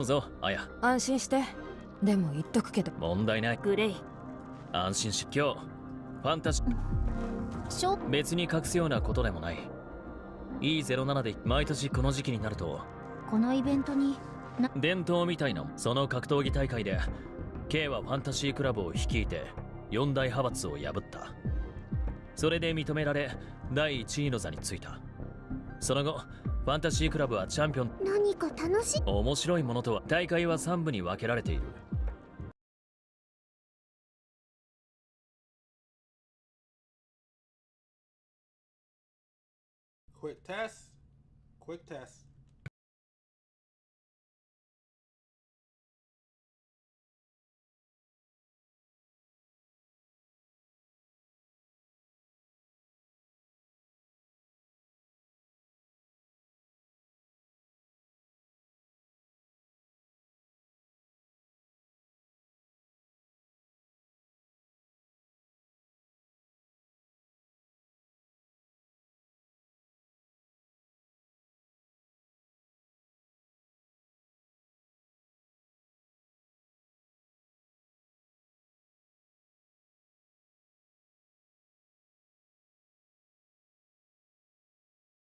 ぞ、あや。安心して。でも言っとくけど。問題ない。グレイ。安心し、今日、ファンタジー。別に隠すようなことでもない。E07 で毎年この時期になると、このイベントに伝統みたいな、その格闘技大会で K はファンタジークラブを率いて4大派閥を破った。それで認められ第1位の座についた。その後ファンタジークラブはチャンピオン。何か楽しい。面白いものとは、大会は3部に分けられている。Quick test. Quick test.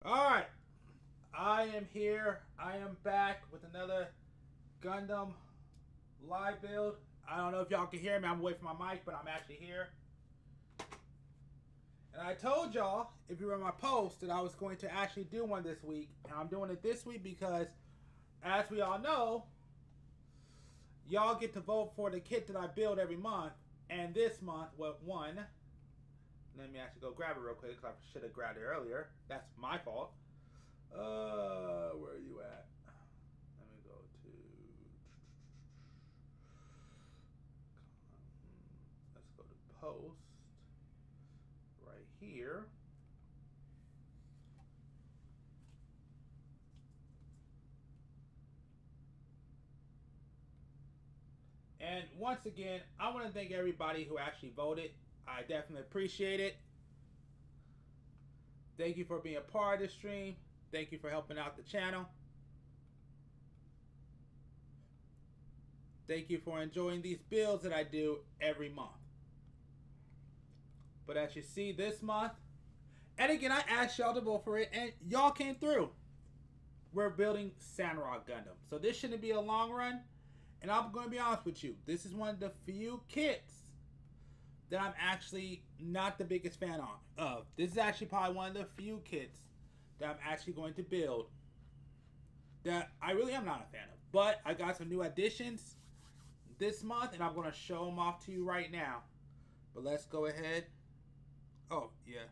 Alright, I am here. I am back with another Gundam live build. I don't know if y'all can hear me. I'm away from my mic, but I'm actually here. And I told y'all, if you read my post, that I was going to actually do one this week. And I'm doing it this week because, as we all know, y'all get to vote for the kit that I build every month. And this month, what won... Let me actually go grab it real quick because I should have grabbed it earlier. That's my fault. Where are you at? Let me go to... Let's go to post. Right here. And once again, I want to thank everybody who actually voted. I definitely appreciate it. Thank you for being a part of the stream. Thank you for helping out the channel. Thank you for enjoying these builds that I do every month. But as you see this month, and again, I asked y'all to vote for it, and y'all came through. We're building Sandrock Gundam. So this shouldn't be a long run. And I'm going to be honest with you. This is one of the few kits that I'm actually not the biggest fan of. This is actually probably one of the few kits that I'm actually going to build that I really am not a fan of. But I got some new additions this month, and I'm going to show them off to you right now. But let's go ahead. Oh, yeah.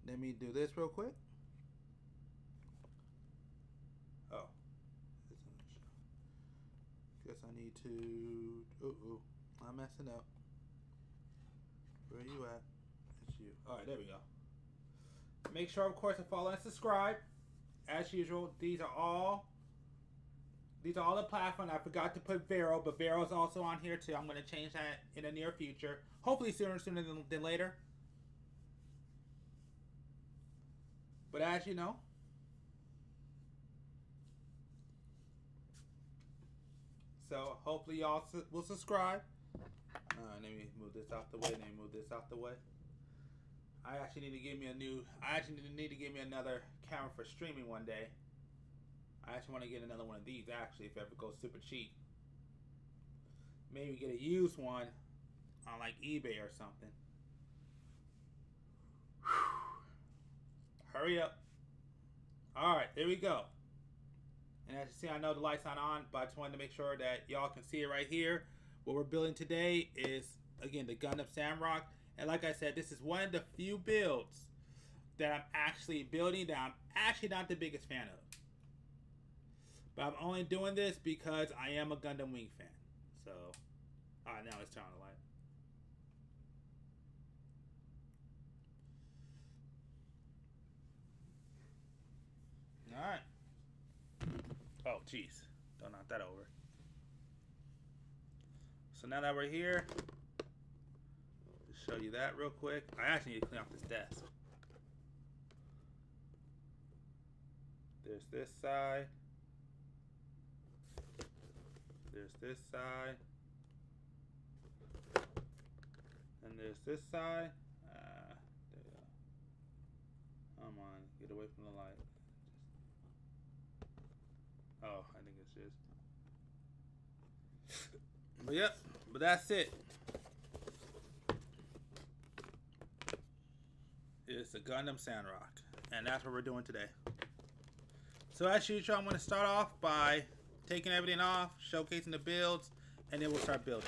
Let me do this real quick. Oh. Guess I need to... Uh-oh. I'm messing up. Where are you at? It's you. Alright, there we go. Make sure, of course, to follow and subscribe. As usual, these are all the platforms. I forgot to put Vero, but Vero's also on here too. I'm going to change that in the near future. Hopefully sooner than later. But as you know, so hopefully y'all will subscribe. Let me move this out the way. Let me move this out the way. I actually need to give me another camera for streaming one day. I actually want to get another one of these actually, if it ever goes super cheap. Maybe get a used one on like eBay or something. Hurry up. Alright, there we go. And as you see, I know the light's not on, but I just wanted to make sure that y'all can see it right here. What we're building today is, again, the Gundam Sandrock. And like I said, this is one of the few builds that I'm actually building that I'm actually not the biggest fan of. But I'm only doing this because I am a Gundam Wing fan. So, alright, now let's turn on the light. Alright. Oh, jeez. Don't knock that over. So now that we're here, show you that real quick. I actually need to clean off this desk. There's this side. this side. And there's this side. There you go. Come on, get away from the light. Oh, I think it's just. But yep, but that's it. It's the Gundam Sandrock, and that's what we're doing today. So as usual, I'm going to start off by taking everything off, showcasing the builds, and then we'll start building.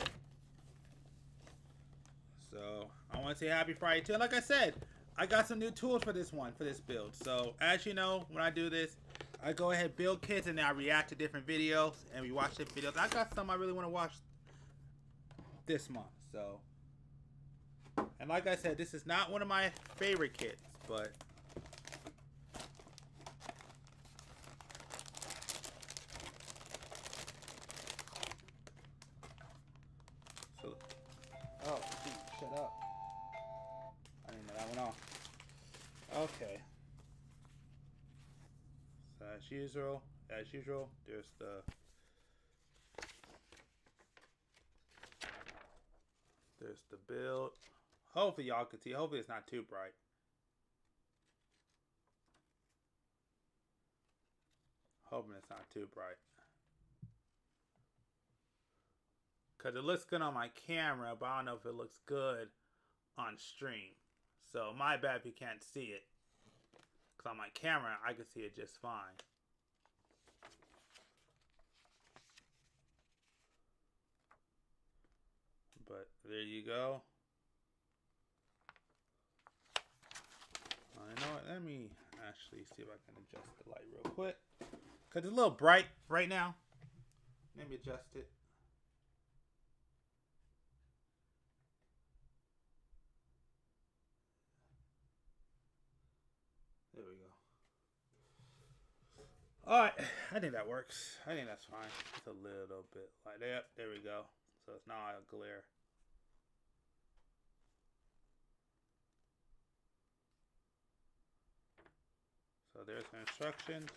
So I want to say happy Friday too. And like I said, I got some new tools for this build. So as you know, when I do this, I go ahead, build kits, and then I react to different videos, and we watch different videos. I got some I really want to watch this month. So, and like I said, this is not one of my favorite kits, but so, oh, geez, shut up. I didn't know that went off. Okay. So as usual, there's the build. Hopefully y'all can see. Hopefully it's not too bright. Hoping it's not too bright. Because it looks good on my camera, but I don't know if it looks good on stream. So my bad if you can't see it. Because on my camera, I can see it just fine. But there you go. You know what? Let me actually see if I can adjust the light real quick. Because it's a little bright right now. Let me adjust it. There we go. Alright, I think that works. I think that's fine. It's a little bit like that. There we go. So it's not a glare. So there's the instructions.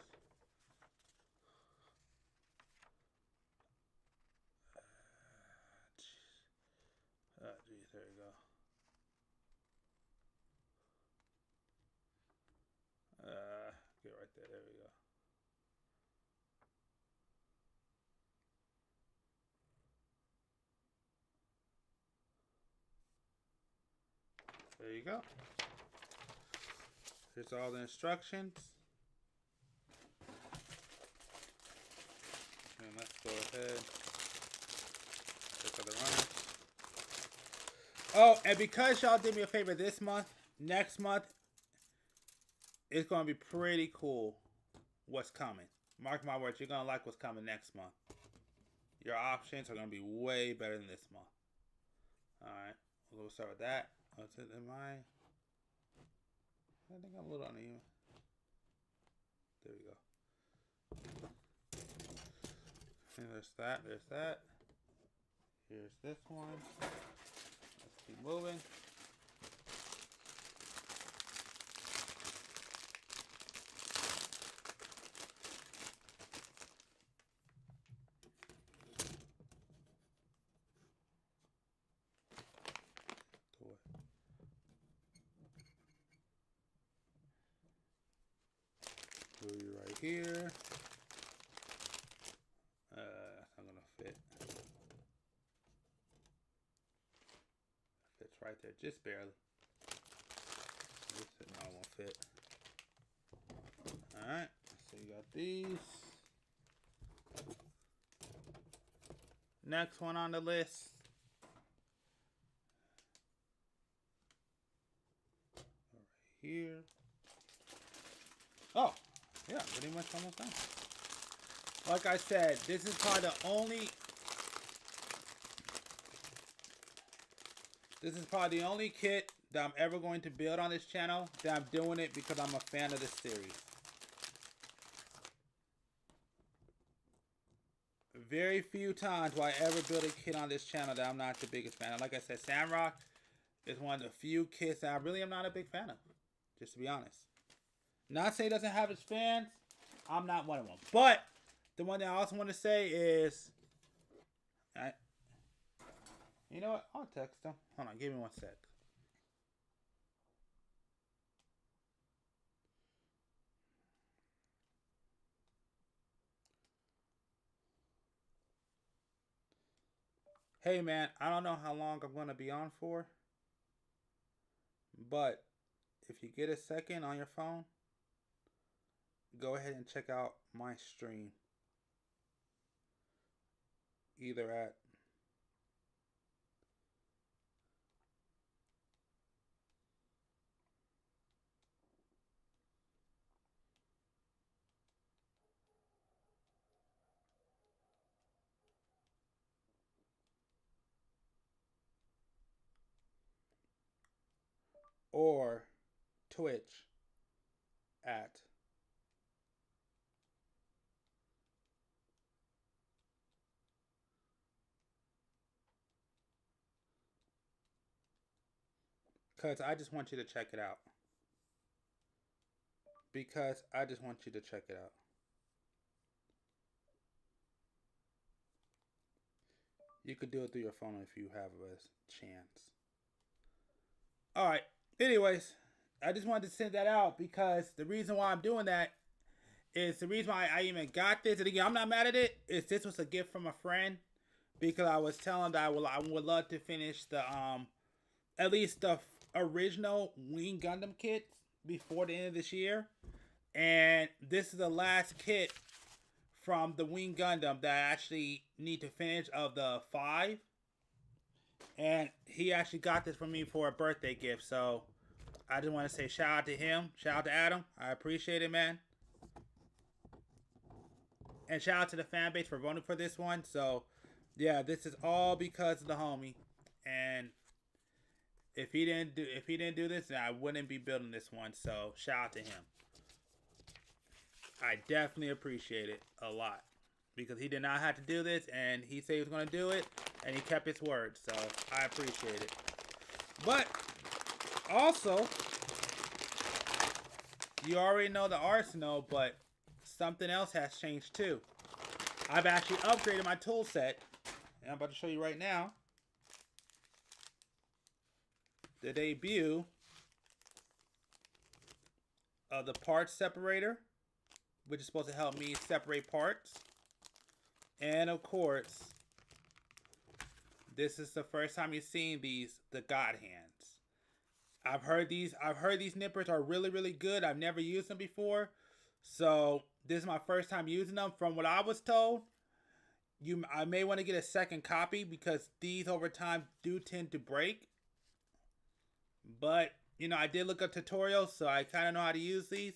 Oh, geez, there you go. Get right there. There we go. There you go. Here's all the instructions. And let's go ahead. Check out the runners. Oh, and because y'all did me a favor this month, next month, it's going to be pretty cool what's coming. Mark my words, you're going to like what's coming next month. Your options are going to be way better than this month. Alright, we'll start with that. What's it? I think I'm a little uneven. There we go. And there's that. There's that. Here's this one. Let's keep moving. Glue you right here. I'm gonna fit. Fits right there, just barely. No, it won't fit. All right, so you got these. Next one on the list. Right here. Oh. Yeah, pretty much almost done. Like I said, this is probably the only kit that I'm ever going to build on this channel that I'm doing it because I'm a fan of this series. Very few times will I ever build a kit on this channel that I'm not the biggest fan of. Like I said, Sandrock is one of the few kits that I really am not a big fan of. Just to be honest. Not saying it doesn't have its fans. I'm not one of them. But the one that I also want to say is I, you know what? I'll text him. Hold on, give me 1 sec. Hey man, I don't know how long I'm gonna be on for, but if you get a second on your phone, go ahead and check out my stream. Either at or Twitch at because I just want you to check it out. Because I just want you to check it out. You could do it through your phone if you have a chance. Alright, anyways, I just wanted to send that out because the reason why I'm doing that is the reason why I even got this. And again, I'm not mad at it. Is this was a gift from a friend because I was telling that I would love to finish the at least the original Wing Gundam kits before the end of this year. And this is the last kit from the Wing Gundam that I actually need to finish of the 5. And he actually got this for me for a birthday gift. So I just want to say shout out to him. Shout out to Adam. I appreciate it, man. And shout out to the fan base for voting for this one. So yeah, this is all because of the homie. And if he didn't do this, then I wouldn't be building this one. So shout out to him. I definitely appreciate it a lot because he did not have to do this, and he said he was going to do it, and he kept his word. So I appreciate it. But also, you already know the arsenal, but something else has changed too. I've actually upgraded my tool set, and I'm about to show you right now the debut of the parts separator, which is supposed to help me separate parts. And of course, this is the first time you've seen the God hands. I've heard these nippers are really, really good. I've never used them before. So this is my first time using them. From what I was told, I may want to get a second copy because these over time do tend to break. But, you know, I did look up tutorials, so I kind of know how to use these.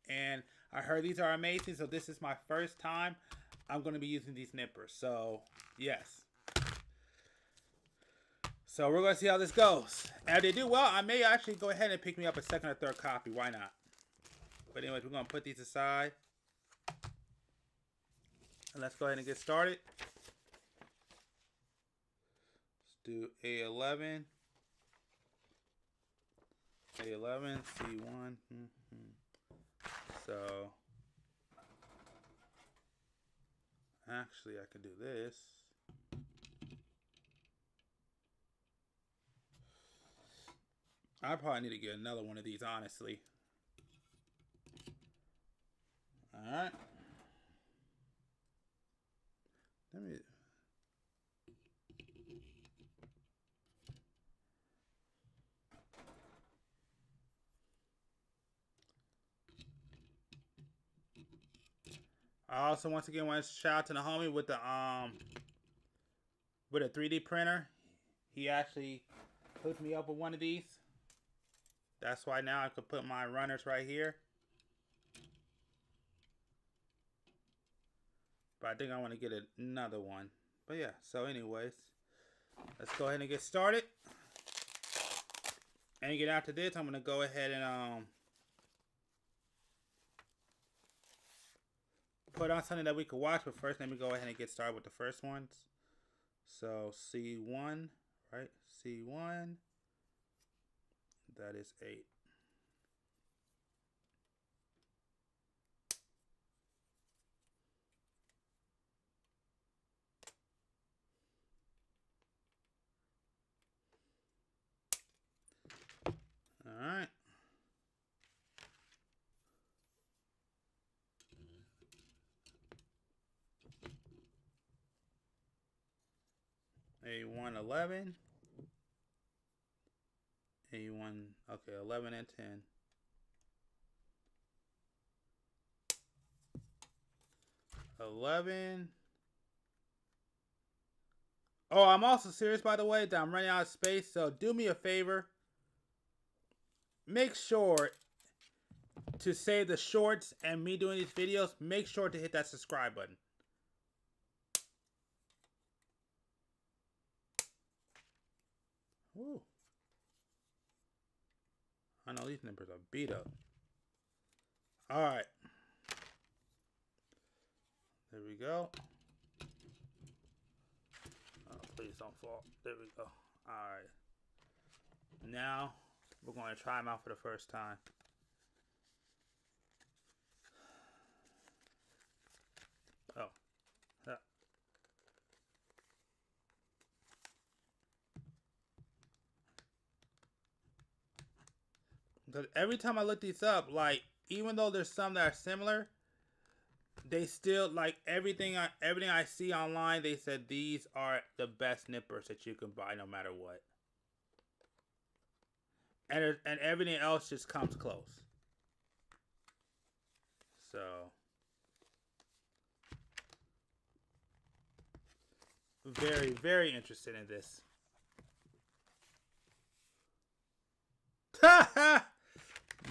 And I heard these are amazing, so this is my first time I'm going to be using these nippers. So, yes. So, we're going to see how this goes. And if they do well, I may actually go ahead and pick me up a second or third copy. Why not? But anyways, we're going to put these aside. And let's go ahead and get started. Let's do A11. A11, C1. So, actually, I could do this. I probably need to get another one of these, honestly. Alright. Let me... I also once again want to shout out to the homie with the 3D printer. He actually hooked me up with one of these. That's why now I could put my runners right here. But I think I want to get another one. But yeah, so anyways, let's go ahead and get started. And get after this, I'm gonna go ahead and put on something that we could watch, but first let me go ahead and get started with the first ones. So C1, right? C1. That is 8. A111. A1, okay, 11 and 10. $11. Oh, I'm also serious, by the way, that I'm running out of space. So do me a favor. Make sure to save the shorts and me doing these videos. Make sure to hit that subscribe button. Ooh. I know these nippers are beat up. All right. There we go. Oh, please don't fall. There we go. All right. Now we're going to try them out for the first time. Oh. Because every time I look these up, like, even though there's some that are similar, they still, like, everything I see online, they said these are the best nippers that you can buy no matter what. And everything else just comes close. So very, very interested in this.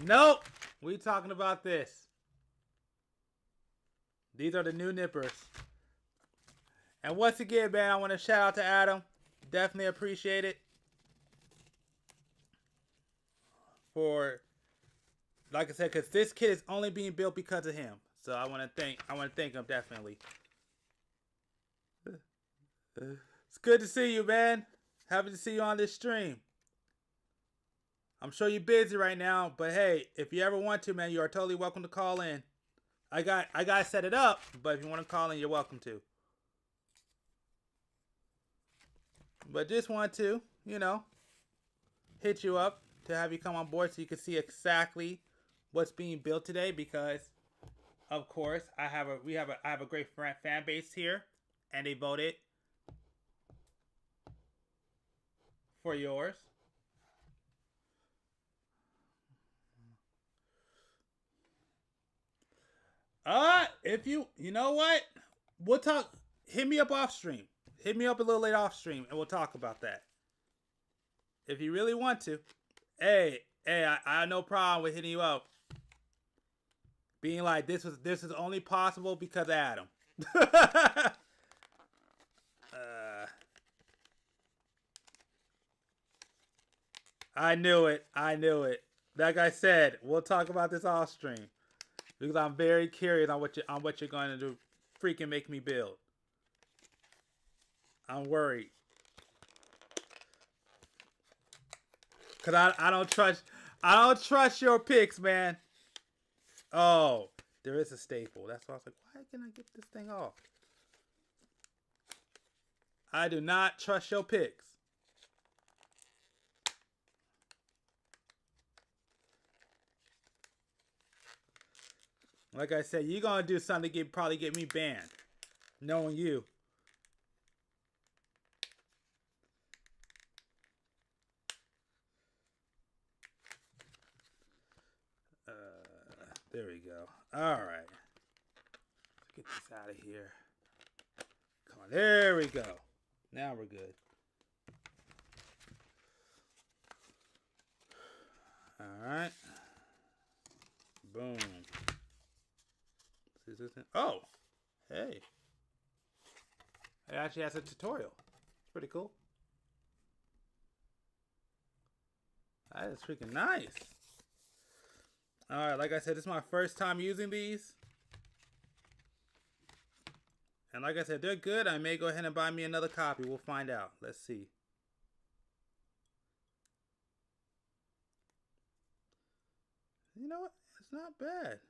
Nope. We talking about this. These are the new nippers. And once again, man, I want to shout out to Adam. Definitely appreciate it. For, like I said, because this kit is only being built because of him. So I want to thank him definitely. It's good to see you, man. Happy to see you on this stream. I'm sure you're busy right now, but hey, if you ever want to, man, you are totally welcome to call in. I got to set it up, but if you want to call in, you're welcome to. But just want to, you know, hit you up to have you come on board so you can see exactly what's being built today, because of course I have a great fan base here, and they voted for yours. If you know what, we'll talk. Hit me up off stream. Hit me up a little late off stream, and we'll talk about that. If you really want to. Hey, I have no problem with hitting you up. Being like, this is only possible because of Adam. I knew it. Like I said, we'll talk about this off stream. Because I'm very curious on what you're going to do. Freaking make me build. I'm worried. Cause I don't trust your picks, man. Oh, there is a staple. That's why I was like, why can't I get this thing off? I do not trust your picks. Like I said, you're gonna do something to probably get me banned. Knowing you. There we go. Alright. Get this out of here. Come on, there we go. Now we're good. Alright. Boom. Oh, hey. It actually has a tutorial. It's pretty cool. That is freaking nice. Alright, like I said, this is my first time using these. And like I said, they're good. I may go ahead and buy me another copy. We'll find out. Let's see. You know what? It's not bad.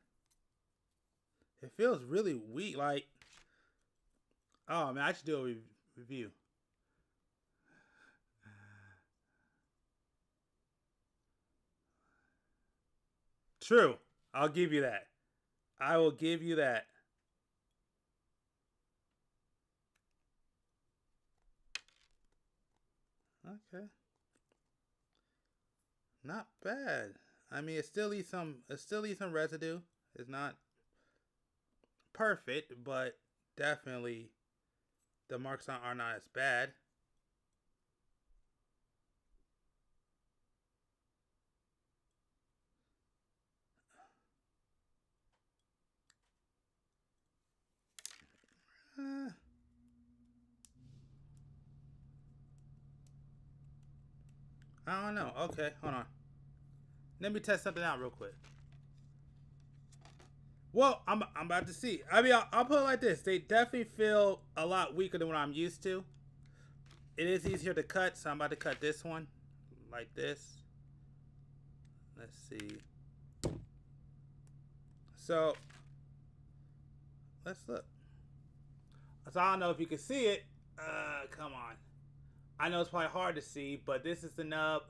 It feels really weak. Like, oh man, I should do a review. True. I'll give you that. I will give you that. Okay. Not bad. I mean, it still leaves some residue. It's not perfect, but definitely the marks are not as bad. I don't know. Okay, hold on. Let me test something out real quick. Well, I'm about to see. I mean, I'll put it like this. They definitely feel a lot weaker than what I'm used to. It is easier to cut, so I'm about to cut this one like this. Let's see. So, let's look. So I don't know if you can see it. Come on. I know it's probably hard to see, but this is the nub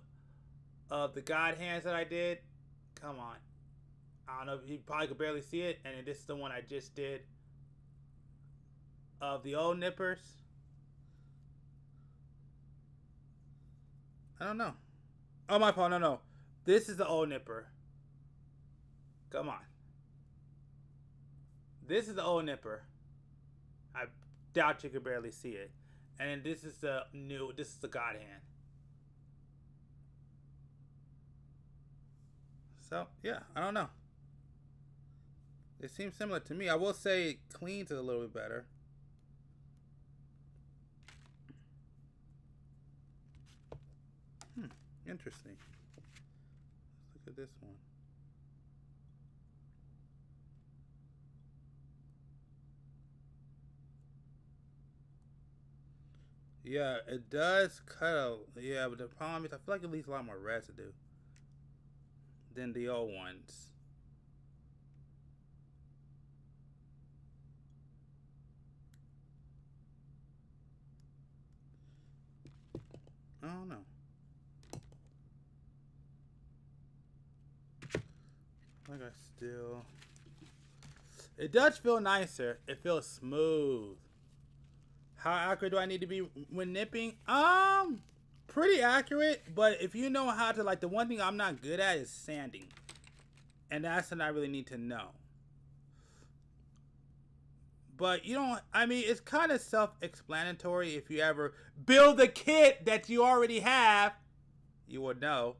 of the God hands that I did. Come on. I don't know if you probably could barely see it. And then this is the one I just did of the old nippers. I don't know. Oh, my fault. No. This is the old nipper. Come on. This is the old nipper. I doubt you could barely see it. And then this is the new, this is the God hand. So, yeah, I don't know. It seems similar to me. I will say it cleans it a little bit better. Interesting. Let's look at this one. Yeah, it does cut out. Yeah, but the problem is I feel like it leaves a lot more residue than the old ones. I don't know. Like I still... It does feel nicer. It feels smooth. How accurate do I need to be when nipping? Pretty accurate, but if you know how to, like, the one thing I'm not good at is sanding. And that's what I really need to know. But you don't, I mean, it's kind of self-explanatory. If you ever build a kit that you already have, you would know.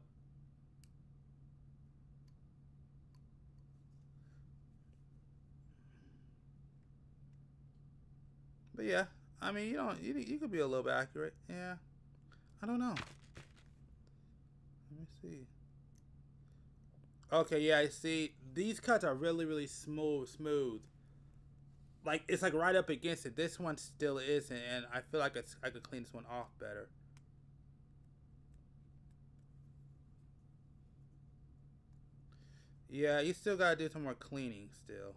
But yeah, I mean, you could be a little bit accurate. Yeah. I don't know. Let me see. Okay, yeah, I see. These cuts are really, really smooth. Like, it's like right up against it. This one still isn't, and I feel like I could clean this one off better. Yeah, you still gotta do some more cleaning still.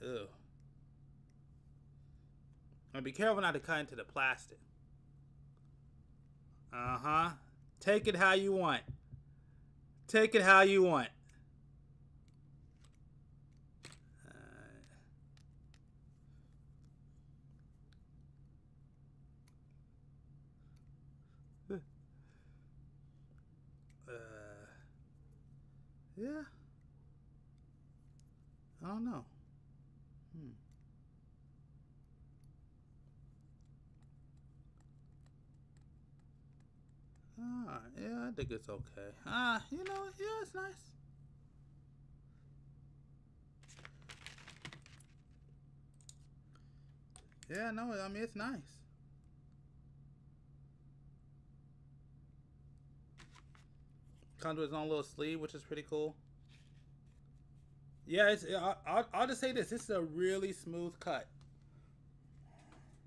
Ew. And be careful not to cut into the plastic. Uh-huh. Take it how you want. Take it how you want. Yeah. I don't know. Yeah, I think it's okay. You know, yeah, it's nice. Yeah, no, I mean, it's nice. Comes with its own little sleeve, which is pretty cool. Yeah, I'll just say this. This is a really smooth cut.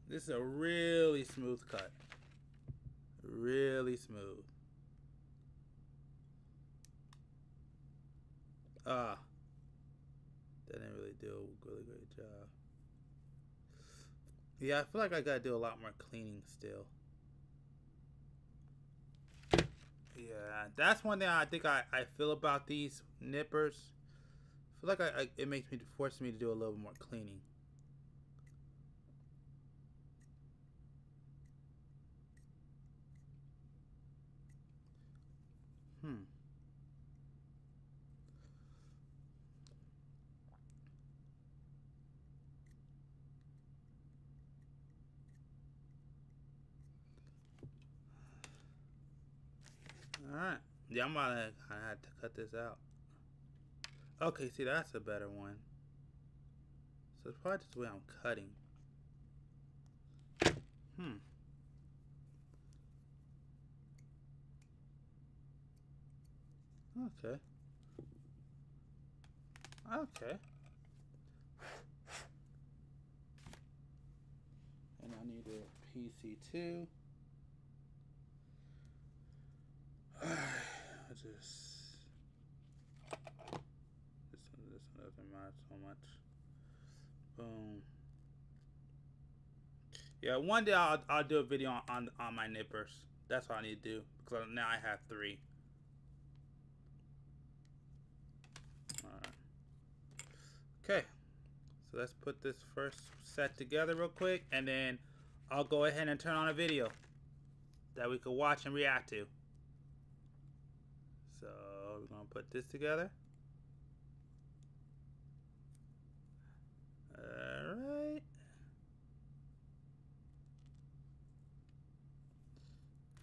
This is a really smooth cut. Really smooth. They didn't really do a really great job. Yeah, I feel like I gotta do a lot more cleaning still. Yeah, that's one thing I think I feel about these nippers. I feel like it makes me force me to do a little more cleaning. Yeah, I'm gonna have to cut this out. Okay, see, that's a better one. So it's probably just the way I'm cutting. Okay. Okay. And I need a PC2. I just this one doesn't matter so much. Boom. Yeah, one day I'll do a video on my nippers. That's what I need to do because now I have 3. Alright. Okay. So let's put this first set together real quick, and then I'll go ahead and turn on a video that we can watch and react to. So we're gonna put this together. Alright.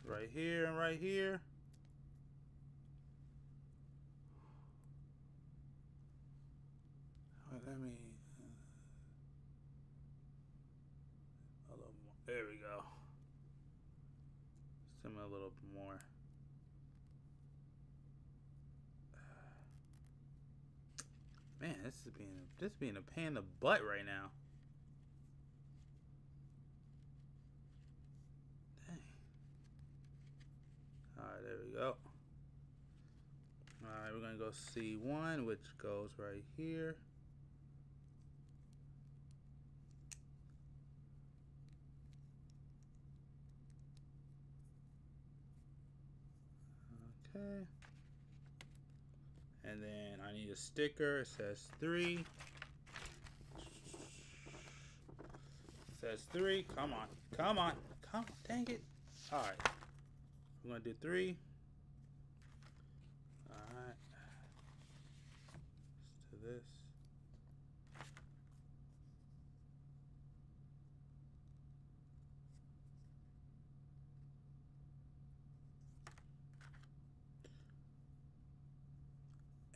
Right here and right here. Alright, let me a little more. There we go. Some a little more. Man, this is being a pain in the butt right now. Dang. Alright, there we go. Alright, we're gonna go C1, which goes right here. Okay. And then I need a sticker. It says 3. It says 3. Come on. Come on. Come on. Dang it. Alright. We're going to do 3. Alright. Let's do this.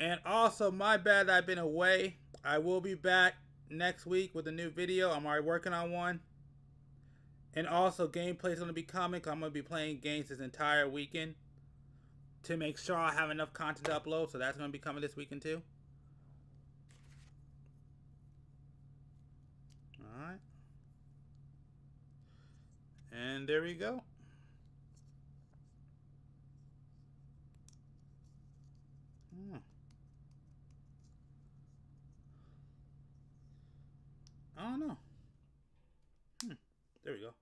And also, my bad that I've been away. I will be back next week with a new video. I'm already working on one. And also, gameplay's going to be coming. I'm going to be playing games this entire weekend to make sure I have enough content to upload. So that's going to be coming this weekend too. Alright. And there we go. I don't know. There we go.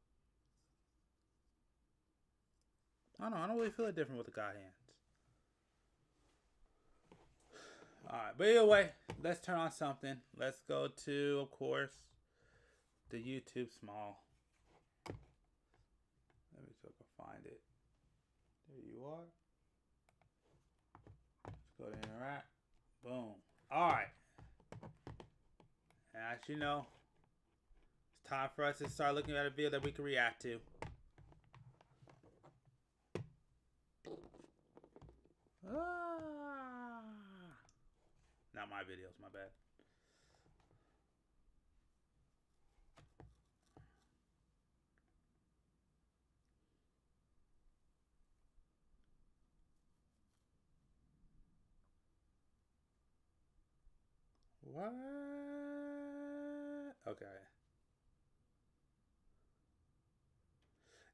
I don't know. I don't really feel it different with the God hands. Alright, but either way, let's turn on something. Let's go to, of course, the YouTube small. Let me see if I can find it. There you are. Let's go to interact. Boom. Alright. And as you know, it's time for us to start looking at a video that we can react to. Not my videos, my bad. What? Okay.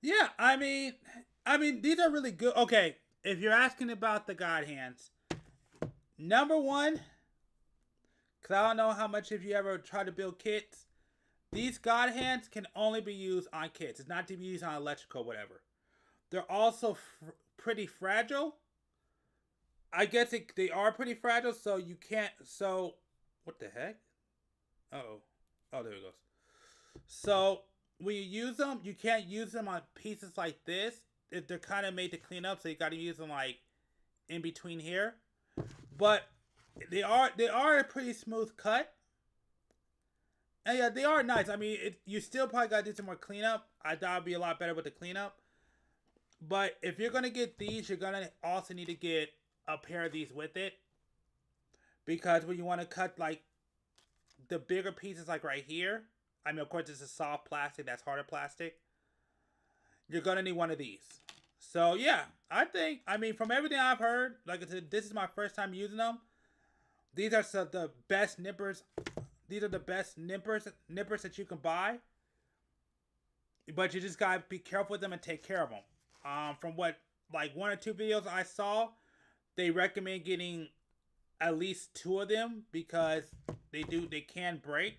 Yeah, I mean, these are really good. Okay, if you're asking about the God hands, number one, because I don't know how much if you ever try to build kits, these God hands can only be used on kits. It's not to be used on electrical, whatever. They're also pretty fragile. I guess they are pretty fragile, so you can't. So, what the heck? Uh-oh. Oh, there it goes. So, when you use them, you can't use them on pieces like this. They're kind of made to clean up, so you got to use them like in between here. But they are a pretty smooth cut. And yeah, they are nice. I mean, you still probably got to do some more cleanup. I thought it'd be a lot better with the cleanup. But if you're gonna get these, you're gonna also need to get a pair of these with it, because when you want to cut like the bigger pieces, like right here, I mean, of course, this is soft plastic. That's harder plastic. You're gonna need one of these. So yeah, I mean, from everything I've heard, like I said, this is my first time using them. These are the best nippers. These are the best nippers that you can buy. But you just gotta be careful with them and take care of them. From what, like, 1 or 2 videos I saw, they recommend getting at least 2 of them because they can break.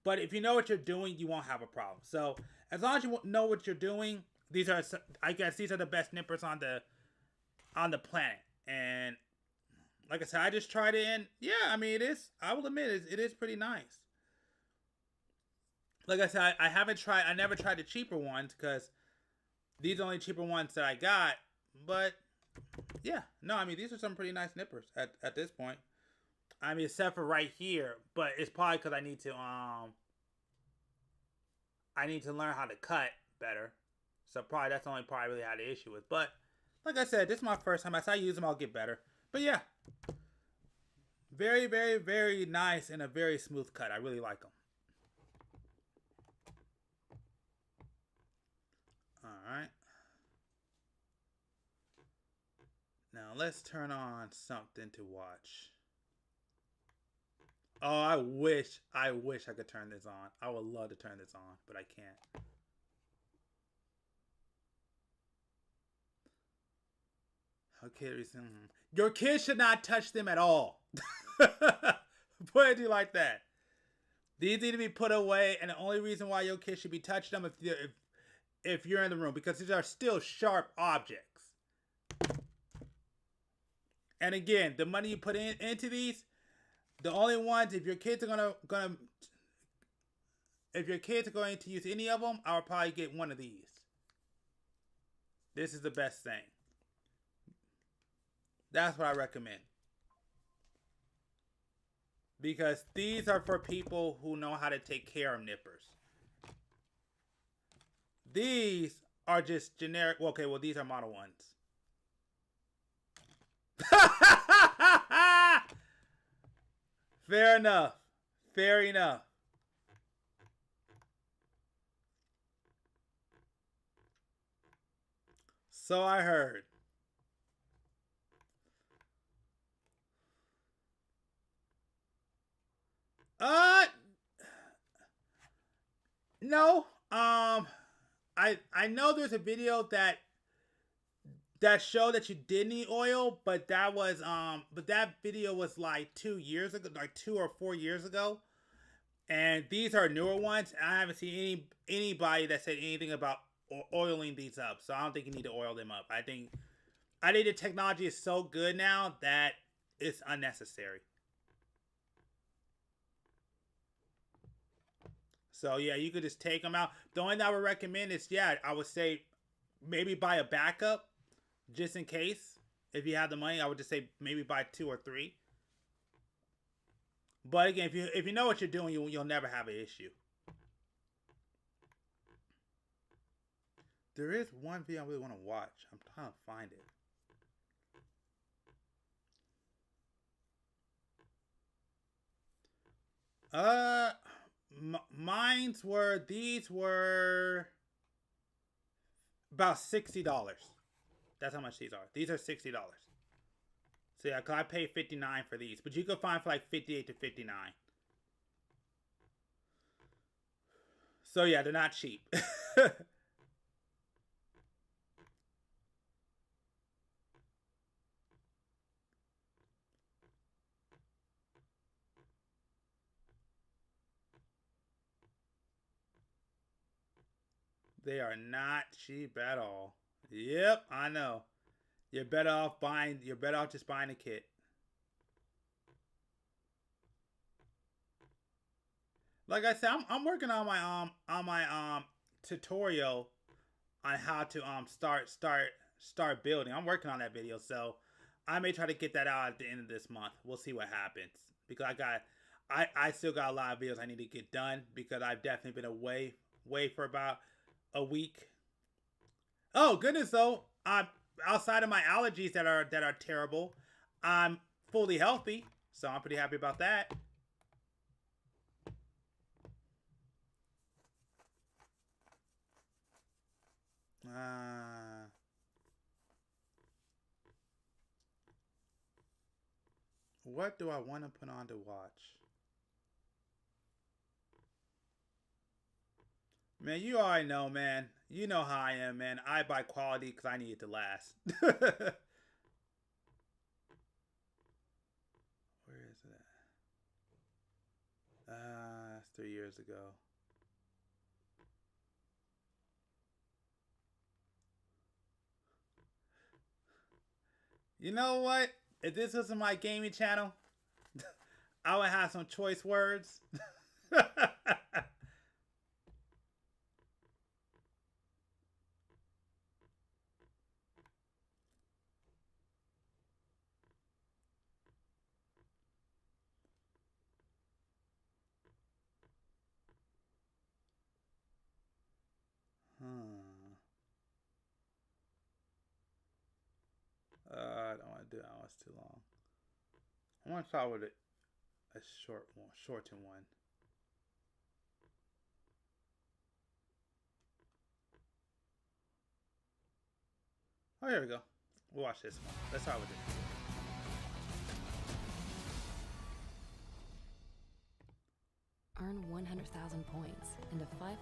But if you know what you're doing, you won't have a problem. So as long as you know what you're doing, I guess these are the best nippers on the planet. And like I said, I just tried it, and yeah, I mean, I will admit it is pretty nice. Like I said, I never tried the cheaper ones because these are the only cheaper ones that I got. But yeah, no, I mean, these are some pretty nice nippers at this point. I mean, except for right here, but it's probably because I need to learn how to cut better. So probably that's the only part I really had an issue with. But like I said, this is my first time. As I use them, I'll get better. But yeah, very, very, very nice and a very smooth cut. I really like them. All right. Now let's turn on something to watch. Oh, I wish I could turn this on. I would love to turn this on, but I can't. Okay, your kids should not touch them at all. Put it like that. These need to be put away, and the only reason why your kids should be touching them if you're in the room, because these are still sharp objects. And again, the money you put into these, the only ones, if your kids are if your kids are going to use any of them, I would probably get one of these. This is the best thing. That's what I recommend. Because these are for people who know how to take care of nippers. These are just generic. Okay, well, these are model ones. Fair enough. Fair enough. So I heard. No. I know there's a video that showed that you did need oil, but that video was like 2 years ago, like 2 or 4 years ago. And these are newer ones, and I haven't seen anybody that said anything about oiling these up. So I don't think you need to oil them up. I think the technology is so good now that it's unnecessary. So yeah, you could just take them out. The only thing I would recommend is, yeah, I would say maybe buy a backup just in case. If you have the money, I would just say maybe buy 2 or 3. But again, if you know what you're doing, you'll never have an issue. There is one video I really want to watch. I'm trying to find it. These were about $60. That's how much these are. These are $60. So yeah, cause I paid $59 for these, but you could find for like $58 to $59. So yeah, they're not cheap. They are not cheap at all. Yep, I know. You're better off just buying a kit. Like I said, I'm working on my tutorial on how to start building. I'm working on that video, so I may try to get that out at the end of this month. We'll see what happens, because I still got a lot of videos I need to get done, because I've definitely been away for about a week. Oh goodness, though, Outside of my allergies that are terrible, I'm fully healthy, so I'm pretty happy about that. What do I want to put on to watch? Man, you already know, man. You know how I am, man. I buy quality because I need it to last. Where is it at? That's 3 years ago. You know what? If this wasn't my gaming channel, I would have some choice words. I don't want to do that one. It's too long. I want to try with a shortened one. Oh, here we go. We'll watch this one. Let's start with this. Earn 100,000 points and a $500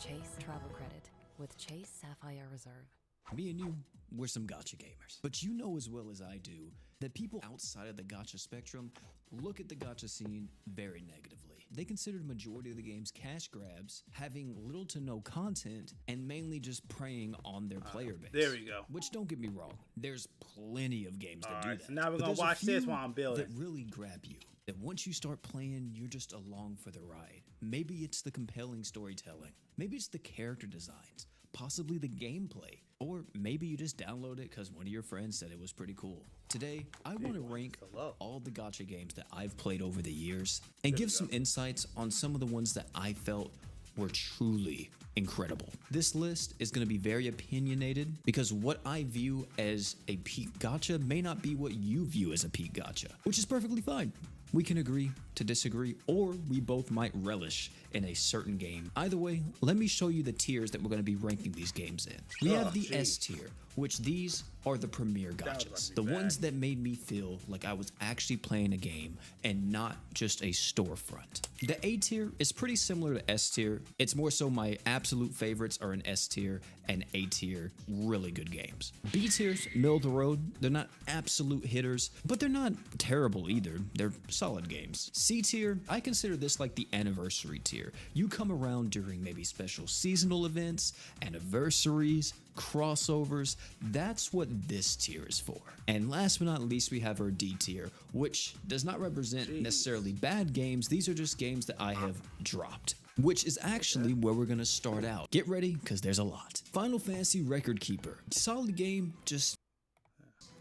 Chase travel credit with Chase Sapphire Reserve. Me and you, we're some gacha gamers. But you know as well as I do that people outside of the gacha spectrum look at the gacha scene very negatively. They consider the majority of the games cash grabs, having little to no content, and mainly just preying on their player base. There we go. Which, don't get me wrong, there's plenty of games that do that. So now we're But going to there's a watch this few while I'm building. that really grab you. That once you start playing, you're just along for the ride. Maybe it's the compelling storytelling. Maybe it's the character designs. Possibly the gameplay. Or maybe you just download it because one of your friends said it was pretty cool. Today, I want to rank all the gacha games that I've played over the years and give some insights on some of the ones that I felt were truly incredible. This list is going to be very opinionated because what I view as a peak gacha may not be what you view as a peak gacha, which is perfectly fine. We can agree to disagree, or we both might relish in a certain game. Either way, let me show you the tiers that we're going to be ranking these games in. We have the S tier, which these are the premier gachas, the ones that made me feel like I was actually playing a game and not just a storefront. The A tier is pretty similar to S tier. It's more so my absolute favorites are in S tier, and A tier, really good games. B tier's middle of the road. They're not absolute hitters, but they're not terrible either. They're solid games. C tier, I consider this like the anniversary tier. You come around during maybe special seasonal events, anniversaries, crossovers. That's what this tier is for. And last but not least, we have our D tier, which does not represent necessarily bad games. These are just games that I have dropped, which is actually where we're going to start out. Get ready, because there's a lot. Final Fantasy Record Keeper. Solid game, just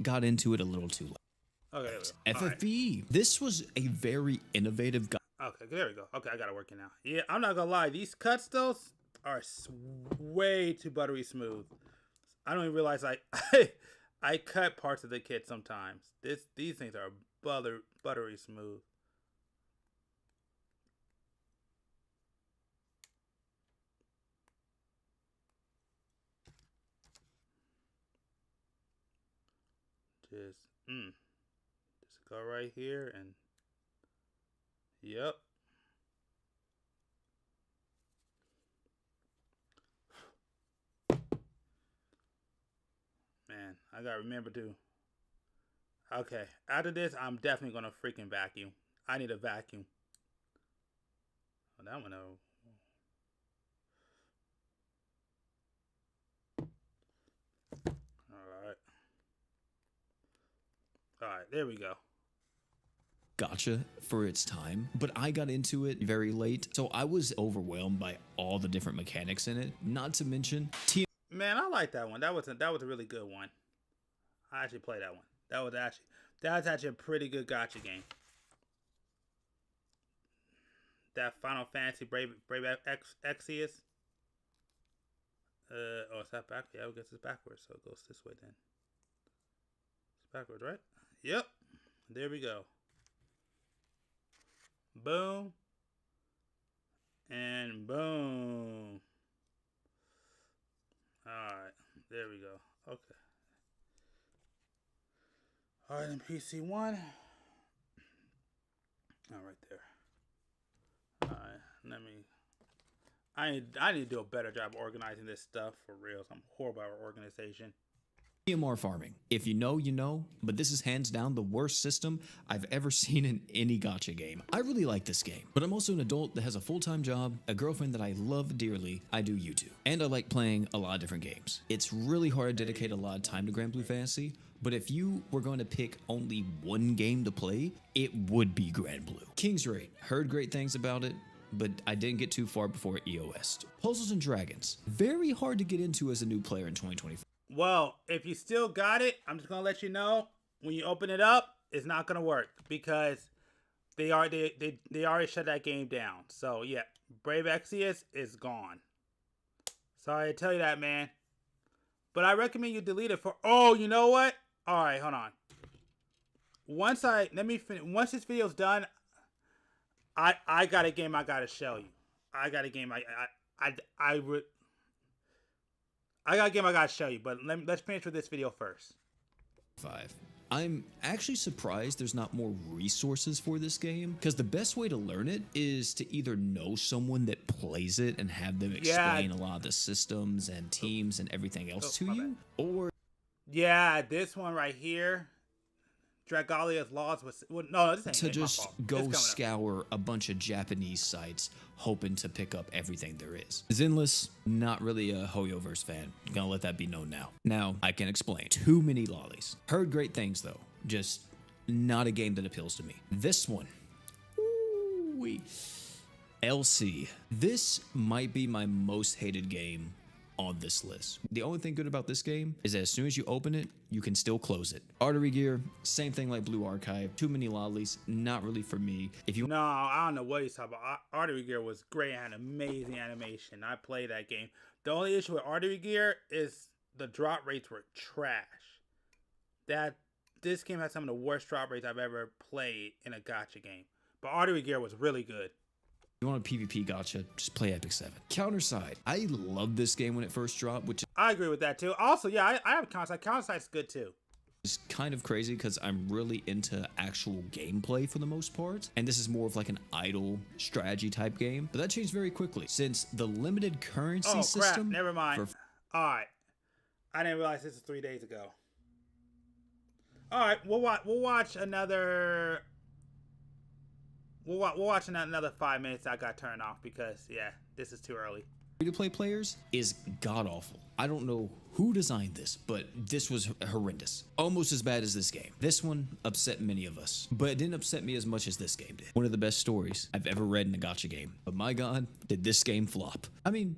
got into it a little too late. Okay, FFE. This was a very innovative Okay, there we go. Okay, I got it working now. Yeah, I'm not gonna lie. These cuts, though, are way too buttery smooth. I don't even realize I cut parts of the kit sometimes. These things are buttery smooth. Just go right here and yep. Man, I gotta remember to. Okay, after this, I'm definitely gonna freaking vacuum. I need a vacuum. Oh, that one over. All right, there we go. Gotcha for its time, but I got into it very late, so I was overwhelmed by all the different mechanics in it. Not to mention, man, I like that one. That was a really good one. I actually played that one. That was actually a pretty good gotcha game. That Final Fantasy Brave Exvius. Oh, is that back? Yeah, I guess it's backwards, so it goes this way then. It's backwards, right? Yep. There we go. Boom. And boom. Alright, there we go. Okay. Alright, then PC1. Right there. Alright, let me... I need to do a better job organizing this stuff for real. I'm horrible at organization. EMR farming. If you know, you know, but this is hands down the worst system I've ever seen in any gacha game. I really like this game, but I'm also an adult that has a full-time job, a girlfriend that I love dearly, I do YouTube, and I like playing a lot of different games. It's really hard to dedicate a lot of time to Grand Blue Fantasy, but if you were going to pick only one game to play, it would be Grand Blue. King's Raid. Heard great things about it, but I didn't get too far before EOS. Puzzles and Dragons. Very hard to get into as a new player in 2025. Well, if you still got it, I'm just gonna let you know when you open it up, it's not gonna work because they already shut that game down. So yeah, Brave Exvius is gone. Sorry to tell you that, man. But I recommend you delete it for. Oh, you know what? All right, hold on. Once this video's done, I got a game I gotta show you. I got a game I got a game I gotta show you, but let's finish with this video first. 5. I'm actually surprised there's not more resources for this game, because the best way to learn it is to either know someone that plays it and have them explain a lot of the systems and teams and everything else to you, or this one right here, Dragalia's Laws was no, this ain't to just my fault. go scour a bunch of Japanese sites hoping to pick up everything there is. Zinless, not really a Hoyoverse fan. Gonna let that be known now. Now, I can explain. Too many lollies. Heard great things though. Just not a game that appeals to me. This one. Ooh-wee. LC. This might be my most hated game on this list. The only thing good about this game is that as soon as you open it, you can still close it. Artery Gear, same thing like Blue Archive. Too many lollies, not really for me. If you No, I don't know what he's talking about. Artery Gear was great, had amazing animation. I played that game. The only issue with Artery Gear is the drop rates were trash. This game had some of the worst drop rates I've ever played in a gacha game. But Artery Gear was really good. you want a PvP gacha, just play Epic 7. Counterside. I love this game when it first dropped, which I agree with that too. Also, yeah, I have Counterside. Counterside's good too. is kind of crazy because I'm really into actual gameplay for the most part, and this is more of like an idle strategy type game. But that changed very quickly since the limited currency system. Never mind. All right, I didn't realize this is 3 days ago. All right, we'll watch another. We'll watch another 5 minutes. I got turned off because yeah, this is too early. Free-to-play players is god-awful. I don't know who designed this, but this was horrendous. Almost as bad as this game. This one upset many of us, but it didn't upset me as much as this game did. One of the best stories I've ever read in a gacha game. But my god, did this game flop. I mean,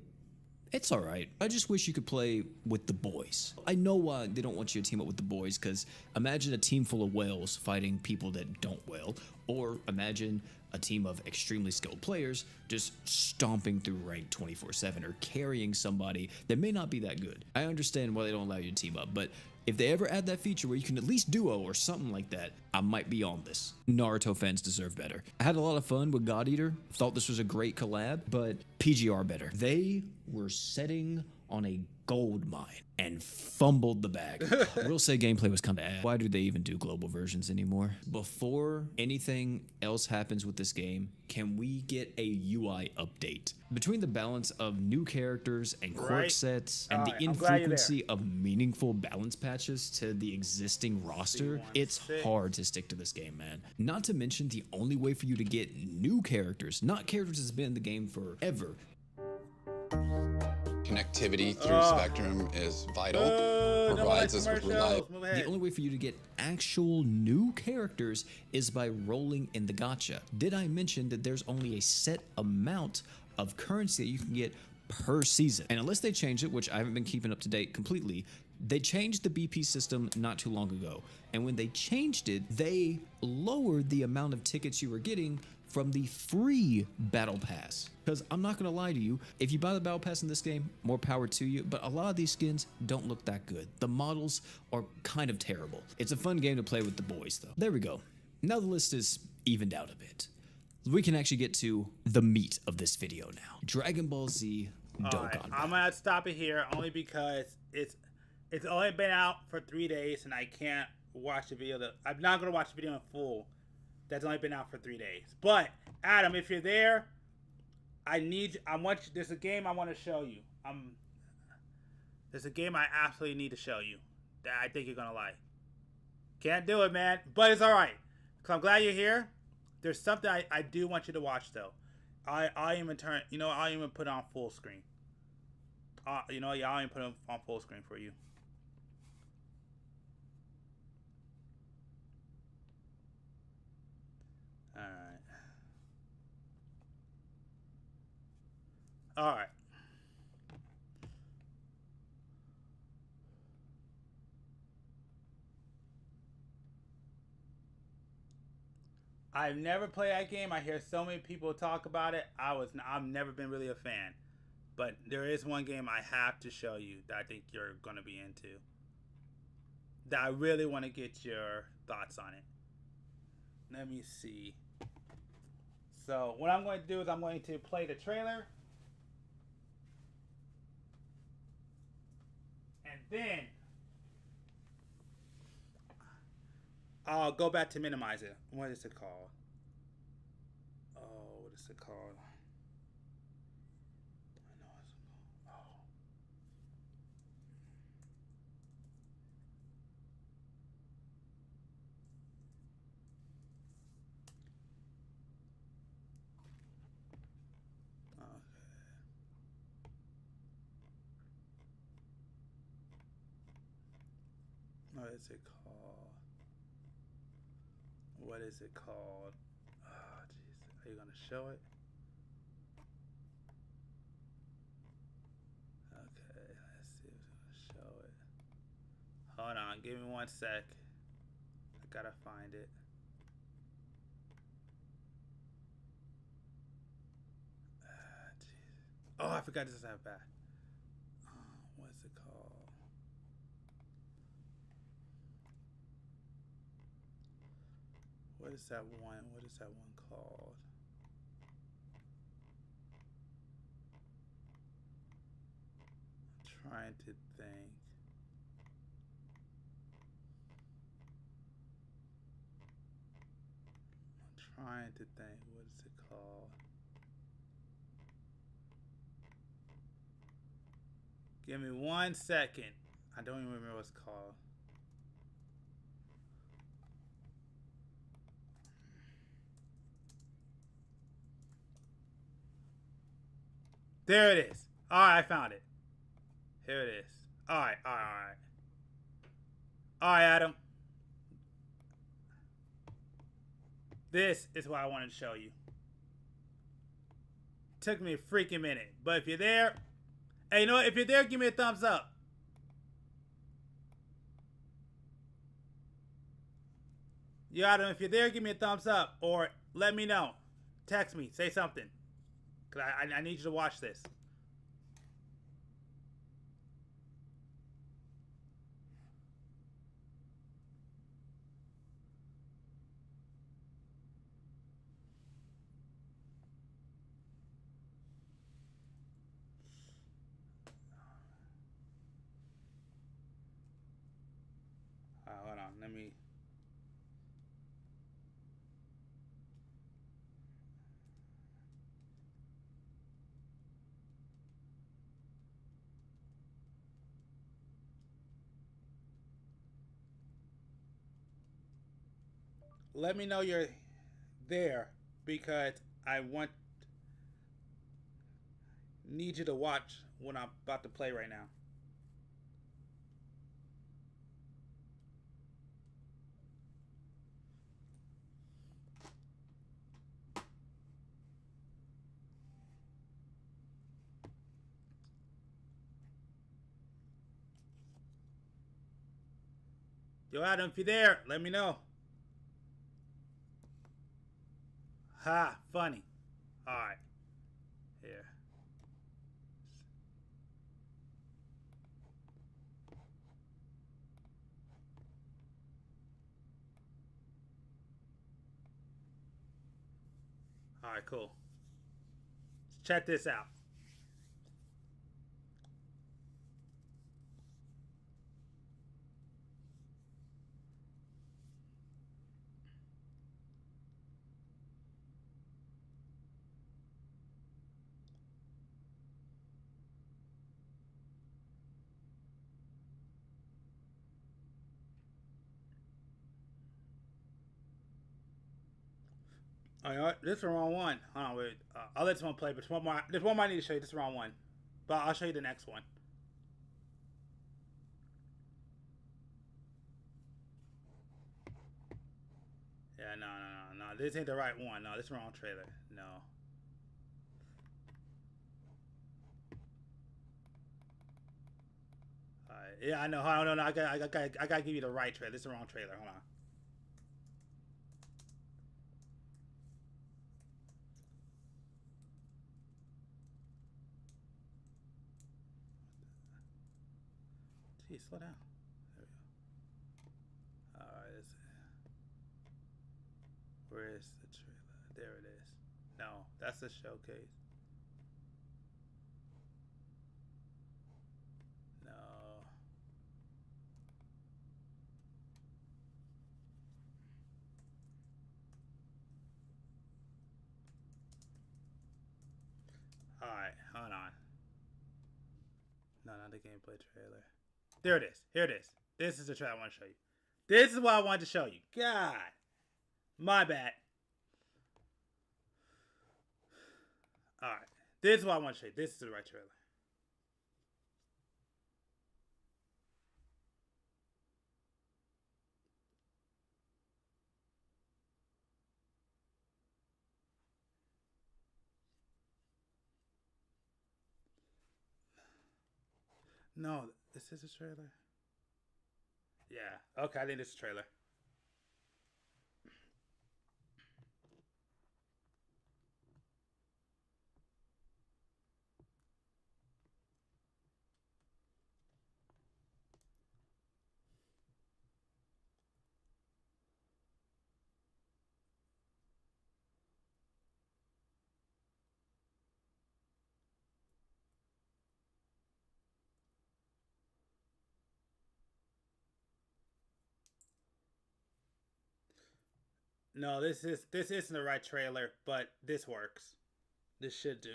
it's alright. I just wish you could play with the boys. I know why they don't want you to team up with the boys, because imagine a team full of whales fighting people that don't whale, or imagine a team of extremely skilled players just stomping through rank 24/7 or carrying somebody that may not be that good. I understand why they don't allow you to team up, but if they ever add that feature where you can at least duo or something like that, I might be on this. Naruto fans deserve better. I had a lot of fun with God Eater. Thought this was a great collab, but PGR better. They were setting on a gold mine and fumbled the bag. I will say gameplay was kind of ass. Why do they even do global versions anymore? Before anything else happens with this game, can we get a UI update? Between the balance of new characters and quirk sets and the infrequency of meaningful balance patches to the existing roster, it's hard to stick to this game, man. Not to mention the only way for you to get new characters, not characters that's been in the game forever. Connectivity through Spectrum is vital. Provides us with reliable. The only way for you to get actual new characters is by rolling in the gacha. Did I mention that there's only a set amount of currency that you can get per season. And unless they change it, which I haven't been keeping up to date completely, they changed the BP system not too long ago. And when they changed it, they lowered the amount of tickets you were getting from the free battle pass. Because I'm not gonna lie to you, if you buy the battle pass in this game, more power to you, but a lot of these skins don't look that good. The models are kind of terrible. It's a fun game to play with the boys though. There we go. Now the list is evened out a bit. We can actually get to the meat of this video now. Dragon Ball Z Dokkan. I'm gonna stop it here only because it's only been out for 3 days and I can't watch the video. I'm not gonna watch the video in full. That's only been out for 3 days. But Adam, if you're there, there's a game I want to show you. There's a game I absolutely need to show you that I think you're gonna like. Can't do it, man, but it's all right. Cause I'm glad you're here. There's something I do want you to watch though. I'll even put it on full screen. I'll even put it on full screen for you. All right. I've never played that game. I hear so many people talk about it. I've never been really a fan. But there is one game I have to show you that I think you're going to be into. That I really want to get your thoughts on it. Let me see. So what I'm going to do is I'm going to play the trailer. And then I'll go back to minimize it. What is it called? Oh, what is it called? I know it's What is it called? What is it called? Oh, jeez. Are you gonna show it? Okay, let's see if it's gonna show it. Hold on, give me 1 sec. I gotta find it. Jeez. Oh, I forgot this is that bad. What's it called? What is that one? What is that one called? I'm trying to think. What is it called? Give me 1 second. I don't even remember what it's called. There it is. All right, I found it. Here it is. All right. All right, Adam. This is what I wanted to show you. Took me a freaking minute. But if you're there, hey, you know what? If you're there, give me a thumbs up. You Adam, if you're there, give me a thumbs up. Or let me know. Text me. Say something. Because I need you to watch this. Hold on. Let me... Let me know you're there because I need you to watch what I'm about to play right now. Yo, Adam, if you're there, let me know. Ha, funny. Alright. Here. Alright, cool. Check this out. Oh, you know what? This is the wrong one. Hold on, wait. I'll let someone play, but there's one more. There's one more I need to show you. This is the wrong one. But I'll show you the next one. Yeah, no. This ain't the right one. No, this is the wrong trailer. No. Alright. Yeah, I know. Hold on, no. I gotta give you the right trailer. This is the wrong trailer. Hold on. Geez, slow down. There we go. Alright, where is the trailer? There it is. No, that's the showcase. No. Alright, hold on. No, not the gameplay trailer. There it is. Here it is. This is the trailer I want to show you. This is what I wanted to show you. God. My bad. Alright. This is what I want to show you. This is the right trailer. No, this is a trailer. Yeah. Okay, I think this is a trailer. No, this isn't the right trailer, but this works. This should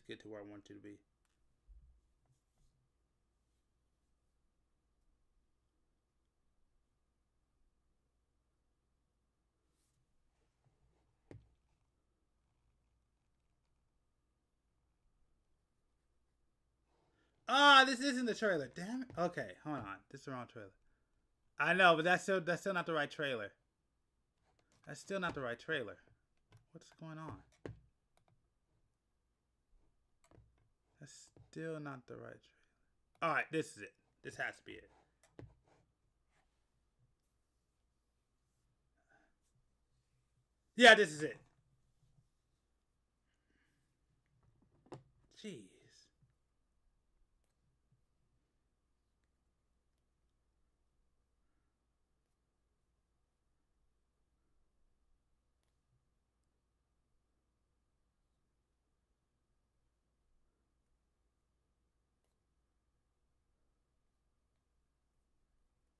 get to where I want you to be. Ah, this isn't the trailer. Damn it. Okay, hold on. This is the wrong trailer. I know, but that's still not the right trailer. That's still not the right trailer. What's going on? That's still not the right trailer. Alright, this is it. This has to be it. Yeah, this is it. Jeez.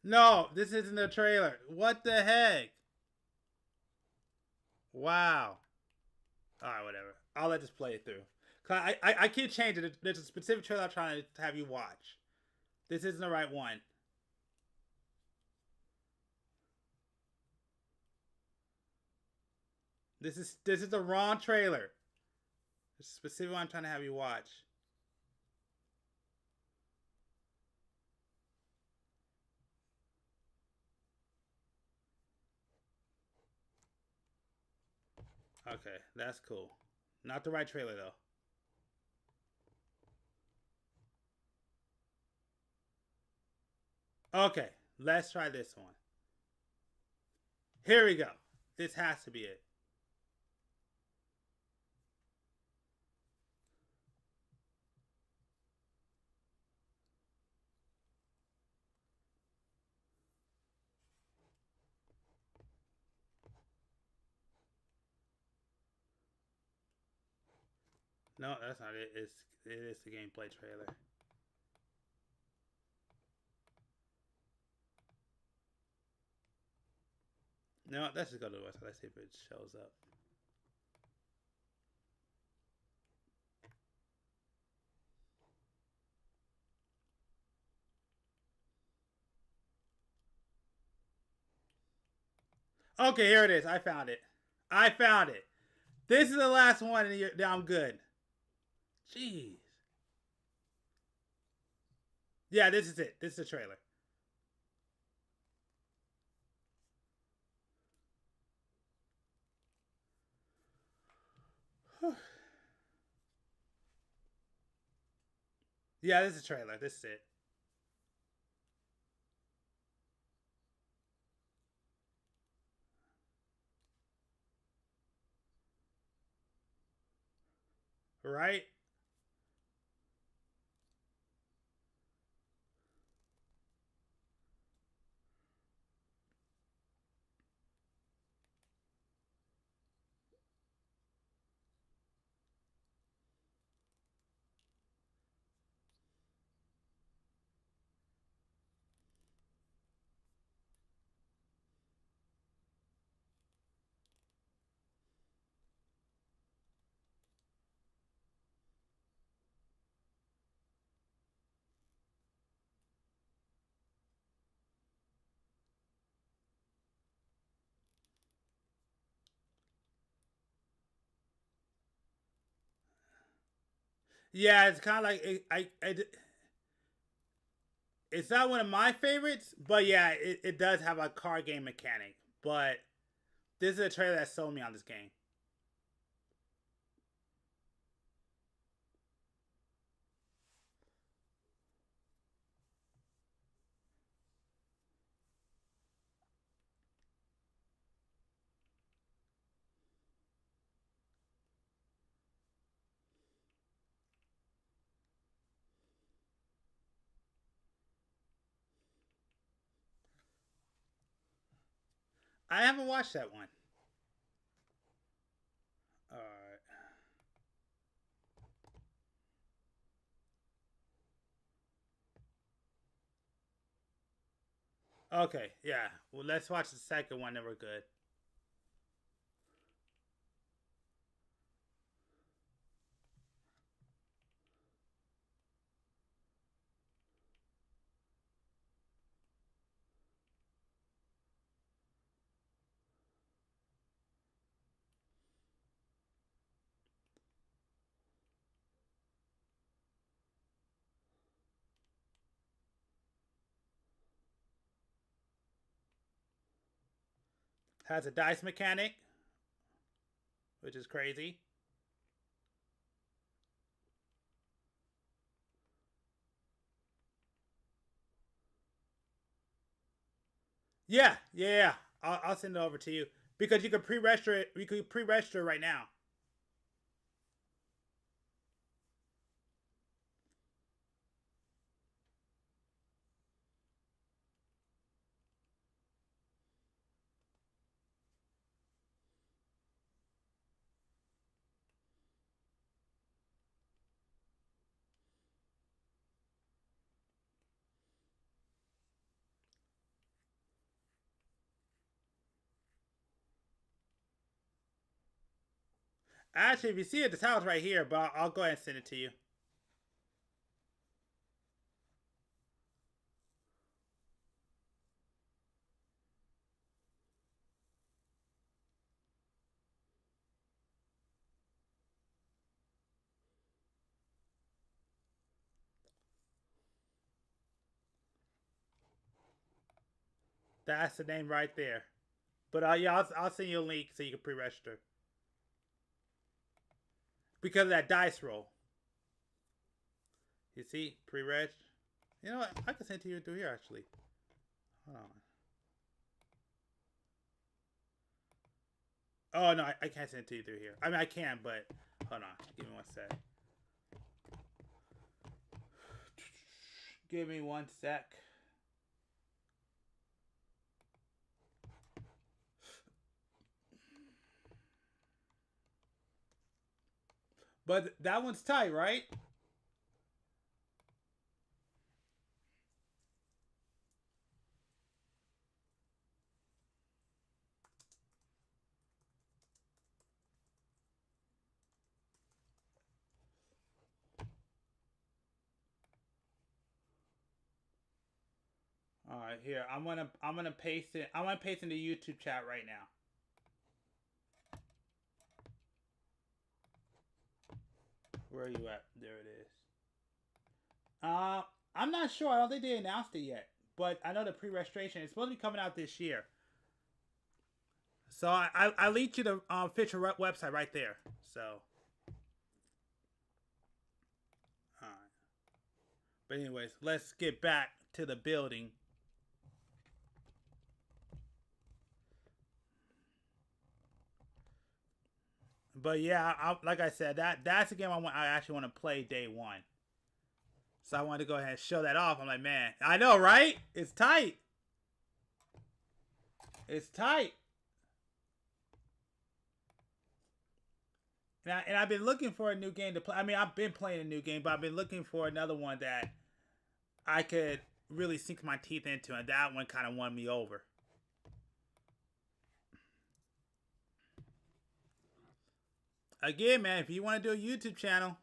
No, this isn't the trailer. What the heck? Wow. Alright, whatever. I'll let this play it through. I keep changing it. There's a specific trailer I'm trying to have you watch. This isn't the right one. This is the wrong trailer. There's a specific one I'm trying to have you watch. Okay, that's cool. Not the right trailer, though. Okay, let's try this one. Here we go. This has to be it. No, that's not it. It is the gameplay trailer. No, let's just go to the website. Let's see if it shows up. Okay, here it is. I found it. I found it. This is the last one, and I'm good. Jeez. Yeah, this is it. This is the trailer. Yeah, this is a trailer. This is it. Right? Yeah, it's kind of like it's not one of my favorites, but yeah, it does have a card game mechanic. But this is a trailer that sold me on this game. I haven't watched that one. All right. Okay, yeah. Well, let's watch the second one, then we're good. Has a dice mechanic, which is crazy. Yeah. I'll send it over to you because you can pre-register it. You can pre-register right now. Actually, if you see it, the title's right here, but I'll go ahead and send it to you. That's the name right there. But yeah, I'll send you a link so you can pre-register. Because of that dice roll. You see? Pre-reg. You know what? I can send it to you through here, actually. Hold on. Oh no, I can't send it to you through here. I mean, I can, but hold on. Give me one sec. Give me one sec. But that one's tight, right? All right, here. I'm gonna paste it. I'm gonna paste in the YouTube chat right now. Where are you at? There it is. I'm not sure. I don't think they announced it yet. But I know the pre-registration is supposed to be coming out this year. So I linked you the official website right there. So. Alright. But anyways, let's get back to the building. But yeah, like I said, that's a game I actually want to play day one. So I wanted to go ahead and show that off. I'm like, man, I know, right? It's tight. It's tight. And I've been looking for a new game to play. I mean, I've been playing a new game, but I've been looking for another one that I could really sink my teeth into, and that one kind of won me over. Again, man, if you want to do a YouTube channel,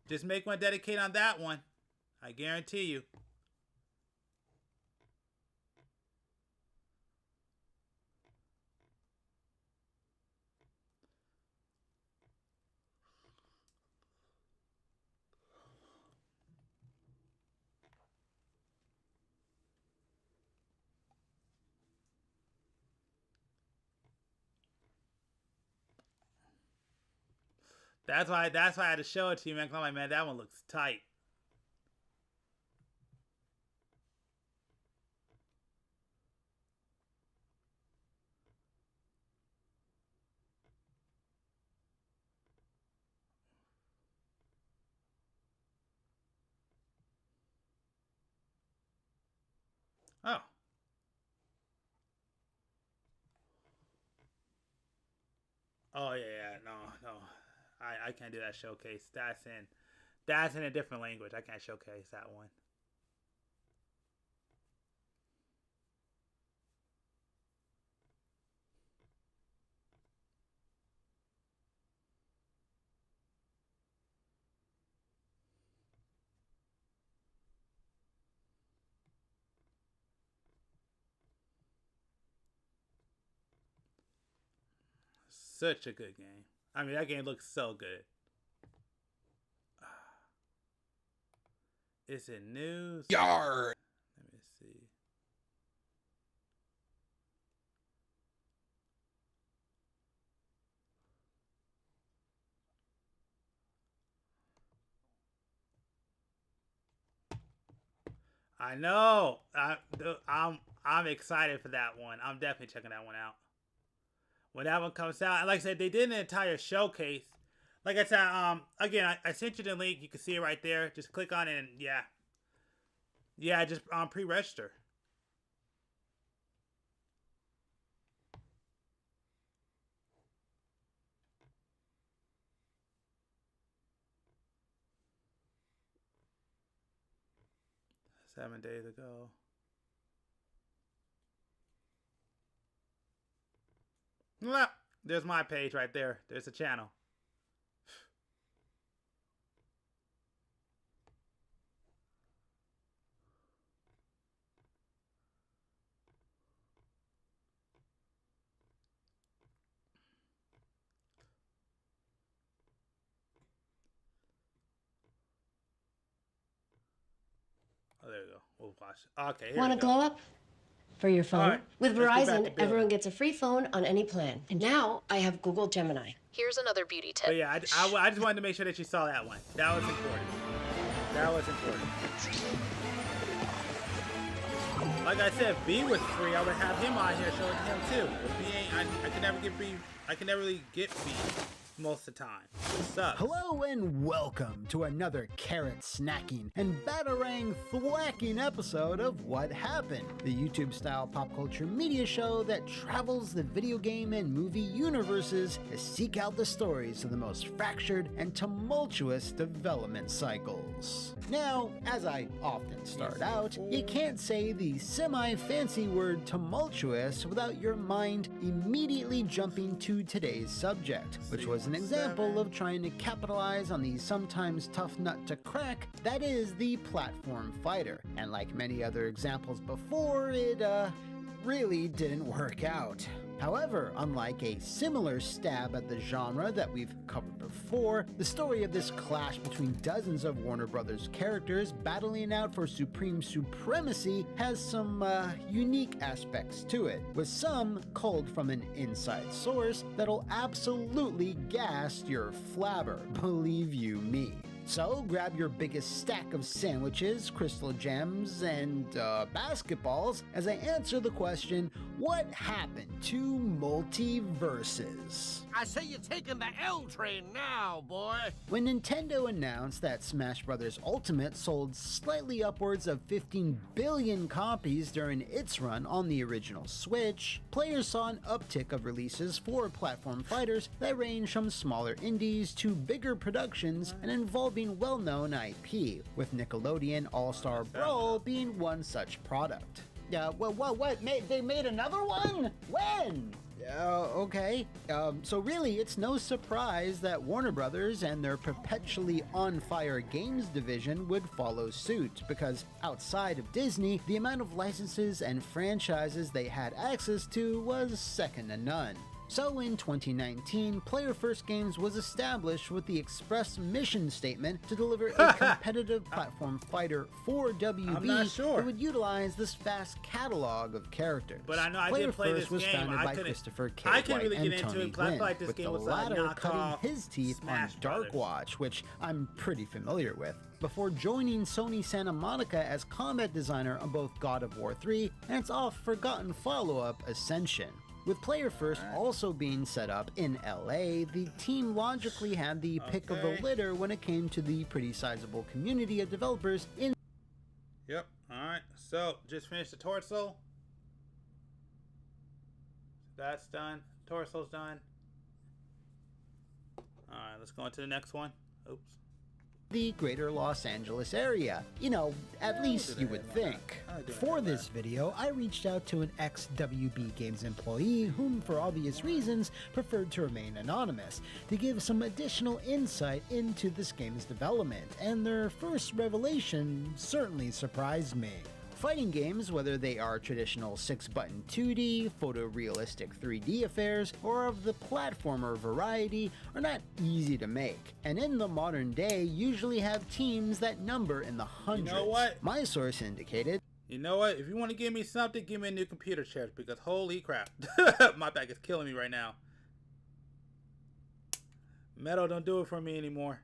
just make one dedicated on that one. I guarantee you. That's why I had to show it to you, man. 'Cause I'm like, man, that one looks tight. Oh. Oh yeah, no. I can't do that showcase. That's in a different language. I can't showcase that one. Such a good game. I mean, that game looks so good. Is it new? Yar! Let me see. I know. I'm excited for that one. I'm definitely checking that one out. When that one comes out, and like I said, they did an entire showcase. Like I said, again, I sent you the link. You can see it right there. Just click on it, and yeah, just pre-register. $7 days ago. Well, there's my page right there. There's the channel. Oh, there we go. We'll watch. Okay, here Want we to go. glow up? For your phone? right, With let's get back to Verizon, building. everyone gets a free phone on any plan. And now I have Google Gemini. Here's another beauty tip. But yeah, I just wanted to make sure that you saw that one. That was important. That was important. Like I said, if B was free, I would have him on here showing him too. But B ain't, I can never get B. I can never really get B most of the time. It sucks. Hello and welcome to another carrot snacking and batarang thwacking episode of What Happened, the YouTube-style pop culture media show that travels the video game and movie universes to seek out the stories of the most fractured and tumultuous development cycles. Now, as I often start out, you can't say the semi-fancy word tumultuous without your mind immediately jumping to today's subject, which was an example of trying to capitalize on the sometimes tough nut to crack that is the platform fighter. And like many other examples before, it really didn't work out. However, unlike a similar stab at the genre that we've covered before, the story of this clash between dozens of Warner Brothers characters battling out for supreme supremacy has some unique aspects to it, with some culled from an inside source that'll absolutely gas your flabber, believe you me. So grab your biggest stack of sandwiches, crystal gems, and basketballs as I answer the question, what happened to multiverses? I say you're taking the L train now, boy. When Nintendo announced that Smash Bros. Ultimate sold slightly upwards of 15 billion copies during its run on the original Switch, players saw an uptick of releases for platform fighters that range from smaller indies to bigger productions and involving well-known IP, with Nickelodeon All-Star Brawl being one such product. What? They made another one? When? Okay. So really, it's no surprise that Warner Brothers and their perpetually on-fire games division would follow suit, because outside of Disney, the amount of licenses and franchises they had access to was second to none. So in 2019, Player First Games was established with the express mission statement to deliver a competitive platform fighter for WB I'm not sure. that would utilize this vast catalog of characters. But I know I Player did play First this was game. founded I by couldn't- Christopher K. I couldn't White really and get into Tony it 'cause I Gwynn, felt like this with game the was a latter knockoff cutting his teeth Smash on Brothers. Darkwatch, which I'm pretty familiar with, before joining Sony Santa Monica as combat designer on both God of War 3 and its oft-forgotten follow-up Ascension. With Player First also being set up in LA, the team logically had the pick of the litter when it came to the pretty sizable community of developers in. Yep. Alright. So, just finished the torso. That's done. Torso's done. Alright, let's go on to the next one. Oops. The greater Los Angeles area. You know, at least you would think. For this video, I reached out to an ex-WB Games employee whom, for obvious reasons, preferred to remain anonymous, to give some additional insight into this game's development, and their first revelation certainly surprised me. Fighting games, whether they are traditional 6-button 2D, photorealistic 3D affairs, or of the platformer variety, are not easy to make, and in the modern day usually have teams that number in the hundreds. You know what? My source indicated, You know what? If you want to give me something, give me a new computer chair, because holy crap. My back is killing me right now. Metal don't do it for me anymore.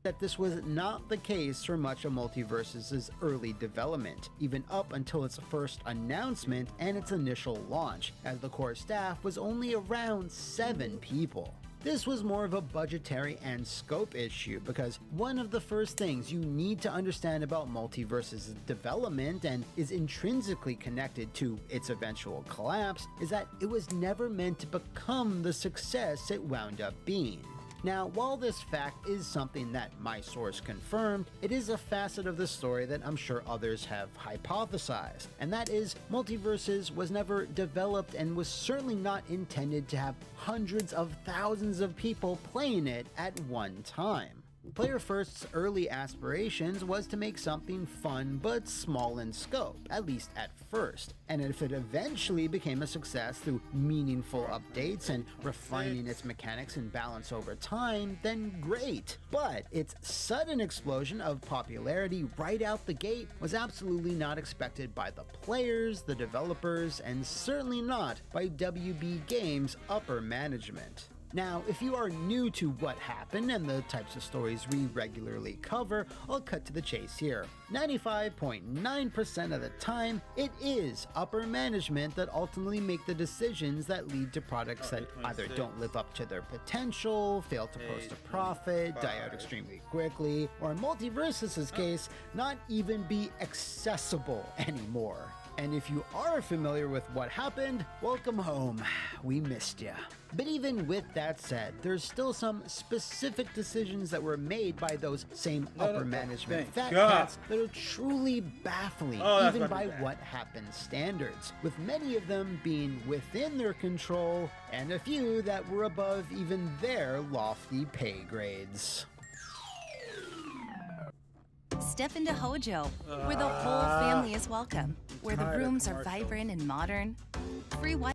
that this was not the case for much of Multiverse's early development, even up until its first announcement and its initial launch, as the core staff was only around 7 people. This was more of a budgetary and scope issue, because one of the first things you need to understand about Multiverse's development, and is intrinsically connected to its eventual collapse, is that it was never meant to become the success it wound up being. Now, while this fact is something that my source confirmed, it is a facet of the story that I'm sure others have hypothesized, and that is Multiverses was never developed and was certainly not intended to have hundreds of thousands of people playing it at one time. Player First's early aspirations was to make something fun but small in scope, at least at first, and if it eventually became a success through meaningful updates and refining its mechanics and balance over time, then great. But its sudden explosion of popularity right out the gate was absolutely not expected by the players, the developers, and certainly not by WB Games' upper management. Now, if you are new to what happened and the types of stories we regularly cover, I'll cut to the chase here. 95.9% of the time, it is upper management that ultimately make the decisions that lead to products that either don't live up to their potential, fail to post a profit, die out extremely quickly, or in Multiversus's case, not even be accessible anymore. And if you are familiar with what happened, welcome home. We missed ya. But even with that said, there's still some specific decisions that were made by those same upper management fat cats that are truly baffling, even by what happened standards, with many of them being within their control and a few that were above even their lofty pay grades. Step into Hojo, where the whole family is welcome, where the rooms are vibrant and modern. Free Wi.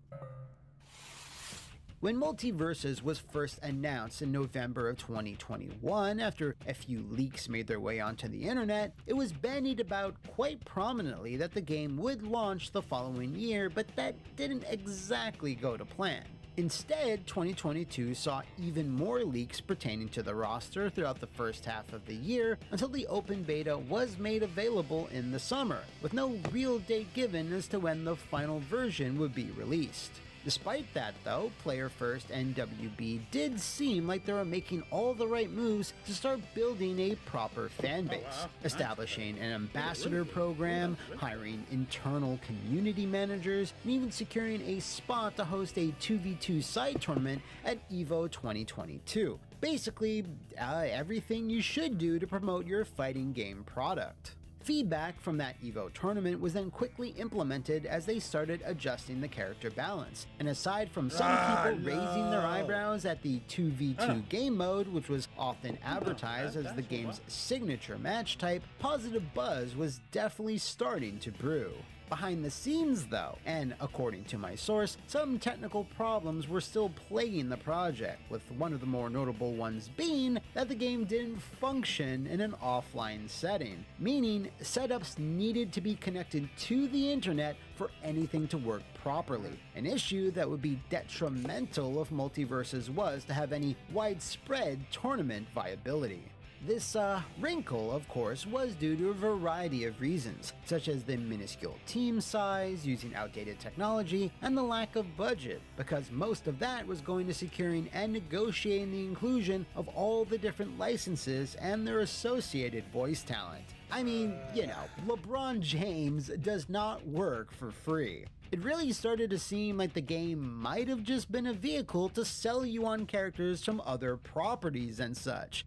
When Multiversus was first announced in November of 2021, after a few leaks made their way onto the internet, it was bandied about quite prominently that the game would launch the following year, but that didn't exactly go to plan. Instead, 2022 saw even more leaks pertaining to the roster throughout the first half of the year until the open beta was made available in the summer, with no real date given as to when the final version would be released. Despite that though, Player First and WB did seem like they were making all the right moves to start building a proper fanbase, establishing an ambassador program, hiring internal community managers, and even securing a spot to host a 2v2 side tournament at EVO 2022. Basically, everything you should do to promote your fighting game product. Feedback from that EVO tournament was then quickly implemented as they started adjusting the character balance. And aside from some people raising their eyebrows at the 2v2 game mode, which was often advertised as the game's signature match type, positive buzz was definitely starting to brew. Behind the scenes though, and according to my source, some technical problems were still plaguing the project, with one of the more notable ones being that the game didn't function in an offline setting, meaning setups needed to be connected to the internet for anything to work properly, an issue that would be detrimental if Multiversus was to have any widespread tournament viability. This wrinkle, of course, was due to a variety of reasons, such as the minuscule team size, using outdated technology, and the lack of budget, because most of that was going to securing and negotiating the inclusion of all the different licenses and their associated voice talent. I mean, you know, LeBron James does not work for free. It really started to seem like the game might have just been a vehicle to sell you on characters from other properties and such.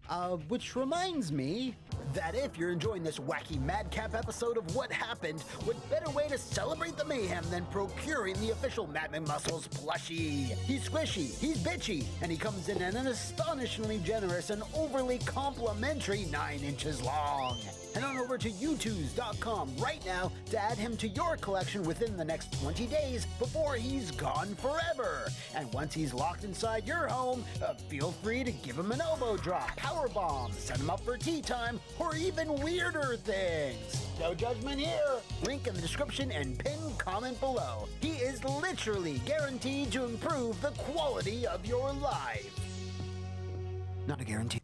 Which reminds me that if you're enjoying this wacky madcap episode of What Happened, what better way to celebrate the mayhem than procuring the official Mad McMuscles plushie? He's squishy, he's bitchy, and he comes in at an astonishingly generous and overly complimentary 9 inches long. Head on over to youtube.com right now to add him to your collection within the next 20 days before he's gone forever. And once he's locked inside your home, feel free to give him an elbow drop, power bomb, set him up for tea time, or even weirder things. No judgment here. Link in the description and pinned comment below. He is literally guaranteed to improve the quality of your life. Not a guarantee.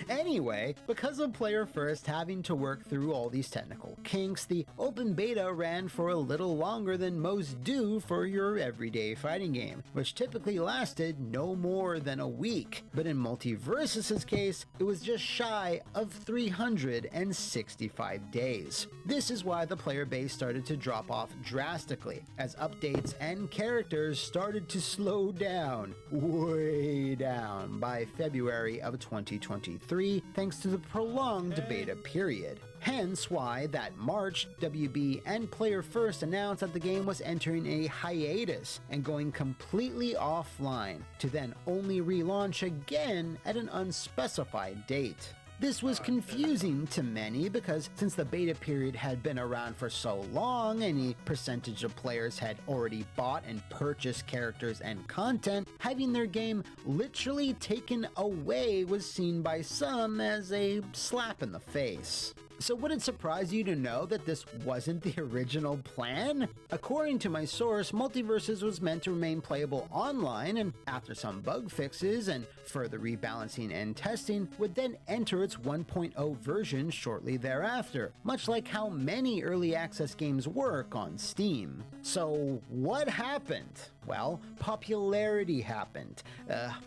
Anyway, because of Player First having to work through all these technical kinks, the open beta ran for a little longer than most do for your everyday fighting game, which typically lasted no more than a week. But in Multiversus's case, it was just shy of 365 days. This is why the player base started to drop off drastically, as updates and characters started to slow down, way down, by February of 2023, thanks to the prolonged beta period. Hence why that March, WB and Player First announced that the game was entering a hiatus and going completely offline, to then only relaunch again at an unspecified date. This was confusing to many because since the beta period had been around for so long, any percentage of players had already bought and purchased characters and content, having their game literally taken away was seen by some as a slap in the face. So would it surprise you to know that this wasn't the original plan? According to my source, Multiverses was meant to remain playable online, and after some bug fixes and further rebalancing and testing, would then enter its 1.0 version shortly thereafter, much like how many early access games work on Steam. So what happened? Well, popularity happened.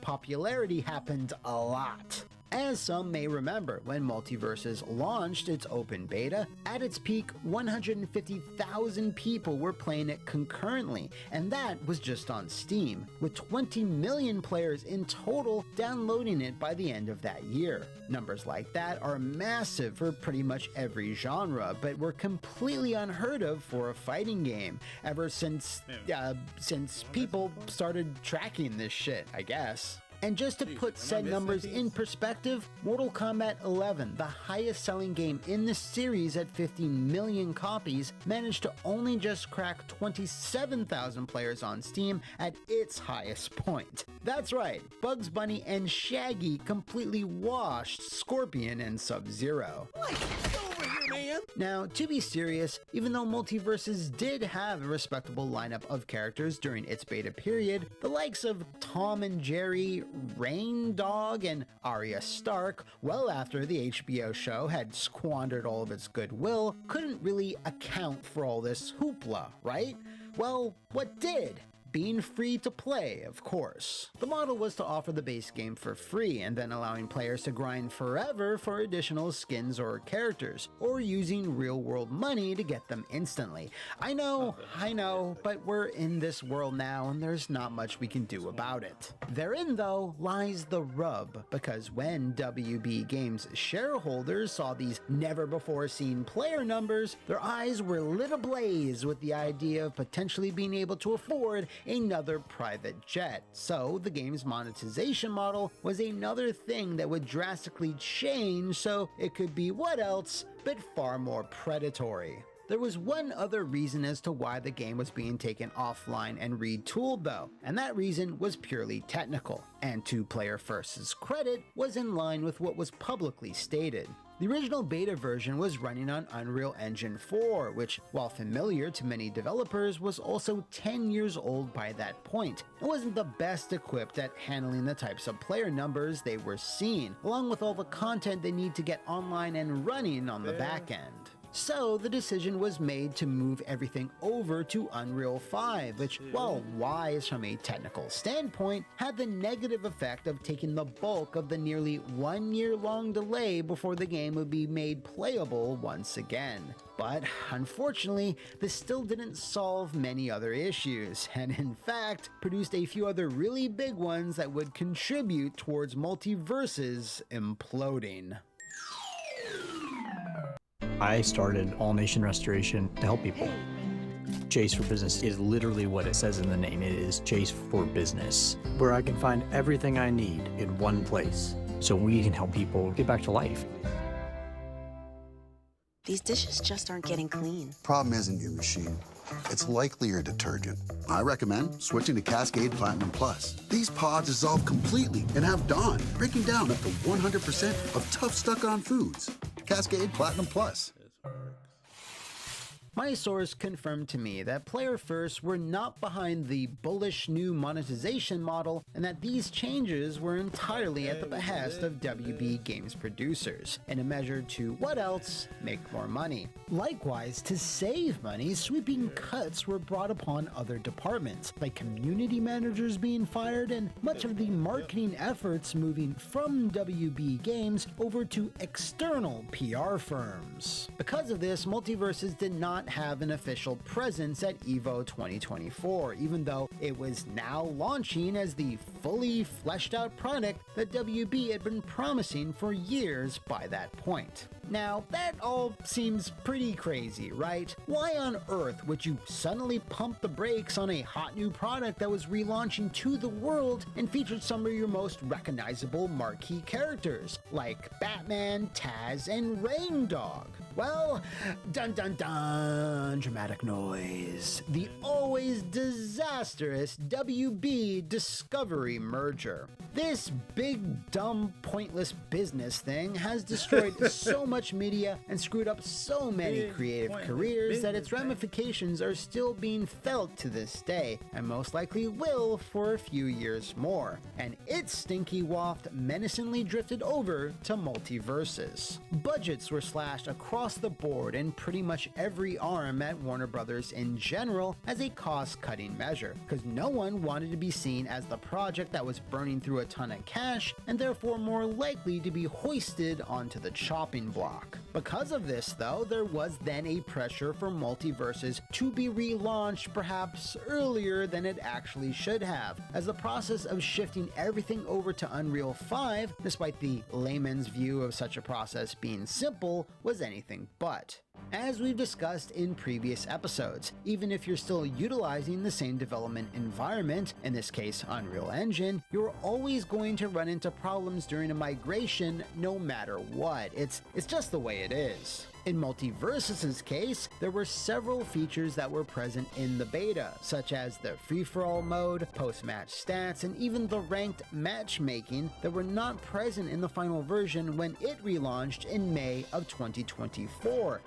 Popularity happened a lot. As some may remember, when Multiverses launched its open beta, at its peak 150,000 people were playing it concurrently, and that was just on Steam, with 20 million players in total downloading it by the end of that year. Numbers like that are massive for pretty much every genre, but were completely unheard of for a fighting game ever since people started tracking this shit, I guess. And just to put said numbers in perspective, Mortal Kombat 11, the highest selling game in the series at 50 million copies, managed to only just crack 27,000 players on Steam at its highest point. That's right, Bugs Bunny and Shaggy completely washed Scorpion and Sub-Zero. Now, to be serious, even though Multiverses did have a respectable lineup of characters during its beta period, the likes of Tom and Jerry, Rain Dog, and Arya Stark, well after the HBO show had squandered all of its goodwill, couldn't really account for all this hoopla, right? Well, what did? Being free to play, of course. The model was to offer the base game for free and then allowing players to grind forever for additional skins or characters, or using real-world money to get them instantly. I know, but we're in this world now and there's not much we can do about it. Therein, though, lies the rub, because when WB Games shareholders saw these never-before-seen player numbers, their eyes were lit ablaze with the idea of potentially being able to afford another private jet. So the game's monetization model was another thing that would drastically change, so it could be what else but far more predatory. There was one other reason as to why the game was being taken offline and retooled though, and that reason was purely technical, and to Player First's credit, was in line with what was publicly stated. The original beta version was running on Unreal Engine 4, which, while familiar to many developers, was also 10 years old by that point, and wasn't the best equipped at handling the types of player numbers they were seeing, along with all the content they need to get online and running on the back end. So the decision was made to move everything over to Unreal 5, which, while wise from a technical standpoint, had the negative effect of taking the bulk of the nearly 1 year long delay before the game would be made playable once again. But unfortunately, this still didn't solve many other issues, and in fact, produced a few other really big ones that would contribute towards Multiverses imploding. I started All Nation Restoration to help people. Chase for Business is literally what it says in the name. It is Chase for Business, where I can find everything I need in one place, so we can help people get back to life. These dishes just aren't getting clean. Problem isn't your machine. It's likely your detergent. I recommend switching to Cascade Platinum Plus. These pods dissolve completely and have Dawn, breaking down up to 100% of tough stuck-on foods. Cascade Platinum Plus. My source confirmed to me that Player First were not behind the bullish new monetization model, and that these changes were entirely at the behest of WB Games producers, in a measure to, what else, make more money. Likewise, to save money, sweeping cuts were brought upon other departments, like community managers being fired and much of the marketing efforts moving from WB Games over to external PR firms. Because of this, Multiverses did not have an official presence at EVO 2024, even though it was now launching as the fully fleshed out product that WB had been promising for years by that point. Now, that all seems pretty crazy, right? Why on earth would you suddenly pump the brakes on a hot new product that was relaunching to the world and featured some of your most recognizable marquee characters, like Batman, Taz, and Rain Dog? Well, dun dun dun, dramatic noise. The always disastrous WB Discovery merger. This big, dumb, pointless business thing has destroyed so much media and screwed up so many creative careers that its ramifications are still being felt to this day, and most likely will for a few years more. And its stinky waft menacingly drifted over to multiverses. Budgets were slashed across the board in pretty much every arm at Warner Brothers in general as a cost-cutting measure, because no one wanted to be seen as the project that was burning through a ton of cash and therefore more likely to be hoisted onto the chopping block. Because of this, though, there was then a pressure for multiverses to be relaunched perhaps earlier than it actually should have, as the process of shifting everything over to Unreal 5, despite the layman's view of such a process being simple, was anything but. As we've discussed in previous episodes, even if you're still utilizing the same development environment, in this case Unreal Engine, you're always going to run into problems during a migration no matter what. It's just the way it is. In Multiversus' case, there were several features that were present in the beta, such as the free-for-all mode, post-match stats, and even the ranked matchmaking that were not present in the final version when it relaunched in May of 2024,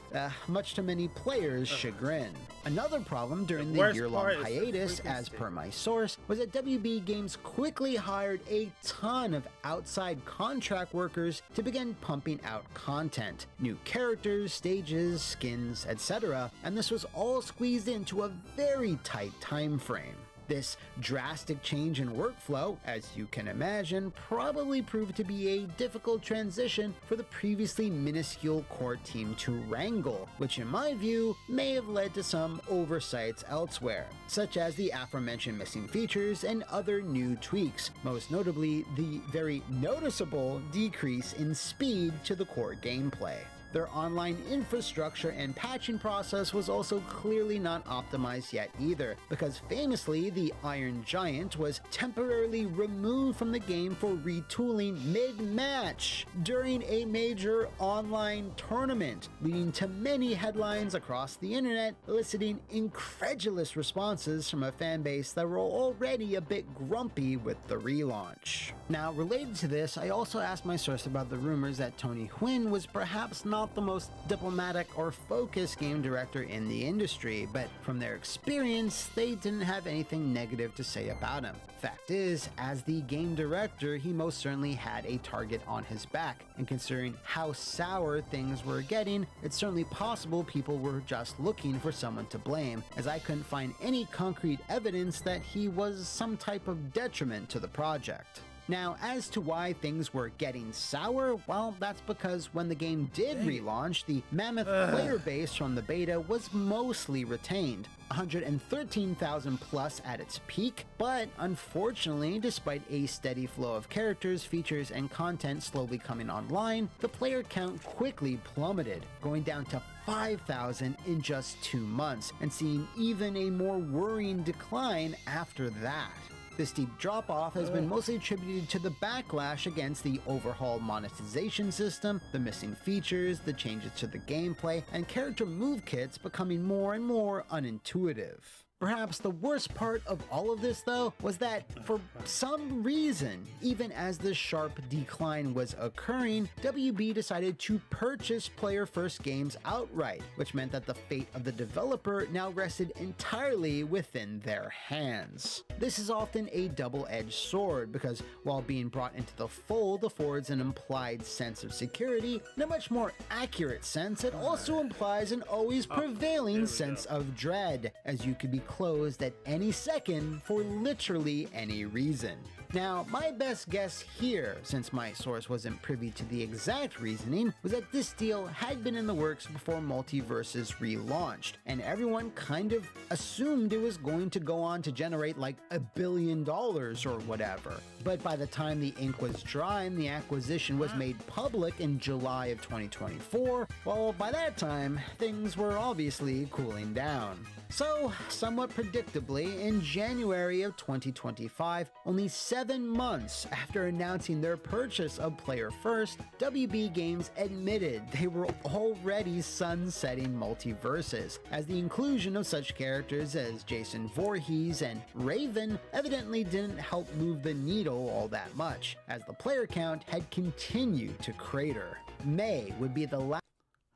much to many players' chagrin. Another problem during the year-long hiatus, as per my source, was that WB Games quickly hired a ton of outside contract workers to begin pumping out content, new characters, stages, skins, etc., and this was all squeezed into a very tight time frame. This drastic change in workflow, as you can imagine, probably proved to be a difficult transition for the previously minuscule core team to wrangle, which in my view may have led to some oversights elsewhere, such as the aforementioned missing features and other new tweaks, most notably the very noticeable decrease in speed to the core gameplay. Their online infrastructure and patching process was also clearly not optimized yet either, because famously the Iron Giant was temporarily removed from the game for retooling mid-match during a major online tournament, leading to many headlines across the internet eliciting incredulous responses from a fanbase that were already a bit grumpy with the relaunch. Now, related to this, I also asked my source about the rumors that Tony Hwyn was perhaps not the most diplomatic or focused game director in the industry, but from their experience, they didn't have anything negative to say about him. Fact is, as the game director, he most certainly had a target on his back, and considering how sour things were getting, it's certainly possible people were just looking for someone to blame, as I couldn't find any concrete evidence that he was some type of detriment to the project. Now, as to why things were getting sour, well, that's because when the game did relaunch, the mammoth player base from the beta was mostly retained, 113,000 plus at its peak, but unfortunately, despite a steady flow of characters, features, and content slowly coming online, the player count quickly plummeted, going down to 5,000 in just 2 months, and seeing even a more worrying decline after that. This steep drop-off has been mostly attributed to the backlash against the overhauled monetization system, the missing features, the changes to the gameplay, and character move kits becoming more and more unintuitive. Perhaps the worst part of all of this, though, was that for some reason, even as this sharp decline was occurring, WB decided to purchase Player First Games outright, which meant that the fate of the developer now rested entirely within their hands. This is often a double-edged sword, because while being brought into the fold affords an implied sense of security, in a much more accurate sense, it also implies an always prevailing sense of dread, as you could be closed at any second for literally any reason. Now, my best guess here, since my source wasn't privy to the exact reasoning, was that this deal had been in the works before Multiversus relaunched, and everyone kind of assumed it was going to go on to generate like $1 billion or whatever. But by the time the ink was dry and the acquisition was made public in July of 2024, well, by that time, things were obviously cooling down. So, somewhat predictably, in January of 2025, only 7 7 months after announcing their purchase of Player First, WB Games admitted they were already sunsetting multiverses, as the inclusion of such characters as Jason Voorhees and Raven evidently didn't help move the needle all that much, as the player count had continued to crater. May would be the last.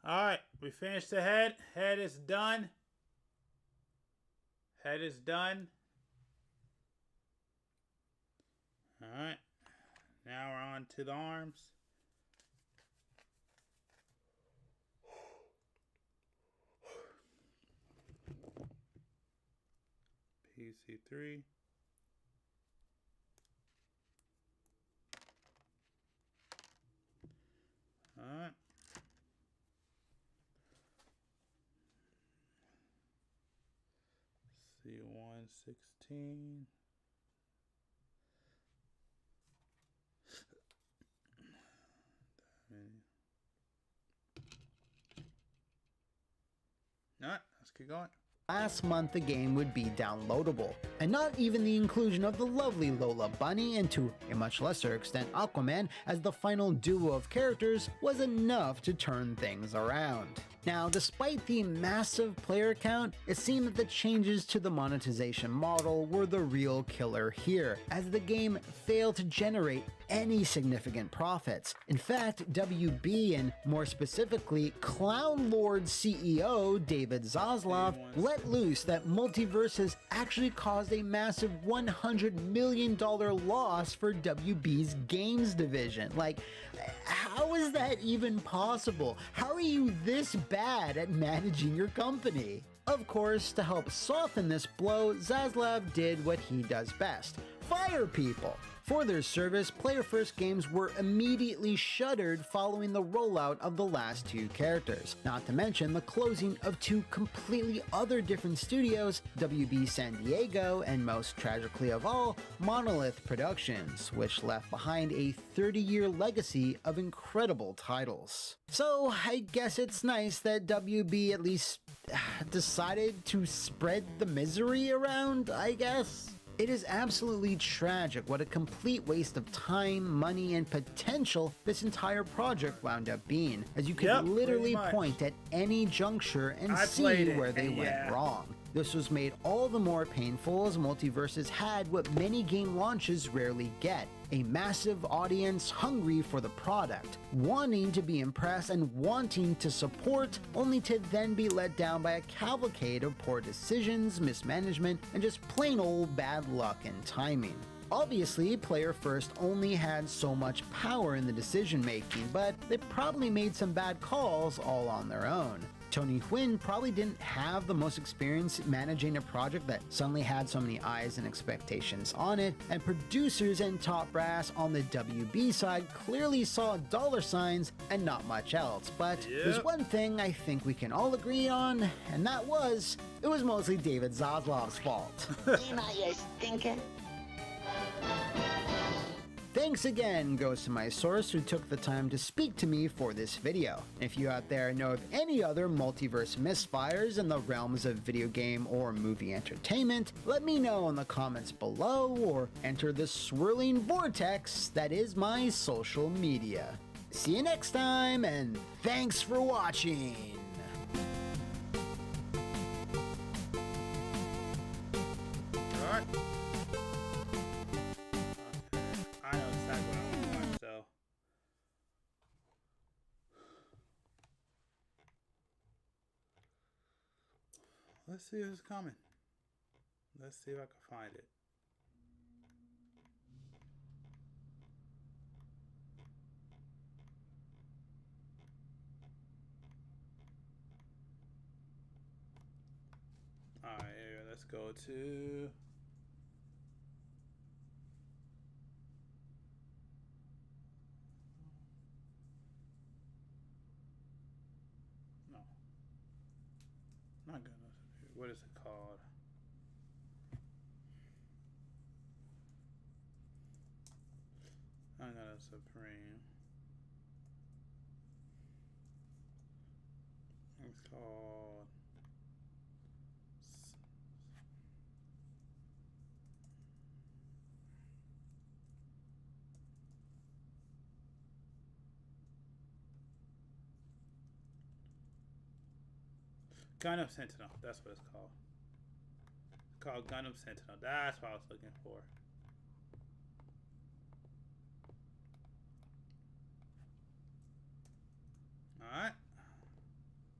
Alright, we finished the head. Head is done. Head is done. Alright. Now we're on to the arms. PC3. Alright. C116. Alright, let's keep going. Last month the game would be downloadable, and not even the inclusion of the lovely Lola Bunny and to a much lesser extent Aquaman as the final duo of characters was enough to turn things around. Now, despite the massive player count, it seemed that the changes to the monetization model were the real killer here, as the game failed to generate any significant profits. In fact, WB, and more specifically Clown Lord CEO David Zaslav, let loose that multiverses actually caused a massive $100 million loss for WB's games division. Like, how is that even possible? How are you this bad at managing your company? Of course, to help soften this blow, Zaslav did what he does best: fire people. For their service, Player First games were immediately shuttered following the rollout of the last 2 characters, not to mention the closing of 2 completely other different studios, WB San Diego and, most tragically of all, Monolith Productions, which left behind a 30-year legacy of incredible titles. So I guess it's nice that WB at least decided to spread the misery around, I guess. It is absolutely tragic what a complete waste of time, money, and potential this entire project wound up being, as you could literally point at any juncture and see where they went wrong. This was made all the more painful as Multiverses had what many game launches rarely get: a massive audience hungry for the product, wanting to be impressed and wanting to support, only to then be let down by a cavalcade of poor decisions, mismanagement, and just plain old bad luck and timing. Obviously, Player First only had so much power in the decision making, but they probably made some bad calls all on their own. Tony Hwyn probably didn't have the most experience managing a project that suddenly had so many eyes and expectations on it, and producers and top brass on the WB side clearly saw dollar signs and not much else. But there's one thing I think we can all agree on, and that was, it was mostly David Zaslav's fault. You stinking. Thanks again goes to my source who took the time to speak to me for this video. If you out there know of any other multiverse misfires in the realms of video game or movie entertainment, let me know in the comments below or enter the swirling vortex that is my social media. See you next time, and thanks for watching! Alright. I know exactly what I want, so. Let's see who's coming. Let's see if I can find it. Alright, here, let's go to... No. Not gonna. What is it called? I'm gonna Supreme. It's called. Gundam Sentinel. That's what it's called. It's called Gundam Sentinel. That's what I was looking for. Alright.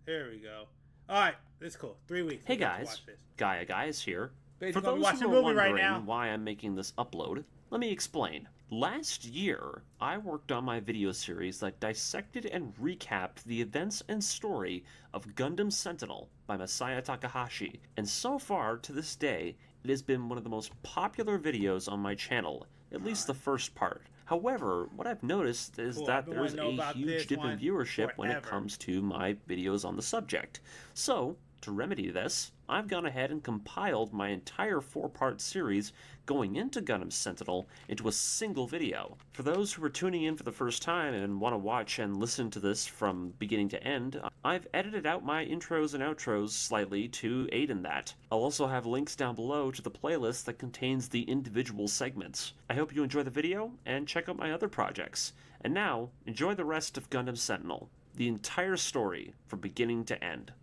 Here we go. Alright, this is cool. 3 weeks. Hey guys, Gaia Guys here. Basically, For those watching who a are movie right wondering now. why I'm making this upload, let me explain. Last year, I worked on my video series that dissected and recapped the events and story of Gundam Sentinel by Masaya Takahashi, and so far, to this day, it has been one of the most popular videos on my channel, at least the first part. However, what I've noticed is that there's a huge dip in viewership when it comes to my videos on the subject. So, to remedy this, I've gone ahead and compiled my entire 4-part series going into Gundam Sentinel into a single video. For those who are tuning in for the first time and want to watch and listen to this from beginning to end, I've edited out my intros and outros slightly to aid in that. I'll also have links down below to the playlist that contains the individual segments. I hope you enjoy the video and check out my other projects. And now, enjoy the rest of Gundam Sentinel, the entire story from beginning to end.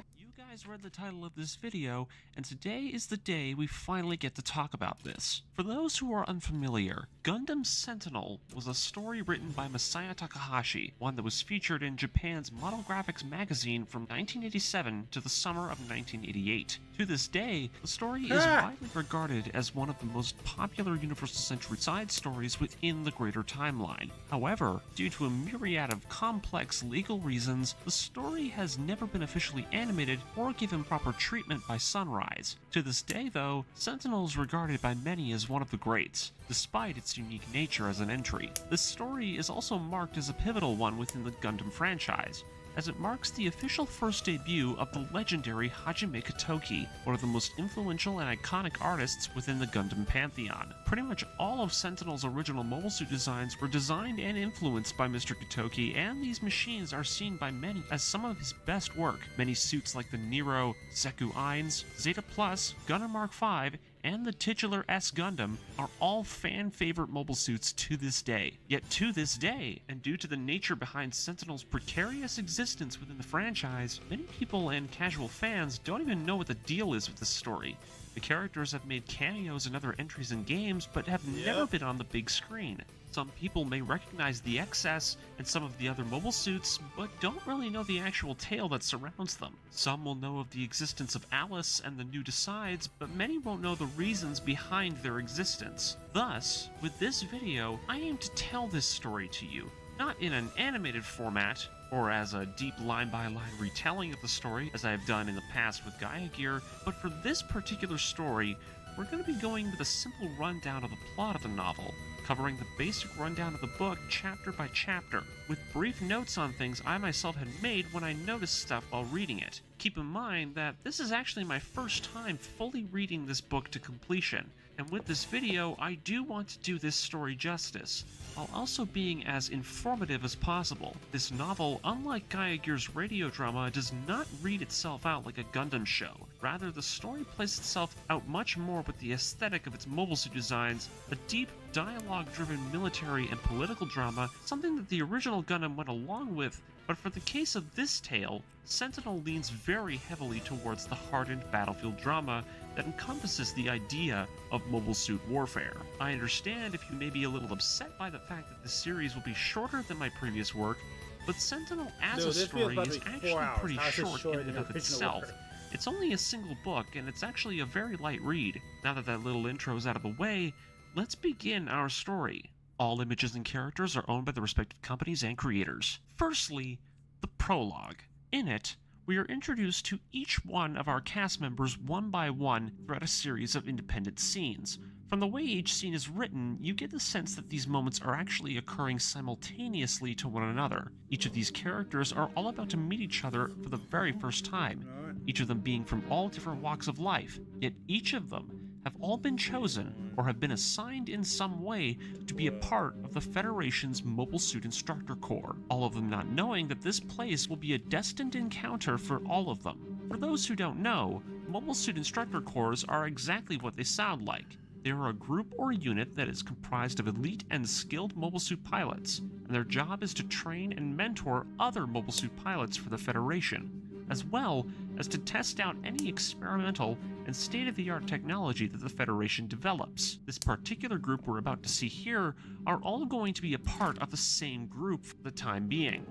Read the title of this video, and today is the day we finally get to talk about this. For those who are unfamiliar, Gundam Sentinel was a story written by Masaya Takahashi, one that was featured in Japan's Model Graphics magazine from 1987 to the summer of 1988. To this day, the story is widely regarded as one of the most popular Universal Century side stories within the greater timeline. However, due to a myriad of complex legal reasons, the story has never been officially animated or given proper treatment by Sunrise. To this day, though, Sentinel is regarded by many as one of the greats, despite its unique nature as an entry. This story is also marked as a pivotal one within the Gundam franchise, as it marks the official first debut of the legendary Hajime Katoki, one of the most influential and iconic artists within the Gundam pantheon. Pretty much all of Sentinel's original mobile suit designs were designed and influenced by Mr. Katoki, and these machines are seen by many as some of his best work. Many suits like the Nero, Zeku Eins, Zeta Plus, Gundam Mark V, and the titular S Gundam are all fan-favorite mobile suits to this day. Yet to this day, and due to the nature behind Sentinel's precarious existence within the franchise, many people and casual fans don't even know what the deal is with this story. The characters have made cameos and other entries in games, but have never been on the big screen. Some people may recognize the XS and some of the other mobile suits, but don't really know the actual tale that surrounds them. Some will know of the existence of Alice and the new Decides, but many won't know the reasons behind their existence. Thus, with this video, I aim to tell this story to you, not in an animated format, or as a deep line-by-line retelling of the story, as I have done in the past with Gaia Gear, but for this particular story, we're going to be going with a simple rundown of the plot of the novel, covering the basic rundown of the book chapter by chapter, with brief notes on things I myself had made when I noticed stuff while reading it. Keep in mind that this is actually my first time fully reading this book to completion, and with this video, I do want to do this story justice, while also being as informative as possible. This novel, unlike Gaia Gear's radio drama, does not read itself out like a Gundam show. Rather, the story plays itself out much more with the aesthetic of its mobile suit designs, a deep, dialogue-driven military and political drama, something that the original Gundam went along with, but for the case of this tale, Sentinel leans very heavily towards the hardened battlefield drama that encompasses the idea of mobile suit warfare. I understand if you may be a little upset by the fact that the series will be shorter than my previous work, but Sentinel as a story is actually pretty short in and of itself. It's only a single book, and it's actually a very light read. Now that that little intro is out of the way, let's begin our story. All images and characters are owned by the respective companies and creators. Firstly, the prologue. In it, we are introduced to each one of our cast members one by one throughout a series of independent scenes. From the way each scene is written, you get the sense that these moments are actually occurring simultaneously to one another. Each of these characters are all about to meet each other for the very first time, each of them being from all different walks of life, yet each of them have all been chosen or have been assigned in some way to be a part of the Federation's Mobile Suit Instructor Corps, all of them not knowing that this place will be a destined encounter for all of them. For those who don't know, Mobile Suit Instructor Corps are exactly what they sound like. They are a group or unit that is comprised of elite and skilled mobile suit pilots, and their job is to train and mentor other mobile suit pilots for the Federation. as well as to test out any experimental and state-of-the-art technology that the Federation develops. This particular group we're about to see here are all going to be a part of the same group for the time being.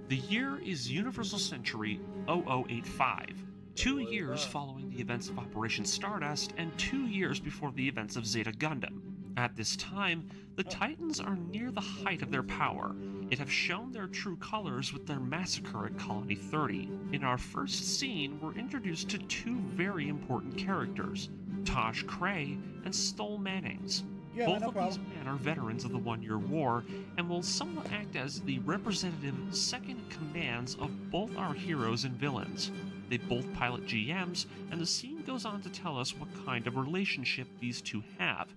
The year is Universal Century 0085, 2 years following the events of Operation Stardust and 2 years before the events of Zeta Gundam. At this time, the Titans are near the height of their power, yet have shown their true colors with their massacre at Colony 30. In our first scene, we're introduced to 2 very important characters, Tosh Cray and Stoll Mannings. Both of these men are veterans of the One-Year War and will somewhat act as the representative second-in-commands of both our heroes and villains. They both pilot GMs, and the scene goes on to tell us what kind of relationship these two have.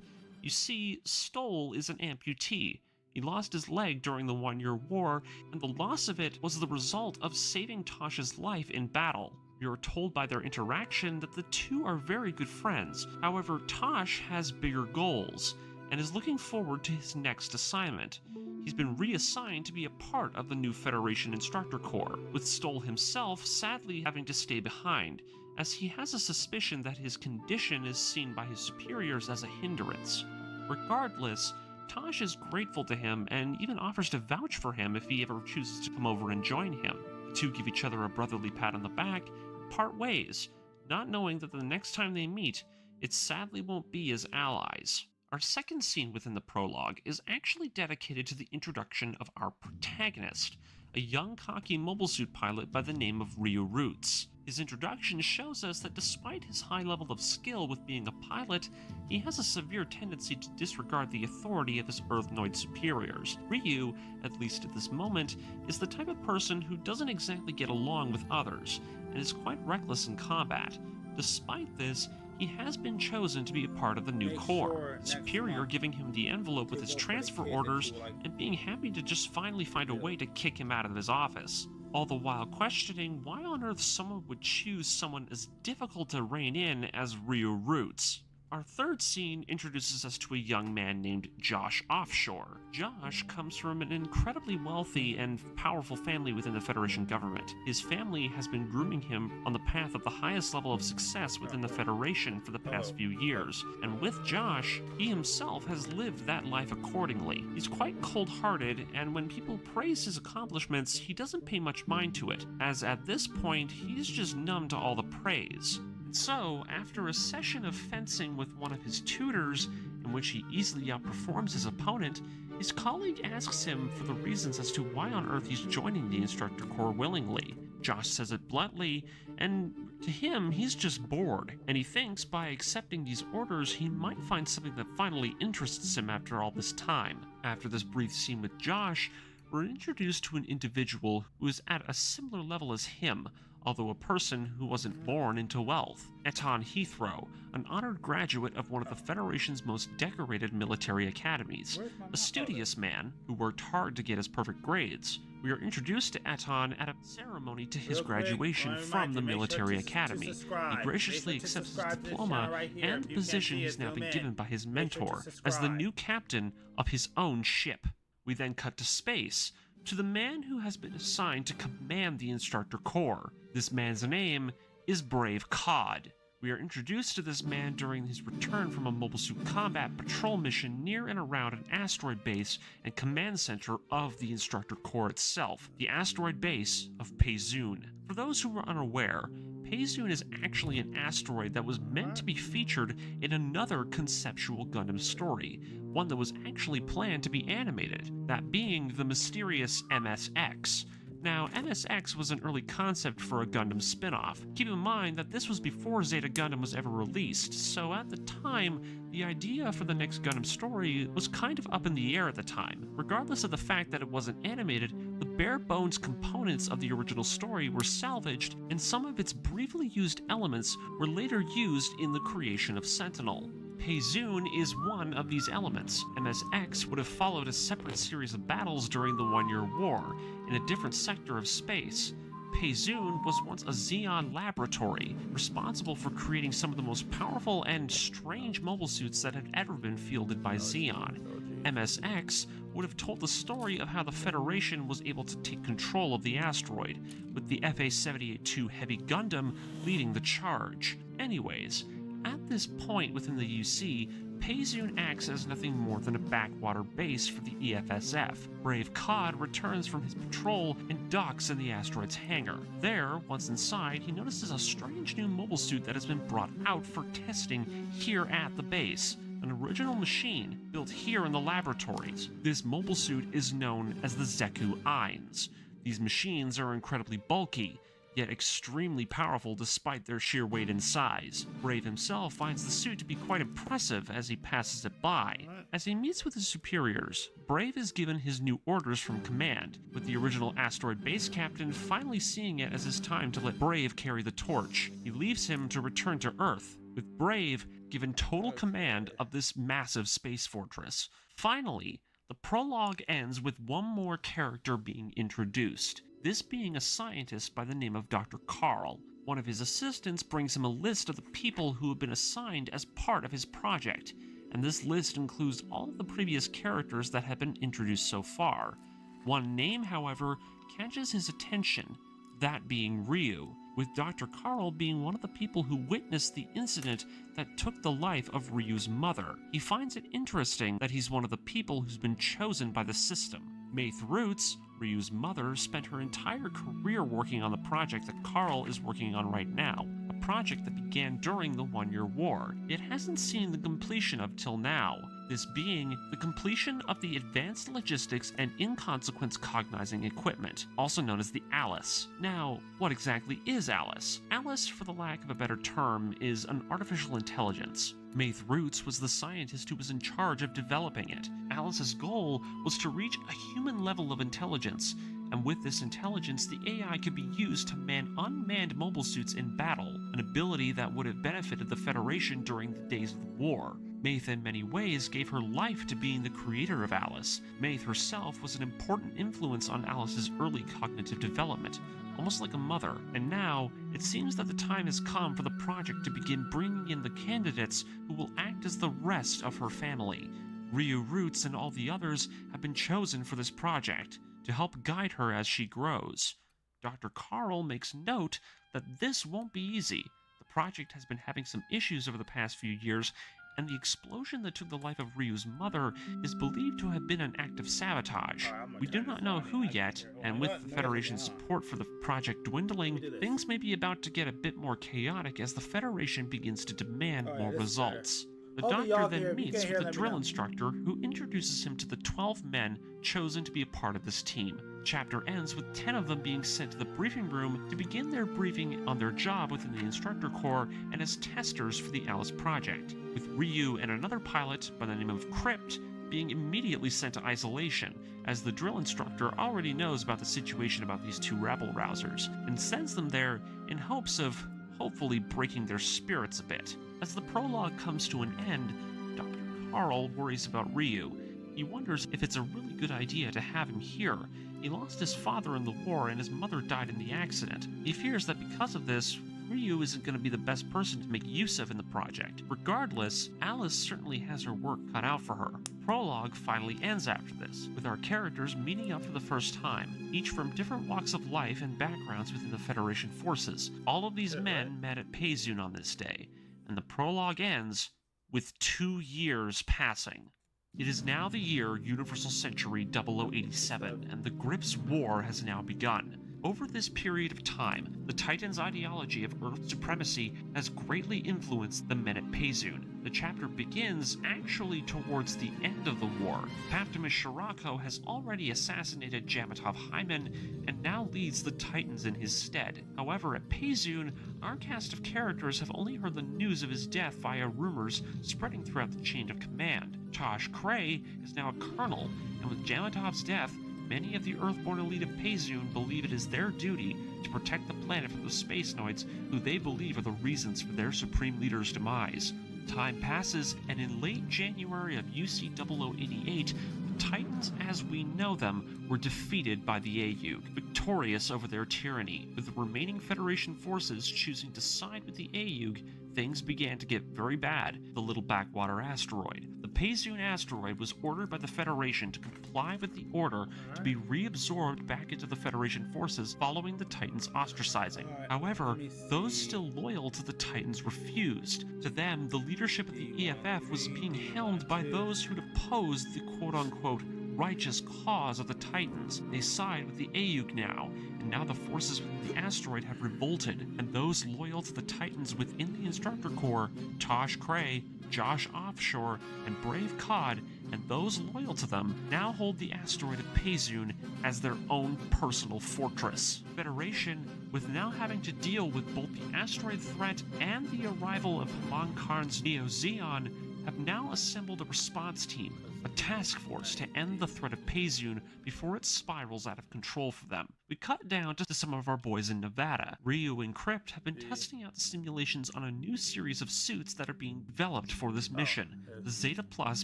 You see, Stoll is an amputee. He lost his leg during the One-Year War, and the loss of it was the result of saving Tosh's life in battle. We are told by their interaction that the two are very good friends. However, Tosh has bigger goals, and is looking forward to his next assignment. He's been reassigned to be a part of the new Federation Instructor Corps, with Stoll himself sadly having to stay behind, as he has a suspicion that his condition is seen by his superiors as a hindrance. Regardless, Tosh is grateful to him and even offers to vouch for him if he ever chooses to come over and join him. The two give each other a brotherly pat on the back and part ways, not knowing that the next time they meet, it sadly won't be as allies. Our second scene within the prologue is actually dedicated to the introduction of our protagonist, a young cocky mobile suit pilot by the name of Ryu Roots. His introduction shows us that despite his high level of skill with being a pilot, he has a severe tendency to disregard the authority of his Earthnoid superiors. Ryu, at least at this moment, is the type of person who doesn't exactly get along with others, and is quite reckless in combat. Despite this, he has been chosen to be a part of the new Corps, Superior giving him the envelope with his transfer orders and being happy to just finally find a way to kick him out of his office, all the while questioning why on earth someone would choose someone as difficult to rein in as Ryu Roots. Our third scene introduces us to a young man named Josh Offshore. Josh comes from an incredibly wealthy and powerful family within the Federation government. His family has been grooming him on the path of the highest level of success within the Federation for the past few years, and with Josh, he himself has lived that life accordingly. He's quite cold-hearted, and when people praise his accomplishments, he doesn't pay much mind to it, as at this point, he's just numb to all the praise. So, after a session of fencing with one of his tutors, in which he easily outperforms his opponent, his colleague asks him for the reasons as to why on earth he's joining the Instructor Corps willingly. Josh says it bluntly, and to him, he's just bored, and he thinks by accepting these orders he might find something that finally interests him after all this time. After this brief scene with Josh, we're introduced to an individual who is at a similar level as him, although a person who wasn't born into wealth. Eton Heathrow, an honored graduate of one of the Federation's most decorated military academies, a studious man who worked hard to get his perfect grades. We are introduced to Eton at a ceremony to his graduation from the military academy. He graciously accepts his diploma and the position he's now been given by his mentor as the new captain of his own ship. We then cut to space, to the man who has been assigned to command the Instructor Corps. This man's name is Brave Cod. We are introduced to this man during his return from a mobile suit combat patrol mission near and around an asteroid base and command center of the Instructor Corps itself, the asteroid base of Payzoon. For those who are unaware, Payzoon is actually an asteroid that was meant to be featured in another conceptual Gundam story, one that was actually planned to be animated, that being the mysterious MSX. Now, MSX was an early concept for a Gundam spin-off. Keep in mind that this was before Zeta Gundam was ever released, so at the time, the idea for the next Gundam story was kind of up in the air at the time. Regardless of the fact that it wasn't animated, the bare-bones components of the original story were salvaged, and some of its briefly used elements were later used in the creation of Sentinel. Payzoon is one of these elements. MSX would have followed a separate series of battles during the One-Year War, in a different sector of space. Payzoon was once a Xeon laboratory, responsible for creating some of the most powerful and strange mobile suits that had ever been fielded by Xeon. MSX would have told the story of how the Federation was able to take control of the asteroid, with the FA-78-2 Heavy Gundam leading the charge. Anyways, at this point within the UC, Payzun acts as nothing more than a backwater base for the EFSF. Brave Cod returns from his patrol and docks in the asteroid's hangar. There, once inside, he notices a strange new mobile suit that has been brought out for testing here at the base. An original machine built here in the laboratories. This mobile suit is known as the Zeku Eins. These machines are incredibly bulky, yet extremely powerful despite their sheer weight and size. Brave himself finds the suit to be quite impressive as he passes it by. As he meets with his superiors, Brave is given his new orders from command, with the original asteroid base captain finally seeing it as his time to let Brave carry the torch. He leaves him to return to Earth, with Brave given total command of this massive space fortress. Finally, the prologue ends with one more character being introduced. This being a scientist by the name of Dr. Carl. One of his assistants brings him a list of the people who have been assigned as part of his project, and this list includes all of the previous characters that have been introduced so far. One name, however, catches his attention, that being Ryu, with Dr. Carl being one of the people who witnessed the incident that took the life of Ryu's mother. He finds it interesting that he's one of the people who's been chosen by the system. Maith Roots, Ryu's mother, spent her entire career working on the project that Carl is working on right now, a project that began during the One-Year War. It hasn't seen the completion of till now, this being the completion of the Advanced Logistics and Inconsequence Cognizing Equipment, also known as the ALICE. Now, what exactly is ALICE? ALICE, for the lack of a better term, is an artificial intelligence. Maith Roots was the scientist who was in charge of developing it. Alice's goal was to reach a human level of intelligence, and with this intelligence, the AI could be used to man unmanned mobile suits in battle, an ability that would have benefited the Federation during the days of the war. Maith in many ways gave her life to being the creator of Alice. Maith herself was an important influence on Alice's early cognitive development, almost like a mother, and now it seems that the time has come for the project to begin bringing in the candidates who will act as the rest of her family. Ryu Roots and all the others have been chosen for this project to help guide her as she grows. Dr. Carl makes note that this won't be easy. The project has been having some issues over the past few years, and the explosion that took the life of Ryu's mother is believed to have been an act of sabotage. We do not know who yet, and with the Federation's support for the project dwindling, things may be about to get a bit more chaotic as the Federation begins to demand more results. The doctor then meets with the drill instructor, who introduces him to the 12 men chosen to be a part of this team. Chapter ends with 10 of them being sent to the briefing room to begin their briefing on their job within the Instructor Corps and as testers for the Alice project, with Ryu and another pilot by the name of Crypt being immediately sent to isolation, as the drill instructor already knows about the situation about these two rabble-rousers, and sends them there in hopes of hopefully breaking their spirits a bit. As the prologue comes to an end, Dr. Carl worries about Ryu. He wonders if it's a really good idea to have him here. He lost his father in the war and his mother died in the accident. He fears that because of this, Ryu isn't going to be the best person to make use of in the project. Regardless, Alice certainly has her work cut out for her. Prologue finally ends after this, with our characters meeting up for the first time, each from different walks of life and backgrounds within the Federation forces. All of these men met at Payzun on this day, and the prologue ends with 2 years passing. It is now the year Universal Century 0087, and the Grips War has now begun. Over this period of time, the Titans' ideology of Earth supremacy has greatly influenced the men at Payzun. The chapter begins actually towards the end of the war. Optimus Shirako has already assassinated Jamatov Hyman and now leads the Titans in his stead. However, at Payzun, our cast of characters have only heard the news of his death via rumors spreading throughout the chain of command. Tosh Cray is now a colonel, and with Jamatov's death, many of the Earthborn elite of Payzun believe it is their duty to protect the planet from the Space Noids, who they believe are the reasons for their supreme leader's demise. Time passes, and in late January of UC 0088, the Titans as we know them were defeated by the AUG, victorious over their tyranny. With the remaining Federation forces choosing to side with the AUG, things began to get very bad. The little backwater asteroid, the Payzun asteroid was ordered by the Federation to comply with the order to be reabsorbed back into the Federation forces following the Titans' ostracizing. However, those still loyal to the Titans refused. To them, the leadership of the EFF was being helmed by those who'd opposed the quote-unquote righteous cause of the Titans. They side with the AUG now, and now the forces within the asteroid have revolted, and those loyal to the Titans within the Instructor Corps, Tosh Cray, Josh Offshore, and Brave Cod, and those loyal to them, now hold the asteroid of Payzun as their own personal fortress. Federation, with now having to deal with both the asteroid threat and the arrival of Haman Karn's Neo Zeon, have now assembled a response team, a task force to end the threat of Payzun before it spirals out of control for them. We cut down to some of our boys in Nevada. Ryu and Crypt have been testing out the simulations on a new series of suits that are being developed for this mission, the Zeta Plus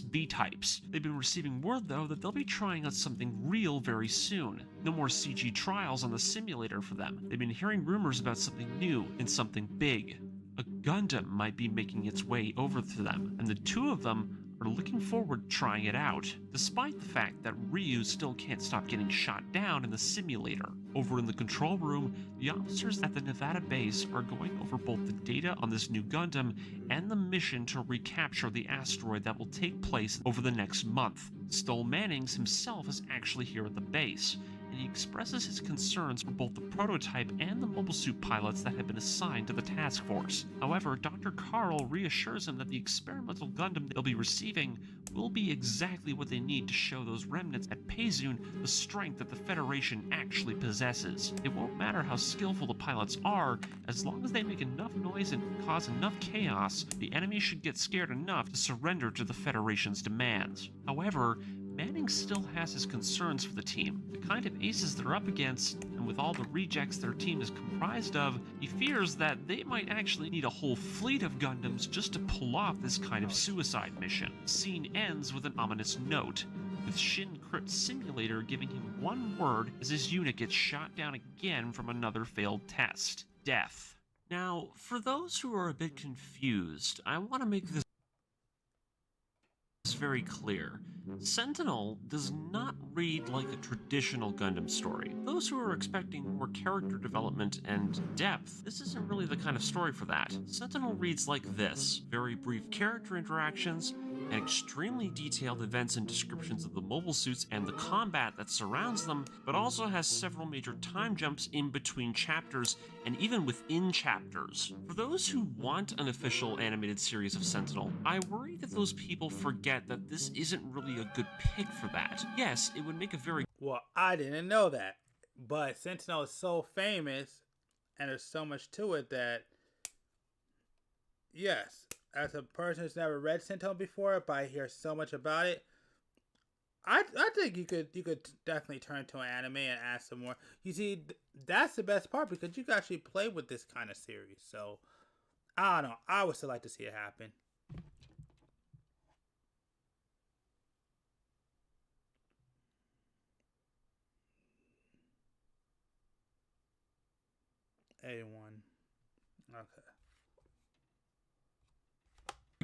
B-types. They've been receiving word, though, that they'll be trying out something real very soon. No more CG trials on the simulator for them. They've been hearing rumors about something new and something big. A Gundam might be making its way over to them, and the two of them are looking forward to trying it out, despite the fact that Ryu still can't stop getting shot down in the simulator. Over in the control room, the officers at the Nevada base are going over both the data on this new Gundam and the mission to recapture the asteroid that will take place over the next month. Stoll Mannings himself is actually here at the base, and he expresses his concerns for both the prototype and the mobile suit pilots that have been assigned to the task force. However, Dr. Carl reassures him that the experimental Gundam they'll be receiving will be exactly what they need to show those remnants at Payzun the strength that the Federation actually possesses. It won't matter how skillful the pilots are, as long as they make enough noise and cause enough chaos, the enemy should get scared enough to surrender to the Federation's demands. However, Manning still has his concerns for the team, the kind of aces they're up against, and with all the rejects their team is comprised of, he fears that they might actually need a whole fleet of Gundams just to pull off this kind of suicide mission. The scene ends with an ominous note, with Shin Crypt's simulator giving him one word as his unit gets shot down again from another failed test: death. Now, for those who are a bit confused, I want to make this very clear. Sentinel does not read like a traditional Gundam story. Those who are expecting more character development and depth, this isn't really the kind of story for that. Sentinel reads like this: very brief character interactions, and extremely detailed events and descriptions of the mobile suits and the combat that surrounds them, but also has several major time jumps in between chapters and even within chapters. For those who want an official animated series of Sentinel, I worry that those people forget that this isn't really a good pick for that. Yes, it would make a very... Well, I didn't know that, but Sentinel is so famous, and there's so much to it that, yes, as a person who's never read Sentinel before, but I hear so much about it, I think you could definitely turn to an anime and add some more. You see, that's the best part, because you can actually play with this kind of series. So, I don't know. I would still like to see it happen. A1. Okay.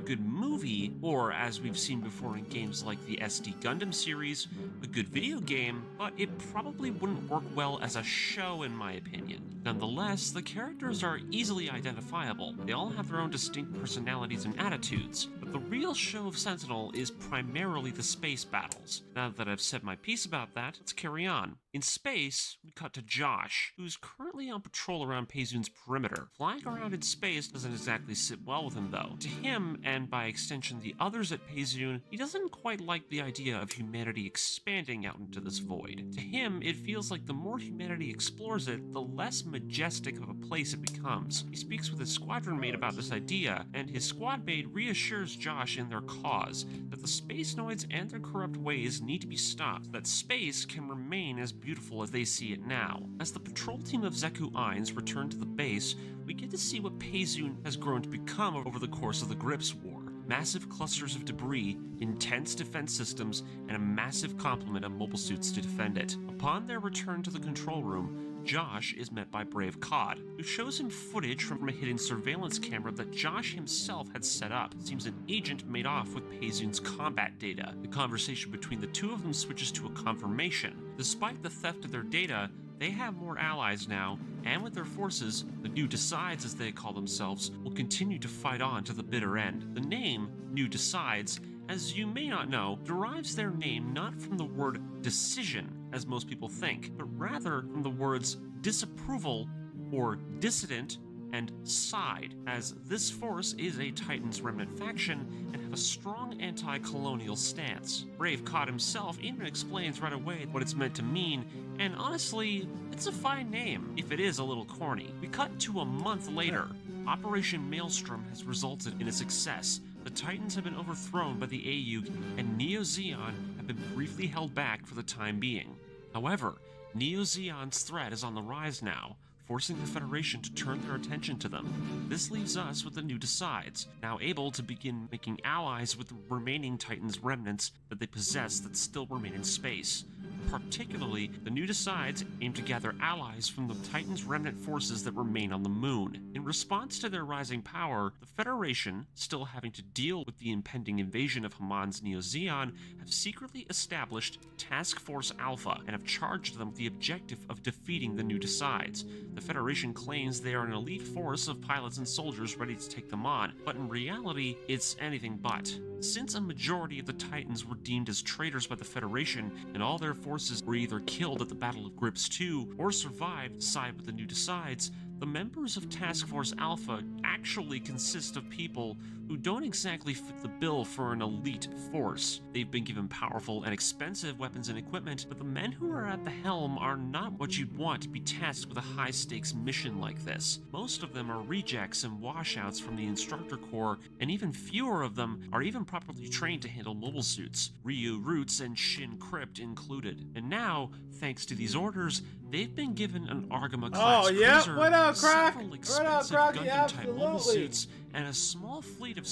good movie, or as we've seen before in games like the SD Gundam series, a good video game, but it probably wouldn't work well as a show in my opinion. Nonetheless, the characters are easily identifiable. They all have their own distinct personalities and attitudes, but the real show of Sentinel is primarily the space battles. Now that I've said my piece about that, let's carry on. In space, we cut to Josh, who's currently on patrol around Payzun's perimeter. Flying around in space doesn't exactly sit well with him though. To him, and by extension the others at Payzun, he doesn't quite like the idea of humanity expanding out into this void. To him, it feels like the more humanity explores it, the less majestic of a place it becomes. He speaks with his squadron mate about this idea, and his squad mate reassures Josh in their cause that the space noids and their corrupt ways need to be stopped, that space can remain as beautiful as they see it now. As the patrol team of Zeku Ainz return to the base, we get to see what Payzun has grown to become over the course of the Grips War. Massive clusters of debris, intense defense systems, and a massive complement of mobile suits to defend it. Upon their return to the control room, Josh is met by Brave Cod, who shows him footage from a hidden surveillance camera that Josh himself had set up. It seems an agent made off with Payzun's combat data. The conversation between the two of them switches to a confirmation. Despite the theft of their data, they have more allies now, and with their forces, the New Decides, as they call themselves, will continue to fight on to the bitter end. The name, New Decides, as you may not know, derives their name not from the word decision, as most people think, but rather from the words disapproval or dissident and side, as this force is a Titan's remnant faction and have a strong anti-colonial stance. Brave Cod himself even explains right away what it's meant to mean, and honestly, it's a fine name, if it is a little corny. We cut to a month later. Operation Maelstrom has resulted in a success. The Titans have been overthrown by the AU, and Neo Zeon have been briefly held back for the time being. However, Neo Zeon's threat is on the rise now, forcing the Federation to turn their attention to them. This leaves us with the New Decides, now able to begin making allies with the remaining Titans remnants that they possess that still remain in space. Particularly, the New Decides aim to gather allies from the Titans' remnant forces that remain on the moon. In response to their rising power, the Federation, still having to deal with the impending invasion of Hamon's Neo Zeon, have secretly established Task Force Alpha and have charged them with the objective of defeating the New Decides. The Federation claims they are an elite force of pilots and soldiers ready to take them on, but in reality, it's anything but. Since a majority of the Titans were deemed as traitors by the Federation, and all their forces were either killed at the Battle of Grips 2 or survived to side with the New Decides, the members of Task Force Alpha actually consist of people who don't exactly fit the bill for an elite force. They've been given powerful and expensive weapons and equipment, but the men who are at the helm are not what you'd want to be tasked with a high-stakes mission like this. Most of them are rejects and washouts from the instructor corps, and even fewer of them are even properly trained to handle mobile suits, Ryu Roots and Shin Crypt included. And now, thanks to these orders, they've been given an Argama-class cruiser, what up, Croc? several What up, expensive Crocky? Gundam-type mobile Absolutely. suits, and a small fleet of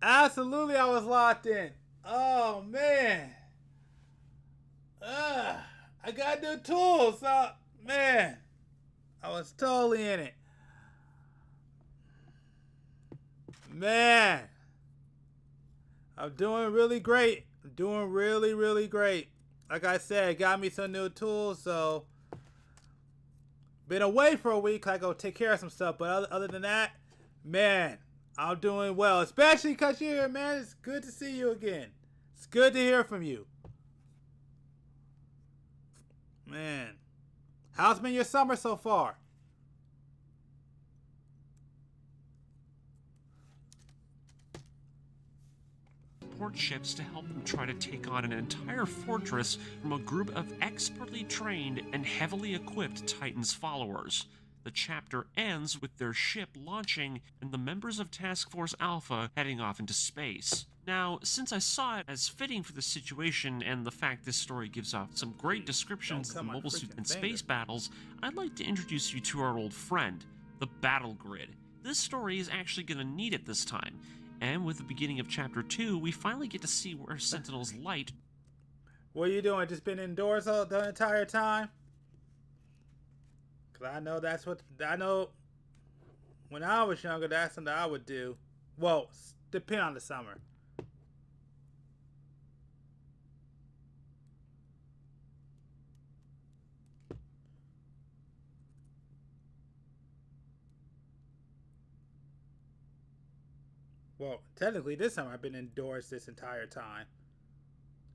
Absolutely, I was locked in. Oh, man. I got new tools. Man, I was totally in it. Man, I'm doing really great. I'm doing really, really great. Like I said, got me some new tools, so been away for a week. I go take care of some stuff, but other than that, man, I'm doing well. Especially because you're here, man. It's good to see you again. It's good to hear from you. Man, how's been your summer so far? support ships to help them try to take on an entire fortress from a group of expertly trained and heavily equipped Titans followers. The chapter ends with their ship launching and the members of Task Force Alpha heading off into space. Now, since I saw it as fitting for the situation and the fact this story gives off some great descriptions of the mobile suit and space battles, I'd like to introduce you to our old friend, the Battle Grid. This story is actually going to need it this time, and with the beginning of Chapter 2, we finally get to see where Sentinel's light... What are you doing? Just been indoors the entire time? Because I know that's what... I know when I was younger, that's something I would do. Well, depend on the summer. Well, technically this summer I've been indoors this entire time.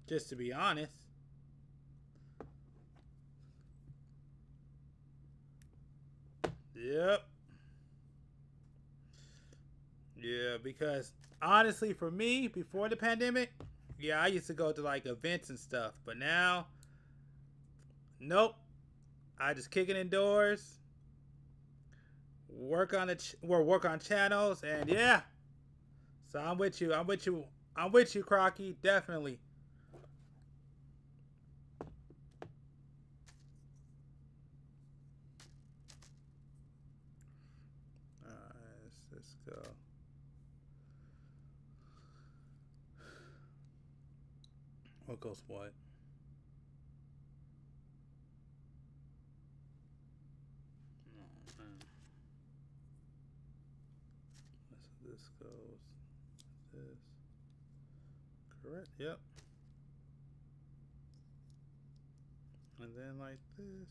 Just to be honest. Yep. Yeah, because honestly for me, before the pandemic, yeah, I used to go to like events and stuff. But now, nope. I just kick it indoors. Work on channels, and yeah. So I'm with you. I'm with you. I'm with you, Crocky. Definitely. Let's go. What goes what? this goes. This. Correct. Yep. And then like this.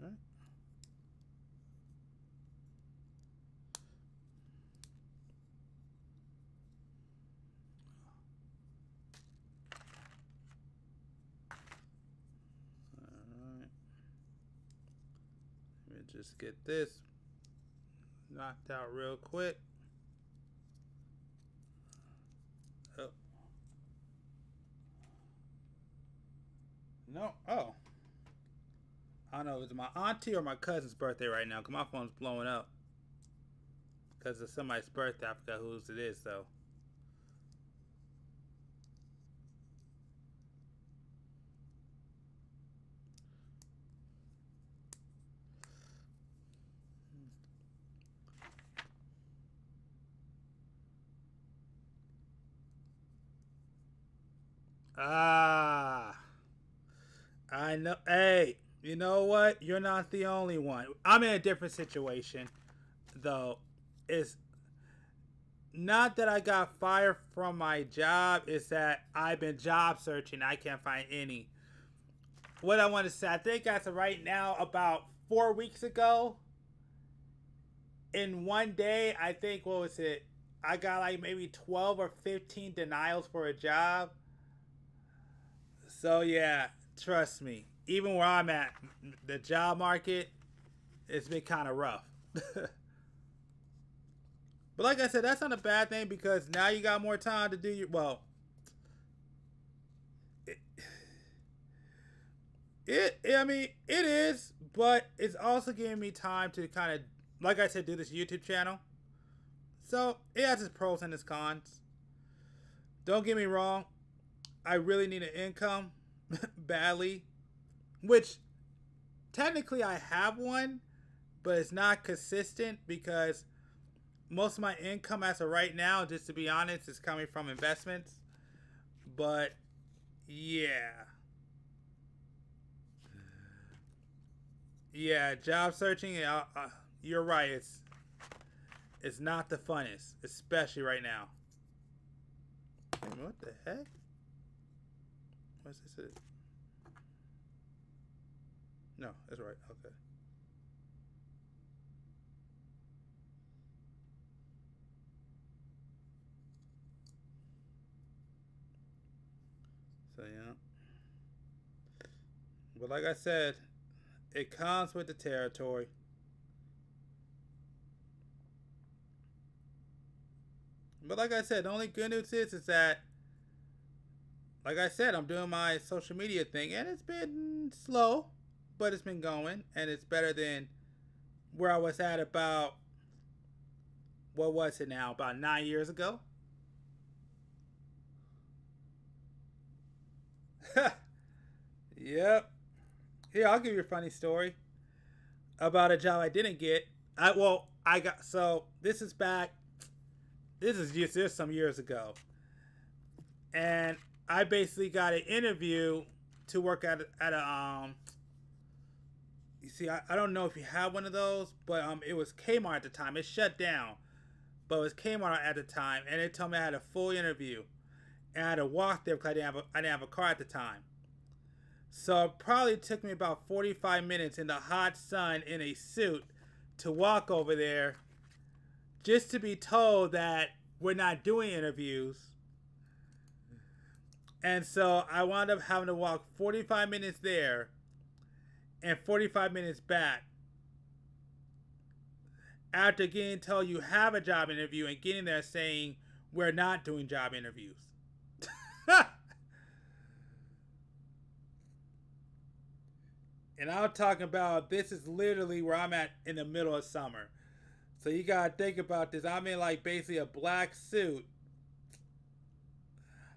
All right. Let me just get this knocked out real quick. Oh. No. Oh. I don't know if it's my auntie or my cousin's birthday right now because my phone's blowing up. Because it's somebody's birthday. I forgot whose it is, though. Ah, I know. Hey, you know what? You're not the only one. I'm in a different situation, though. It's not that I got fired from my job. It's that I've been job searching. I can't find any. What I want to say, I think as of right now, about 4 weeks ago, in one day, I think, what was it? I got like maybe 12 or 15 denials for a job. So yeah, trust me. Even where I'm at, the job market, it's been kind of rough. But like I said, that's not a bad thing because now you got more time to do your, well, I mean, it is, but it's also giving me time to kind of, like I said, do this YouTube channel. So it has its pros and its cons. Don't get me wrong. I really need an income badly, which technically I have one, but it's not consistent because most of my income as of right now, just to be honest, is coming from investments. But yeah. Yeah, job searching, you're right. It's not the funnest, especially right now. What the heck? What's this? No, that's right. Okay. So yeah. But like I said, it comes with the territory. But like I said, the only good news is that, like I said, I'm doing my social media thing, and it's been slow, but it's been going, and it's better than where I was at about, what was it now, about 9 years ago? Yep. Here, I'll give you a funny story about a job I didn't get. This is just some years ago. And I basically got an interview to work at a you see, I don't know if you have one of those, but it was Kmart at the time. It shut down, but it was Kmart at the time, and they told me I had a full interview, and I had to walk there because I didn't have a car at the time. So it probably took me about 45 minutes in the hot sun in a suit to walk over there, just to be told that we're not doing interviews. And so I wound up having to walk 45 minutes there and 45 minutes back after getting told you have a job interview and getting there saying we're not doing job interviews. And I'm talking about, this is literally where I'm at in the middle of summer. So you gotta think about this. I'm in like basically a black suit,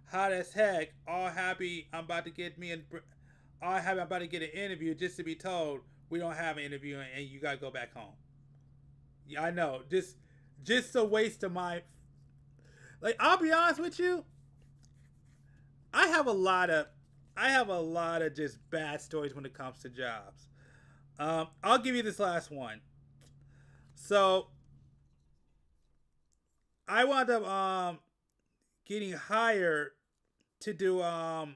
hot as heck, all happy I'm about to get an interview, just to be told we don't have an interview and you gotta go back home. Yeah, I know. Just a waste of my, like, I'll be honest with you, I have a lot of just bad stories when it comes to jobs. I'll give you this last one. So I wound up getting hired to do I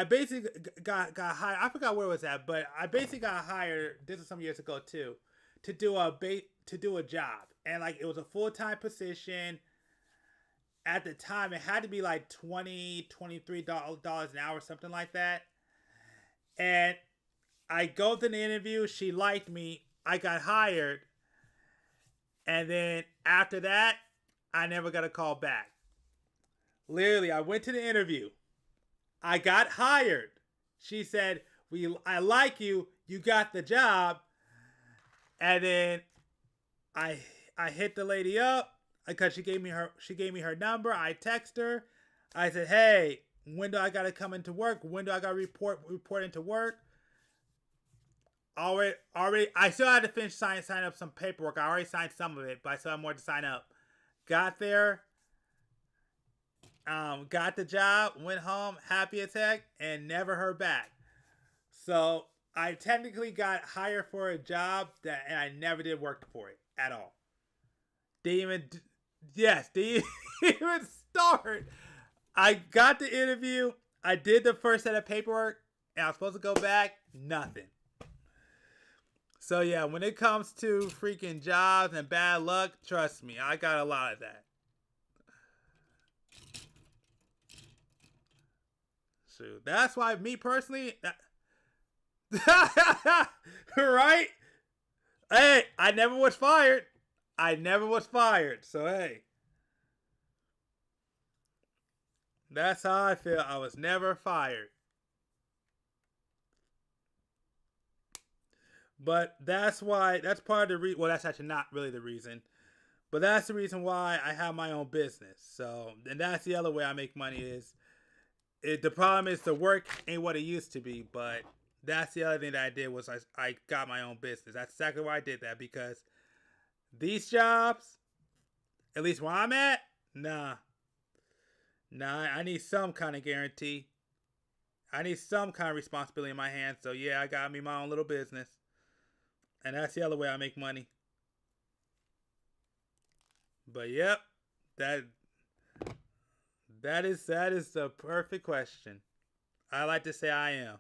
basically got hired. I forgot where it was at, but I basically got hired. This was some years ago too, to do a job, and like it was a full-time position. At the time, it had to be like $23 an hour, something like that. And I go to the interview. She liked me. I got hired, and then after that, I never got a call back. Literally, I went to the interview. I got hired. She said, I like you. You got the job. And then I hit the lady up because she gave me her number. I text her. I said, hey, when do I gotta come into work? When do I gotta report into work? Already I still had to finish sign up some paperwork. I already signed some of it, but I still have more to sign up. Got there. Got the job, went home, happy as heck, and never heard back. So I technically got hired for a job and I never did work for it at all. Didn't even start. I got the interview. I did the first set of paperwork, and I was supposed to go back. Nothing. So yeah, when it comes to freaking jobs and bad luck, trust me, I got a lot of that. So that's why me personally, right? Hey, I never was fired. So hey, that's how I feel. I was never fired. But that's why, that's part of the reason. Well, that's actually not really the reason. But that's the reason why I have my own business. So, and that's the other way I make money is, the problem is the work ain't what it used to be. But that's the other thing that I did was I got my own business. That's exactly why I did that. Because these jobs, at least where I'm at, nah, I need some kind of guarantee. I need some kind of responsibility in my hands. So yeah, I got me my own little business. And that's the other way I make money. But yep, that is the perfect question. I like to say I am.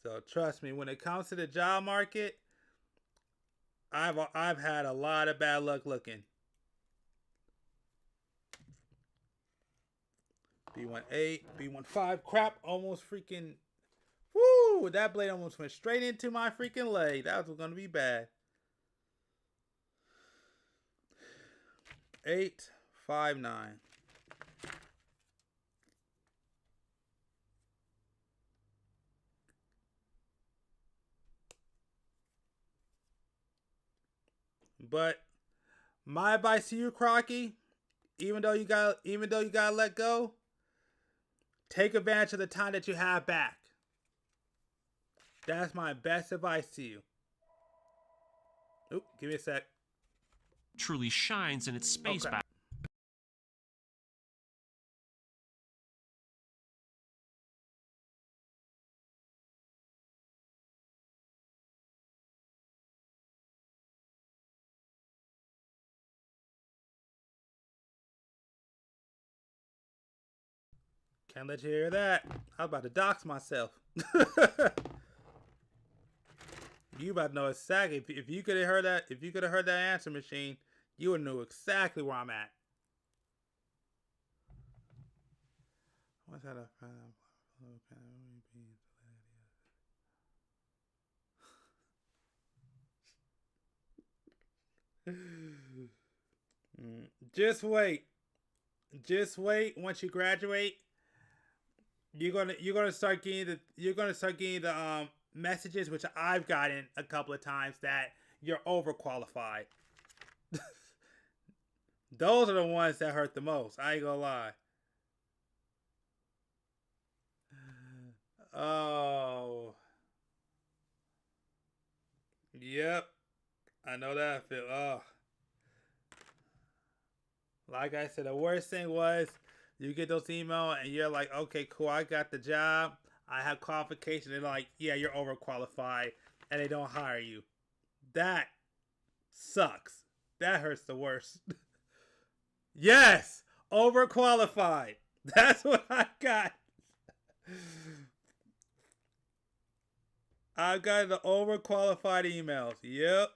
So trust me, when it comes to the job market, I've had a lot of bad luck looking. B18, B15, crap, almost freaking, woo, that blade almost went straight into my freaking leg. That was going to be bad. 859. But my advice to you, Crocky, even though you gotta let go, take advantage of the time that you have back. That's my best advice to you. Oop, give me a sec. Truly shines in its space Okay. back. Can't let you hear that. I was about to dox myself. You about to know exactly. If you could have heard that, answer machine, you would know exactly where I'm at. What's that? Just wait. Once you graduate, you're gonna start getting the messages, which I've gotten a couple of times, that you're overqualified. Those are the ones that hurt the most. I ain't gonna lie. Oh. Yep. I know that I feel. Oh. Like I said, the worst thing was You get those emails and you're like, okay, cool, I got the job. I have qualifications. They're like, yeah, you're overqualified, and they don't hire you. That sucks. That hurts the worst. Yes, overqualified. That's what I got. I've got the overqualified emails. Yep.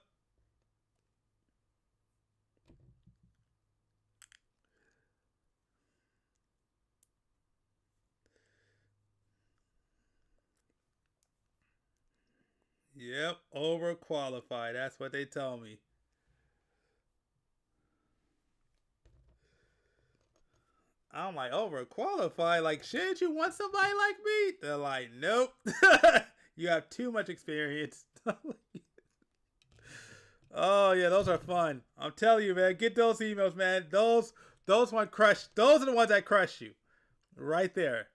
Yep, overqualified. That's what they tell me. I'm like, overqualified? Like, shouldn't you want somebody like me? They're like, nope. You have too much experience. Oh, yeah, those are fun. I'm telling you, man. Get those emails, man. Those one crush. Those are the ones that crush you. Right there.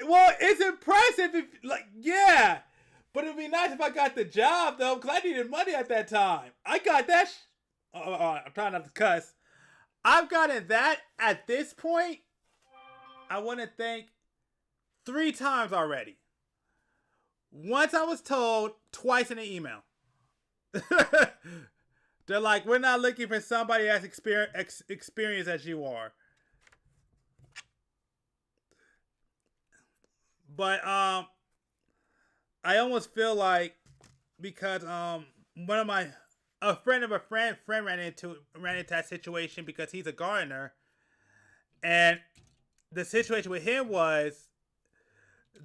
Well, it's impressive if, like, yeah. But it'd be nice if I got the job, though, because I needed money at that time. I got that. I'm trying not to cuss. I've gotten that at this point. I want to think 3 times already. Once I was told, twice in an email. They're like, we're not looking for somebody as experienced as you are. But I almost feel like, because a friend of a friend ran into that situation because he's a gardener, and the situation with him was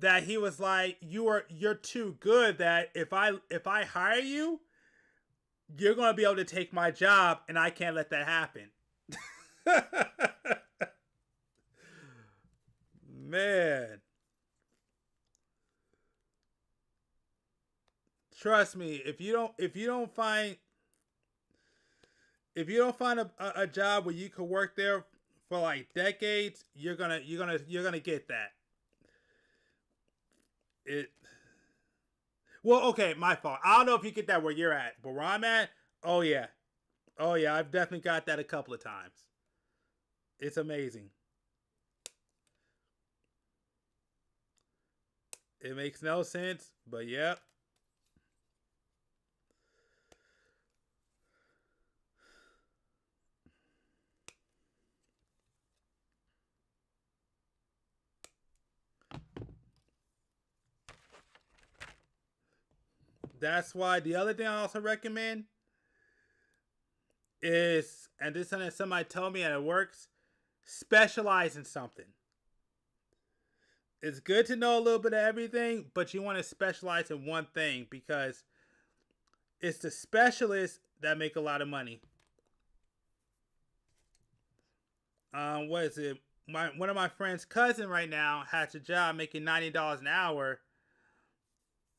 that he was like, you're too good, that if I hire you, you're gonna be able to take my job, and I can't let that happen. Man. Trust me, if you don't find a job where you could work there for like decades, you're gonna get that. Well, okay, my fault. I don't know if you get that where you're at, but where I'm at, oh yeah, I've definitely got that a couple of times. It's amazing. It makes no sense, but yep. That's why the other thing I also recommend is, and this is something somebody told me and it works, specialize in something. It's good to know a little bit of everything, but you want to specialize in one thing, because it's the specialists that make a lot of money. What is it? One of my friend's cousin right now has a job making $90 an hour.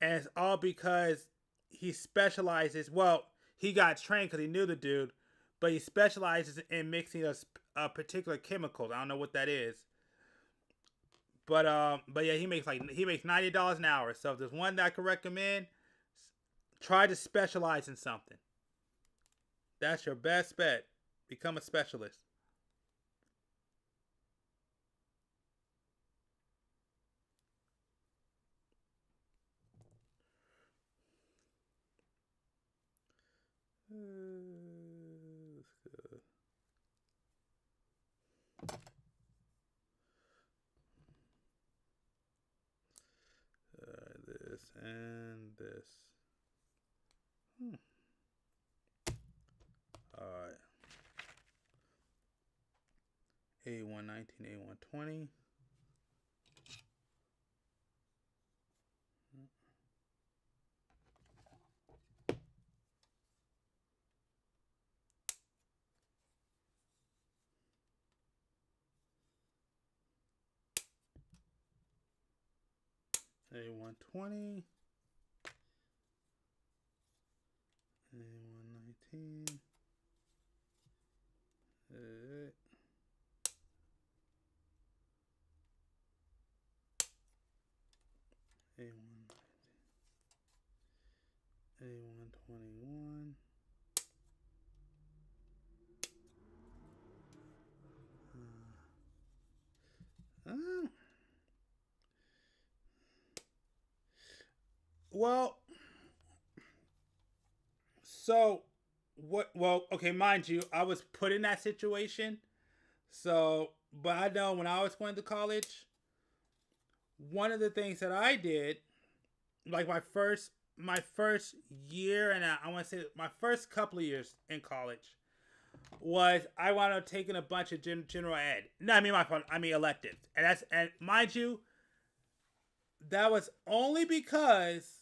And it's all because he specializes. Well, he got trained because he knew the dude, but he specializes in mixing a particular chemicals. I don't know what that is. But yeah, he makes $90 an hour. So if there's one that I could recommend, try to specialize in something. That's your best bet. Become a specialist. This and this. Alright. A119, A120. A120. A119. A121. Well, so what? Well, okay, mind you, I was put in that situation. So, but I know when I was going to college, one of the things that I did, like my first year, and I want to say my first couple of years in college, was I wound up taking a bunch of general ed. No, I mean electives, and mind you, that was only because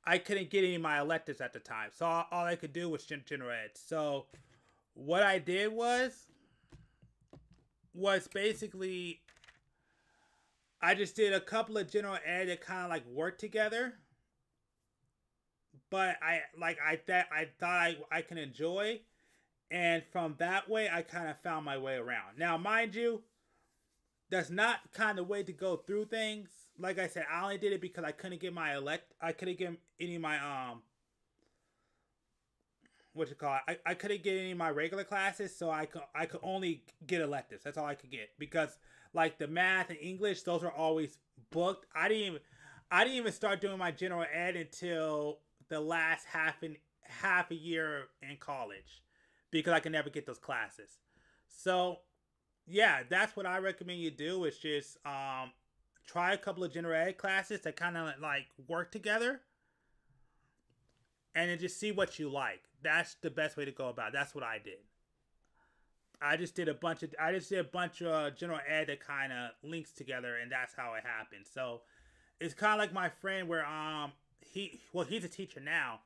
I couldn't get any of my electives at the time. So all I could do was general ed. So what I did was basically I just did a couple of general ed that kind of like worked together. But I thought I can enjoy, and from that way I kind of found my way around. Now, mind you, that's not kind of way to go through things. Like I said, I only did it because I couldn't get I couldn't get any of my I couldn't get any of my regular classes, so I could only get electives. That's all I could get, because like the math and English, those are always booked. I didn't even start doing my general ed until the last half a year in college, because I could never get those classes. So yeah, that's what I recommend you do, is just try a couple of general ed classes that kind of like work together, and then just see what you like. That's the best way to go about it. That's what I did. I just did a bunch of general ed that kind of links together, and that's how it happened. So it's kind of like my friend where he's a teacher now,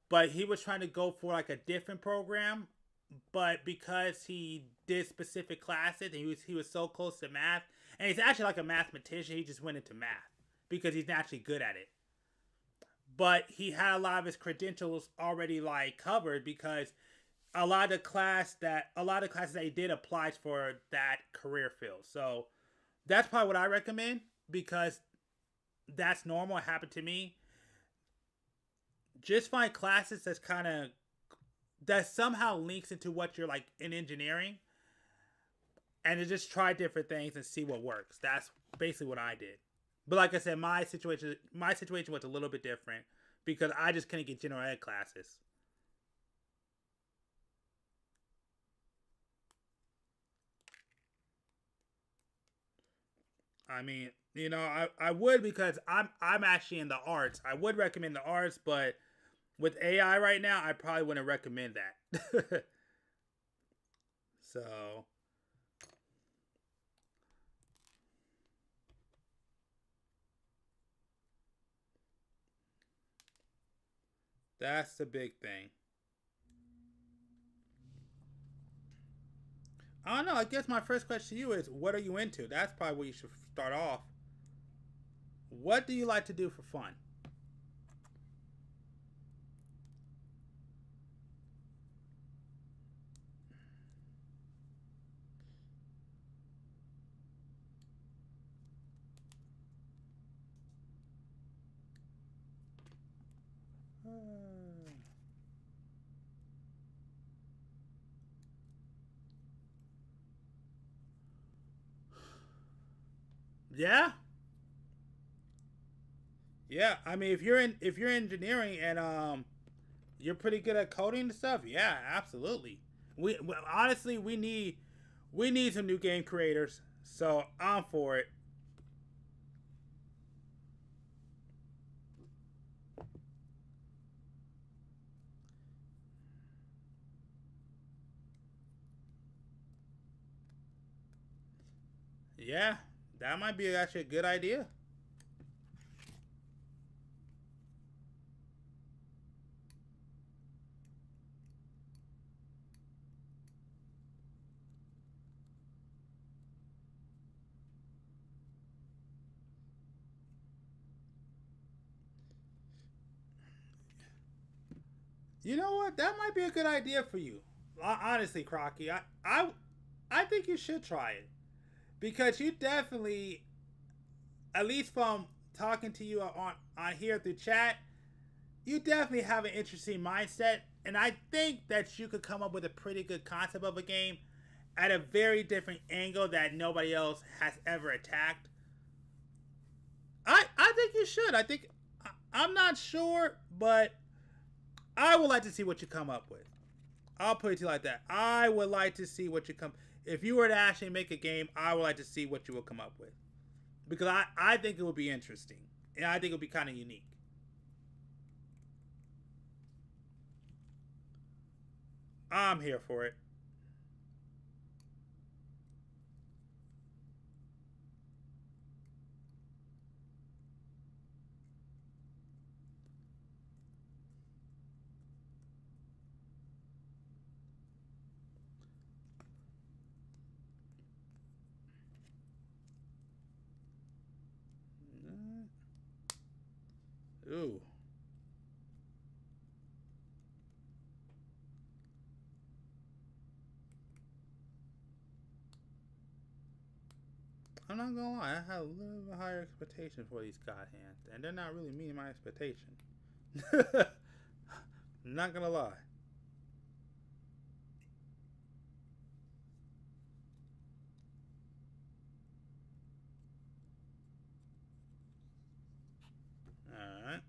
but he was trying to go for like a different program, but because he did specific classes and he was so close to math, and he's actually like a mathematician, he just went into math because he's naturally good at it. But he had a lot of his credentials already like covered, because a lot of the classes that he did applies for that career field. So that's probably what I recommend, because that's normal. It happened to me. Just find classes that somehow links into what you're like in engineering, and to just try different things and see what works. That's basically what I did. But like I said, my situation was a little bit different, because I just couldn't get general ed classes. I mean, you know, I would, because I'm actually in the arts. I would recommend the arts, but with AI right now, I probably wouldn't recommend that. So that's the big thing. I don't know. I guess my first question to you is, what are you into? That's probably where you should start off. What do you like to do for fun? Yeah. Yeah, I mean, if you're engineering and you're pretty good at coding and stuff, yeah, absolutely. Honestly, we need some new game creators. So I'm for it. Yeah, that might be actually a good idea. You know what? That might be a good idea for you. Honestly, Crocky, I think you should try it, because you definitely, at least from talking to you on here through chat, you definitely have an interesting mindset, and I think that you could come up with a pretty good concept of a game at a very different angle that nobody else has ever attacked. think you should. I'm not sure, but I would like to see what you come up with. I'll put it to you like that. I would like to see what you come. If you were to actually make a game, I would like to see what you will come up with, because I think it would be interesting, and I think it would be kind of unique. I'm here for it. Ooh. I'm not gonna lie, I had a little bit higher expectation for these God hands, and they're not really meeting my expectation. Not gonna lie. Alright.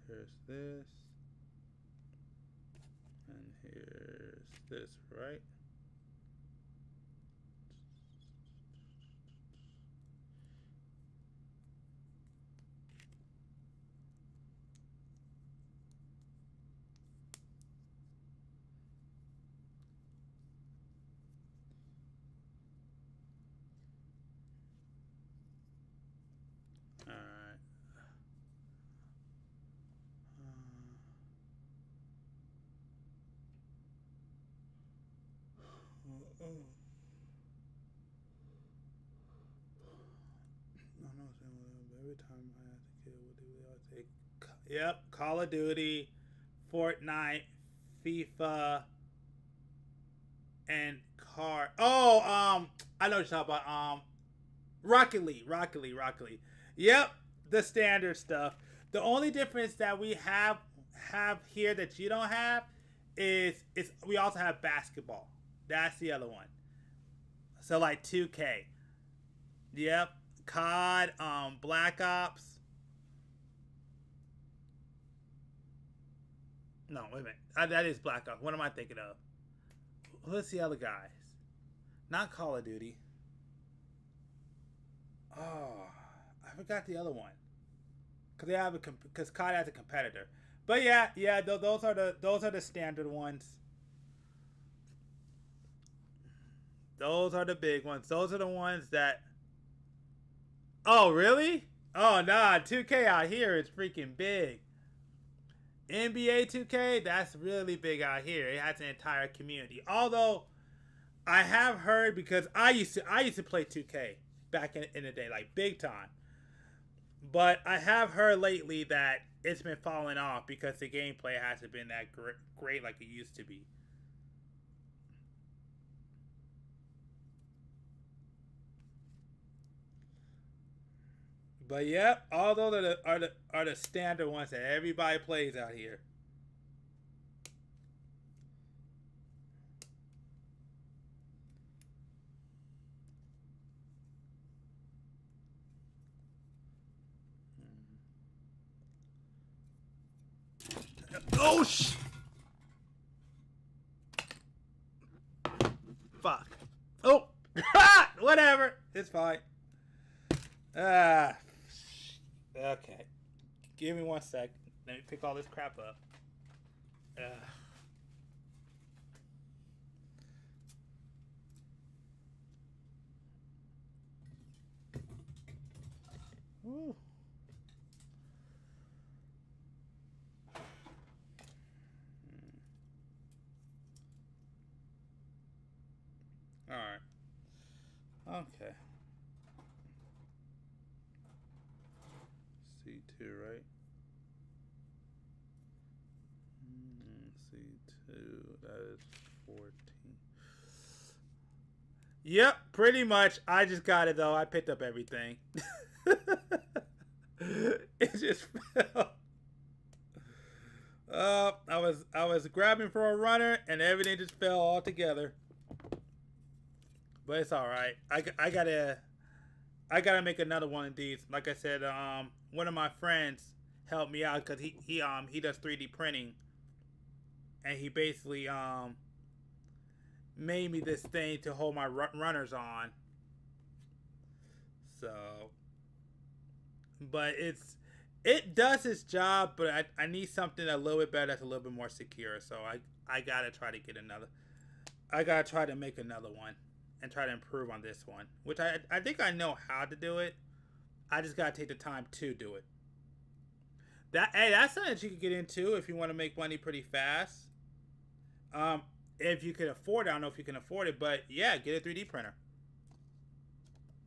Here's this. And here's this, right? Alright. Every time I have to kill, what do we all take? Yep, Call of Duty, Fortnite, FIFA, and car. Oh, I know what you're talking about. Rocket League. Yep, the standard stuff. The only difference that we have here that you don't have is we also have basketball. That's the other one. So like 2K. Yep. COD, Black Ops. No, wait a minute. That is Black Ops. What am I thinking of? Who's the other guys? Not Call of Duty. Oh, I forgot the other one. Because COD has a competitor. But yeah, those are the standard ones. Those are the big ones. Those are the ones that. Oh, really? Oh, nah. 2K out here is freaking big. NBA 2K, that's really big out here. It has an entire community. Although, I have heard, because I used to play 2K back in the day, like big time. But I have heard lately that it's been falling off because the gameplay hasn't been that great like it used to be. But yep, all those are the standard ones that everybody plays out here. Oh sh! Fuck. Oh, whatever. It's fine. Okay. Give me 1 sec. Let me pick all this crap up. Woo. All right. Okay. C2, right? C2, that is 14. Yep, pretty much. I just got it though. I picked up everything. It just fell. I was grabbing for a runner and everything just fell all together. But it's all right. I gotta make another one of these. Like I said, one of my friends helped me out because he does 3D printing, and he basically made me this thing to hold my runners on. So, but it does its job, but I need something a little bit better that's a little bit more secure. So I gotta try to get another. I gotta try to make another one and try to improve on this one, which I think I know how to do it. I just gotta take the time to do it. That's something that you can get into if you want to make money pretty fast. If you can afford it, I don't know if you can afford it, but yeah, get a 3D printer.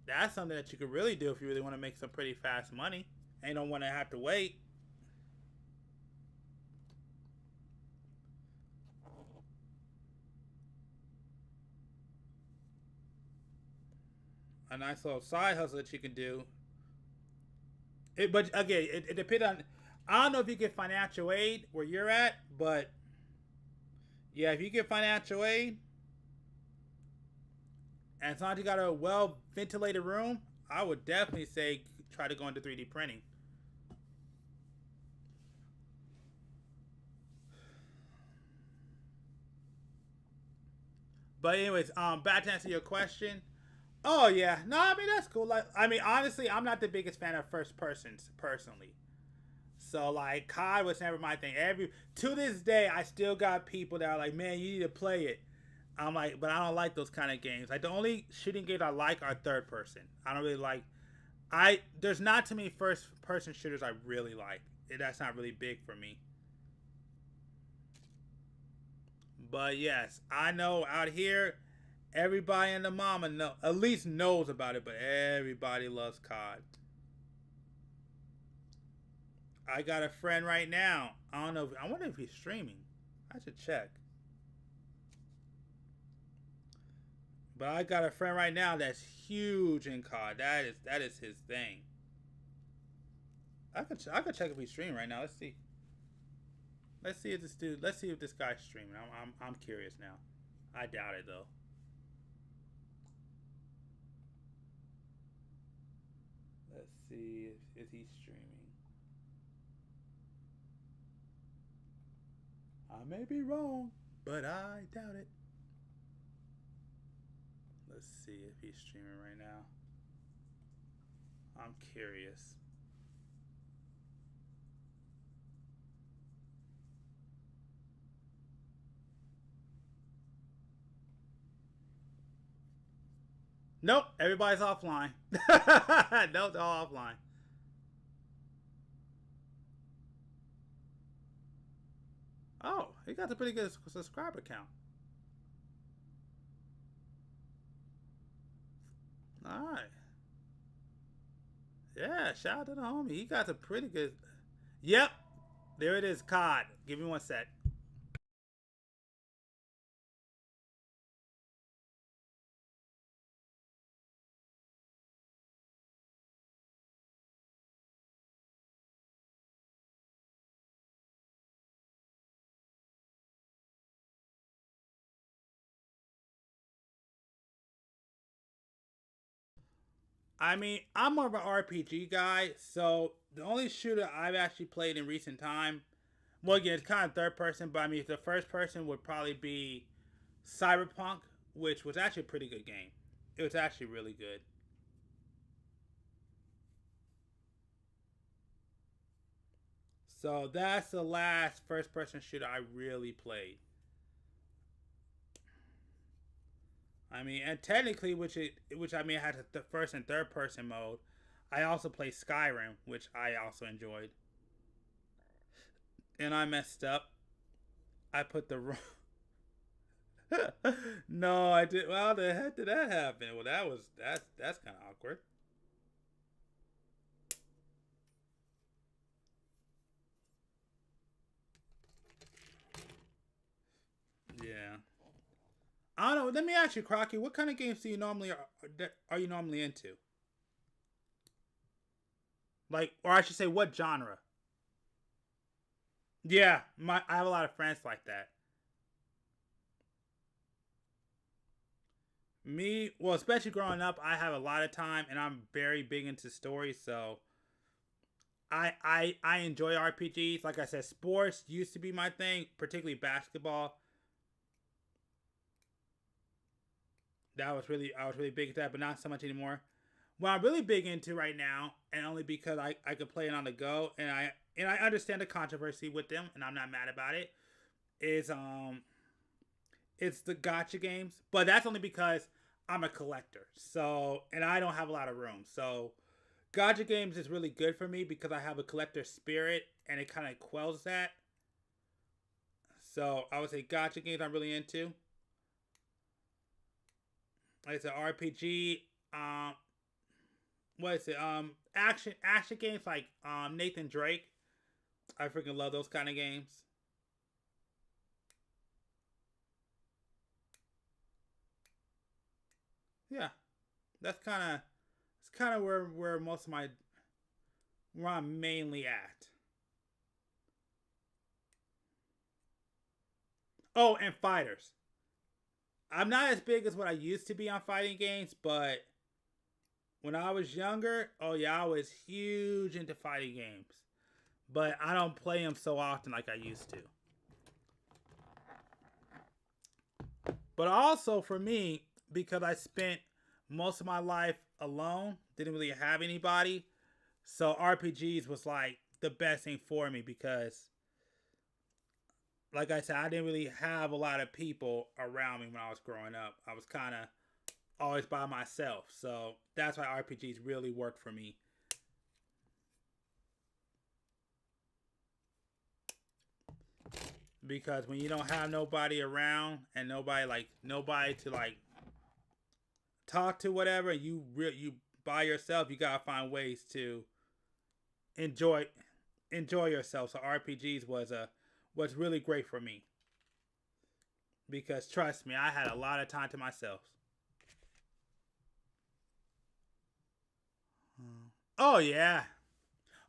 That's something that you could really do if you really want to make some pretty fast money and you don't want to have to wait. A nice little side hustle that you can do. But again, it depends on. I don't know if you get financial aid where you're at, but yeah, if you get financial aid, and as long as you got a well ventilated room, I would definitely say try to go into 3D printing. But anyways, back to answer your question. Oh yeah, no, I mean that's cool. Like, I mean, honestly, I'm not the biggest fan of first persons personally. So like, COD was never my thing. To this day, I still got people that are like, man, you need to play it. I'm like, but I don't like those kind of games. Like the only shooting games I like are third person. I don't really like. There's not too many first person shooters I really like. That's not really big for me. But yes, I know out here, everybody and the mama at least knows about it, but everybody loves COD. I got a friend right now. I don't know. I wonder if he's streaming. I should check. But I got a friend right now that's huge in COD. That is his thing. I could check if he's streaming right now. Let's see. Let's see if this guy's streaming. I'm curious now. I doubt it though. Let's see if he's streaming. I may be wrong, but I doubt it. Let's see if he's streaming right now. I'm curious. Nope, everybody's offline. Nope, they're all offline. Oh, he got a pretty good subscriber count. Alright. Yeah, shout out to the homie. He got a pretty good. Yep. There it is, COD. Give me one sec. I mean, I'm more of an RPG guy, so the only shooter I've actually played in recent time, well, again, it's kind of third person, but I mean, the first person would probably be Cyberpunk, which was actually a pretty good game. It was actually really good. So that's the last first person shooter I really played. I mean, and technically, which I mean, I had the first and third person mode. I also played Skyrim, which I also enjoyed. And I messed up. I put the wrong. No, I did. Well, the heck did that happen? Well, that's kind of awkward. Yeah. I don't know. Let me ask you, Crocky. What kind of games do you normally are you normally into? Like, or I should say, what genre? Yeah, I have a lot of friends like that. Me, well, especially growing up, I have a lot of time, and I'm very big into stories. So I enjoy RPGs. Like I said, sports used to be my thing, particularly basketball. I was really big into that, but not so much anymore. What I'm really big into right now, and only because I could play it on the go, and I understand the controversy with them, and I'm not mad about it, is it's the gacha games. But that's only because I'm a collector. So, and I don't have a lot of room. So gacha games is really good for me because I have a collector spirit and it kind of quells that. So I would say gacha games I'm really into. Like I said, RPG, what is it? Action games like Nathan Drake. I freaking love those kind of games. Yeah, that's kind of where most of where I'm mainly at. Oh, and fighters. I'm not as big as what I used to be on fighting games, but when I was younger, oh yeah, I was huge into fighting games. But I don't play them so often like I used to. But also for me, because I spent most of my life alone, didn't really have anybody, so RPGs was like the best thing for me because, like I said, I didn't really have a lot of people around me when I was growing up. I was kind of always by myself, so that's why RPGs really worked for me. Because when you don't have nobody around and nobody to like talk to, whatever, you by yourself, you gotta find ways to enjoy yourself. So RPGs was really great for me because trust me, I had a lot of time to myself. Oh yeah.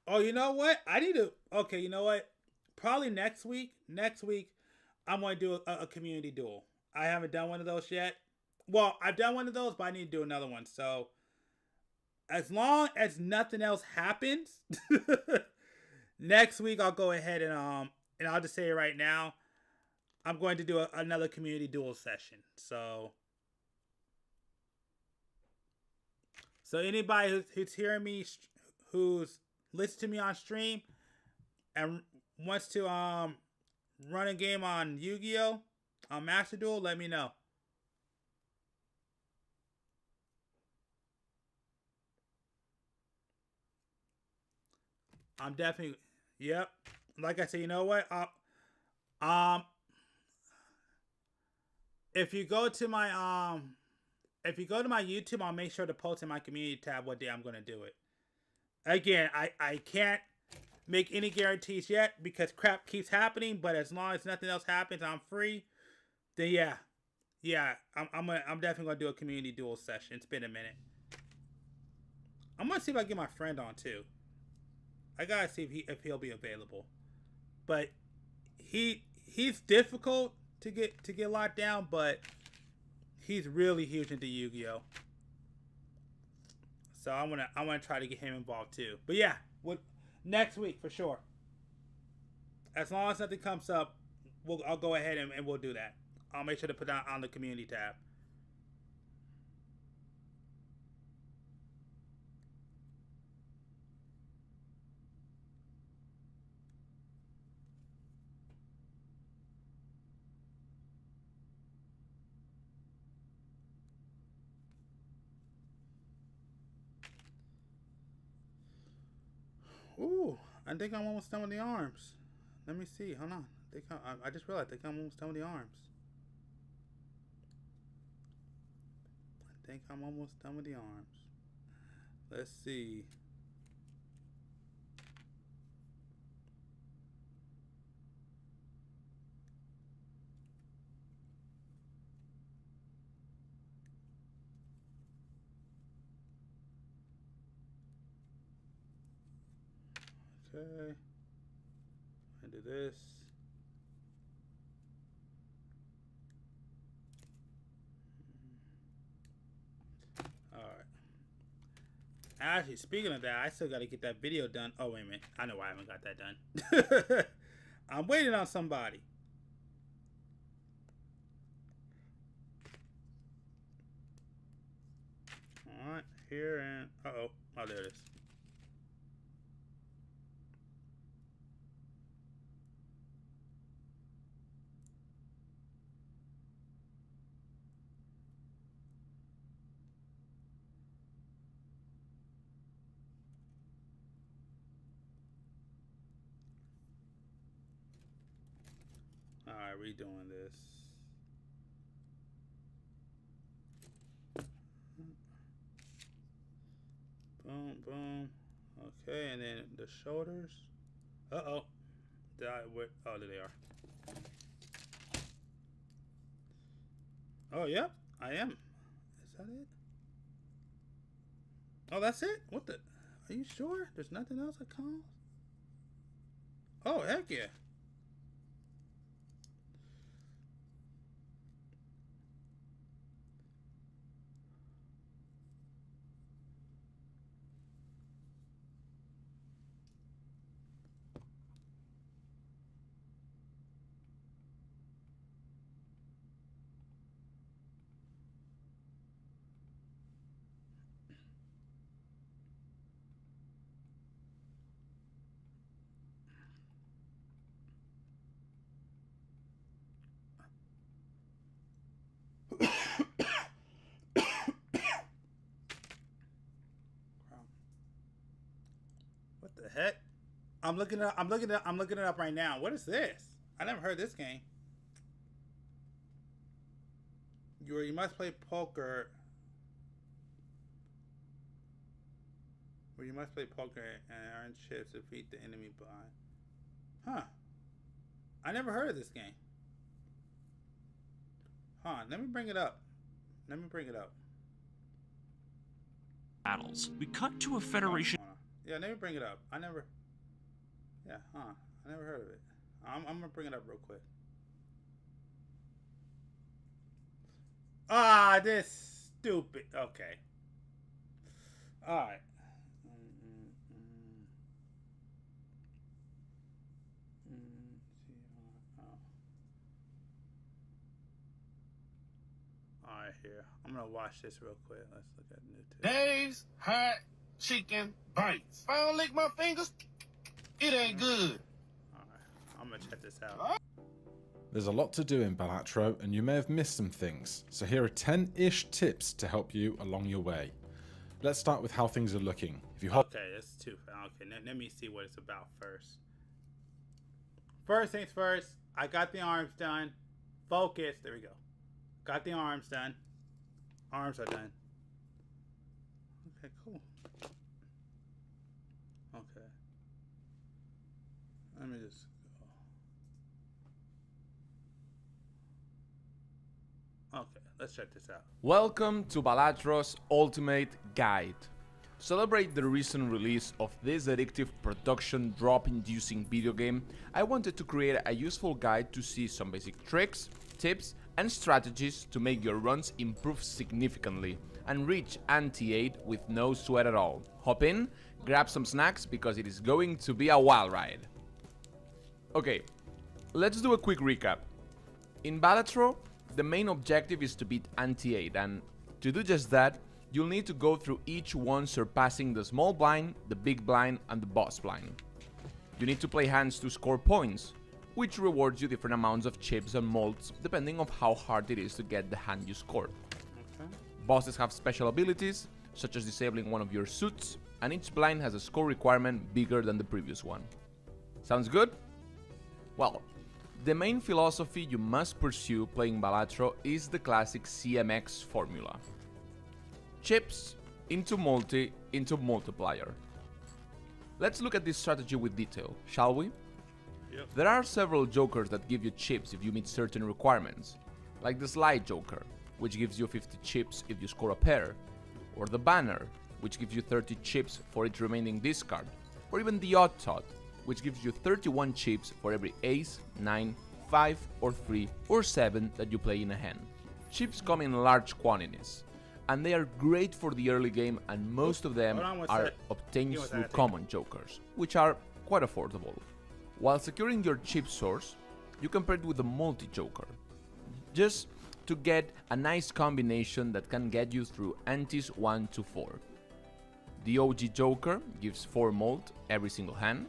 Oh, you know what? I need to. Okay, you know what? Probably next week. Next week, I'm going to do a community duel. I haven't done one of those yet. Well, I've done one of those, but I need to do another one. So, as long as nothing else happens, next week I'll go ahead and I'll just say it right now. I'm going to do another community duel session. So anybody who's hearing me, who's listened to me on stream, and wants to run a game on Yu-Gi-Oh! On Master Duel, let me know. I'm definitely, yep. Like I said, you know what? If you go to my YouTube, I'll make sure to post in my community tab what day I'm gonna do it. Again, I can't make any guarantees yet because crap keeps happening, but as long as nothing else happens, I'm free. Then yeah, I'm definitely gonna do a community duel session. It's been a minute. I'm gonna see if I can get my friend on too. I gotta see if he'll be available. But he's difficult to get locked down, but he's really huge into Yu-Gi-Oh! So I wanna try to get him involved too. But yeah, next week for sure. As long as nothing comes up, I'll go ahead and we'll do that. I'll make sure to put that on the community tab. Ooh, I think I'm almost done with the arms. Let me see. Hold on. I just realized I think I'm almost done with the arms. I think I'm almost done with the arms. Let's see. Okay. I do this. Actually, speaking of that, I still got to get that video done. Oh, wait a minute. I know why I haven't got that done. I'm waiting on somebody. Alright, here and... Uh-oh. Oh, there it is. Alright, redoing this. Boom, boom. Okay, and then the shoulders. Uh-oh. Did I... Where, oh, there they are. Oh, yep. I am. Is that it? Oh, that's it? What the... Are you sure? There's nothing else that counts? Oh, heck yeah. What the heck? I'm looking it up right now. What is this? I never heard this game. You must play poker. Where you must play poker and earn chips to defeat the enemy behind. Huh. I never heard of this game. Huh, let me bring it up. Let me bring it up. Battles. We cut to a Federation. Yeah, let me bring it up. I never... Yeah, huh. I never heard of it. I'm going to bring it up real quick. Ah, this stupid... Okay. Alright. Alright, here. I'm going to watch this real quick. Let's look at new tip. Dave's Hot Chicken Bites. If I don't lick my fingers, it ain't good. Alright, I'm gonna check this out. There's a lot to do in Balatro, and you may have missed some things, so here are 10-ish tips to help you along your way. Let's start with how things are looking. If you Okay, that's too fast. Okay, let me see what it's about first. First things first, I got the arms done. Focus, there we go. Got the arms done. Arms are done. Okay, cool. Okay. Let me just go. Okay, let's check this out. Welcome to Balatro's Ultimate Guide. To celebrate the recent release of this addictive production drop-inducing video game, I wanted to create a useful guide to see some basic tricks, tips, and strategies to make your runs improve significantly and reach anti-8 with no sweat at all. Hop in, grab some snacks because it is going to be a wild ride. Okay, let's do a quick recap. In Balatro, the main objective is to beat anti-8, and to do just that, you'll need to go through each one surpassing the small blind, the big blind, and the boss blind. You need to play hands to score points, which rewards you different amounts of chips and molds depending on how hard it is to get the hand you scored. Okay. Bosses have special abilities, such as disabling one of your suits, and each blind has a score requirement bigger than the previous one. Sounds good? Well, the main philosophy you must pursue playing Balatro is the classic CMX formula. Chips into multi into multiplier. Let's look at this strategy with detail, shall we? Yep. There are several jokers that give you chips if you meet certain requirements, like the slide joker, which gives you 50 chips if you score a pair, or the banner, which gives you 30 chips for each remaining discard, or even the odd tot, which gives you 31 chips for every ace, 9, 5, or 3, or 7 that you play in a hand. Chips come in large quantities, and they are great for the early game, and most of them Hold on one are sec. obtained Give me one through sec, I think. common jokers, which are quite affordable. While securing your cheap source, you can pair it with a multi-joker, just to get a nice combination that can get you through antes 1 to 4. The OG Joker gives 4 mult every single hand,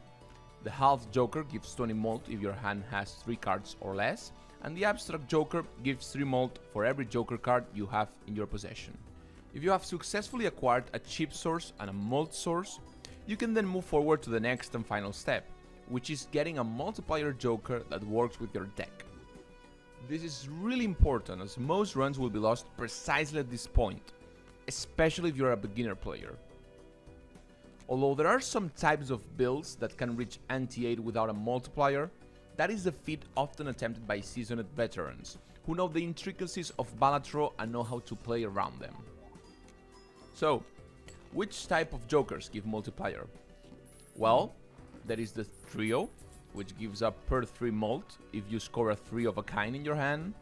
the Half Joker gives 20 mult if your hand has 3 cards or less, and the Abstract Joker gives 3 mult for every Joker card you have in your possession. If you have successfully acquired a chip source and a mult source, you can then move forward to the next and final step, which is getting a multiplier Joker that works with your deck. This is really important as most runs will be lost precisely at this point, especially if you're a beginner player. Although there are some types of builds that can reach anti-8 without a multiplier, that is a feat often attempted by seasoned veterans, who know the intricacies of Balatro and know how to play around them. So, which type of jokers give multiplier? Well, there is the Trio, which gives up per 3 mult if you score a 3 of a kind in your hand,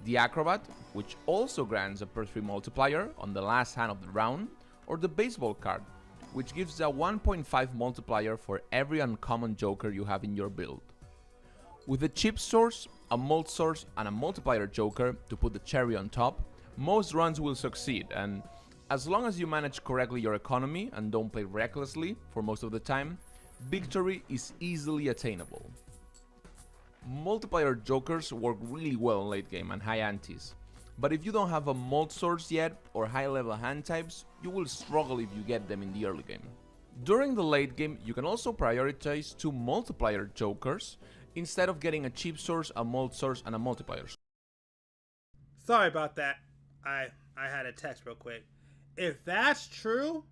the Acrobat, which also grants a per 3 multiplier on the last hand of the round, or the Baseball card, which gives a 1.5 multiplier for every uncommon joker you have in your build. With a chip source, a mult source, and a multiplier joker to put the cherry on top, most runs will succeed, and as long as you manage correctly your economy and don't play recklessly for most of the time, victory is easily attainable. Multiplier jokers work really well in late game and high antes, but if you don't have a mult source yet or high level hand types, you will struggle if you get them in the early game. During the late game, you can also prioritize 2 multiplier jokers instead of getting a chip source, a mult source, and a multiplier. Sorry about that. I had a text real quick. If that's true,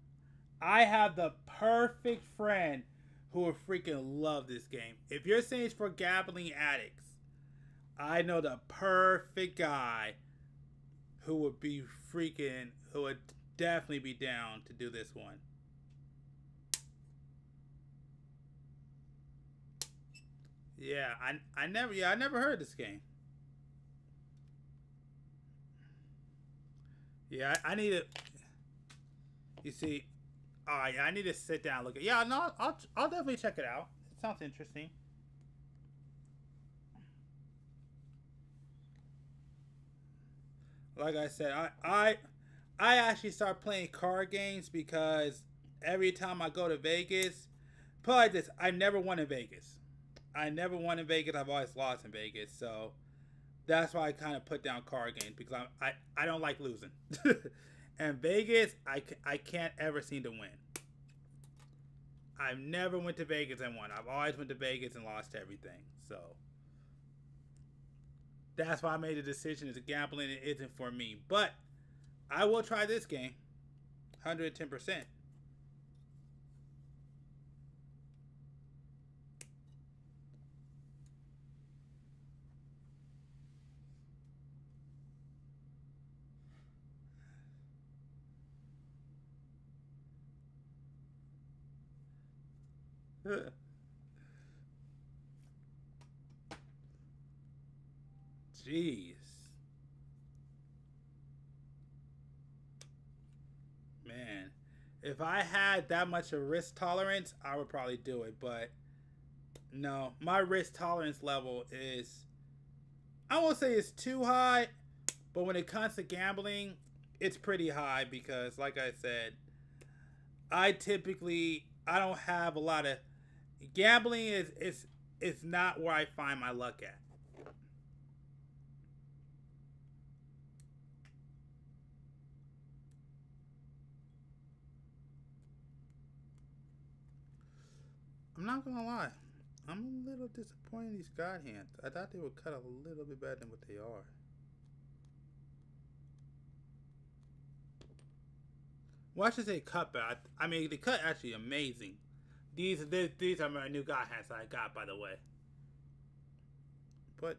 I have the perfect friend who would freaking love this game. If you're saying it's for gambling addicts, I know the perfect guy who would be who would definitely be down to do this one. Yeah, I never heard of this game. Yeah, I need to. You see, all right, I need to sit down and look at. Yeah, no, I'll definitely check it out. It sounds interesting. Like I said, I actually start playing card games because every time I go to Vegas, put it like this, I never won in Vegas. I've always lost in Vegas, so that's why I kind of put down card games, because I don't like losing. And Vegas, I can't ever seem to win. I've never went to Vegas and won. I've always went to Vegas and lost everything. So that's why I made the decision that gambling isn't for me. But I will try this game, 110%. Jeez. Man, if I had that much of risk tolerance, I would probably do it, but no, my risk tolerance level is, I won't say it's too high, but when it comes to gambling, it's pretty high because, like I said, I don't have a lot of gambling. Is not where I find my luck at. I'm not gonna lie, I'm a little disappointed in these God hands. I thought they would cut a little bit better than what they are. Well, I should say cut better. I mean, they cut actually amazing. These are my new God hands that I got, by the way. But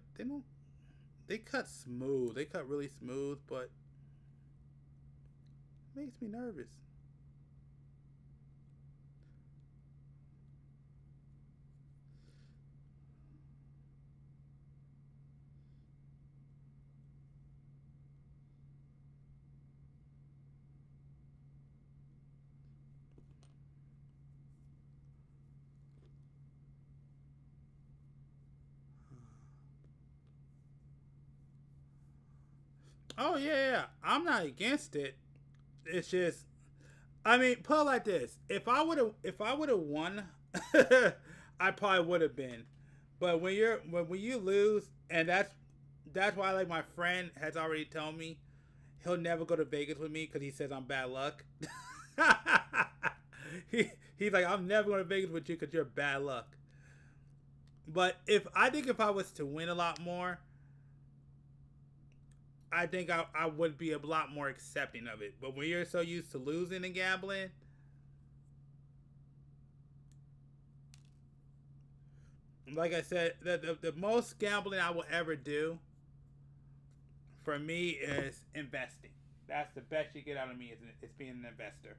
they cut smooth. They cut really smooth, but it makes me nervous. Oh yeah. I'm not against it. It's just, I mean, put it like this: if I would have won, I probably would have been. But when you lose, and that's why, like, my friend has already told me he'll never go to Vegas with me because he says I'm bad luck. He's like, I'm never going to Vegas with you because you're bad luck. But if I was to win a lot more, I think I would be a lot more accepting of it. But when you're so used to losing and gambling, like I said, the most gambling I will ever do for me is investing. That's the best you get out of me is being an investor.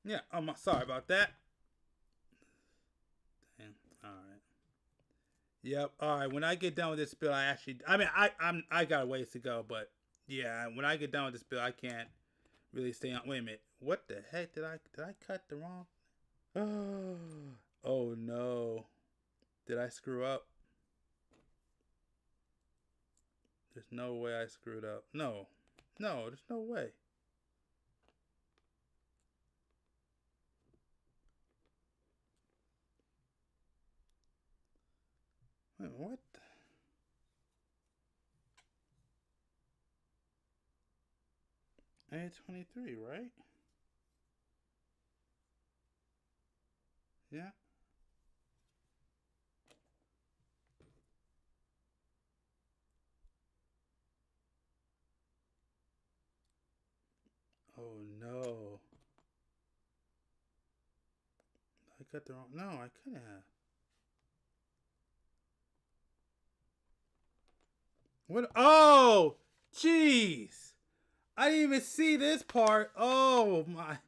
Yeah, I'm sorry about that. Damn. All right. Yep. All right. When I get done with this build, I got a ways to go, but yeah, when I get done with this build, I can't really stay on. Wait a minute. What the heck did I cut the wrong? Oh no. Did I screw up? There's no way I screwed up. No. No, there's no way. Wait, what? A23, right? Yeah. Oh no. I cut the wrong. No, I couldn't have. What? Oh, jeez. I didn't even see this part. Oh my.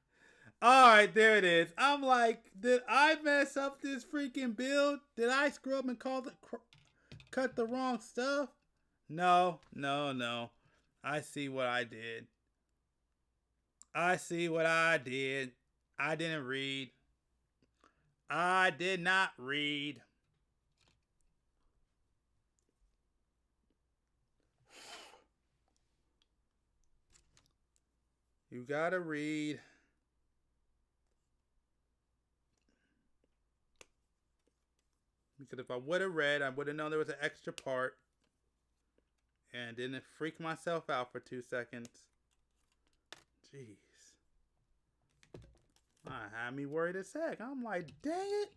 All right, there it is. I'm like, did I mess up this freaking build? Did I screw up and cut the wrong stuff? No, no, no. I see what I did. I see what I did. I didn't read. I did not read. You gotta read. Because if I would have read, I would have known there was an extra part. And didn't freak myself out for 2 seconds. Jeez. I had me worried as heck. I'm like, dang it.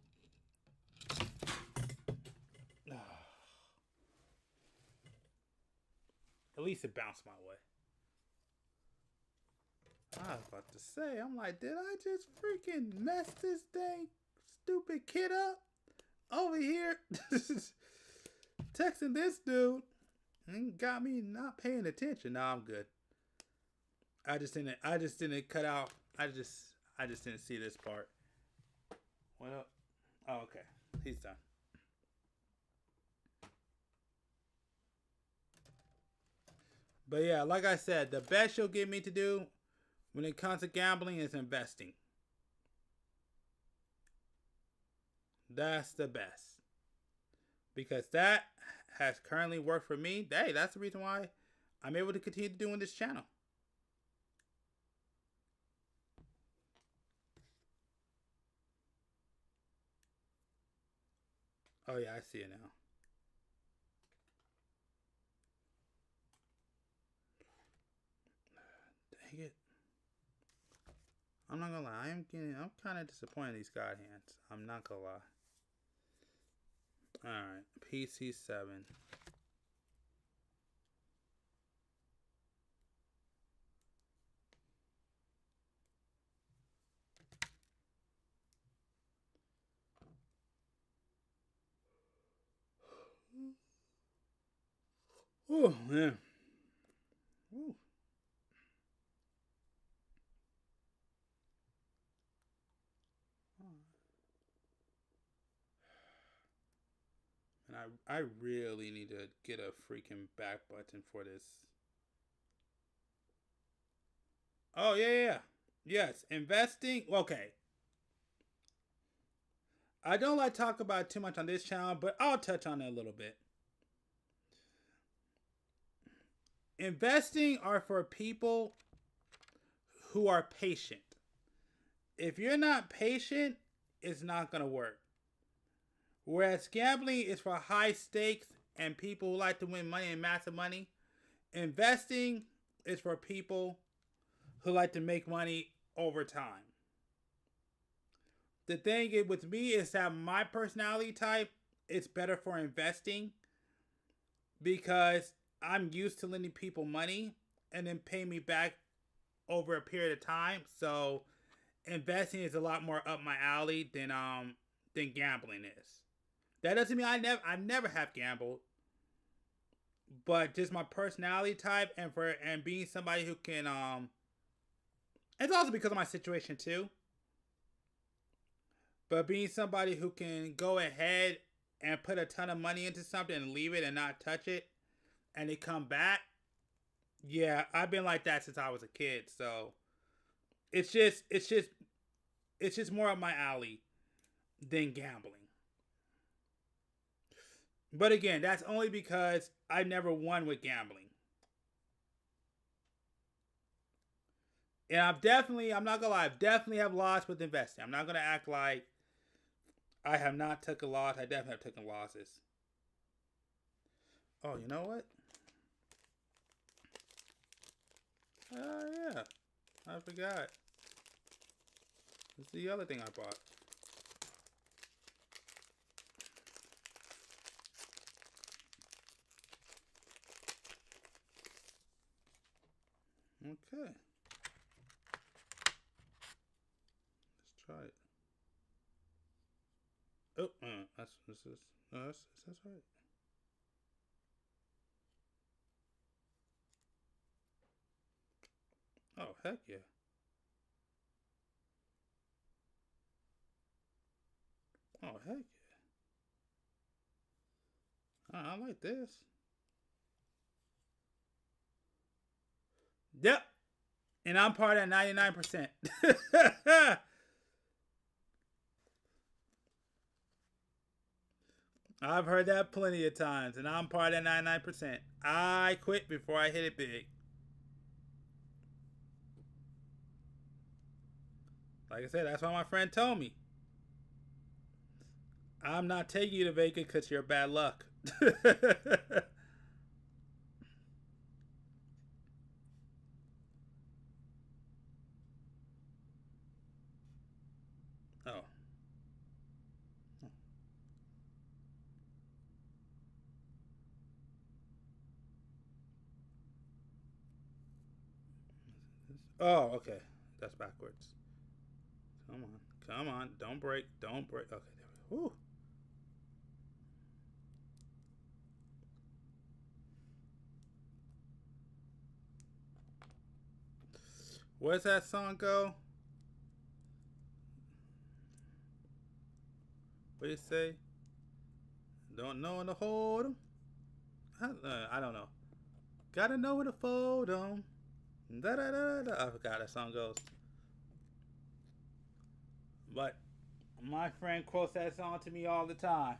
At least it bounced my way. I was about to say, I'm like, did I just freaking mess this dang stupid kid up? Over here, texting this dude and got me not paying attention. No, I'm good. I just didn't cut out. I just didn't see this part. What up? Oh, okay. He's done. But yeah, like I said, the best you'll get me to do when it comes to gambling is investing. That's the best. Because that has currently worked for me. Hey, that's the reason why I'm able to continue doing this channel. Oh yeah, I see it now. Dang it. I'm not gonna lie, I'm kind of disappointed in these God hands. I'm not gonna lie. Alright, PC 7. Oh, man. Ooh. And I really need to get a freaking back button for this. Oh, yeah. Yes, investing. Okay. I don't like to talk about it too much on this channel, but I'll touch on it a little bit. Investing are for people who are patient. If you're not patient, it's not going to work. Whereas gambling is for high stakes and people who like to win money and massive money. Investing is for people who like to make money over time. The thing with me is that my personality type is better for investing because I'm used to lending people money and then pay me back over a period of time. So investing is a lot more up my alley than gambling is. That doesn't mean I never have gambled, but just my personality type and being somebody who can it's also because of my situation too. But being somebody who can go ahead and put a ton of money into something and leave it and not touch it and it come back. Yeah, I've been like that since I was a kid. So it's just more up my alley than gambling. But again, that's only because I never won with gambling. And I'm not gonna lie, I've definitely have lost with investing. I'm not gonna act like I have not took a loss. I definitely have taken losses. Oh, you know what? Yeah. I forgot. This is the other thing I bought. Okay. Let's try it. Oh, that's right. Oh, heck yeah. Oh, heck yeah. I like this. Yep. And I'm part of that 99%. I've heard that plenty of times, and I'm part of that 99%. I quit before I hit it big. Like I said, that's what my friend told me. I'm not taking you to Vegas because you're bad luck. Oh. Oh, okay. That's backwards. Come on. Come on. Don't break. Don't break. Okay, there we go. Woo. Where's that song go? What do you say? Don't know when to hold 'em. I don't know. Gotta know when to fold 'em. Da da da da. I forgot how that song goes. But my friend quotes that song to me all the time.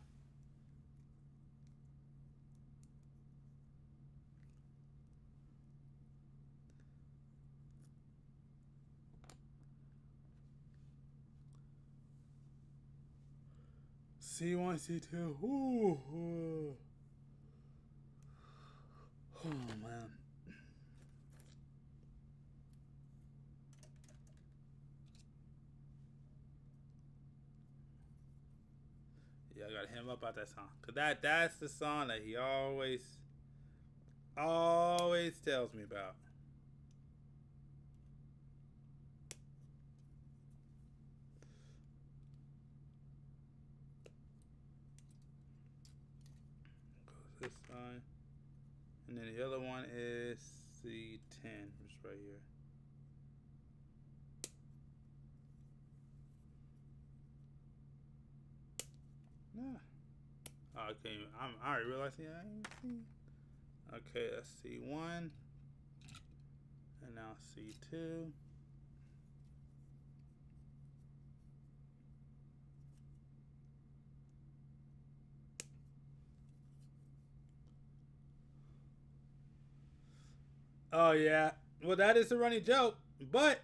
C1, C2. Ooh. Oh man. Yeah, I gotta hit him up about that song. Cause that's the song that he always tells me about. Goes this side. And then the other one is C10, which is right here. Nah. Oh, okay, I already realized. Yeah, I ain't seen. Okay, that's C1. And now C2. Oh, yeah. Well, that is a running joke. But,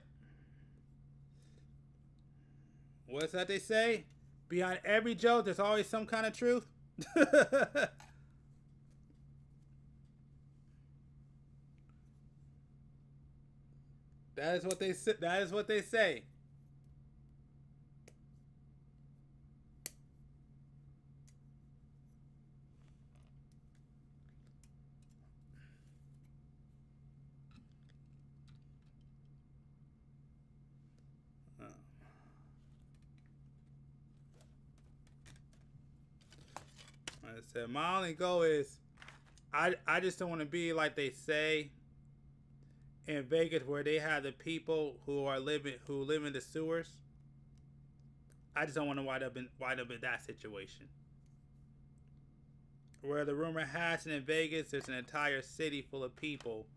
what's that they say? Behind every joke, there's always some kind of truth. That is what they say. That is what they say. Like I said, my only goal is, I just don't want to be like they say in Vegas, where they have the people who live in the sewers. I just don't want to wind up in that situation. Where the rumor has it in Vegas, there's an entire city full of people.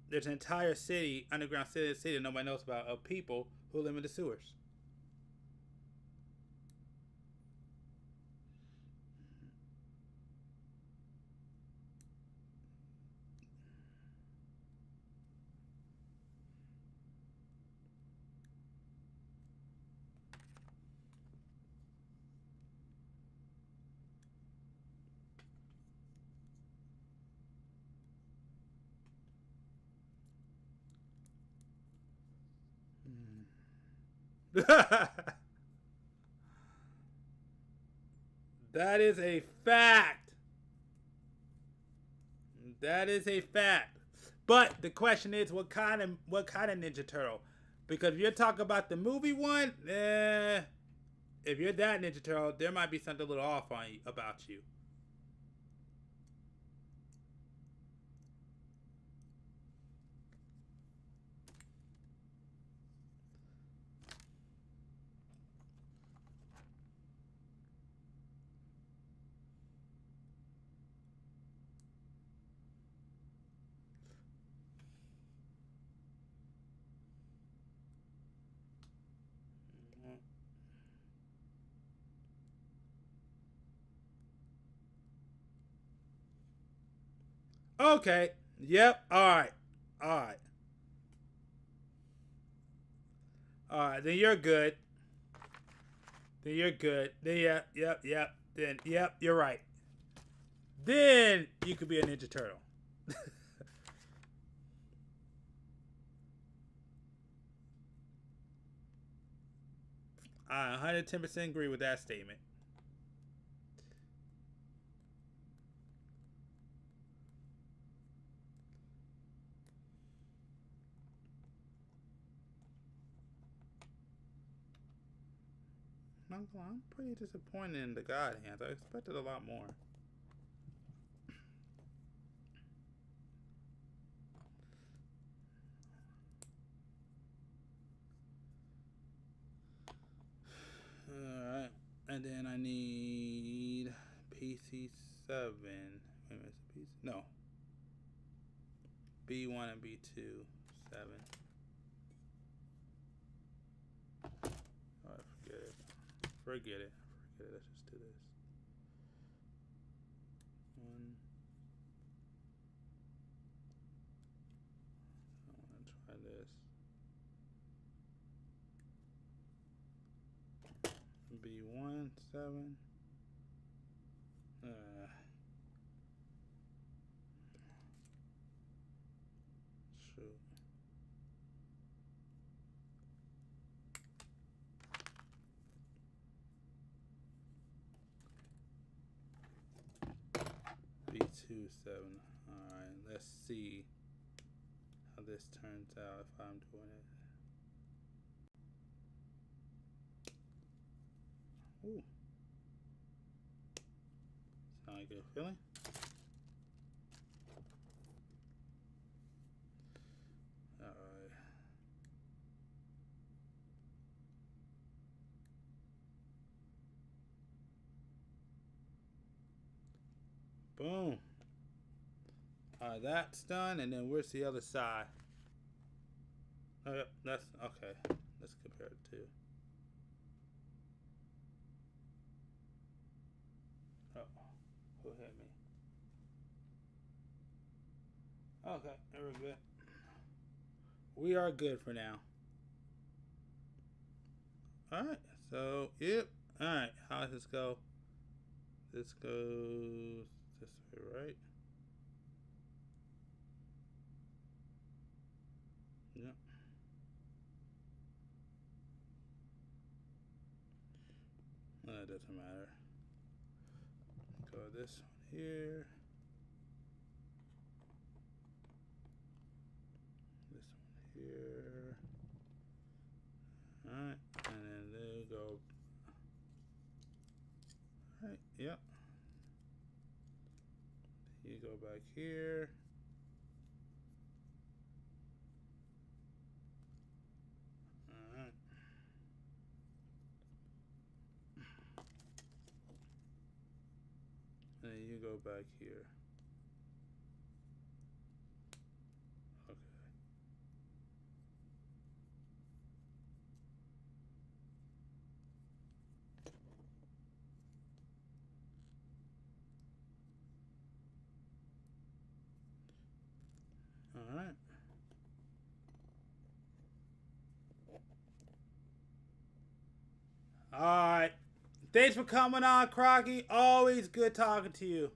There's an entire city, underground city that nobody knows about, of people who live in the sewers. That is a fact. That is a fact. But the question is, what kind of Ninja Turtle? Because if you're talking about the movie one, if you're that Ninja Turtle, there might be something a little off on you, about you. Okay. Yep. All right. All right. All right. Then you're good. Then you're good. Then yep. Then yep. You're right. Then you could be a Ninja Turtle. I 110% agree with that statement. I'm pretty disappointed in the God Hands. I expected a lot more. Alright. And then I need PC7. Wait a minute, PC? No. B1 and B2. 7. Alright, forget it. Forget it. Let's just do this. 1. I want to try this. B1. 7. Shoot. B27. Alright, let's see how this turns out if I'm doing it. Ooh. Sound like a good feeling? Alright. Boom. Alright, that's done, and then where's the other side? Oh, yep, that's okay. Let's compare it to. Oh, who hit me? Okay, we're good. We are good for now. Alright, so, yep. Alright, how does this go? This goes this way, right? Yep. That doesn't matter. Go this one here. This one here. Alright, and then they go. Alright, yep. You go back here. Alright. And then you go back here. Okay. All right. All right. Thanks for coming on, Crocky. Always good talking to you.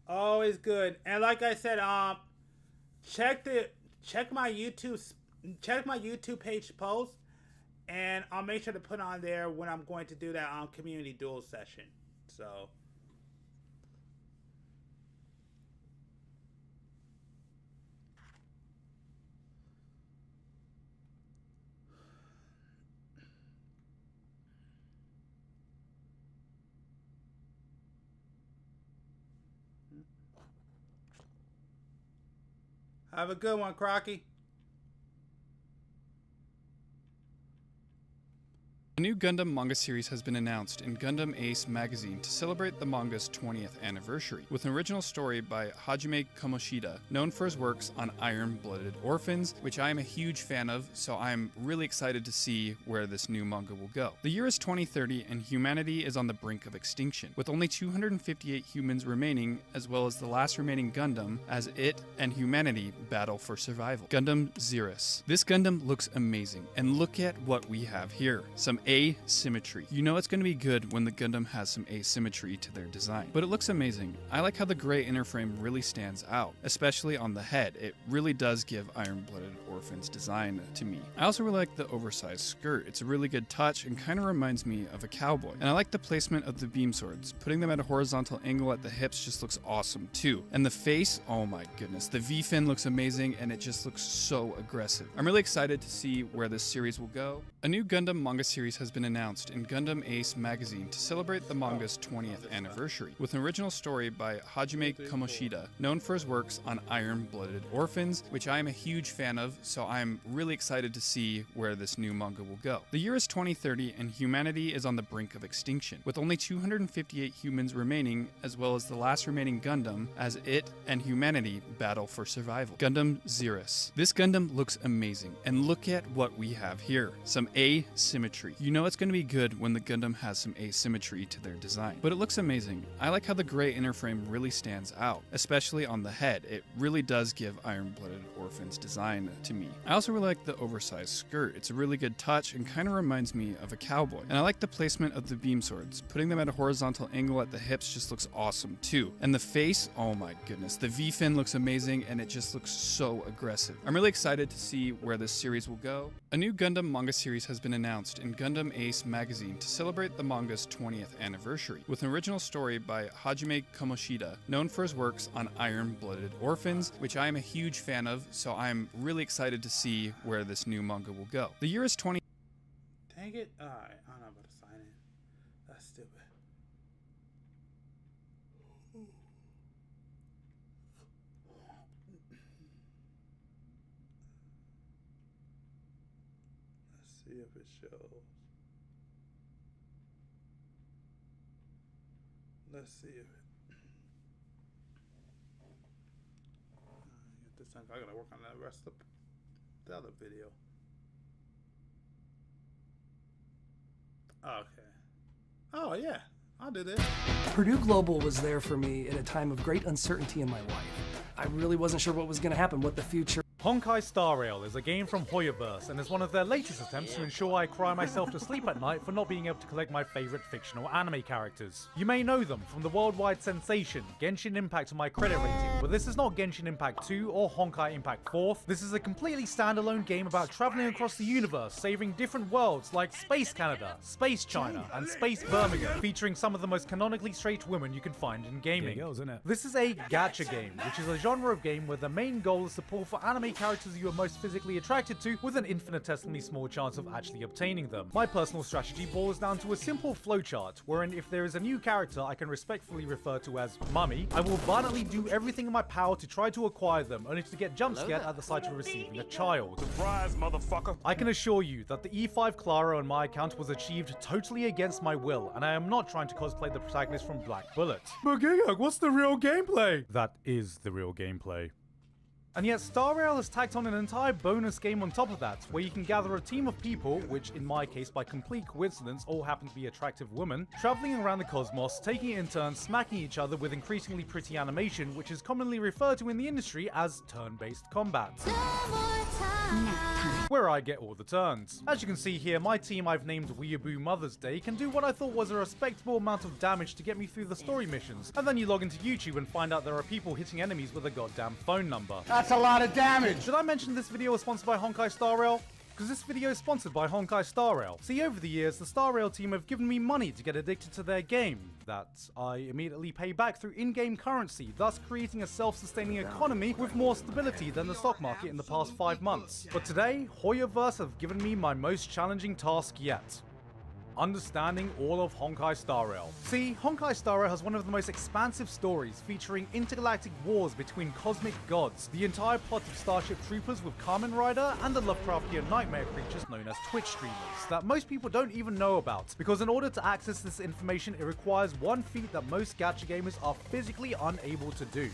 Always good. And like I said, check my YouTube page post, and I'll make sure to put on there when I'm going to do that community duel session. So. Have a good one, Crocky. A new Gundam manga series has been announced in Gundam Ace magazine to celebrate the manga's 20th anniversary, with an original story by Hajime Kamoshida, known for his works on Iron-Blooded Orphans, which I am a huge fan of, so I'm really excited to see where this new manga will go. The year is 2030 and humanity is on the brink of extinction, with only 258 humans remaining, as well as the last remaining Gundam, as it and humanity battle for survival. Gundam Xerus. This Gundam looks amazing, and look at what we have here. Some asymmetry. You know it's going to be good when the Gundam has some asymmetry to their design. But it looks amazing. I like how the gray inner frame really stands out, especially on the head. It really does give Iron-Blooded Orphans design to me. I also really like the oversized skirt. It's a really good touch and kind of reminds me of a cowboy. And I like the placement of the beam swords. Putting them at a horizontal angle at the hips just looks awesome too. And the face, oh my goodness. The V-fin looks amazing and it just looks so aggressive. I'm really excited to see where this series will go. A new Gundam manga series has been announced in Gundam Ace magazine to celebrate the manga's 20th anniversary, with an original story by Hajime Kamoshida, known for his works on Iron-Blooded Orphans, which I am a huge fan of, so I'm really excited to see where this new manga will go. The year is 2030 and humanity is on the brink of extinction, with only 258 humans remaining, as well as the last remaining Gundam, as it and humanity battle for survival. Gundam Xerus. This Gundam looks amazing, and look at what we have here. Some asymmetry. You know it's going to be good when the Gundam has some asymmetry to their design. But it looks amazing. I like how the gray inner frame really stands out, especially on the head. It really does give Iron-Blooded Orphan's design to me. I also really like the oversized skirt. It's a really good touch and kind of reminds me of a cowboy. And I like the placement of the beam swords. Putting them at a horizontal angle at the hips just looks awesome too. And the face, oh my goodness, the V-fin looks amazing and it just looks so aggressive. I'm really excited to see where this series will go. A new Gundam manga series has been announced in Gundam Ace magazine to celebrate the manga's 20th anniversary, with an original story by Hajime Kamoshida, known for his works on Iron-Blooded Orphans, which I am a huge fan of, so I'm really excited to see where this new manga will go. The year is 20... Dang it. Alright, I'm not about to sign in. That's stupid. Let's see if it shows. Let's see if it. This time I gotta work on the rest of the other video. Okay. Oh yeah, I did it. Purdue Global was there for me at a time of great uncertainty in my life. I really wasn't sure what was going to happen, what the future. Honkai Star Rail is a game from Hoyoverse and is one of their latest attempts to ensure I cry myself to sleep at night for not being able to collect my favorite fictional anime characters. You may know them from the worldwide sensation Genshin Impact on my credit rating, but this is not Genshin Impact 2 or Honkai Impact 4th. This is a completely standalone game about traveling across the universe, saving different worlds like Space Canada, Space China, and Space Birmingham, featuring some of the most canonically straight women you can find in gaming. Yeah, girls, innit? This is a gacha game, which is a genre of game where the main goal is to pull for anime characters you are most physically attracted to with an infinitesimally small chance of actually obtaining them. My personal strategy boils down to a simple flowchart, wherein if there is a new character I can respectfully refer to as Mummy, I will violently do everything in my power to try to acquire them, only to get jump scared at the sight of receiving a child. Surprise, motherfucker! I can assure you that the E5 Clara on my account was achieved totally against my will, and I am not trying to cosplay the protagonist from Black Bullet. But Gigak, what's the real gameplay? That is the real gameplay. And yet Star Rail has tacked on an entire bonus game on top of that, where you can gather a team of people, which in my case by complete coincidence all happen to be attractive women, traveling around the cosmos, taking it in turns, smacking each other with increasingly pretty animation, which is commonly referred to in the industry as turn-based combat. Where I get all the turns. As you can see here, my team I've named Weeaboo Mother's Day can do what I thought was a respectable amount of damage to get me through the story missions, and then you log into YouTube and find out there are people hitting enemies with a goddamn phone number. That's a lot of damage. Should I mention this video was sponsored by Honkai Star Rail? Because this video is sponsored by Honkai Star Rail. See, over the years, the Star Rail team have given me money to get addicted to their game that I immediately pay back through in-game currency, thus creating a self-sustaining economy with more stability than the stock market in the past 5 months. But today, Hoyoverse have given me my most challenging task yet. Understanding all of Honkai Star Rail. See, Honkai Star Rail has one of the most expansive stories featuring intergalactic wars between cosmic gods, the entire plot of Starship Troopers with Kamen Rider, and the Lovecraftian nightmare creatures known as Twitch streamers that most people don't even know about, because in order to access this information it requires one feat that most gacha gamers are physically unable to do.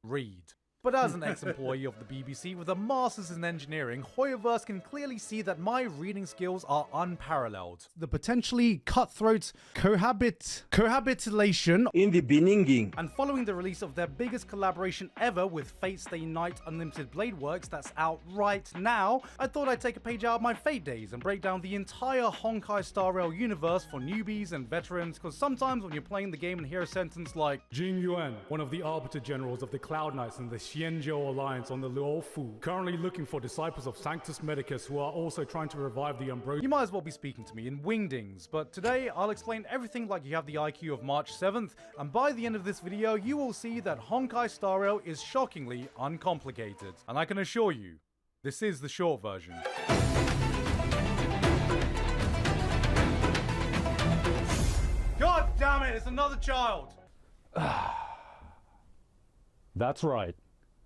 Read. But as an ex-employee of the BBC with a master's in engineering, Hoyoverse can clearly see that my reading skills are unparalleled. The potentially cutthroat cohabitation in the beginning, and following the release of their biggest collaboration ever with Fate Stay Night Unlimited Blade Works that's out right now, I thought I'd take a page out of my Fate days and break down the entire Honkai Star Rail universe for newbies and veterans, because sometimes when you're playing the game and hear a sentence like Jin Yuan, one of the Arbiter Generals of the Cloud Knights and the Xianzhou Alliance on the Luofu, currently looking for disciples of Sanctus Medicus who are also trying to revive the Ambrosia. You might as well be speaking to me in wingdings, but today I'll explain everything like you have the IQ of March 7th, and by the end of this video you will see that Honkai Star Rail is shockingly uncomplicated. And I can assure you, this is the short version. God damn it, it's another child! That's right.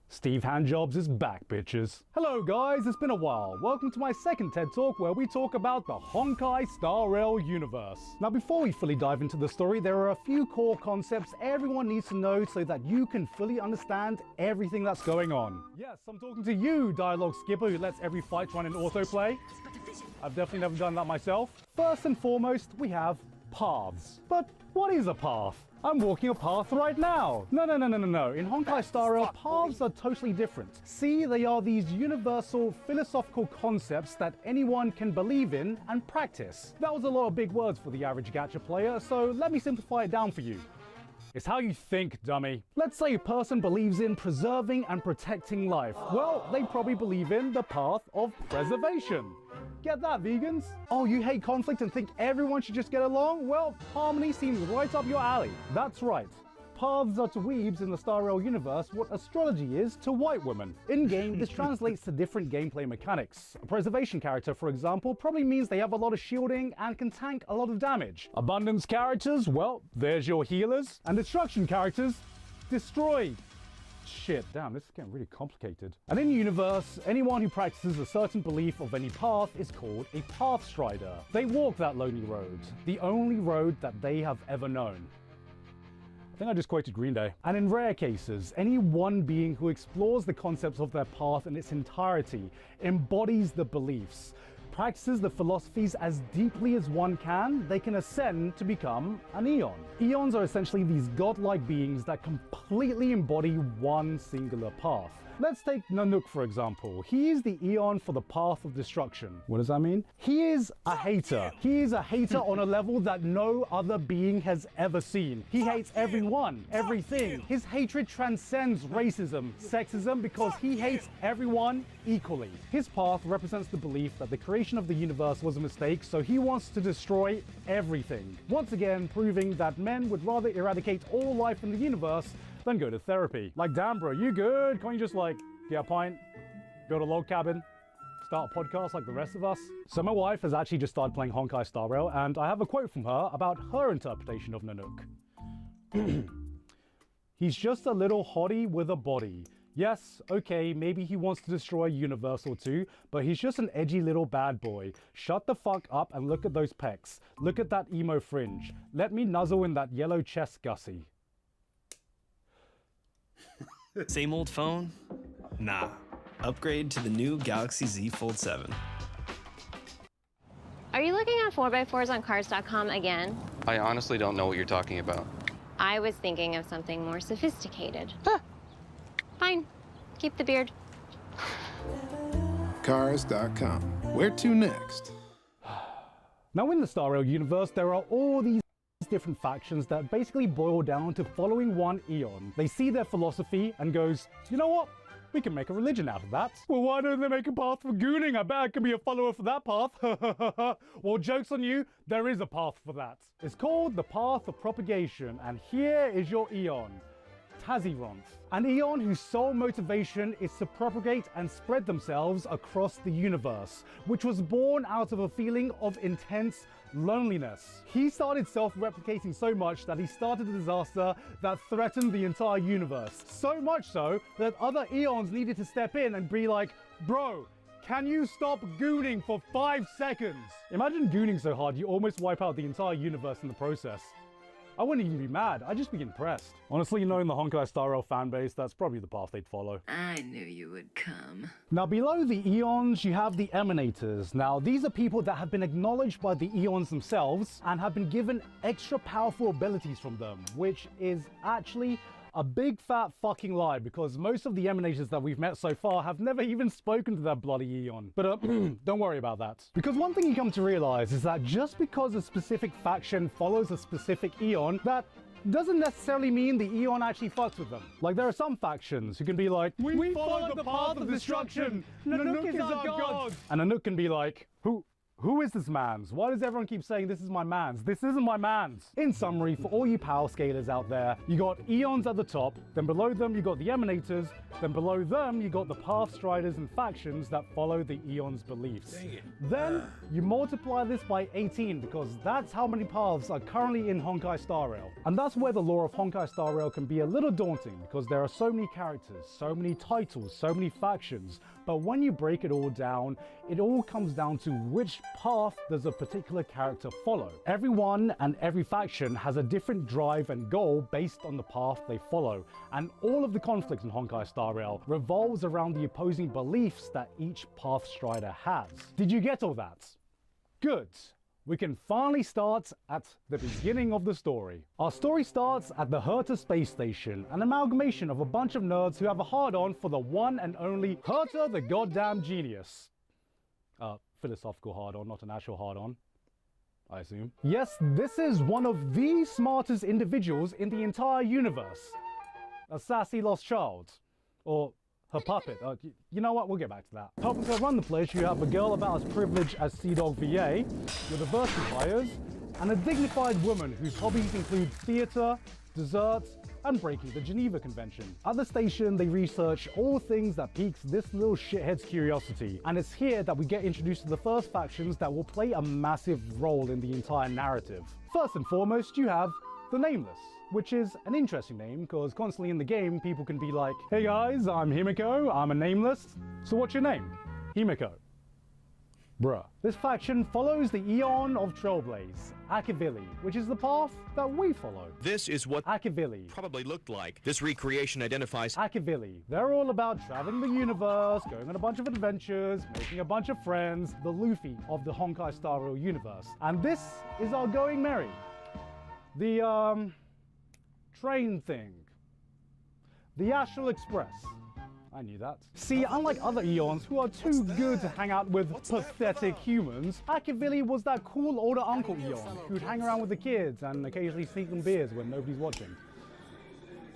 Steve Handjobs is back, bitches. Hello guys, it's been a while. Welcome to my second TED Talk where we talk about the Honkai Star Rail universe. Now before we fully dive into the story, there are a few core concepts everyone needs to know so that you can fully understand everything that's going on. Yes, I'm talking to you, dialogue skipper who lets every fight run in autoplay. I've definitely never done that myself. First and foremost, we have paths. But what is a path? I'm walking a path right now. No. In Honkai Star Rail, paths are totally different. See, they are these universal philosophical concepts that anyone can believe in and practice. That was a lot of big words for the average gacha player, so let me simplify it down for you. It's how you think, dummy. Let's say a person believes in preserving and protecting life. Well, they probably believe in the path of preservation. Get that, vegans? Oh, you hate conflict and think everyone should just get along? Well, harmony seems right up your alley. That's right. Paths are to weebs in the Star Rail universe what astrology is to white women. In-game, this translates to different gameplay mechanics. A preservation character, for example, probably means they have a lot of shielding and can tank a lot of damage. Abundance characters, well, there's your healers. And destruction characters, destroy. Shit, damn, this is getting really complicated. And in universe, anyone who practices a certain belief of any path is called a path strider. They walk that lonely road, the only road that they have ever known. I think I just quoted Green Day. And in rare cases, any one being who explores the concepts of their path in its entirety, embodies the beliefs, practices the philosophies as deeply as one can, they can ascend to become an Eon. Eons are essentially these godlike beings that completely embody one singular path. Let's take Nanook for example. He is the Eon for the path of destruction. What does that mean? He is a hater. He is a hater on a level that no other being has ever seen. He hates everyone, everything. His hatred transcends racism, sexism, because he hates everyone equally. His path represents the belief that the creation of the universe was a mistake, so he wants to destroy everything. Once again, proving that men would rather eradicate all life in the universe than go to therapy. Like, damn bro, you good? Can't you just like get a pint, build a log cabin, start a podcast like the rest of us? So my wife has actually just started playing Honkai Star Rail, and I have a quote from her about her interpretation of Nanook. He's just a little hottie with a body. Yes, okay, maybe he wants to destroy a universe or two, but he's just an edgy little bad boy. Shut the fuck up and look at those pecs. Look at that emo fringe. Let me nuzzle in that yellow chest gussie. Same old phone? Nah. Upgrade to the new Galaxy Z Fold 7. Are you looking at 4x4s on cars.com again? I honestly don't know what you're talking about. I was thinking of something more sophisticated. Fine. Keep the beard. Cars.com. Where to next? Now in the Star Rail universe, there are all these different factions that basically boil down to following one Eon. They see their philosophy and goes, you know what? We can make a religion out of that. Well, why don't they make a path for gooning? I bet I can be a follower for that path. Well, joke's on you, there is a path for that. It's called the Path of Propagation, and here is your Eon. Tazironth, an Eon whose sole motivation is to propagate and spread themselves across the universe, which was born out of a feeling of intense loneliness. He started self-replicating so much that he started a disaster that threatened the entire universe. So much so that other Eons needed to step in and be like, bro, can you stop gooning for 5 seconds? Imagine gooning so hard you almost wipe out the entire universe in the process. I wouldn't even be mad, I'd just be impressed. Honestly, knowing the Honkai Star Rail fanbase, that's probably the path they'd follow. I knew you would come. Now below the Eons, you have the Emanators. Now these are people that have been acknowledged by the Eons themselves and have been given extra powerful abilities from them, which is actually a big fat fucking lie, because most of the Emanators that we've met so far have never even spoken to that bloody Eon. But don't worry about that. Because one thing you come to realize is that just because a specific faction follows a specific Eon, that doesn't necessarily mean the Eon actually fucks with them. Like, there are some factions who can be like, we follow the path of destruction. Nanook is our god. And Nanook can be like, who Who is this man's? Why does everyone keep saying this is my man's? This isn't my man's. In summary, for all you power scalers out there, you got Eons at the top, then below them you got the Emanators, then below them you got the Path Striders and factions that follow the Eons' beliefs. Then you multiply this by 18 because that's how many paths are currently in Honkai Star Rail. And that's where the lore of Honkai Star Rail can be a little daunting because there are so many characters, so many titles, so many factions. But when you break it all down, it all comes down to which path does a particular character follow. Everyone and every faction has a different drive and goal based on the path they follow, and all of the conflict in Honkai Star Rail revolves around the opposing beliefs that each Path Strider has. Did you get all that? Good. We can finally start at the beginning of the story. Our story starts at the Herta space station, an amalgamation of a bunch of nerds who have a hard-on for the one and only Herta the goddamn genius. Philosophical hard-on, not an actual hard-on, I assume. Yes, this is one of the smartest individuals in the entire universe. A sassy lost child. Or her puppet. You know what? We'll get back to that. Helping her run the place, you have a girl about as privileged as Sea-Dog VA, your diversity hires, and a dignified woman whose hobbies include theatre, desserts, and breaking the Geneva Convention. At the station, they research all things that piques this little shithead's curiosity, and it's here that we get introduced to the first factions that will play a massive role in the entire narrative. First and foremost, you have the Nameless, which is an interesting name because constantly in the game, people can be like, hey guys, I'm Himiko, I'm a Nameless, so what's your name? Himiko. Bruh. This faction follows the Eon of Trailblaze, Akavili, which is the path that we follow. This is what Akavili probably looked like. This recreation identifies Akavili. They're all about traveling the universe, going on a bunch of adventures, making a bunch of friends, the Luffy of the Honkai Star Rail universe. And this is our Going Merry. The, train thing. The Astral Express. I knew that. See, unlike other Eons who are too good to hang out with pathetic humans, Akavili was that cool older uncle Eon who'd hang around with the kids and occasionally sneak them beers when nobody's watching.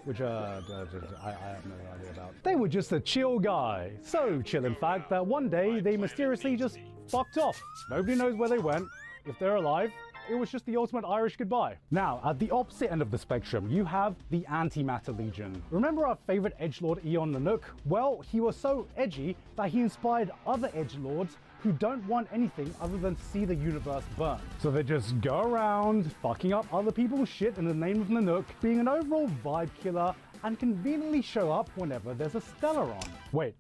Which, I have no idea about. They were just a chill guy. So chill, in fact, that one day they mysteriously just fucked off. Nobody knows where they went. If they're alive, it was just the ultimate Irish goodbye. Now, at the opposite end of the spectrum, you have the Antimatter Legion. Remember our favorite edgelord Eon Nanook? Well, he was so edgy that he inspired other edgelords who don't want anything other than to see the universe burn. So they just go around fucking up other people's shit in the name of Nanook, being an overall vibe killer, and conveniently show up whenever there's a Stellaron. Wait,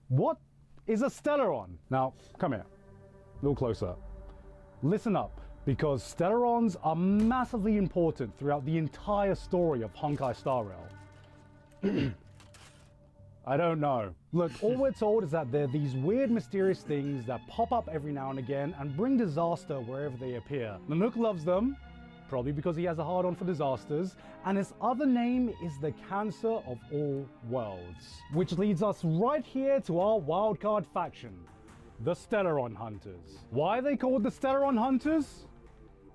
what is a Stellaron? Now, come here, a little closer. Listen up. Because Stellarons are massively important throughout the entire story of Honkai Star Rail. I don't know. Look, all we're told is that they're these weird, mysterious things that pop up every now and again and bring disaster wherever they appear. Nanook loves them, probably because he has a hard-on for disasters, and his other name is the Cancer of All Worlds. Which leads us right here to our wildcard faction, the Stellaron Hunters. Why are they called the Stellaron Hunters?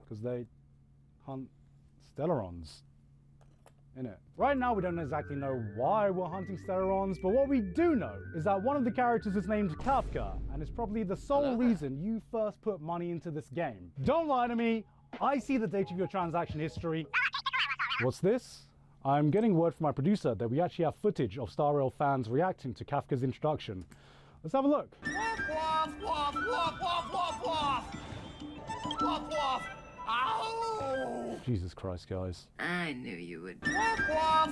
Because they hunt Stellarons, innit? Right now we don't exactly know why we're hunting Stellarons, but what we do know is that one of the characters is named Kafka, and it's probably the sole reason you first put money into this game. Don't lie to me, I see the date of your transaction history. What's this? I'm getting word from my producer that we actually have footage of Star Rail fans reacting to Kafka's introduction. Let's have a look. Ow! Jesus Christ, guys. I knew you would.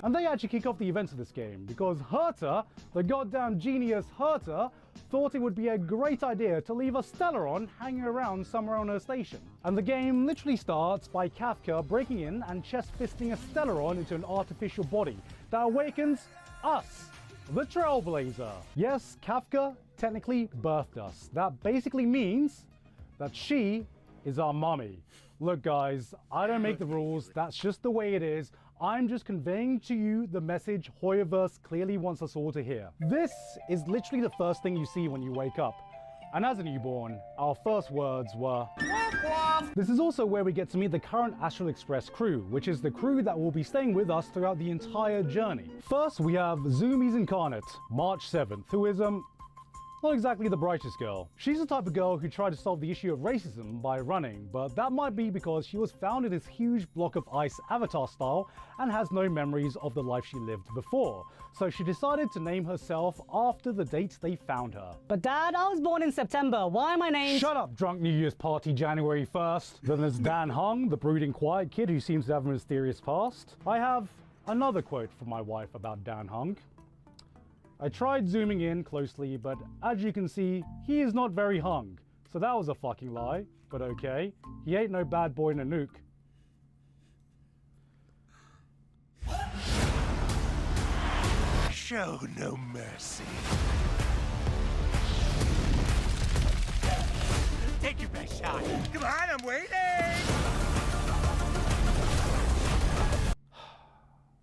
And they actually kick off the events of this game because Herta, the goddamn genius Herta, thought it would be a great idea to leave a Stellaron hanging around somewhere on her station. And the game literally starts by Kafka breaking in and chest-fisting a Stellaron into an artificial body that awakens us, the Trailblazer. Yes, Kafka technically birthed us. That basically means that she is our mummy. Look guys, I don't make the rules, that's just the way it is. I'm just conveying to you the message Hoyoverse clearly wants us all to hear. This is literally the first thing you see when you wake up. And as a newborn, our first words were... This is also where we get to meet the current Astral Express crew, which is the crew that will be staying with us throughout the entire journey. First, we have Zumi's Incarnate, March 7th, who is, not exactly the brightest girl. She's the type of girl who tried to solve the issue of racism by running, but that might be because she was found in this huge block of ice Avatar style and has no memories of the life she lived before. So she decided to name herself after the date they found her. But Dad, I was born in September. Why am I named? Shut up, drunk New Year's party January 1st. Then there's Dan Hung, the brooding quiet kid who seems to have a mysterious past. I have another quote from my wife about Dan Hung. I tried zooming in closely, but as you can see, he is not very hung. So that was a fucking lie, but okay. He ain't no bad boy Nanook. Show no mercy. Take your best shot. Come on, I'm waiting!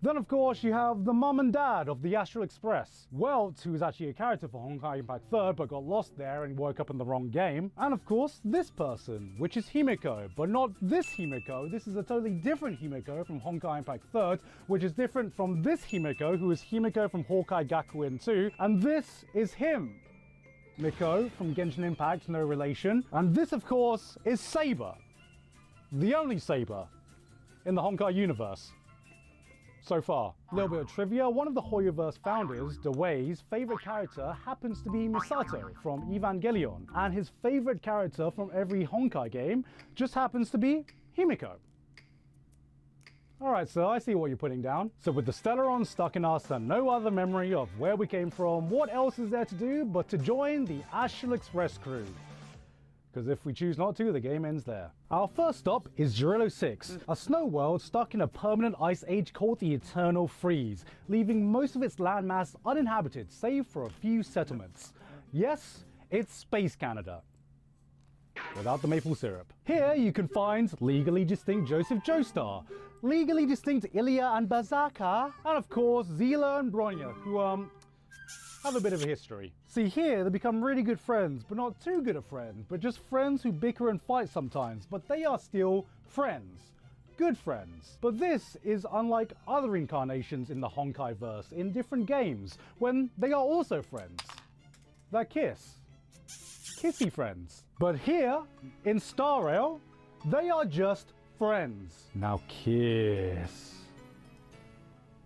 Then of course you have the mum and dad of the Astral Express. Welt, who is actually a character for Honkai Impact 3rd but got lost there and woke up in the wrong game. And of course this person, which is Himiko, but not this Himiko. This is a totally different Himiko from Honkai Impact 3rd, which is different from this Himiko, who is Himiko from Hawkeye Gakuen 2. And this is him. Miko from Genshin Impact, no relation. And this of course is Saber. The only Saber in the Honkai universe. So far. A little bit of trivia, one of the Hoyoverse founders, Dewey's favorite character happens to be Misato from Evangelion, and his favorite character from every Honkai game just happens to be Himiko. Alright, so I see what you're putting down. So with the Stellaron stuck in us and no other memory of where we came from, what else is there to do but to join the Astral Express crew? Because if we choose not to, the game ends there. Our first stop is Jirilo 6, a snow world stuck in a permanent ice age called the Eternal Freeze, leaving most of its landmass uninhabited, save for a few settlements. Yes, it's Space Canada. Without the maple syrup. Here you can find legally distinct Joseph Joestar, legally distinct Ilya and Bazaka, and of course Zila and Bronya, who have a bit of a history. See, here they become really good friends, but not too good of friends, but just friends who bicker and fight sometimes, but they are still friends. Good friends. But this is unlike other incarnations in the Honkai-verse in different games, when they are also friends. They kiss. Kissy friends. But here, in Star Rail, they are just friends. Now kiss.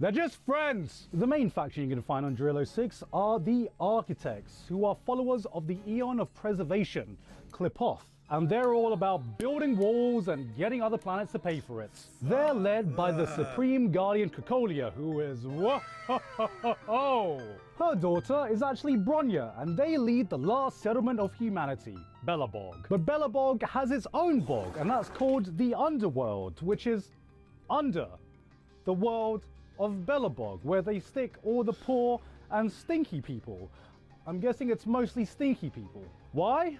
They're just friends! The main faction you're going to find on Jirilo 6 are the Architects, who are followers of the Eon of Preservation, Klipoth, and they're all about building walls and getting other planets to pay for it. They're led by the Supreme Guardian Kokolia, who is whoa-ho-ho-ho! Her daughter is actually Bronya, and they lead the last settlement of humanity, Belobog. But Belobog has its own bog, and that's called the Underworld, which is under the world of Belobog, where they stick all the poor and stinky people. I'm guessing it's mostly stinky people. Why?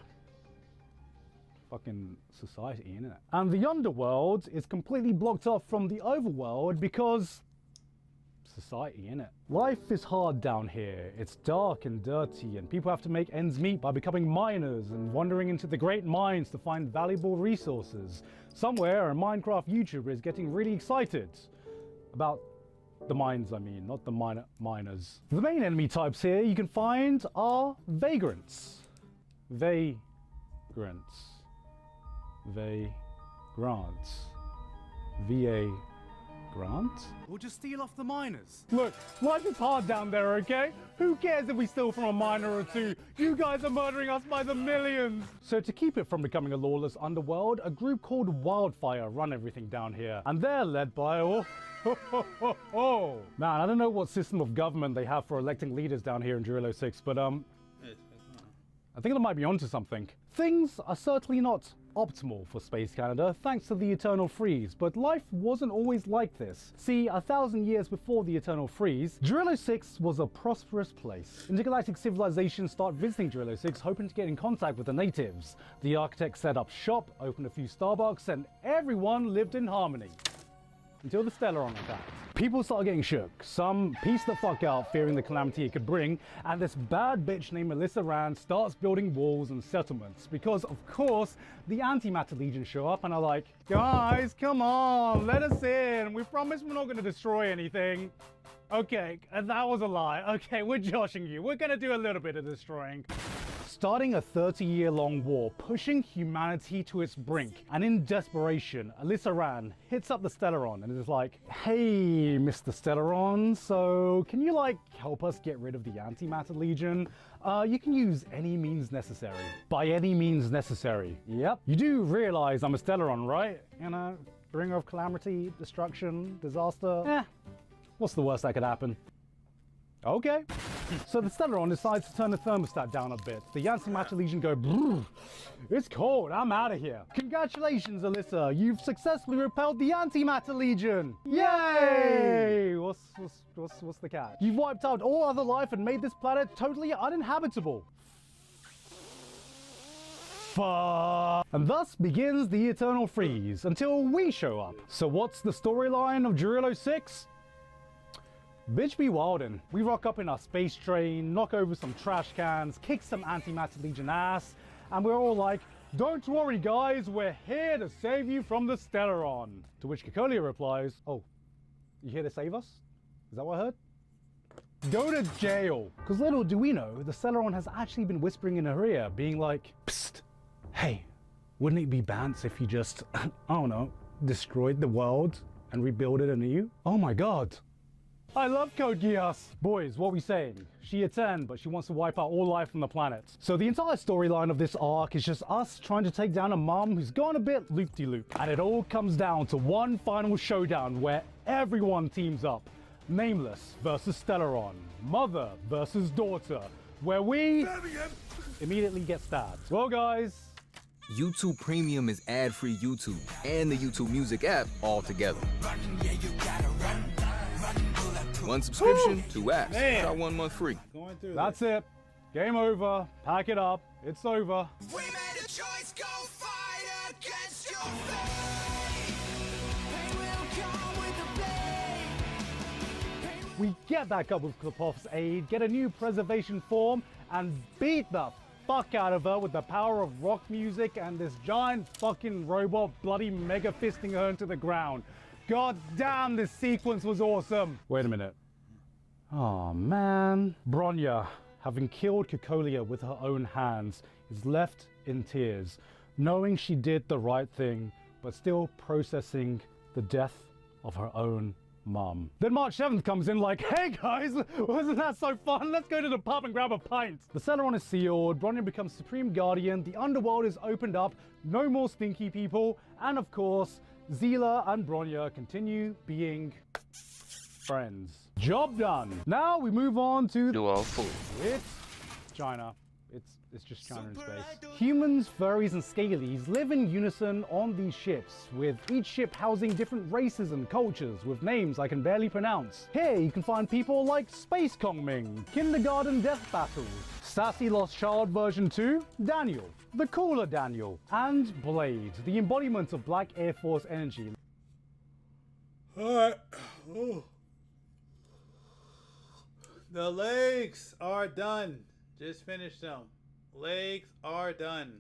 Fucking society, innit? And the Underworld is completely blocked off from the Overworld because society, innit? Life is hard down here. It's dark and dirty, and people have to make ends meet by becoming miners and wandering into the great mines to find valuable resources. Somewhere, a Minecraft YouTuber is getting really excited about the mines, I mean, not the miners. The main enemy types here you can find are vagrants. Vagrants. V-A Grant? We'll just steal off the miners. Look, life is hard down there, okay? Who cares if we steal from a miner or two? You guys are murdering us by the millions! So to keep it from becoming a lawless underworld, a group called Wildfire run everything down here. And they're led by, man, I don't know what system of government they have for electing leaders down here in Jirilo 6, but I think they might be onto something. Things are certainly not optimal for Space Canada thanks to the Eternal Freeze, but life wasn't always like this. See, 1,000 years before the Eternal Freeze, Jirilo 6 was a prosperous place. Intergalactic civilizations start visiting Jirilo 6 hoping to get in contact with the natives. The architects set up shop, opened a few Starbucks, and everyone lived in harmony. Until the Stellaron attacked. People started getting shook. Some pieced the fuck out, fearing the calamity it could bring, and this bad bitch named Melissa Rand starts building walls and settlements, because of course the Antimatter Legion show up and are like, guys, come on, let us in. We promise we're not going to destroy anything. Okay, that was a lie. Okay, we're joshing you. We're going to do a little bit of destroying. starting a 30-year-long war, pushing humanity to its brink. And in desperation, Alyssa Ran hits up the Stellaron and is like, hey, Mr. Stellaron, so can you, like, help us get rid of the Antimatter Legion? You can use any means necessary. By any means necessary. Yep. You do realize I'm a Stellaron, right? You know, bringer of calamity, destruction, disaster. What's the worst that could happen? Okay. So the Stellaron decides to turn the thermostat down a bit. The Antimatter Legion go, brrr, it's cold, I'm out of here. Congratulations, Alyssa, you've successfully repelled the Antimatter Legion. Yay! What's the catch? You've wiped out all other life and made this planet totally uninhabitable. Fuck. And thus begins the eternal freeze until we show up. So what's the storyline of Jurilo 6? Bitch be wildin'. We rock up in our space train, knock over some trash cans, kick some Antimatter Legion ass, and we're all like, don't worry guys, we're here to save you from the Stellaron. To which Kekolia replies, oh, you here to save us? Is that what I heard? Go to jail. Because little do we know, the Stellaron has actually been whispering in her ear, being like, psst, hey, wouldn't it be bants if you just, I don't know, destroyed the world and rebuild it anew? Oh my god. I love Code Geass! Boys, what we saying? She a 10, but she wants to wipe out all life from the planet. So the entire storyline of this arc is just us trying to take down a mom who's gone a bit loop-de-loop. And it all comes down to one final showdown where everyone teams up. Nameless versus Stellaron. Mother versus daughter. Where we immediately get stabbed. Well guys, YouTube Premium is ad-free YouTube and the YouTube Music app all together. One subscription, 2 apps. Try 1 month free. That's it. Game over. Pack it up. It's over. We made a choice, go fight against your fate. Pain will come with the blade. We get back up with Klepov's aid, get a new preservation form, and beat the fuck out of her with the power of rock music and this giant fucking robot bloody mega fisting her into the ground. God damn, this sequence was awesome. Wait a minute. Oh man. Bronya, having killed Kekolia with her own hands, is left in tears, knowing she did the right thing, but still processing the death of her own mom. Then March 7th comes in like, hey guys, wasn't that so fun? Let's go to the pub and grab a pint. The Stellaron is sealed, Bronya becomes Supreme Guardian, the underworld is opened up, no more stinky people, and of course, Zila and Bronya continue being friends. Job done. Now we move on to It's China. It's just China in space. Humans, furries, and scalies live in unison on these ships, with each ship housing different races and cultures with names I can barely pronounce. Here you can find people like Space Kongming, Kindergarten Death Battles, Sassy Lost Child version 2, Daniel, the cooler Daniel, and Blade, the embodiment of Black Air Force energy. Alright. The legs are done. Just finished them. Legs are done.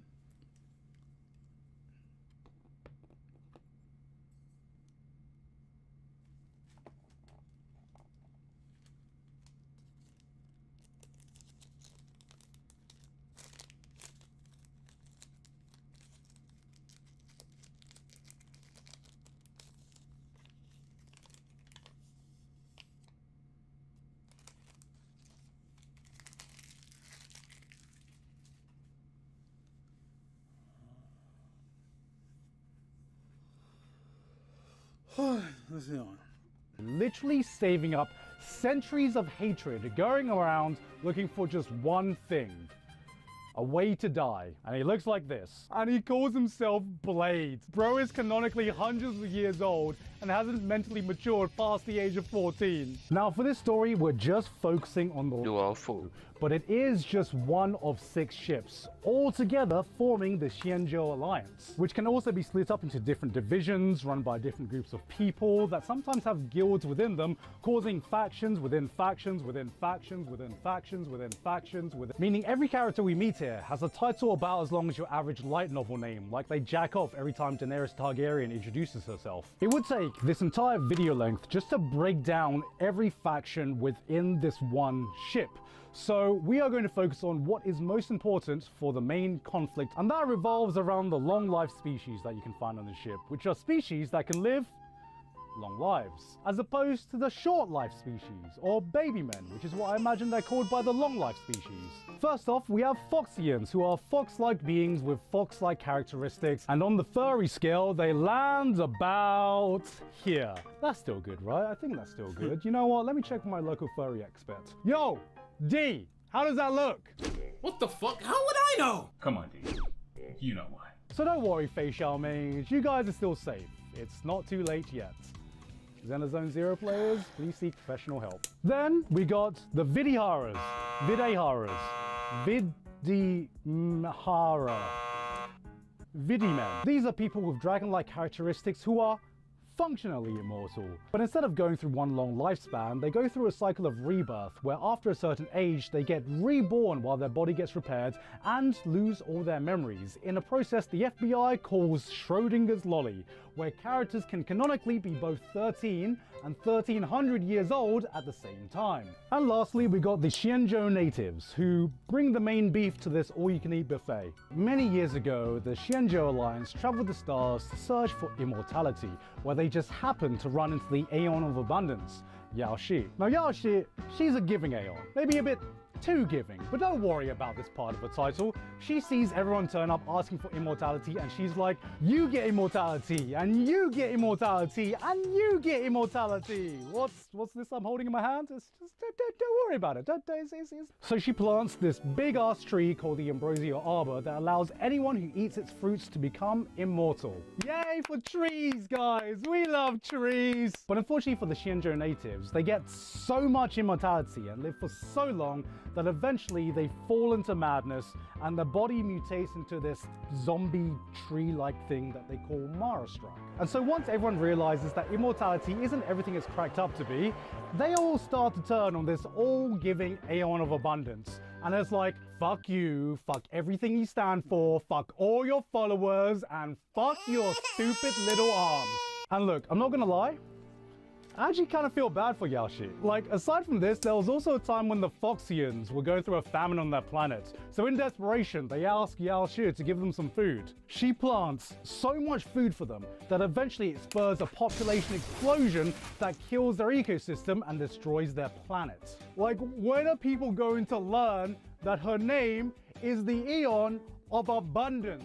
Let's see on. Literally saving up centuries of hatred, going around looking for just one thing. A way to die. And he looks like this. And he calls himself Blade. Bro is canonically hundreds of years old and hasn't mentally matured past the age of 14. Now for this story, we're just focusing on the but it is just one of 6 ships, all together forming the Xianzhou Alliance, which can also be split up into different divisions run by different groups of people that sometimes have guilds within them, causing factions within factions within factions within factions within factions within, meaning every character we meet here has a title about as long as your average light novel name, like they jack off every time Daenerys Targaryen introduces herself. It would take this entire video length just to break down every faction within this one ship. So we are going to focus on what is most important for the main conflict, and that revolves around the long life species that you can find on the ship, which are species that can live long lives, as opposed to the short life species, or baby men, which is what I imagine they're called by the long life species. First off, we have Foxians, who are fox-like beings with fox-like characteristics, and on the furry scale, they land about here. That's still good, right? I think that's still good. You know what? Let me check with my local furry expert. Yo, D, how does that look? What the fuck? How would I know? Come on, D. You know why. So don't worry, facial mage, you guys are still safe. It's not too late yet. Xenozone Zero players, please seek professional help. Then we got the Vidiharas, Vidimen. These are people with dragon-like characteristics who are functionally immortal. But instead of going through one long lifespan, they go through a cycle of rebirth, where after a certain age, they get reborn while their body gets repaired and lose all their memories, in a process the FBI calls Schrodinger's lolly, where characters can canonically be both 13 and 1300 years old at the same time. And lastly, we got the Xianzhou natives, who bring the main beef to this all-you-can-eat buffet. Many years ago, the Xianzhou Alliance traveled the stars to search for immortality, where they just happened to run into the Aeon of Abundance, Yaoshi. Now Yaoshi, she's a giving Aeon, maybe a bit too giving, but don't worry about this part of the title. She sees everyone turn up asking for immortality, and she's like, you get immortality, and you get immortality, and you get immortality. What's this I'm holding in my hand? It's just, don't worry about it. So she plants this big ass tree called the Ambrosia Arbor that allows anyone who eats its fruits to become immortal. Yay for trees, guys! We love trees! But unfortunately for the Xianzhou natives, they get so much immortality and live for so long that eventually they fall into madness and the body mutates into this zombie tree-like thing that they call Marastruck. And so once everyone realizes that immortality isn't everything it's cracked up to be, they all start to turn on this all-giving Aeon of Abundance. And it's like, fuck you, fuck everything you stand for, fuck all your followers, and fuck your stupid little arms. And look, I'm not gonna lie, I actually kind of feel bad for Yaoshi. Like, aside from this, there was also a time when the Foxians were going through a famine on their planet. So in desperation, they ask Yaoshi to give them some food. She plants so much food for them that eventually it spurs a population explosion that kills their ecosystem and destroys their planet. Like, when are people going to learn that her name is the Aeon of Abundance?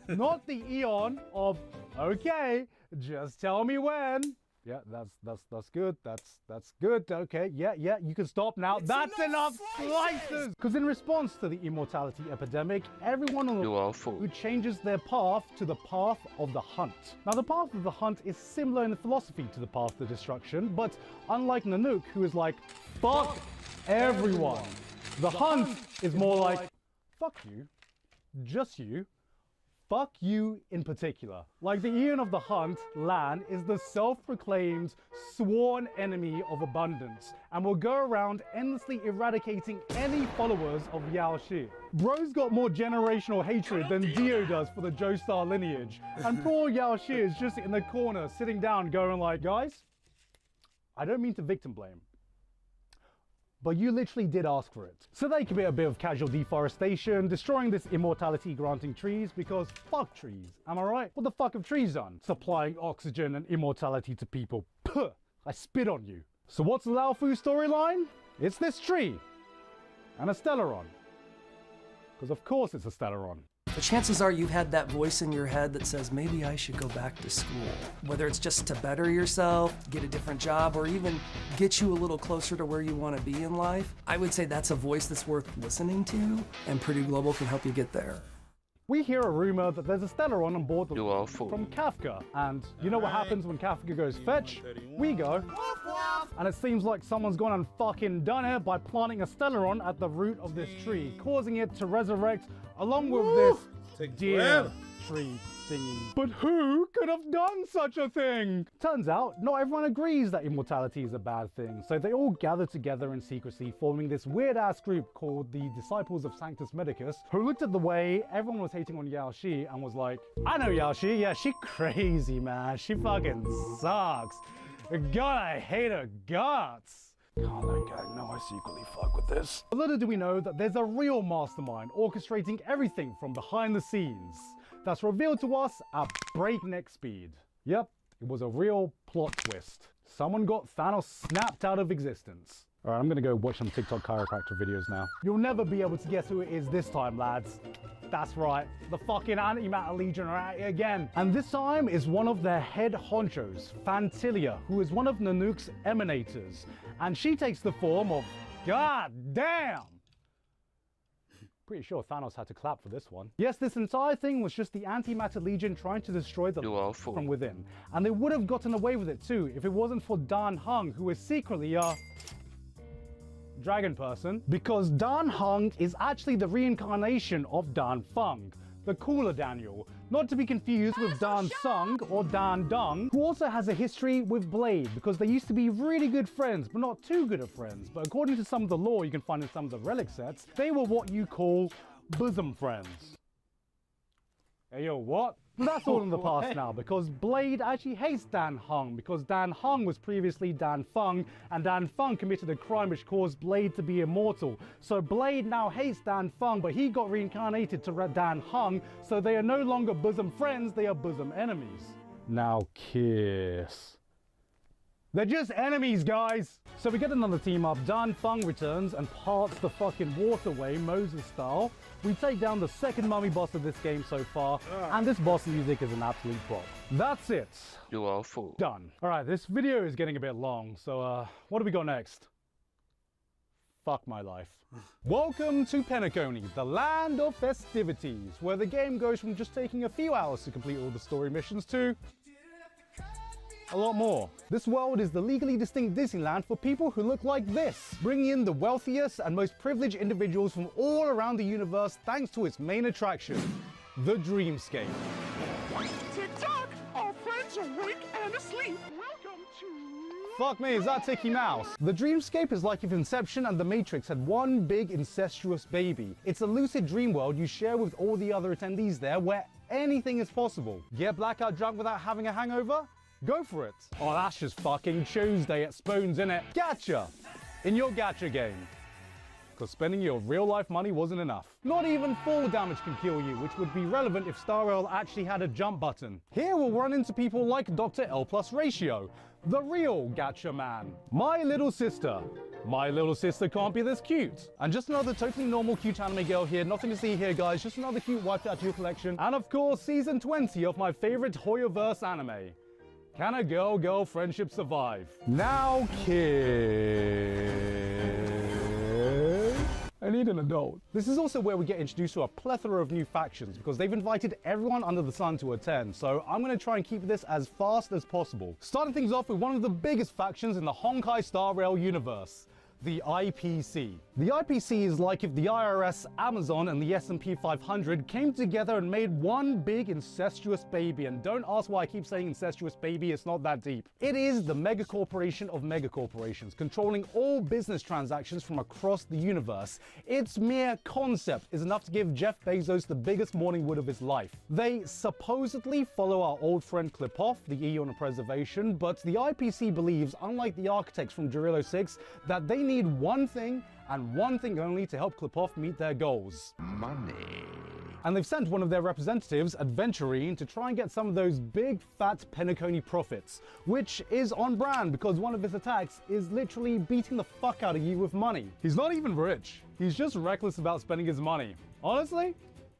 Not the Aeon of, okay, just tell me when. Yeah, that's good. That's good. Okay, yeah, you can stop now. That's enough slices! Because in response to the immortality epidemic, everyone on the who changes their path to the path of the hunt. Now, the path of the hunt is similar in philosophy to the path to destruction, but unlike Nanook, who is like, fuck everyone, the hunt is more like, fuck you, just you. Fuck you in particular. Like the Aeon of the Hunt, Lan, is the self-proclaimed sworn enemy of abundance and will go around endlessly eradicating any followers of Yaoshi. Bro's got more generational hatred than Dio does for the Joestar lineage, and poor Yaoshi is just in the corner sitting down going like, guys, I don't mean to victim blame, but you literally did ask for it. So they commit a bit of casual deforestation, destroying this immortality granting trees because fuck trees, am I right? What the fuck have trees done? Supplying oxygen and immortality to people. Puh, I spit on you. So what's the Laofu storyline? It's this tree and a Stellaron. Because of course it's a Stellaron. The chances are you've had that voice in your head that says, maybe I should go back to school. Whether it's just to better yourself, get a different job, or even get you a little closer to where you want to be in life, I would say that's a voice that's worth listening to, and Purdue Global can help you get there. We hear a rumor that there's a Stellaron on board from Kafka, and you know what happens when Kafka goes fetch? We go, and it seems like someone's gone and fucking done it by planting a Stellaron at the root of this tree, causing it to resurrect along with this deer tree thingy. But who could have done such a thing? Turns out, not everyone agrees that immortality is a bad thing, so they all gather together in secrecy, forming this weird-ass group called the Disciples of Sanctus Medicus, who looked at the way everyone was hating on Yaoshi and was like, I know Yaoshi, yeah, she crazy, man. She fucking sucks. God, I hate her guts. Can't let gang know I secretly fuck with this. Little do we know that there's a real mastermind orchestrating everything from behind the scenes. That's revealed to us at breakneck speed. Yep, it was a real plot twist. Someone got Thanos snapped out of existence. Alright, I'm gonna go watch some TikTok chiropractor videos now. You'll never be able to guess who it is this time, lads. That's right, the fucking Antimatter Legion are at it again. And this time is one of their head honchos, Fantilia, who is one of Nanook's emanators. And she takes the form of, god damn! Pretty sure Thanos had to clap for this one. Yes, this entire thing was just the Antimatter Legion trying to destroy the from within. And they would have gotten away with it too if it wasn't for Dan Heng, who is secretly a dragon person, because Dan Heng is actually the reincarnation of Dan Feng, the cooler Daniel, not to be confused with Dan Sung or Dan Dung, who also has a history with Blade, because they used to be really good friends, but not too good of friends. But according to some of the lore you can find in some of the relic sets, they were what you call bosom friends. Hey yo, what? That's all in the past now, because Blade actually hates Dan Heng, because Dan Heng was previously Dan Feng, and Dan Feng committed a crime which caused Blade to be immortal. So Blade now hates Dan Feng, but he got reincarnated to Dan Heng, so they are no longer bosom friends, they are bosom enemies. Now kiss. They're just enemies, guys! So we get another team up. Dan Feng returns and parts the fucking waterway, Moses style. We take down the second mummy boss of this game so far, and this boss music is an absolute prop. That's it. You are full. Done. Alright, this video is getting a bit long, so what do we got next? Fuck my life. Welcome to Penacony, the land of festivities, where the game goes from just taking a few hours to complete all the story missions to a lot more. This world is the legally distinct Disneyland for people who look like this, bringing in the wealthiest and most privileged individuals from all around the universe thanks to its main attraction, the Dreamscape. TikTok, our friends are awake and asleep. Welcome to... Fuck me, is that Tiki Mouse? The Dreamscape is like if Inception and The Matrix had one big incestuous baby. It's a lucid dream world you share with all the other attendees there where anything is possible. Get blackout drunk without having a hangover? Go for it. Oh, that's just fucking Tuesday at Spoons, innit? Gacha! In your gacha game. Because spending your real life money wasn't enough. Not even fall damage can kill you, which would be relevant if Star Rail actually had a jump button. Here we'll run into people like Dr. L plus Ratio, the real gacha man. My little sister. My little sister can't be this cute. And just another totally normal cute anime girl here. Nothing to see here, guys. Just another cute wiped out to your collection. And of course, season 20 of my favorite Hoyoverse anime. Can a girl-girl friendship survive? Now kiss. I need an adult. This is also where we get introduced to a plethora of new factions because they've invited everyone under the sun to attend, so I'm going to try and keep this as fast as possible. Starting things off with one of the biggest factions in the Honkai Star Rail universe. The IPC. The IPC is like if the IRS, Amazon, and the S&P 500 came together and made one big incestuous baby. And don't ask why I keep saying incestuous baby, it's not that deep. It is the mega corporation of megacorporations, controlling all business transactions from across the universe. Its mere concept is enough to give Jeff Bezos the biggest morning wood of his life. They supposedly follow our old friend Klipov, the Eon of Preservation, but the IPC believes, unlike the architects from Dorilo 6, that they need one thing and one thing only to help Klipov meet their goals. Money. And they've sent one of their representatives, Adventurine, to try and get some of those big fat Penacony profits, which is on brand because one of his attacks is literally beating the fuck out of you with money. He's not even rich, he's just reckless about spending his money. Honestly,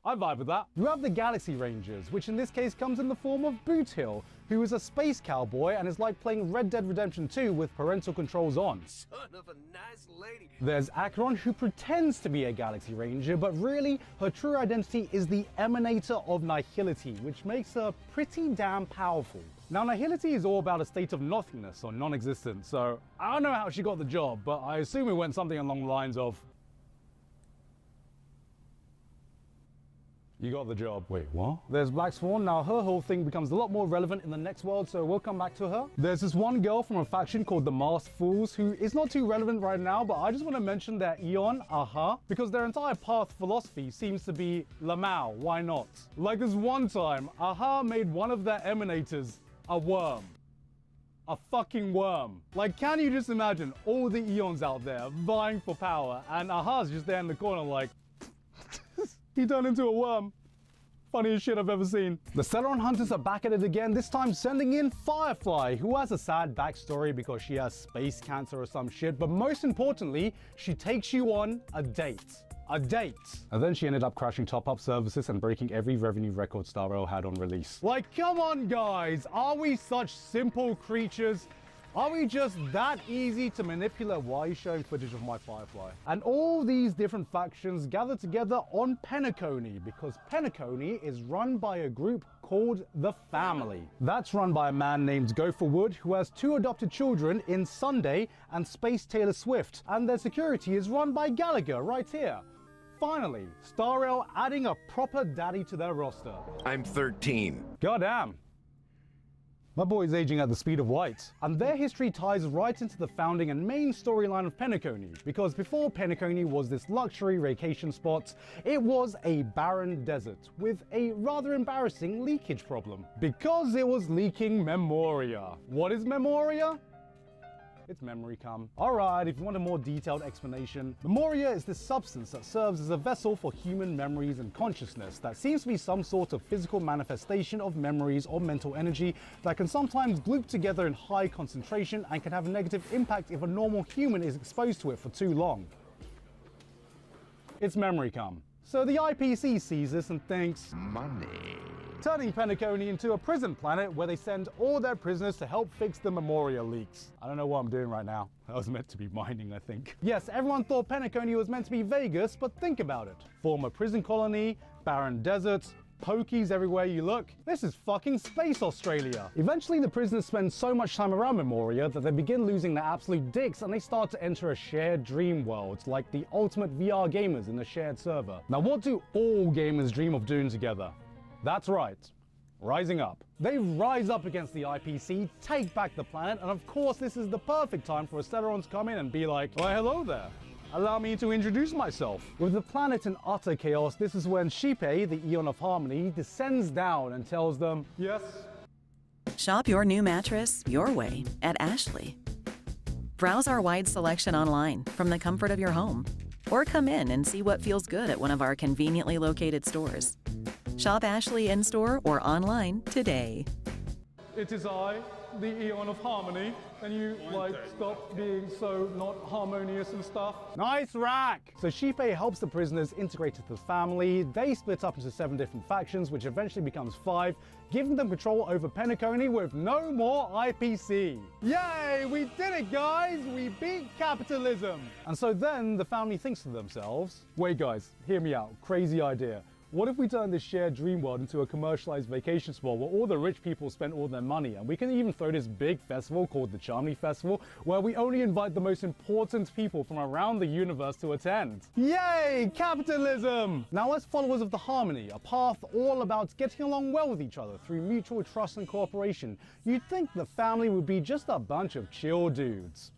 I vibe with that. You have the Galaxy Rangers, which in this case comes in the form of Boot Hill, who is a space cowboy and is like playing Red Dead Redemption 2 with parental controls on. Son of a nice lady. There's Acheron, who pretends to be a Galaxy Ranger, but really her true identity is the Emanator of Nihility, which makes her pretty damn powerful. Now, Nihility is all about a state of nothingness or non-existence, so I don't know how she got the job, but I assume it went something along the lines of, you got the job. Wait, what? There's Black Swan. Now her whole thing becomes a lot more relevant in the next world, so we'll come back to her. There's this one girl from a faction called the Masked Fools who is not too relevant right now, but I just want to mention their Eon, because their entire path philosophy seems to be Lamau, why not? Like this one time, made one of their emanators a worm. a fucking worm. Like, can you just imagine all the Eons out there vying for power, and Aha's just there in the corner like, he turned into a worm. Funniest shit I've ever seen. The Celeron Hunters are back at it again, this time sending in Firefly, who has a sad backstory because she has space cancer or some shit, but most importantly, she takes you on a date. A date. And then she ended up crashing top-up services and breaking every revenue record Star Rail had on release. Like, come on guys, are we such simple creatures? Are we just that easy to manipulate? Why are you showing footage of my Firefly? And all these different factions gather together on Penacony, because Penacony is run by a group called the Family. That's run by a man named Gopher Wood, who has 2 adopted children in Sunday and Space Taylor Swift. And their security is run by Gallagher right here. Finally, Star Rail adding a proper daddy to their roster. I'm 13. Goddamn. My boy's aging at the speed of light. And their history ties right into the founding and main storyline of Penacony, because before Penacony was this luxury vacation spot, it was a barren desert with a rather embarrassing leakage problem, because it was leaking Memoria. What is Memoria? It's memory cum. Alright, if you want a more detailed explanation, Memoria is this substance that serves as a vessel for human memories and consciousness that seems to be some sort of physical manifestation of memories or mental energy that can sometimes group together in high concentration and can have a negative impact if a normal human is exposed to it for too long. It's memory cum. So the IPC sees this and thinks, money. Turning Penacony into a prison planet where they send all their prisoners to help fix the Memoria leaks. I don't know what I'm doing right now. I was meant to be mining, I think. Yes, everyone thought Penacony was meant to be Vegas, but think about it. Former prison colony, barren deserts, pokies everywhere you look. This is fucking space Australia. Eventually the prisoners spend so much time around Memoria that they begin losing their absolute dicks and they start to enter a shared dream world, like the ultimate VR gamers in a shared server. Now what do all gamers dream of doing together? That's right, rising up. They rise up against the IPC, take back the planet, and of course this is the perfect time for a Celeron to come in and be like, oh, hello there. Allow me to introduce myself. With the planet in utter chaos, this is when Shipe, the Eon of Harmony, descends down and tells them, yes? Shop your new mattress your way at Ashley. Browse our wide selection online from the comfort of your home, or come in and see what feels good at one of our conveniently located stores. Shop Ashley in-store or online today. It is I, the Eon of Harmony, and you, stop being so not harmonious and stuff. Nice rack! So Shipe helps the prisoners integrate into the family. They split up into 7 different factions, which eventually becomes 5, giving them control over Penacony with no more IPC. Yay! We did it, guys! We beat capitalism! And so then the family thinks to themselves, wait guys, hear me out, crazy idea. What if we turn this shared dream world into a commercialized vacation spot where all the rich people spend all their money, and we can even throw this big festival called the Charmley Festival where we only invite the most important people from around the universe to attend. Yay! Capitalism! Now as followers of the Harmony, a path all about getting along well with each other through mutual trust and cooperation, you'd think the family would be just a bunch of chill dudes.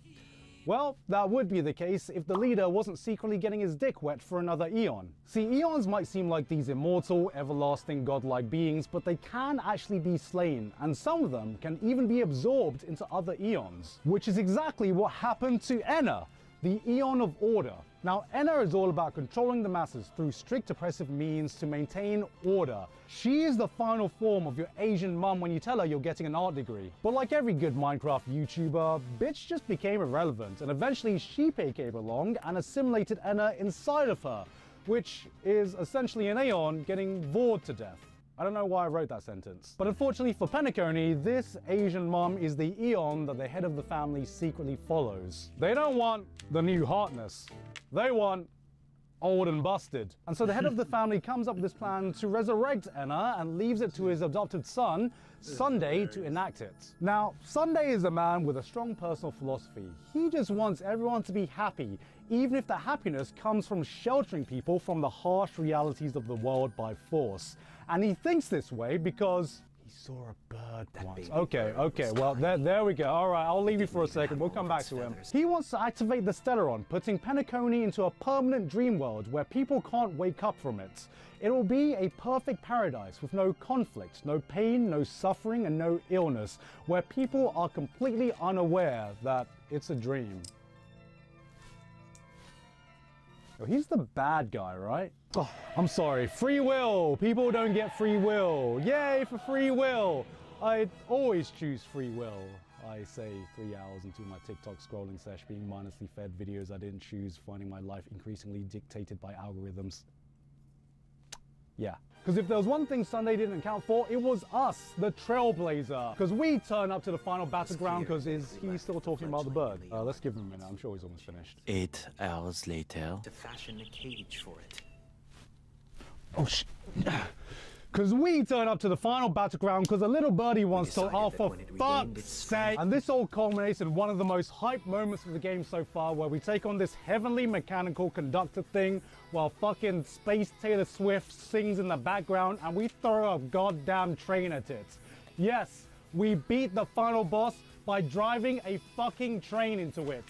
Well, that would be the case if the leader wasn't secretly getting his dick wet for another Eon. See, Eons might seem like these immortal, everlasting, godlike beings, but they can actually be slain, and some of them can even be absorbed into other Eons. Which is exactly what happened to Enna, the Eon of Order. Now, Enna is all about controlling the masses through strict oppressive means to maintain order. She is the final form of your Asian mum when you tell her you're getting an art degree. But like every good Minecraft YouTuber, bitch just became irrelevant, and eventually Shipe came along and assimilated Enna inside of her, which is essentially an Aeon getting bored to death. I don't know why I wrote that sentence. But unfortunately for Penacony, this Asian mum is the Eon that the head of the family secretly follows. They don't want the new hotness. They want old and busted. And so the head of the family comes up with this plan to resurrect Enna and leaves it to his adopted son, Sunday, to enact it. Now, Sunday is a man with a strong personal philosophy. He just wants everyone to be happy, even if the happiness comes from sheltering people from the harsh realities of the world by force. And he thinks this way because he's saw a bird once. Okay, well, there we go. All right, I'll leave you for a second. We'll come back to him. He wants to activate the Stellaron, putting Penacony into a permanent dream world where people can't wake up from it. It will be a perfect paradise with no conflict, no pain, no suffering, and no illness, where people are completely unaware that it's a dream. Oh, he's the bad guy, right? Oh, I'm sorry, free will. People don't get free will. Yay for free will. I always choose free will. I say 3 hours into my TikTok scrolling sesh, being mindlessly fed videos I didn't choose, finding my life increasingly dictated by algorithms. Yeah. Because if there was one thing Sunday didn't account for, it was us, the Trailblazer. Because we turn up to the final battleground, because is he still talking about the bird? Let's give him a minute, I'm sure he's almost finished. 8 hours later. To fashion a cage for it. Oh, because we turn up to the final battleground because a little birdie wants to, oh, for fuck's sake. And this all culminates in one of the most hyped moments of the game so far, where we take on this heavenly mechanical conductor thing while fucking Space Taylor Swift sings in the background and we throw a goddamn train at it. Yes, we beat the final boss by driving a fucking train into it.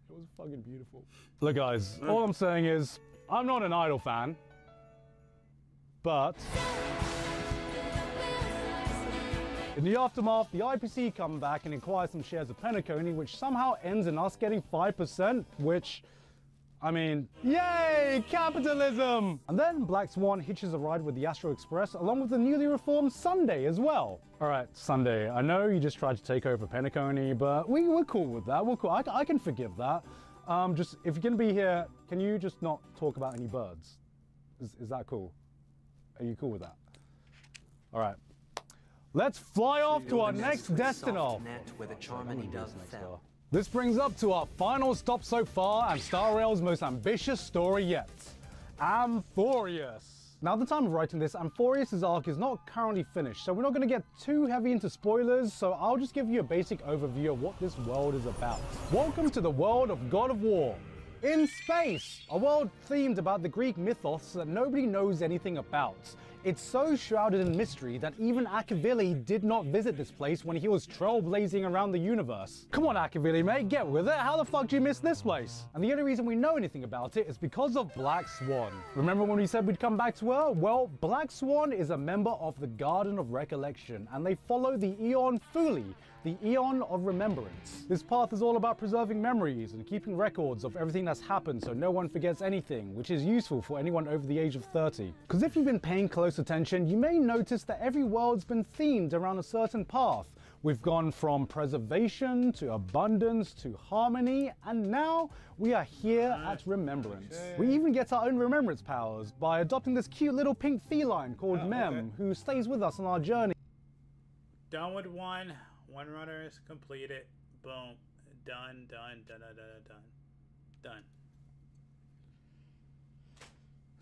It was fucking beautiful. Look guys, all I'm saying is, I'm not an Idol fan. But in the aftermath, the IPC come back and acquire some shares of Penacony, which somehow ends in us getting 5%, which, I mean, yay, capitalism! And then Black Swan hitches a ride with the Astro Express, along with the newly reformed Sunday as well. All right, Sunday, I know you just tried to take over Penacony, but we're cool with that. We're cool. I can forgive that. Just, if you're gonna be here, can you just not talk about any birds? Is that cool? Are you cool with that? All right. Let's fly off to our next destination. This brings up to our final stop so far and Star Rail's most ambitious story yet, Amphorius. Now, at the time of writing this, Amphorius' arc is not currently finished, so we're not going to get too heavy into spoilers, so I'll just give you a basic overview of what this world is about. Welcome to the world of God of War. In space, a world themed about the Greek mythos that nobody knows anything about. It's so shrouded in mystery that even Akavili did not visit this place when he was trailblazing around the universe. Come on Akavili mate, get with it, how the fuck do you miss this place? And the only reason we know anything about it is because of Black Swan. Remember when we said we'd come back to her? Well, Black Swan is a member of the Garden of Recollection, and they follow the Aeon Fuli, the Aeon of Remembrance. This path is all about preserving memories and keeping records of everything that's happened so no one forgets anything, which is useful for anyone over the age of 30. Because if you've been paying close attention, you may notice that every world's been themed around a certain path. We've gone from preservation to abundance to harmony, and now we are here at Remembrance. We even get our own remembrance powers by adopting this cute little pink feline called Mem, who stays with us on our journey. Done with one. One runner is completed. Boom. Done.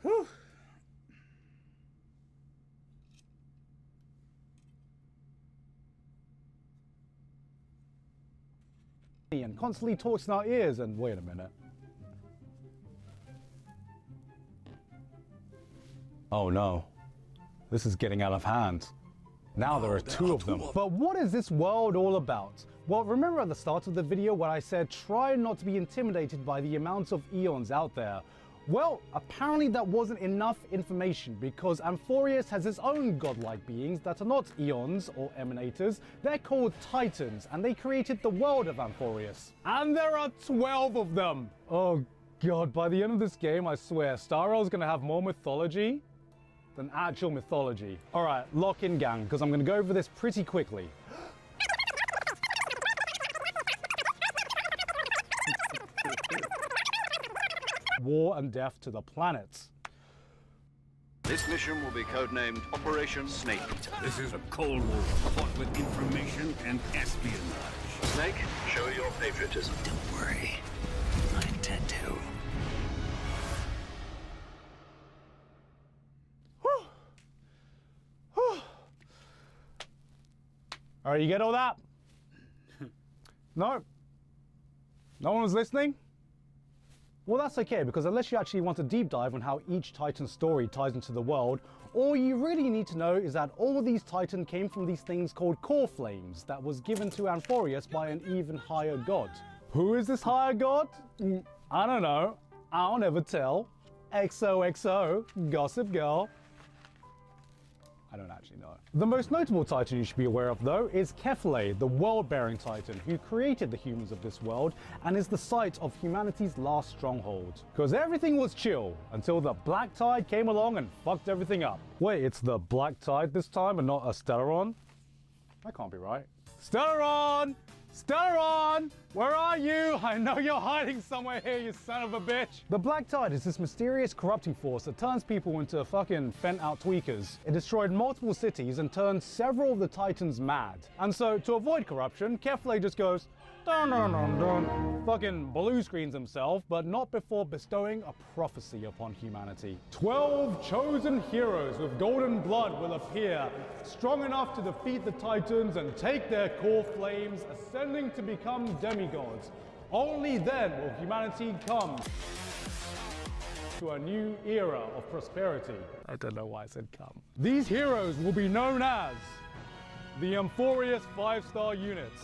Whew. And constantly talks in our ears, and wait a minute. Oh no. This is getting out of hand. Now there are two of them. But what is this world all about? Well, remember at the start of the video when I said try not to be intimidated by the amounts of eons out there? Well, apparently that wasn't enough information, because Amphorius has its own godlike beings that are not eons or emanators. They're called Titans, and they created the world of Amphorius. And there are 12 of them! Oh god, by the end of this game, I swear, Star Rail's gonna have more mythology than actual mythology. All right, lock in gang, because I'm gonna go over this pretty quickly. War and death to the planets. This mission will be codenamed Operation Snake. This is a Cold War fought with information and espionage. Snake, show your patriotism. Don't worry, I intend to. All right, you get all that? No? No one was listening? Well, that's okay, because unless you actually want to deep dive on how each Titan story ties into the world, All you really need to know is that all these Titans came from these things called core flames that was given to Amphorius by an even higher god. Who is this higher god? I don't know. I'll never tell. XOXO, Gossip Girl. I don't actually know. The most notable Titan you should be aware of, though, is Kefle, the world-bearing Titan, who created the humans of this world and is the site of humanity's last stronghold. Because everything was chill until the Black Tide came along and fucked everything up. Wait, it's the Black Tide this time and not a Stellaron? That can't be right. Stellaron! Stellaron! Where are you? I know you're hiding somewhere here, you son of a bitch! The Black Tide is this mysterious corrupting force that turns people into fucking bent-out tweakers. It destroyed multiple cities and turned several of the Titans mad. And so, to avoid corruption, Kefle just goes, dun dun dun dun, fucking blue screens himself, but not before bestowing a prophecy upon humanity. 12 chosen heroes with golden blood will appear, strong enough to defeat the Titans and take their core flames, ascending to become demigods. Only then will humanity come to a new era of prosperity. I don't know why I said come. These heroes will be known as the Amphorius 5-star units.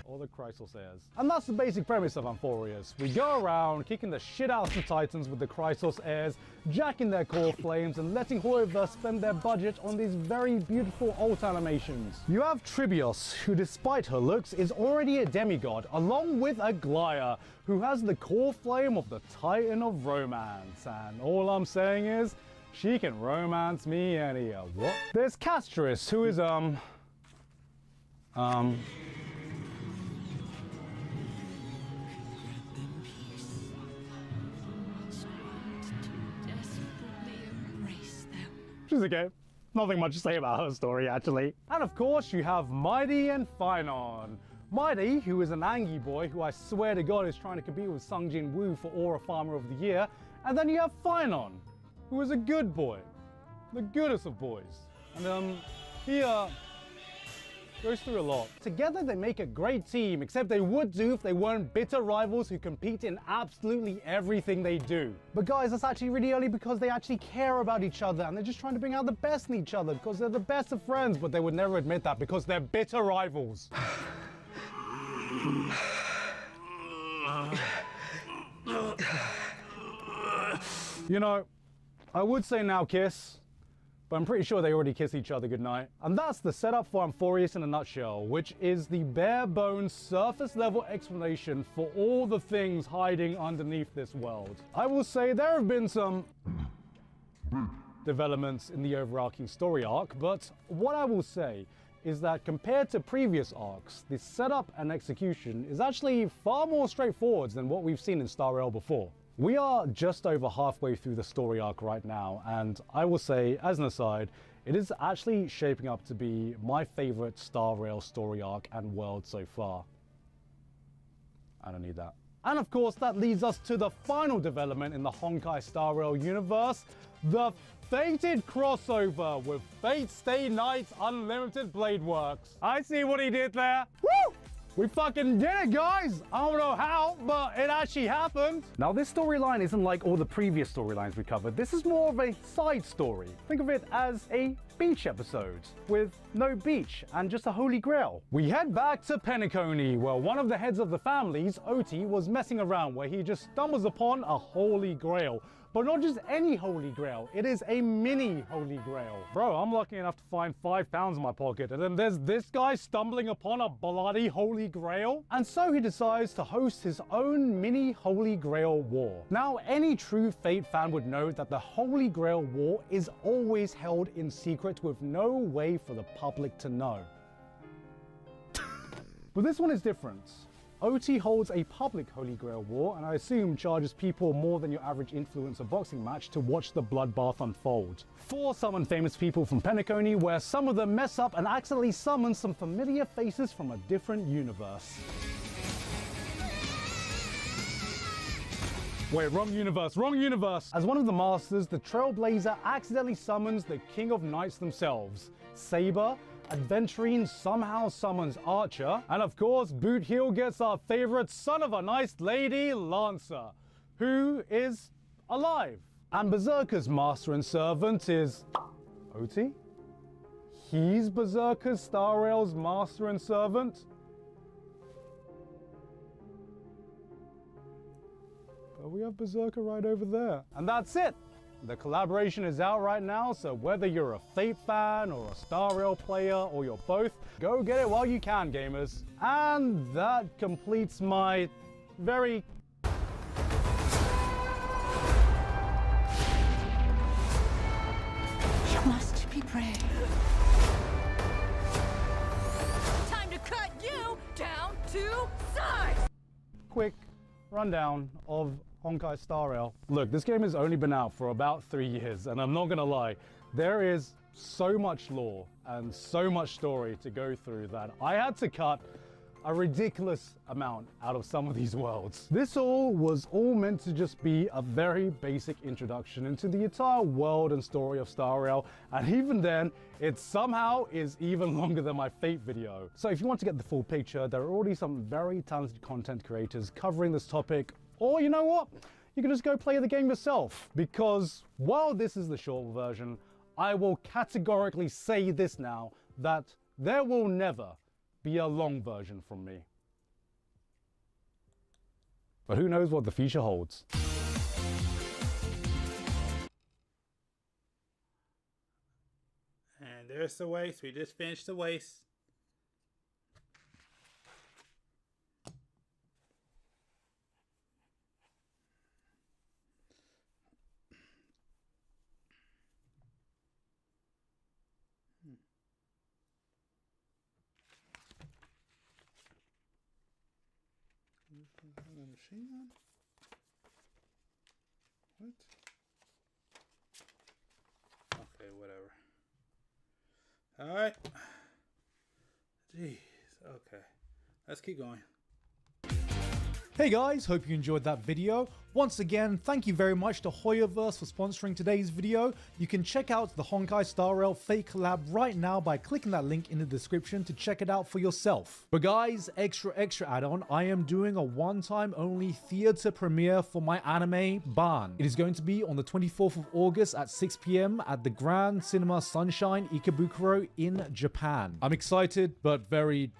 Or the Chrysos. And that's the basic premise of Amphorius. We go around kicking the shit out of the Titans with the Chrysos heirs, jacking their core flames, and letting Hoyoverse spend their budget on these very beautiful alt animations. You have Tribios, who despite her looks is already a demigod, along with Aglaia, who has the core flame of the Titan of Romance. And all I'm saying is, she can romance me anyhow. What? There's Castris, who is she's okay. Nothing much to say about her story, actually. And of course, you have Mighty and Phynon. Mighty, who is an Angie boy, who I swear to God is trying to compete with Sung Jin Woo for Aura Farmer of the Year. And then you have Phynon, who is a good boy. The goodest of boys. And he goes through a lot. Together they make a great team, except they would do if they weren't bitter rivals who compete in absolutely everything they do. But guys, that's actually really only because they actually care about each other and they're just trying to bring out the best in each other because they're the best of friends, but they would never admit that because they're bitter rivals. You know, I would say now kiss, but I'm pretty sure they already kiss each other goodnight. And that's the setup for Amphorius in a nutshell, which is the bare bones surface level explanation for all the things hiding underneath this world. I will say there have been some developments in the overarching story arc, but what I will say is that compared to previous arcs, the setup and execution is actually far more straightforward than what we've seen in Star Rail before. We are just over halfway through the story arc right now, and I will say, as an aside, it is actually shaping up to be my favorite Star Rail story arc and world so far. I don't need that. And of course, that leads us to the final development in the Honkai Star Rail universe, the fated crossover with Fate Stay Night's Unlimited Blade Works. I see what he did there. Woo! We fucking did it, guys! I don't know how, but it actually happened. Now, this storyline isn't like all the previous storylines we covered. This is more of a side story. Think of it as a beach episode with no beach and just a holy grail. We head back to Penacony, where one of the heads of the families, Oti, was messing around, where he just stumbles upon a holy grail. But not just any holy grail, it is a mini holy grail. Bro, I'm lucky enough to find £5 in my pocket, and then there's this guy stumbling upon a bloody holy grail. And so he decides to host his own mini holy grail war. Now, any true Fate fan would know that the holy grail war is always held in secret with no way for the public to know. But this one is different. OT holds a public Holy Grail war, and I assume charges people more than your average influencer boxing match to watch the bloodbath unfold. 4 summon famous people from Penacony, where some of them mess up and accidentally summon some familiar faces from a different universe. Wait, wrong universe, wrong universe! As one of the masters, the Trailblazer accidentally summons the King of Knights themselves, Saber. Adventurine somehow summons Archer, and of course, Boot Heel gets our favorite son of a nice lady, Lancer, who is alive. And Berserker's master and servant is OT? He's Berserker's Star Rail's master and servant? But we have Berserker right over there. And that's it! The collaboration is out right now, so whether you're a Fate fan or a Star Rail player or you're both, go get it while you can, gamers. And that completes my very You must be brave. Time to cut you down to size. quick rundown of Honkai Star Rail. Look, this game has only been out for about 3 years, and I'm not gonna lie, there is so much lore and so much story to go through that I had to cut a ridiculous amount out of some of these worlds. This was all meant to just be a very basic introduction into the entire world and story of Star Rail, and even then, it somehow is even longer than my Fate video. So if you want to get the full picture, there are already some very talented content creators covering this topic, or you know what? You can just go play the game yourself, because while this is the short version, I will categorically say this now, that there will never be a long version from me. But who knows what the future holds. And there's the waist. We just finished the waist. Machine gun? What? Okay, whatever. Alright. Jeez. Okay. Let's keep going. Hey guys, hope you enjoyed that video. Once again, thank you very much to Hoyoverse for sponsoring today's video. You can check out the Honkai Star Rail Fate collab right now by clicking that link in the description to check it out for yourself. But guys, extra add-on, I am doing a one-time only theater premiere for my anime, Ban. It is going to be on the 24th of August at 6 PM at the Grand Cinema Sunshine Ikebukuro in Japan. I'm excited, but very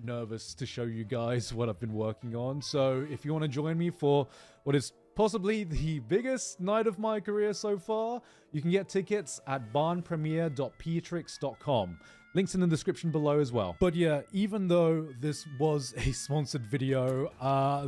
nervous to show you guys what I've been working on. So if you want to join me for what is possibly the biggest night of my career so far, you can get tickets at barnpremiere.peatrix.com. Links in the description below as well. But yeah, even though this was a sponsored video,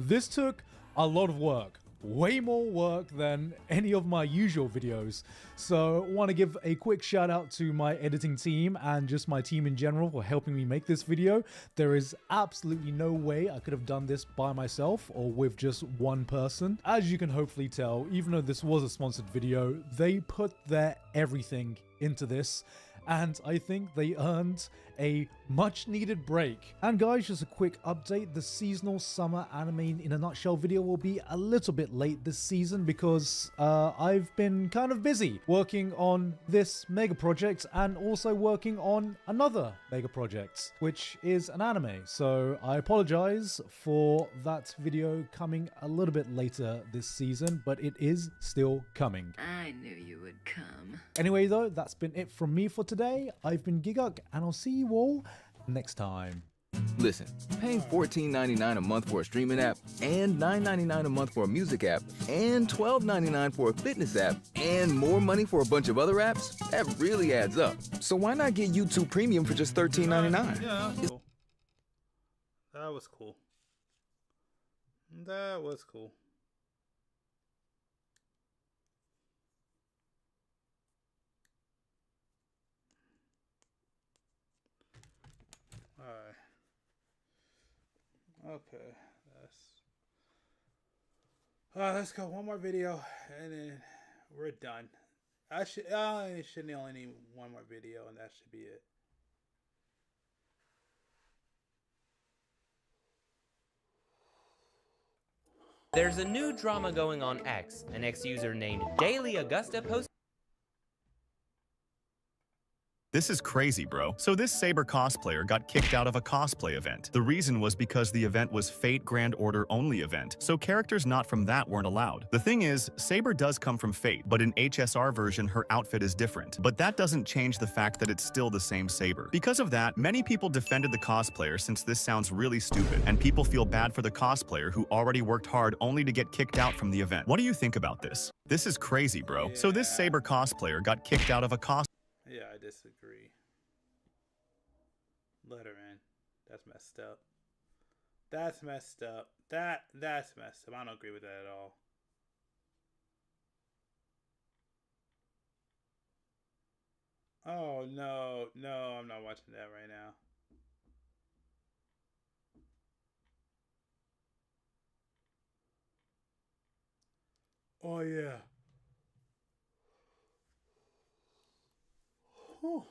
this took a lot of work. Way more work than any of my usual videos. So I want to give a quick shout out to my editing team and just my team in general for helping me make this video. There is absolutely no way I could have done this by myself or with just one person. As you can hopefully tell, even though this was a sponsored video, they put their everything into this, and I think they earned a much needed break. And guys, just a quick update, the seasonal summer anime in a nutshell video will be a little bit late this season because I've been kind of busy working on this mega project and also working on another mega project, which is an anime. So I apologize for that video coming a little bit later this season, but it is still coming. I knew you would come. Anyway though, that's been it from me for today. I've been Giguk, and I'll see you all next time. Listen, paying $14.99 a month for a streaming app, and $9.99 a month for a music app, and $12.99 for a fitness app, and more money for a bunch of other apps, that really adds up. So why not get YouTube Premium for just $13.99? Yeah, that's cool. That was cool. That was cool. Alright. Okay. Let's go. One more video and then we're done. I shouldn't only need one more video and that should be it. There's a new drama going on X. An X user named Daily Augusta posted This is crazy, bro. So this Saber cosplayer got kicked out of a cosplay event. The reason was because the event was Fate Grand Order only event, so characters not from that weren't allowed. The thing is, Saber does come from Fate, but in HSR version her outfit is different. But that doesn't change the fact that it's still the same Saber. Because of that, many people defended the cosplayer since this sounds really stupid, and people feel bad for the cosplayer who already worked hard only to get kicked out from the event. What do you think about this? This is crazy, bro. So this Saber cosplayer got kicked out of a cosplay. Yeah, I disagree. Let her in. That's messed up. That's messed up. That's messed up. I don't agree with that at all. Oh no, no, I'm not watching that right now. Oh yeah. Whew.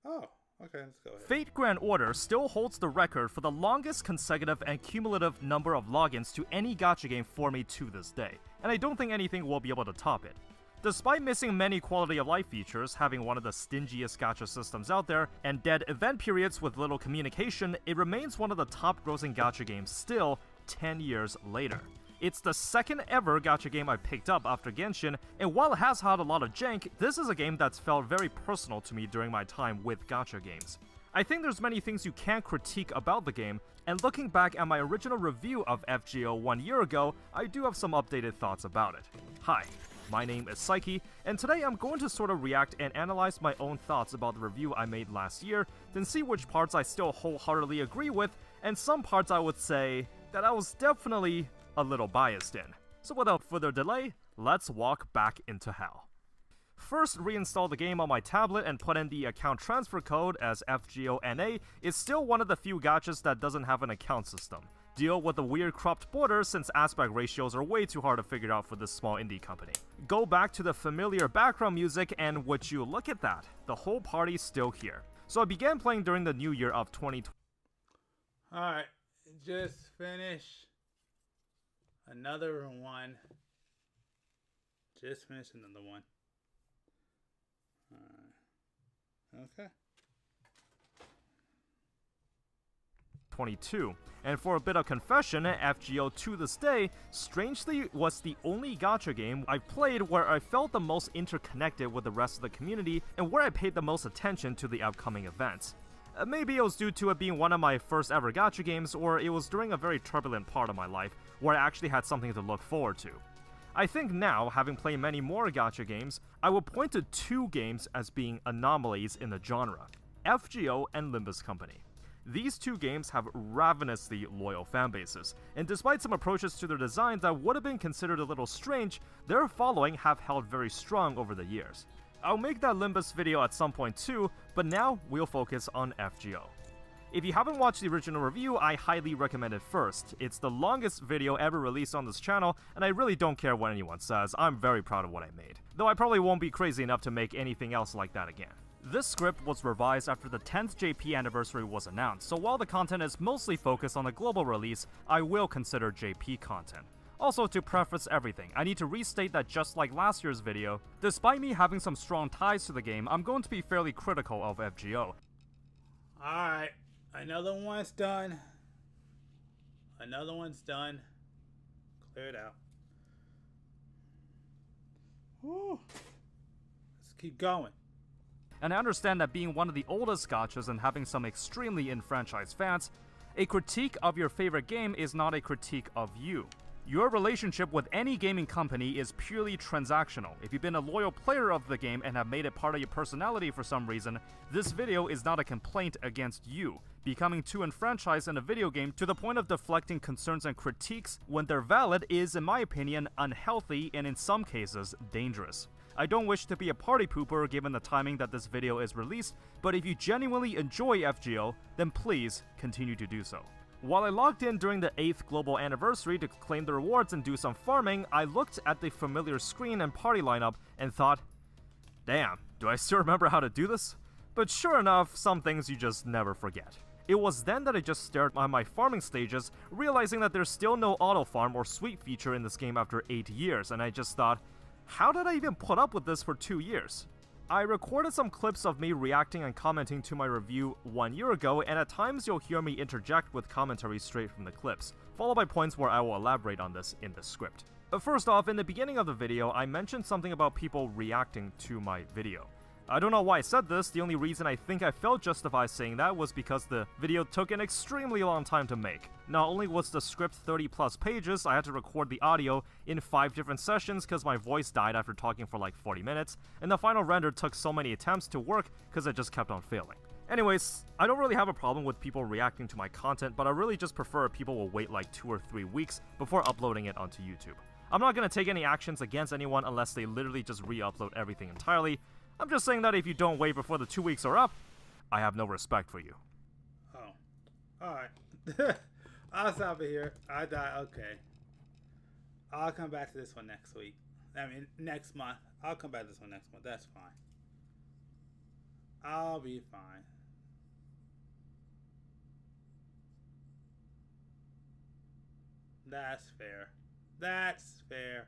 Oh, okay, let's go ahead. Fate Grand Order still holds the record for the longest consecutive and cumulative number of logins to any gacha game for me to this day, and I don't think anything will be able to top it. Despite missing many quality of life features, having one of the stingiest gacha systems out there, and dead event periods with little communication, it remains one of the top grossing gacha games still 10 years later. It's the second ever gacha game I picked up after Genshin, and while it has had a lot of jank, this is a game that's felt very personal to me during my time with gacha games. I think there's many things you can critique about the game, and looking back at my original review of FGO 1 year ago, I do have some updated thoughts about it. Hi, my name is Psyche, and today I'm going to sort of react and analyze my own thoughts about the review I made last year, then see which parts I still wholeheartedly agree with, and some parts I would say that I was definitely a little biased in. So without further delay, let's walk back into hell. First, reinstall the game on my tablet and put in the account transfer code, as FGONA is still one of the few gachas that doesn't have an account system. Deal with the weird cropped borders since aspect ratios are way too hard to figure out for this small indie company. Go back to the familiar background music, and would you look at that, the whole party's still here. So I began playing during the new year of 2020. Alright, just finished another one. Just finished another one. Okay. 22. And for a bit of confession, FGO to this day, strangely was the only gacha game I've played where I felt the most interconnected with the rest of the community and where I paid the most attention to the upcoming events. Maybe it was due to it being one of my first ever gacha games, or it was during a very turbulent part of my life where I actually had something to look forward to. I think now, having played many more gacha games, I will point to two games as being anomalies in the genre: FGO and Limbus Company. These two games have ravenously loyal fanbases, and despite some approaches to their designs that would have been considered a little strange, their following have held very strong over the years. I'll make that Limbus video at some point too, but now we'll focus on FGO. If you haven't watched the original review, I highly recommend it first. It's the longest video ever released on this channel, and I really don't care what anyone says. I'm very proud of what I made. Though I probably won't be crazy enough to make anything else like that again. This script was revised after the 10th JP anniversary was announced, so while the content is mostly focused on the global release, I will consider JP content. Also, to preface everything, I need to restate that just like last year's video, despite me having some strong ties to the game, I'm going to be fairly critical of FGO. Alright, another one's done. Another one's done. Clear it out. Whew. Let's keep going. And I understand that being one of the oldest gachas and having some extremely enfranchised fans, a critique of your favorite game is not a critique of you. Your relationship with any gaming company is purely transactional. If you've been a loyal player of the game and have made it part of your personality for some reason, this video is not a complaint against you. Becoming too enfranchised in a video game to the point of deflecting concerns and critiques when they're valid is, in my opinion, unhealthy and in some cases, dangerous. I don't wish to be a party pooper given the timing that this video is released, but if you genuinely enjoy FGO, then please continue to do so. While I logged in during the 8th global anniversary to claim the rewards and do some farming, I looked at the familiar screen and party lineup and thought, damn, do I still remember how to do this? But sure enough, some things you just never forget. It was then that I just stared at my farming stages, realizing that there's still no auto farm or sweep feature in this game after 8 years, and I just thought, how did I even put up with this for 2 years? I recorded some clips of me reacting and commenting to my review 1 year ago, and at times you'll hear me interject with commentary straight from the clips, followed by points where I will elaborate on this in the script. But first off, in the beginning of the video, I mentioned something about people reacting to my video. I don't know why I said this, the only reason I think I felt justified saying that was because the video took an extremely long time to make. Not only was the script 30 plus pages, I had to record the audio in 5 different sessions because my voice died after talking for like 40 minutes, and the final render took so many attempts to work because it just kept on failing. Anyways, I don't really have a problem with people reacting to my content, but I really just prefer people will wait like 2 or 3 weeks before uploading it onto YouTube. I'm not gonna take any actions against anyone unless they literally just re-upload everything entirely. I'm just saying that if you don't wait before the 2 weeks are up, I have no respect for you. Oh. Alright. I'll stop it here. I die. Okay. I'll come back to this one next week. I mean, next month. I'll come back to this one next month. That's fine. I'll be fine. That's fair. That's fair.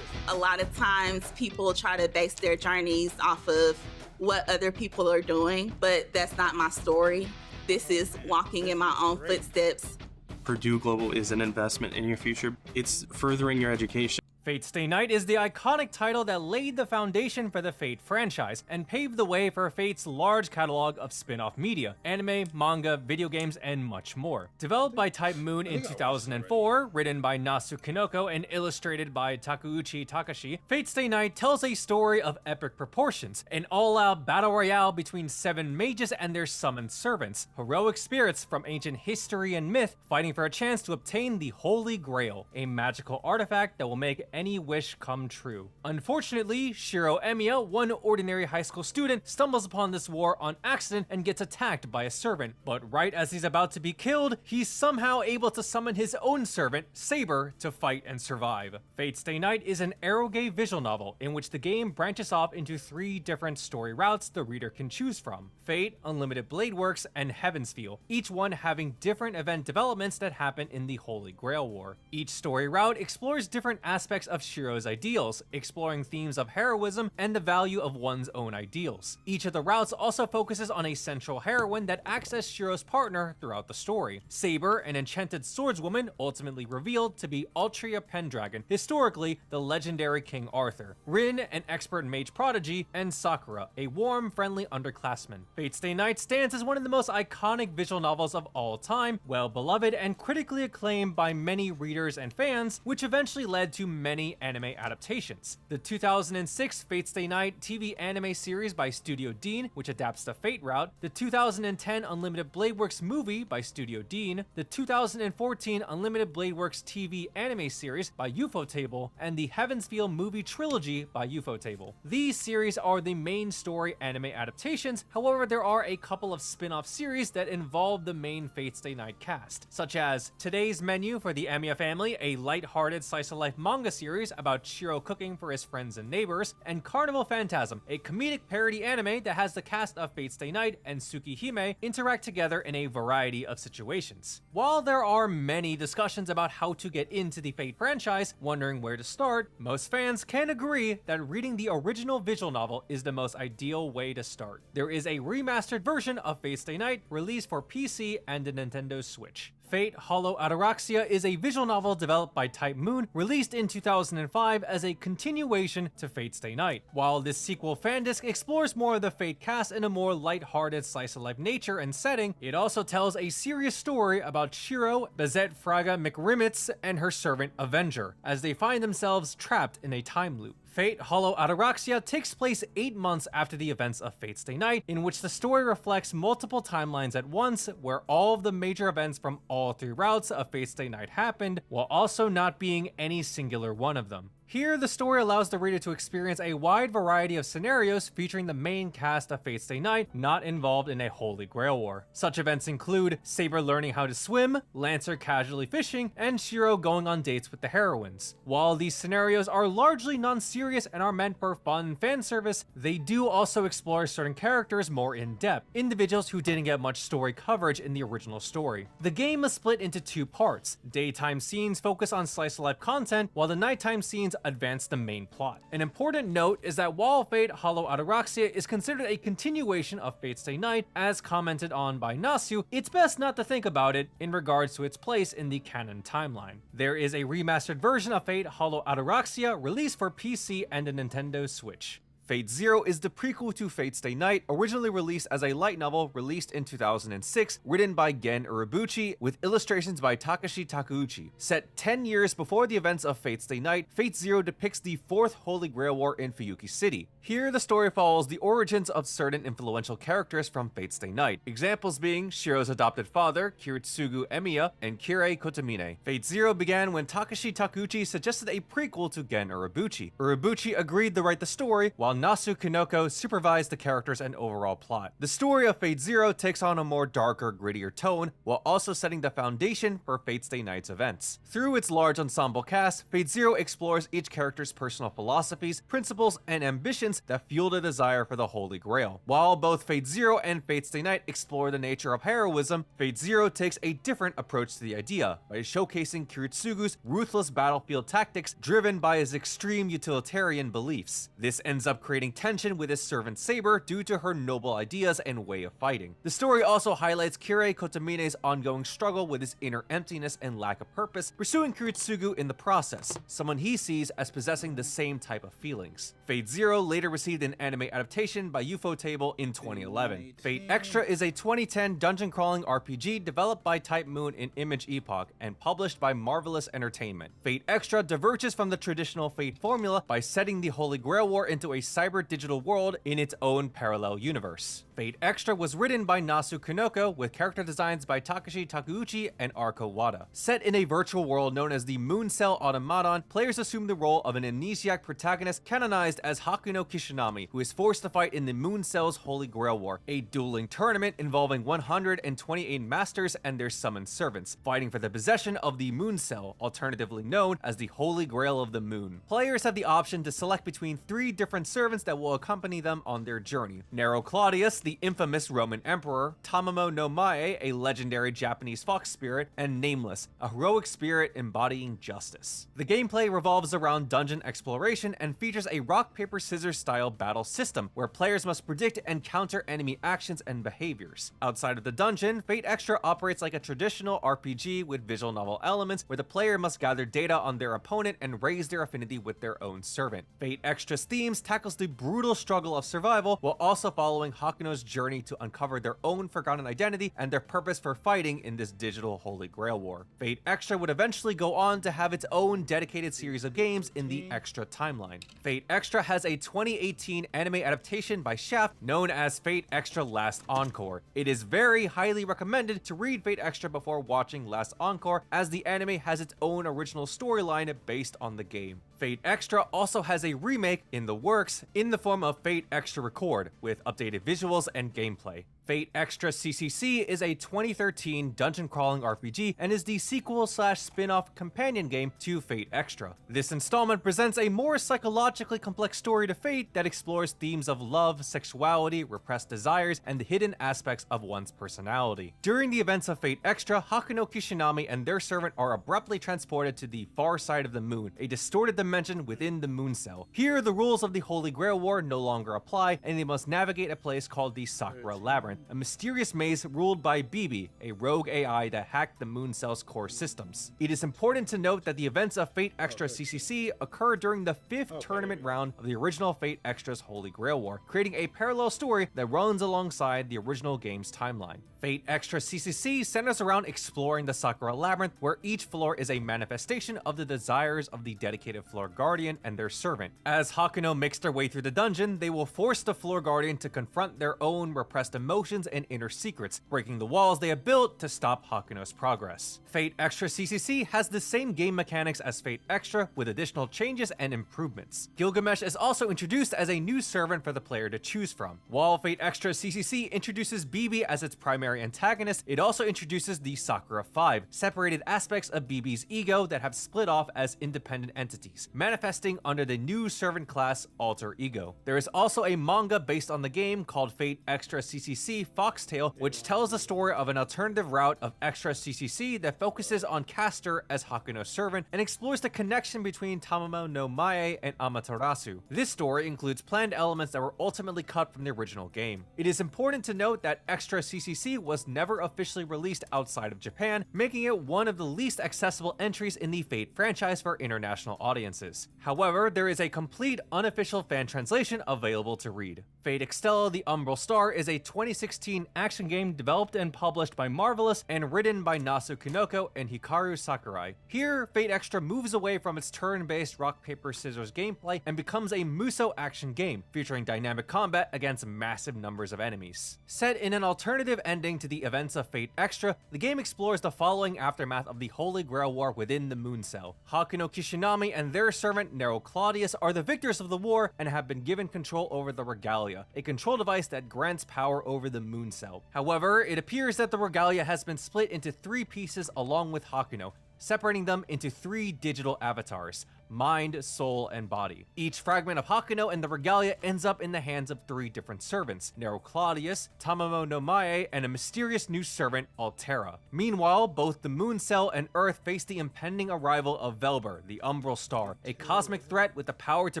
A lot of times people try to base their journeys off of what other people are doing, but that's not my story. This is walking in my own footsteps. Purdue Global is an investment in your future. It's furthering your education. Fate Stay Night is the iconic title that laid the foundation for the Fate franchise and paved the way for Fate's large catalog of spin-off media, anime, manga, video games, and much more. Developed by Type Moon in 2004, written by Nasu Kinoko and illustrated by Takeuchi Takashi, Fate Stay Night tells a story of epic proportions, an all-out battle royale between 7 mages and their summoned servants, heroic spirits from ancient history and myth fighting for a chance to obtain the Holy Grail, a magical artifact that will make any wish come true. Unfortunately, Shiro Emiya, one ordinary high school student, stumbles upon this war on accident and gets attacked by a servant. But right as he's about to be killed, he's somehow able to summon his own servant, Saber, to fight and survive. Fate Stay Night is an eroge visual novel in which the game branches off into 3 different story routes the reader can choose from: Fate, Unlimited Blade Works, and Heaven's Feel, each one having different event developments that happen in the Holy Grail War. Each story route explores different aspects of Shiro's ideals, exploring themes of heroism and the value of one's own ideals. Each of the routes also focuses on a central heroine that acts as Shiro's partner throughout the story. Saber, an enchanted swordswoman, ultimately revealed to be Altria Pendragon, historically the legendary King Arthur. Rin, an expert mage prodigy, and Sakura, a warm, friendly underclassman. Fate Stay Night stands as one of the most iconic visual novels of all time, well beloved and critically acclaimed by many readers and fans, which eventually led to many anime adaptations. The 2006 Fate Stay Night TV anime series by Studio Dean, which adapts the Fate route, the 2010 Unlimited Blade Works movie by Studio Dean, the 2014 Unlimited Blade Works TV anime series by Ufotable, and the Heaven's Feel movie trilogy by Ufotable. These series are the main story anime adaptations, however there are a couple of spin-off series that involve the main Fate Stay Night cast, such as Today's Menu for the Emiya Family, a light-hearted slice-of-life manga series about Shiro cooking for his friends and neighbors, and Carnival Phantasm, a comedic parody anime that has the cast of Fate Stay Night and Tsukihime interact together in a variety of situations. While there are many discussions about how to get into the Fate franchise, wondering where to start, most fans can agree that reading the original visual novel is the most ideal way to start. There is a remastered version of Fate Stay Night released for PC and the Nintendo Switch. Fate Hollow Ataraxia is a visual novel developed by Type Moon, released in 2005 as a continuation to Fate Stay Night. While this sequel fan disc explores more of the Fate cast in a more light-hearted slice-of-life nature and setting, it also tells a serious story about Shiro, Bezette Fraga McRimitz, and her servant Avenger, as they find themselves trapped in a time loop. Fate Hollow Ataraxia takes place 8 months after the events of Fate Stay Night, in which the story reflects multiple timelines at once, where all of the major events from all 3 routes of Fate Stay Night happened, while also not being any singular one of them. Here, the story allows the reader to experience a wide variety of scenarios featuring the main cast of Fate Stay Night not involved in a Holy Grail war. Such events include Saber learning how to swim, Lancer casually fishing, and Shiro going on dates with the heroines. While these scenarios are largely non-serious and are meant for fun fan service, they do also explore certain characters more in depth, individuals who didn't get much story coverage in the original story. The game is split into two parts. Daytime scenes focus on slice of life content, while the nighttime scenes advance the main plot. An important note is that while Fate Hollow Ataraxia is considered a continuation of Fate Stay Night, as commented on by Nasu, it's best not to think about it in regards to its place in the canon timeline. There is a remastered version of Fate Hollow Ataraxia released for PC and a Nintendo Switch. Fate Zero is the prequel to Fate Stay Night, originally released as a light novel released in 2006, written by Gen Urobuchi, with illustrations by Takashi Takeuchi. Set 10 years before the events of Fate Stay Night, Fate Zero depicts the Fourth Holy Grail War in Fuyuki City. Here, the story follows the origins of certain influential characters from Fate Stay Night, examples being Shiro's adopted father, Kiritsugu Emiya, and Kirei Kotomine. Fate Zero began when Takashi Takeuchi suggested a prequel to Gen Urobuchi. Urobuchi agreed to write the story, while Nasu Kinoko supervised the characters and overall plot. The story of Fate Zero takes on a more darker, grittier tone, while also setting the foundation for Fate Stay Night's events. Through its large ensemble cast, Fate Zero explores each character's personal philosophies, principles, and ambitions that fuel the desire for the Holy Grail. While both Fate Zero and Fate Stay Night explore the nature of heroism, Fate Zero takes a different approach to the idea, by showcasing Kiritsugu's ruthless battlefield tactics driven by his extreme utilitarian beliefs. This ends up creating tension with his servant Saber due to her noble ideas and way of fighting. The story also highlights Kirei Kotomine's ongoing struggle with his inner emptiness and lack of purpose, pursuing Kiritsugu in the process, someone he sees as possessing the same type of feelings. Fate Zero later received an anime adaptation by Ufotable in 2011. Fate Extra is a 2010 dungeon crawling RPG developed by Type Moon in Image Epoch and published by Marvelous Entertainment. Fate Extra diverges from the traditional Fate formula by setting the Holy Grail War into a cyber-digital world in its own parallel universe. Fate Extra was written by Nasu Kinoko with character designs by Takashi Takeuchi and Arko Wada. Set in a virtual world known as the Moon Cell Automaton, players assume the role of an amnesiac protagonist canonized as Hakuno Kishinami, who is forced to fight in the Moon Cell's Holy Grail War, a dueling tournament involving 128 masters and their summoned servants, fighting for the possession of the Moon Cell, alternatively known as the Holy Grail of the Moon. Players have the option to select between 3 different servants that will accompany them on their journey. Nero Claudius, the infamous Roman emperor, Tamamo no Mae, a legendary Japanese fox spirit, and Nameless, a heroic spirit embodying justice. The gameplay revolves around dungeon exploration and features a rock, paper, scissors style battle system, where players must predict and counter enemy actions and behaviors. Outside of the dungeon, Fate Extra operates like a traditional RPG with visual novel elements, where the player must gather data on their opponent and raise their affinity with their own servant. Fate Extra's themes tackles the brutal struggle of survival, while also following Hakuno's journey to uncover their own forgotten identity and their purpose for fighting in this digital Holy Grail War. Fate Extra would eventually go on to have its own dedicated series of games in the Extra timeline. Fate Extra has a 2018 anime adaptation by Shaft known as Fate Extra Last Encore. It is very highly recommended to read Fate Extra before watching Last Encore, as the anime has its own original storyline based on the game. Fate Extra also has a remake in the works in the form of Fate Extra Record, with updated visuals and gameplay. Fate Extra CCC is a 2013 dungeon crawling RPG and is the sequel/spin-off companion game to Fate Extra. This installment presents a more psychologically complex story to Fate that explores themes of love, sexuality, repressed desires, and the hidden aspects of one's personality. During the events of Fate Extra, Hakuno Kishinami and their servant are abruptly transported to the far side of the moon, a distorted dimension within the Moon Cell. Here, the rules of the Holy Grail War no longer apply, and they must navigate a place called the Sakura Labyrinth, a mysterious maze ruled by Bibi, a rogue AI that hacked the Moon Cell's core systems. It is important to note that the events of Fate Extra CCC occur during the 5th tournament round of the original Fate Extra's Holy Grail War, creating a parallel story that runs alongside the original game's timeline. Fate Extra CCC centers around exploring the Sakura Labyrinth, where each floor is a manifestation of the desires of the dedicated floor guardian and their servant. As Hakuno makes their way through the dungeon, they will force the floor guardian to confront their own repressed emotions potions and inner secrets, breaking the walls they have built to stop Hakuno's progress. Fate Extra CCC has the same game mechanics as Fate Extra with additional changes and improvements. Gilgamesh is also introduced as a new servant for the player to choose from. While Fate Extra CCC introduces BB as its primary antagonist, it also introduces the Sakura 5, separated aspects of BB's ego that have split off as independent entities, manifesting under the new servant class Alter Ego. There is also a manga based on the game called Fate Extra CCC Foxtail, which tells the story of an alternative route of Extra CCC that focuses on Castor as Hakuno's servant and explores the connection between Tamamo no Mae and Amaterasu. This story includes planned elements that were ultimately cut from the original game. It is important to note that Extra CCC was never officially released outside of Japan, making it one of the least accessible entries in the Fate franchise for international audiences. However, there is a complete unofficial fan translation available to read. Fate Extella: The Umbral Star is a 2016 action game developed and published by Marvelous and written by Nasu Kinoko and Hikaru Sakurai. Here, Fate Extra moves away from its turn-based rock, paper, scissors gameplay and becomes a Musou action game, featuring dynamic combat against massive numbers of enemies. Set in an alternative ending to the events of Fate Extra, the game explores the following aftermath of the Holy Grail War within the Moon Cell. Hakuno Kishinami and their servant Nero Claudius are the victors of the war and have been given control over the Regalia, a control device that grants power over the Moon Cell. However, it appears that the Regalia has been split into 3 pieces along with Hakuno, separating them into 3 digital avatars: mind, soul, and body. Each fragment of Hakuno and the Regalia ends up in the hands of 3 different servants: Nero Claudius, Tamamo no Mae, and a mysterious new servant, Altera. Meanwhile, both the Moon Cell and Earth face the impending arrival of Velber, the Umbral Star, a cosmic threat with the power to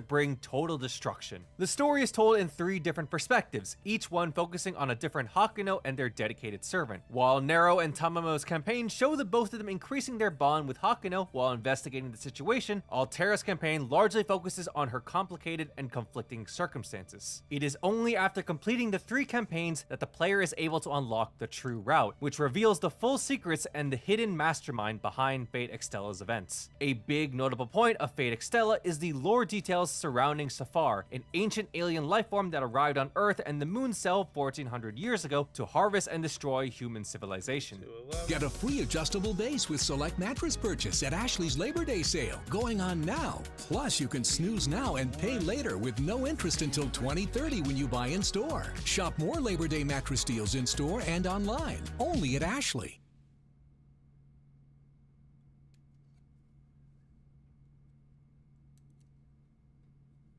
bring total destruction. The story is told in 3 different perspectives, each one focusing on a different Hakuno and their dedicated servant. While Nero and Tamamo's campaign show that both of them increasing their bond with Hakuno while investigating the situation, Altera's campaign largely focuses on her complicated and conflicting circumstances. It is only after completing the 3 campaigns that the player is able to unlock the true route, which reveals the full secrets and the hidden mastermind behind Fate Extella's events. A big notable point of Fate Extella is the lore details surrounding Safar, an ancient alien lifeform that arrived on Earth and the Moon Cell 1400 years ago to harvest and destroy human civilization. Get a free adjustable base with select mattress purchase at Ashley's Labor Day sale, going on now. Plus, you can snooze now and pay later with no interest until 2030 when you buy in store. Shop more Labor Day mattress deals in store and online, only at Ashley.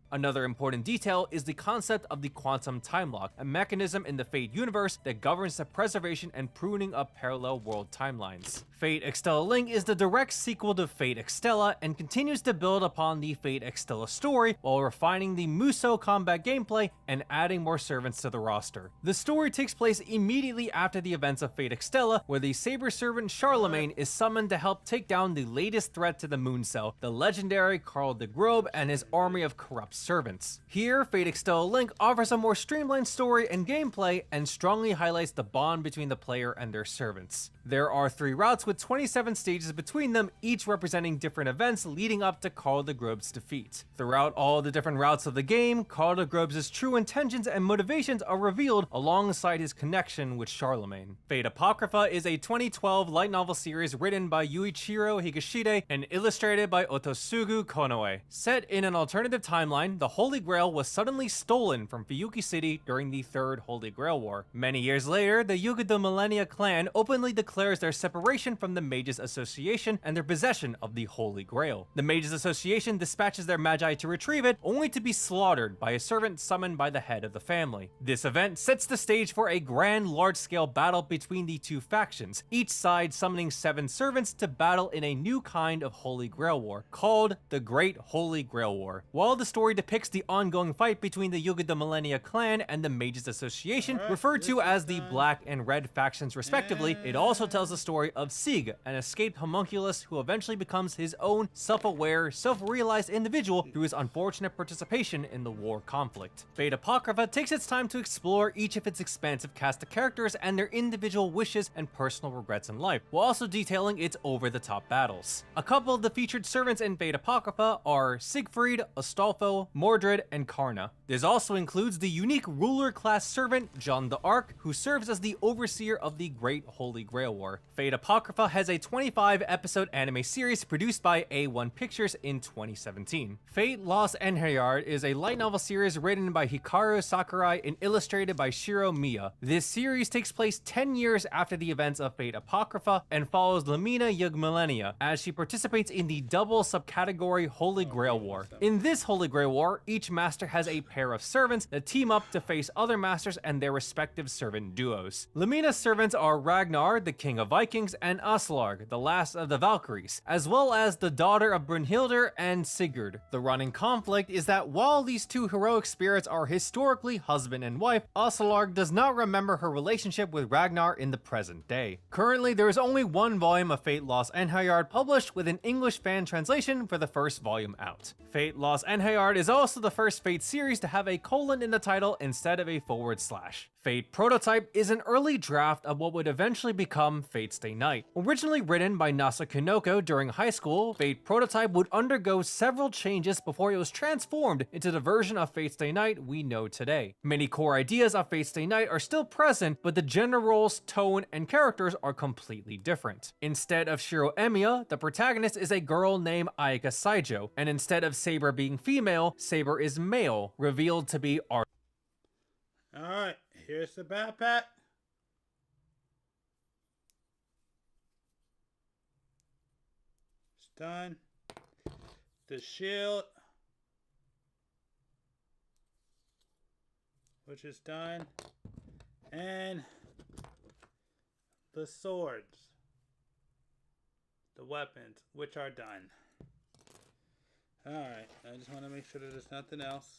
Another important detail is the concept of the quantum time lock, a mechanism in the Fate universe that governs the preservation and pruning of parallel world timelines. Fate Extella Link is the direct sequel to Fate Extella and continues to build upon the Fate Extella story while refining the Musou combat gameplay and adding more servants to the roster. The story takes place immediately after the events of Fate Extella, where the Saber servant Charlemagne is summoned to help take down the latest threat to the Moon Cell, the legendary Karl the Grobe and his army of corrupt servants. Here, Fate Extella Link offers a more streamlined story and gameplay and strongly highlights the bond between the player and their servants. There are 3 routes with 27 stages between them, each representing different events leading up to Karl the Grobe's defeat. Throughout all the different routes of the game, Karl the Grobe's true intentions and motivations are revealed alongside his connection with Charlemagne. Fate Apocrypha is a 2012 light novel series written by Yuichiro Higashide and illustrated by Otosugu Konoe. Set in an alternative timeline, the Holy Grail was suddenly stolen from Fuyuki City during the Third Holy Grail War. Many years later, the Yuga de Millennia clan openly declares their separation from the Mages Association and their possession of the Holy Grail. The Mages Association dispatches their magi to retrieve it, only to be slaughtered by a servant summoned by the head of the family. This event sets the stage for a grand large-scale battle between the 2 factions, each side summoning 7 servants to battle in a new kind of Holy Grail War, called the Great Holy Grail War. While the story depicts the ongoing fight between the Yuga de Millennia clan and the Mages Association, referred to as the Black and Red factions respectively, it also tells the story of Sig, an escaped homunculus who eventually becomes his own self-aware, self-realized individual through his unfortunate participation in the war conflict. Fate Apocrypha takes its time to explore each of its expansive cast of characters and their individual wishes and personal regrets in life, while also detailing its over-the-top battles. A couple of the featured servants in Fate Apocrypha are Siegfried, Astolfo, Mordred, and Karna. This also includes the unique ruler-class servant, Jeanne d'Arc, who serves as the overseer of the Great Holy Grail War. Fate Apocrypha has a 25-episode anime series produced by A1 Pictures in 2017. Fate Lost Enhayard is a light novel series written by Hikaru Sakurai and illustrated by Shiro Miya. This series takes place 10 years after the events of Fate Apocrypha and follows Lamina Yugmalenia as she participates in the double subcategory Holy Grail War. In this Holy Grail War, each master has a pair of servants that team up to face other masters and their respective servant duos. Lamina's servants are Ragnar, the King of Vikings, and Aslaug, the last of the Valkyries, as well as the daughter of Brunhilde and Sigurd. The running conflict is that while these two heroic spirits are historically husband and wife, Aslaug does not remember her relationship with Ragnar in the present day. Currently, there is only one volume of Fate Lost Enhayard published with an English fan translation for the first volume out. Fate Lost Enhayard is also the first Fate series to have a colon in the title instead of a /. Fate Prototype is an early draft of what would eventually become Fate Stay Night. Originally written by Nasa Kinoko during high school, Fate Prototype would undergo several changes before it was transformed into the version of Fate Stay Night we know today. Many core ideas of Fate Stay Night are still present, but the general roles, tone, and characters are completely different. Instead of Shiro Emiya, the protagonist is a girl named Ayaka Saijo, and instead of Saber being female, Saber is male, revealed to be Art. Alright, here's the backpack. It's done. The shield, which is done. And the swords, the weapons, which are done. Alright, I just want to make sure that there's nothing else.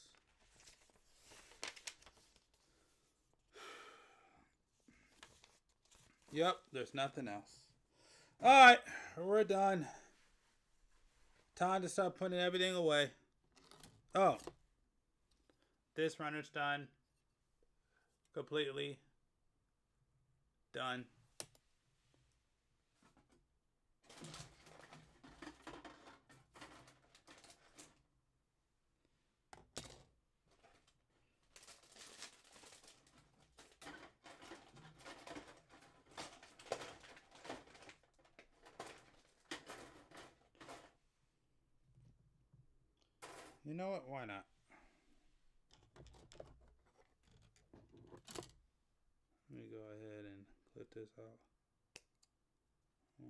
Yep, there's nothing else. Alright, we're done. Time to start putting everything away. Oh. This runner's done. Completely. Done. You know what? Why not? Let me go ahead and clip this out. 1,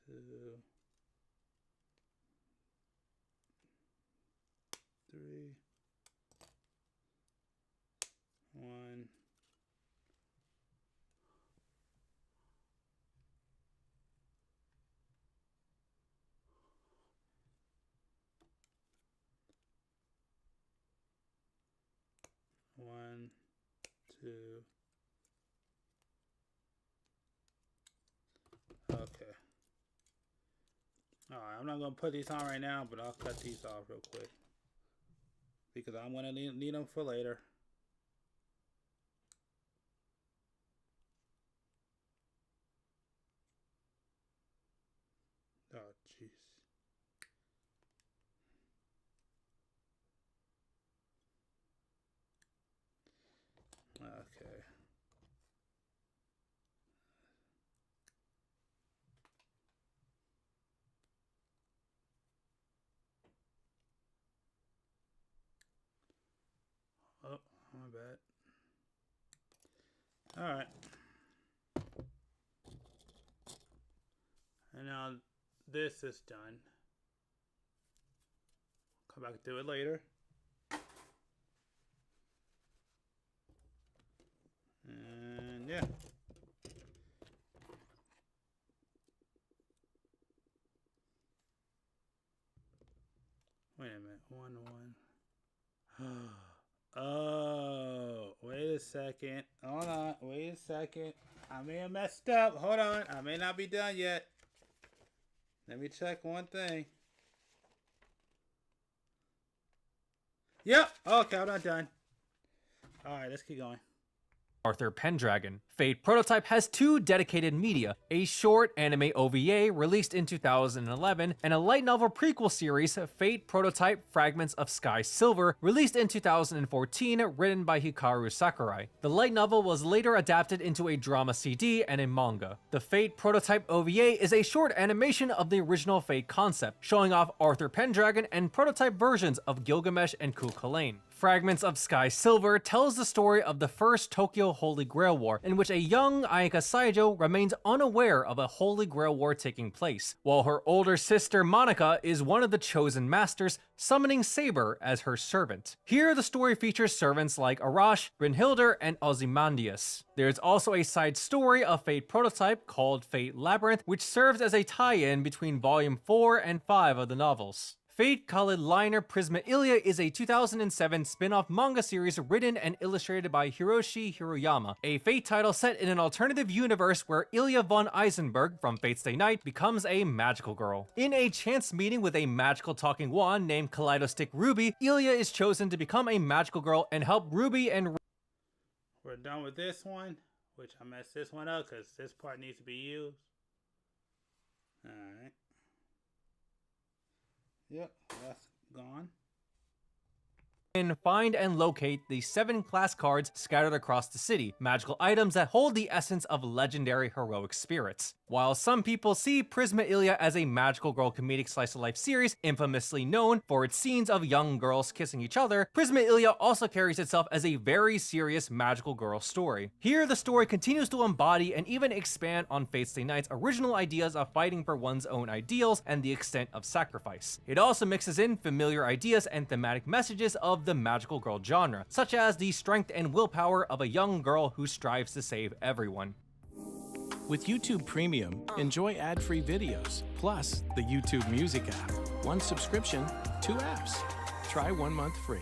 2, 3, 1. One, two. Okay. Alright, I'm not going to put these on right now, but I'll cut these off real quick. Because I'm going to need them for later. Oh, jeez. Okay. Oh, my bad. All right. And now this is done. Come back and do it later. And yeah. Wait a minute. 1, 1. Oh, wait a a second. Hold on. Wait a second. I may have messed up. Hold on. I may not be done yet. Let me check one thing. Yep. Okay, I'm not done. Alright, let's keep going. Arthur Pendragon. Fate Prototype has two dedicated media, a short anime OVA released in 2011, and a light novel prequel series, Fate Prototype Fragments of Sky Silver, released in 2014, written by Hikaru Sakurai. The light novel was later adapted into a drama CD and a manga. The Fate Prototype OVA is a short animation of the original Fate concept, showing off Arthur Pendragon and prototype versions of Gilgamesh and Cuchulainn. Fragments of Sky Silver tells the story of the first Tokyo Holy Grail War, in which a young Ayaka Saijo remains unaware of a Holy Grail War taking place, while her older sister Monica is one of the chosen masters, summoning Saber as her servant. Here, the story features servants like Arash, Brynhildr, and Ozymandias. There's also a side story of Fate Prototype called Fate Labyrinth, which serves as a tie-in between Volume 4 and 5 of the novels. Fate Khalid Liner Prisma Ilya is a 2007 spin-off manga series written and illustrated by Hiroshi Hiroyama, a Fate title set in an alternative universe where Ilya von Eisenberg from Fate Stay Night becomes a magical girl. In a chance meeting with a magical talking wand named Kaleidostick Ruby, Ilya is chosen to become a magical girl and help Ruby and... We're done with this one, which I messed this one up because this part needs to be used. Alright. Yep, that's gone. Find and locate the 7 class cards scattered across the city, magical items that hold the essence of legendary heroic spirits. While some people see Prisma Ilya as a magical girl comedic slice-of-life series infamously known for its scenes of young girls kissing each other, Prisma Ilya also carries itself as a very serious magical girl story. Here, the story continues to embody and even expand on Fate Stay Night's original ideas of fighting for one's own ideals and the extent of sacrifice. It also mixes in familiar ideas and thematic messages of the magical girl genre, such as the strength and willpower of a young girl who strives to save everyone. With YouTube Premium, enjoy ad-free videos, plus the YouTube Music app. One subscription, 2 apps. Try 1 month free.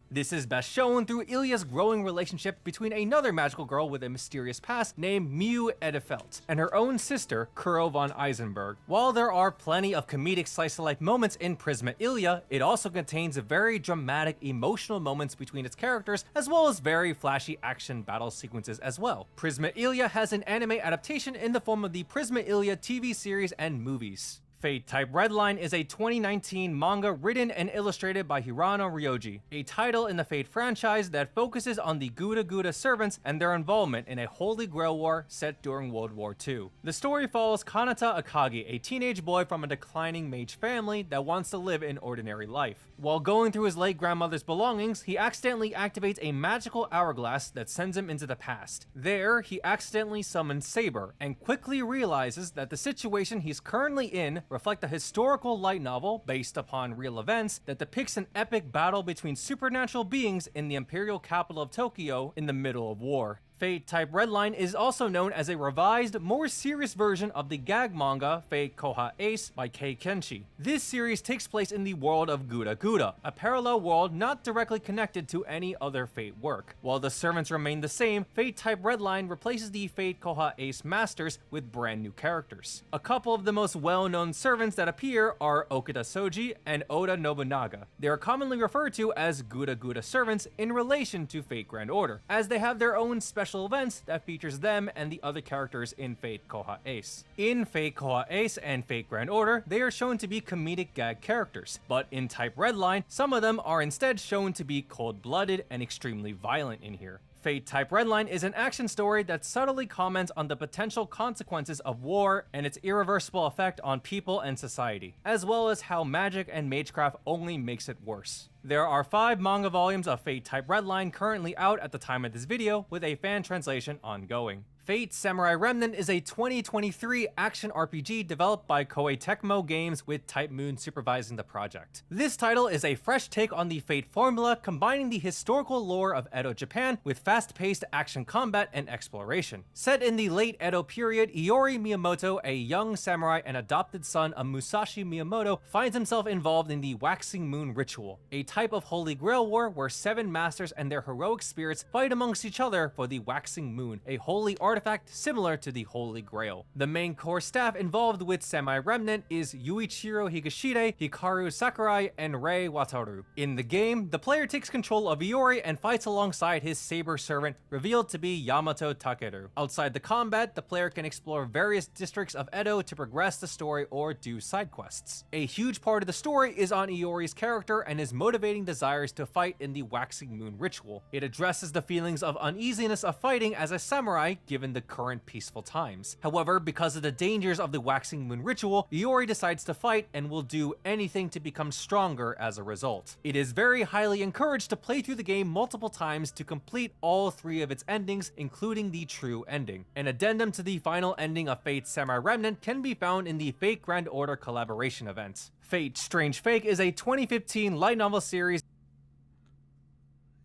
This is best shown through Ilya's growing relationship between another magical girl with a mysterious past named Miu Edefelt and her own sister, Kuro von Eisenberg. While there are plenty of comedic slice-of-life moments in Prisma Ilya, it also contains very dramatic, emotional moments between its characters, as well as very flashy action battle sequences as well. Prisma Ilya has an anime adaptation in the form of the Prisma Ilya TV series and movies. Fate Type Redline is a 2019 manga written and illustrated by Hirano Ryoji, a title in the Fate franchise that focuses on the Guda Guda servants and their involvement in a Holy Grail War set during World War II. The story follows Kanata Akagi, a teenage boy from a declining mage family that wants to live an ordinary life. While going through his late grandmother's belongings, he accidentally activates a magical hourglass that sends him into the past. There, he accidentally summons Saber, and quickly realizes that the situation he's currently in reflect a historical light novel based upon real events that depicts an epic battle between supernatural beings in the imperial capital of Tokyo in the middle of war. Fate Type Redline is also known as a revised, more serious version of the gag manga Fate Koha Ace by Kei Kenshi. This series takes place in the world of Guda Guda, a parallel world not directly connected to any other Fate work. While the servants remain the same, Fate Type Redline replaces the Fate Koha Ace masters with brand new characters. A couple of the most well-known servants that appear are Okada Soji and Oda Nobunaga. They are commonly referred to as Guda Guda servants in relation to Fate Grand Order, as they have their own special events that features them and the other characters in Fate Koha Ace. In Fate Koha Ace and Fate Grand Order, they are shown to be comedic gag characters, but in Type Redline, some of them are instead shown to be cold-blooded and extremely violent in here. Fate Type Redline is an action story that subtly comments on the potential consequences of war and its irreversible effect on people and society, as well as how magic and magecraft only makes it worse. There are 5 manga volumes of Fate Type Redline currently out at the time of this video, with a fan translation ongoing. Fate Samurai Remnant is a 2023 action RPG developed by Koei Tecmo Games with Type Moon supervising the project. This title is a fresh take on the Fate formula, combining the historical lore of Edo Japan with fast-paced action combat and exploration. Set in the late Edo period, Iori Miyamoto, a young samurai and adopted son of Musashi Miyamoto, finds himself involved in the Waxing Moon Ritual, a type of Holy Grail War where 7 masters and their heroic spirits fight amongst each other for the Waxing Moon, a holy artifact similar to the Holy Grail. The main core staff involved with Samurai Remnant is Yuichiro Higashide, Hikaru Sakurai, and Rei Wataru. In the game, the player takes control of Iori and fights alongside his saber servant, revealed to be Yamato Takeru. Outside the combat, the player can explore various districts of Edo to progress the story or do side quests. A huge part of the story is on Iori's character and his motivating desires to fight in the Waxing Moon ritual. It addresses the feelings of uneasiness of fighting as a samurai given the current peaceful times. However, because of the dangers of the Waxing Moon ritual, Iori decides to fight and will do anything to become stronger as a result. It is very highly encouraged to play through the game multiple times to complete all 3 of its endings, including the true ending. An addendum to the final ending of Fate's Samurai Remnant can be found in the Fate Grand Order collaboration event. Fate Strange Fake is a 2015 light novel series.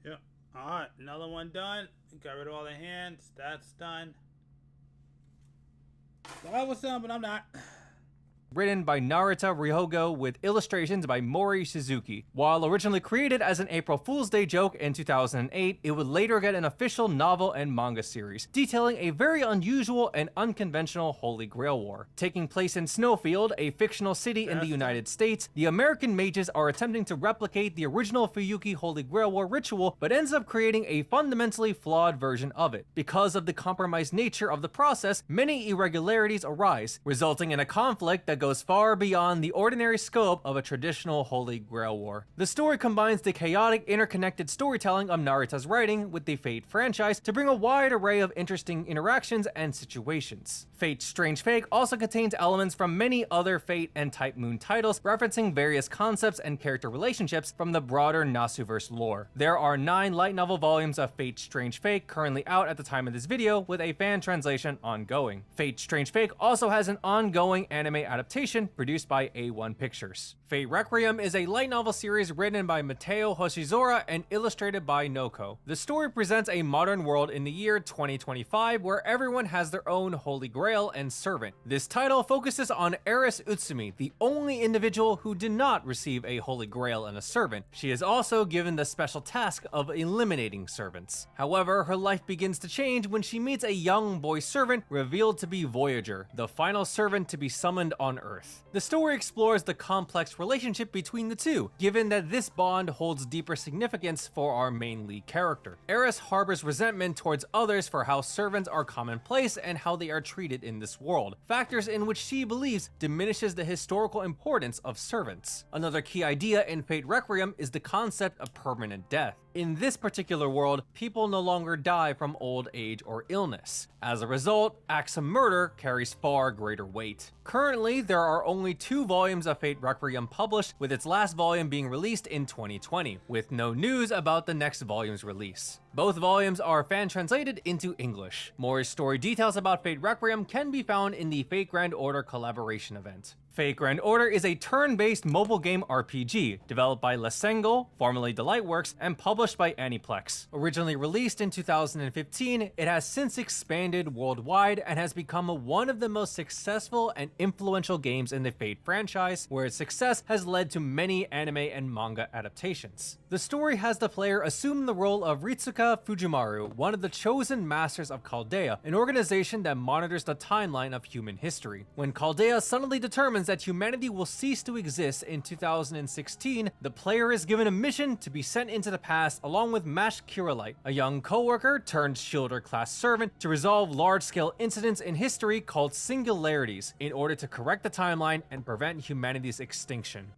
Yep. Alright, another one done. Got rid of all the hands. That's done. That was done, but I'm not. Written by Narita Ryogo with illustrations by Mori Suzuki. While originally created as an April Fool's Day joke in 2008, it would later get an official novel and manga series, detailing a very unusual and unconventional Holy Grail War. Taking place in Snowfield, a fictional city in the United States, the American mages are attempting to replicate the original Fuyuki Holy Grail War ritual, but ends up creating a fundamentally flawed version of it. Because of the compromised nature of the process, many irregularities arise, resulting in a conflict that goes far beyond the ordinary scope of a traditional Holy Grail War. The story combines the chaotic, interconnected storytelling of Narita's writing with the Fate franchise to bring a wide array of interesting interactions and situations. Fate Strange Fake also contains elements from many other Fate and Type Moon titles, referencing various concepts and character relationships from the broader Nasuverse lore. There are 9 light novel volumes of Fate Strange Fake currently out at the time of this video, with a fan translation ongoing. Fate Strange Fake also has an ongoing anime adaptation produced by A1 Pictures. Fate Requiem is a light novel series written by Mateo Hoshizora and illustrated by Noko. The story presents a modern world in the year 2025 where everyone has their own Holy Grail and servant. This title focuses on Eris Utsumi, the only individual who did not receive a Holy Grail and a servant. She is also given the special task of eliminating servants. However, her life begins to change when she meets a young boy servant revealed to be Voyager, the final servant to be summoned on Earth. The story explores the complex relationship between the two, given that this bond holds deeper significance for our main lead character. Eris harbors resentment towards others for how servants are commonplace and how they are treated in this world, factors in which she believes diminishes the historical importance of servants. Another key idea in Fate Requiem is the concept of permanent death. In this particular world, people no longer die from old age or illness. As a result, acts of murder carries far greater weight. Currently, there are only 2 volumes of Fate Requiem published, with its last volume being released in 2020, with no news about the next volume's release. Both volumes are fan-translated into English. More story details about Fate Requiem can be found in the Fate Grand Order collaboration event. Fate Grand Order is a turn-based mobile game RPG developed by Lesengo, formerly Delightworks, and published by Aniplex. Originally released in 2015, it has since expanded worldwide and has become one of the most successful and influential games in the Fate franchise, where its success has led to many anime and manga adaptations. The story has the player assume the role of Ritsuka Fujimaru, one of the chosen masters of Chaldea, an organization that monitors the timeline of human history. When Chaldea suddenly determines that humanity will cease to exist in 2016, the player is given a mission to be sent into the past along with Mash Kirillite, a young co-worker turned Shielder-class servant, to resolve large-scale incidents in history called singularities in order to correct the timeline and prevent humanity's extinction.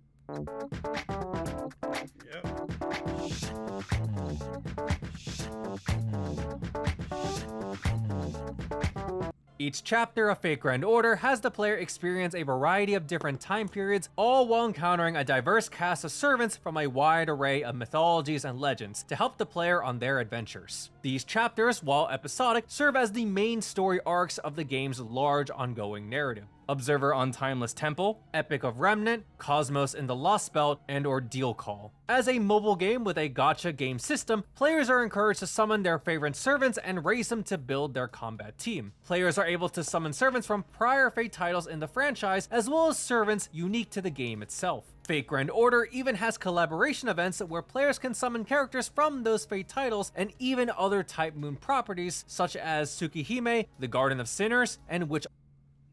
Each chapter of Fate Grand Order has the player experience a variety of different time periods, all while encountering a diverse cast of servants from a wide array of mythologies and legends to help the player on their adventures. These chapters, while episodic, serve as the main story arcs of the game's large ongoing narrative. Observer on Timeless Temple, Epic of Remnant, Cosmos in the Lost Belt, and Ordeal Call. As a mobile game with a gacha game system, players are encouraged to summon their favorite servants and raise them to build their combat team. Players are able to summon servants from prior Fate titles in the franchise, as well as servants unique to the game itself. Fate Grand Order even has collaboration events where players can summon characters from those Fate titles and even other Type Moon properties such as Tsukihime, the Garden of Sinners, and which.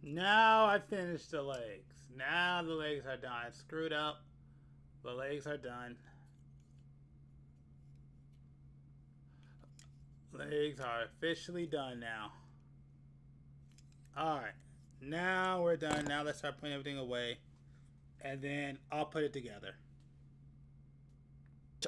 Now I finished the legs. Now the legs are done. I screwed up. The legs are done. Legs are officially done now. Alright. Now we're done. Now let's start putting everything away. And then I'll put it together.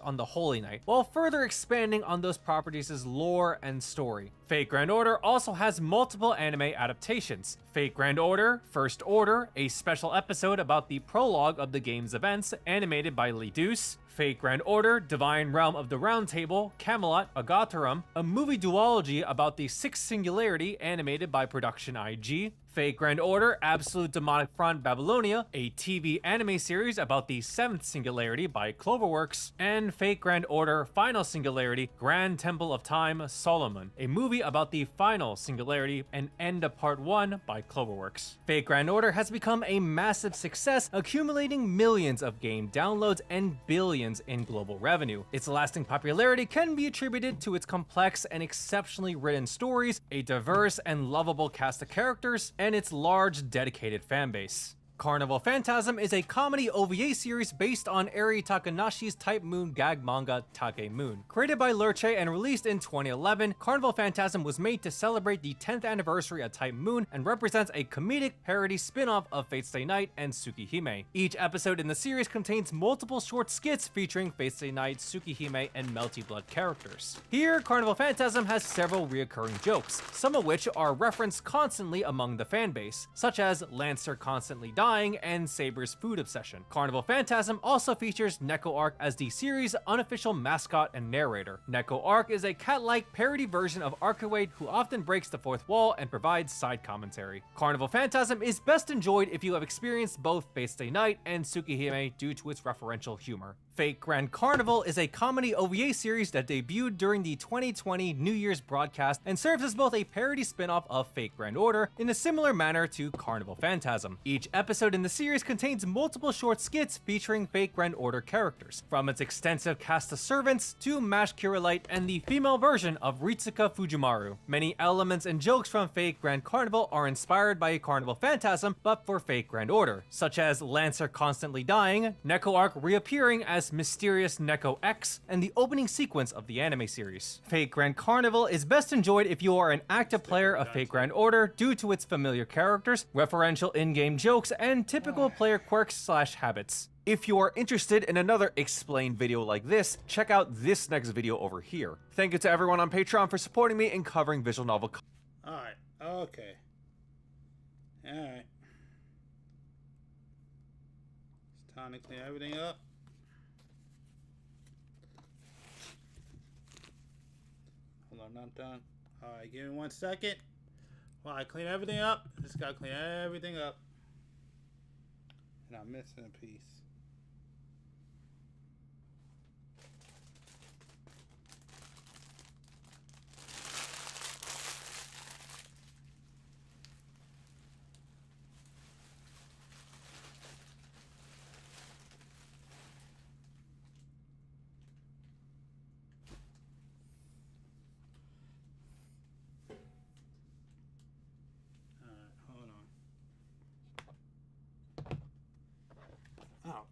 On the Holy Night, while further expanding on those properties' lore and story. Fate Grand Order also has multiple anime adaptations. Fate Grand Order, First Order, a special episode about the prologue of the game's events, animated by Lee Deuce. Fate Grand Order, Divine Realm of the Round Table, Camelot, Agatharum, a movie duology about the Sixth Singularity, animated by Production IG. Fate Grand Order, Absolute Demonic Front Babylonia, a TV anime series about the Seventh Singularity by Cloverworks, and Fate Grand Order, Final Singularity, Grand Temple of Time, Solomon, a movie about the Final Singularity and End of Part 1 by Cloverworks. Fate Grand Order has become a massive success, accumulating millions of game downloads and billions in global revenue. Its lasting popularity can be attributed to its complex and exceptionally written stories, a diverse and lovable cast of characters, and its large dedicated fanbase. Carnival Phantasm is a comedy OVA series based on Eri Takanashi's Type Moon gag manga Take Moon. Created by Lurche and released in 2011, Carnival Phantasm was made to celebrate the 10th anniversary of Type Moon and represents a comedic parody spin-off of Fate Stay Night and Tsukihime. Each episode in the series contains multiple short skits featuring Fate Stay Night, Tsukihime, and Melty Blood characters. Here, Carnival Phantasm has several reoccurring jokes, some of which are referenced constantly among the fanbase, such as Lancer constantly dying and Saber's food obsession. Carnival Phantasm also features Neko Arc as the series' unofficial mascot and narrator. Neko Arc is a cat-like parody version of Arcuate who often breaks the fourth wall and provides side commentary. Carnival Phantasm is best enjoyed if you have experienced both Fate Stay Night and Tsukihime due to its referential humor. Fate Grand Carnival is a comedy OVA series that debuted during the 2020 New Year's broadcast and serves as both a parody spin-off of Fate Grand Order in a similar manner to Carnival Phantasm. Each episode in the series contains multiple short skits featuring Fate Grand Order characters, from its extensive cast of servants to Mash Kirillite and the female version of Ritsuka Fujimaru. Many elements and jokes from Fate Grand Carnival are inspired by Carnival Phantasm, but for Fate Grand Order, such as Lancer constantly dying, Neko Arc reappearing as mysterious Neko X, and the opening sequence of the anime series. Fate Grand Carnival is best enjoyed if you are an active player of Fate Grand Order due to its familiar characters, referential in-game jokes, and typical player quirks/habits. If you are interested in another explained video like this, check out this next video over here. Thank you to everyone on Patreon for supporting me in covering visual novel. Alright, okay. Alright. It's time to clean everything up. Hold on, not done. Alright, give me 1 second. While I clean everything up, just gotta clean everything up. And I'm missing a piece. Oh,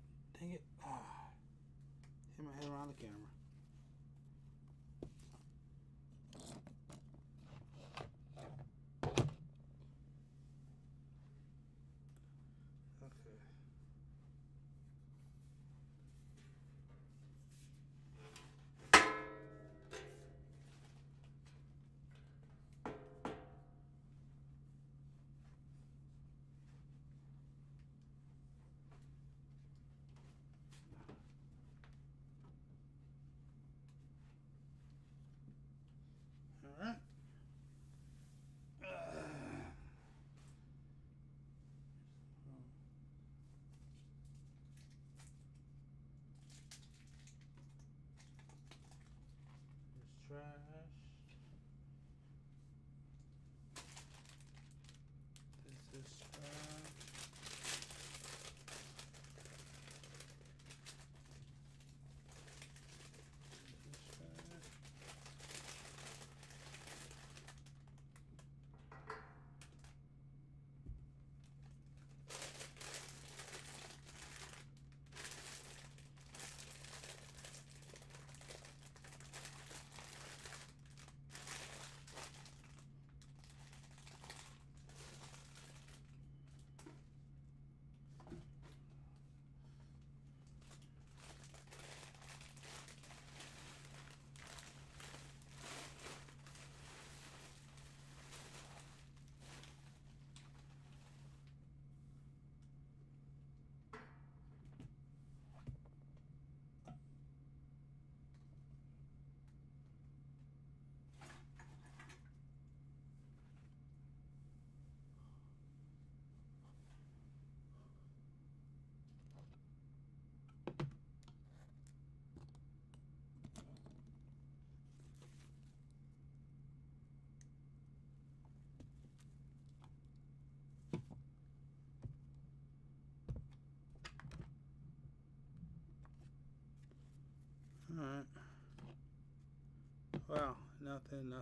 Wow, nothing.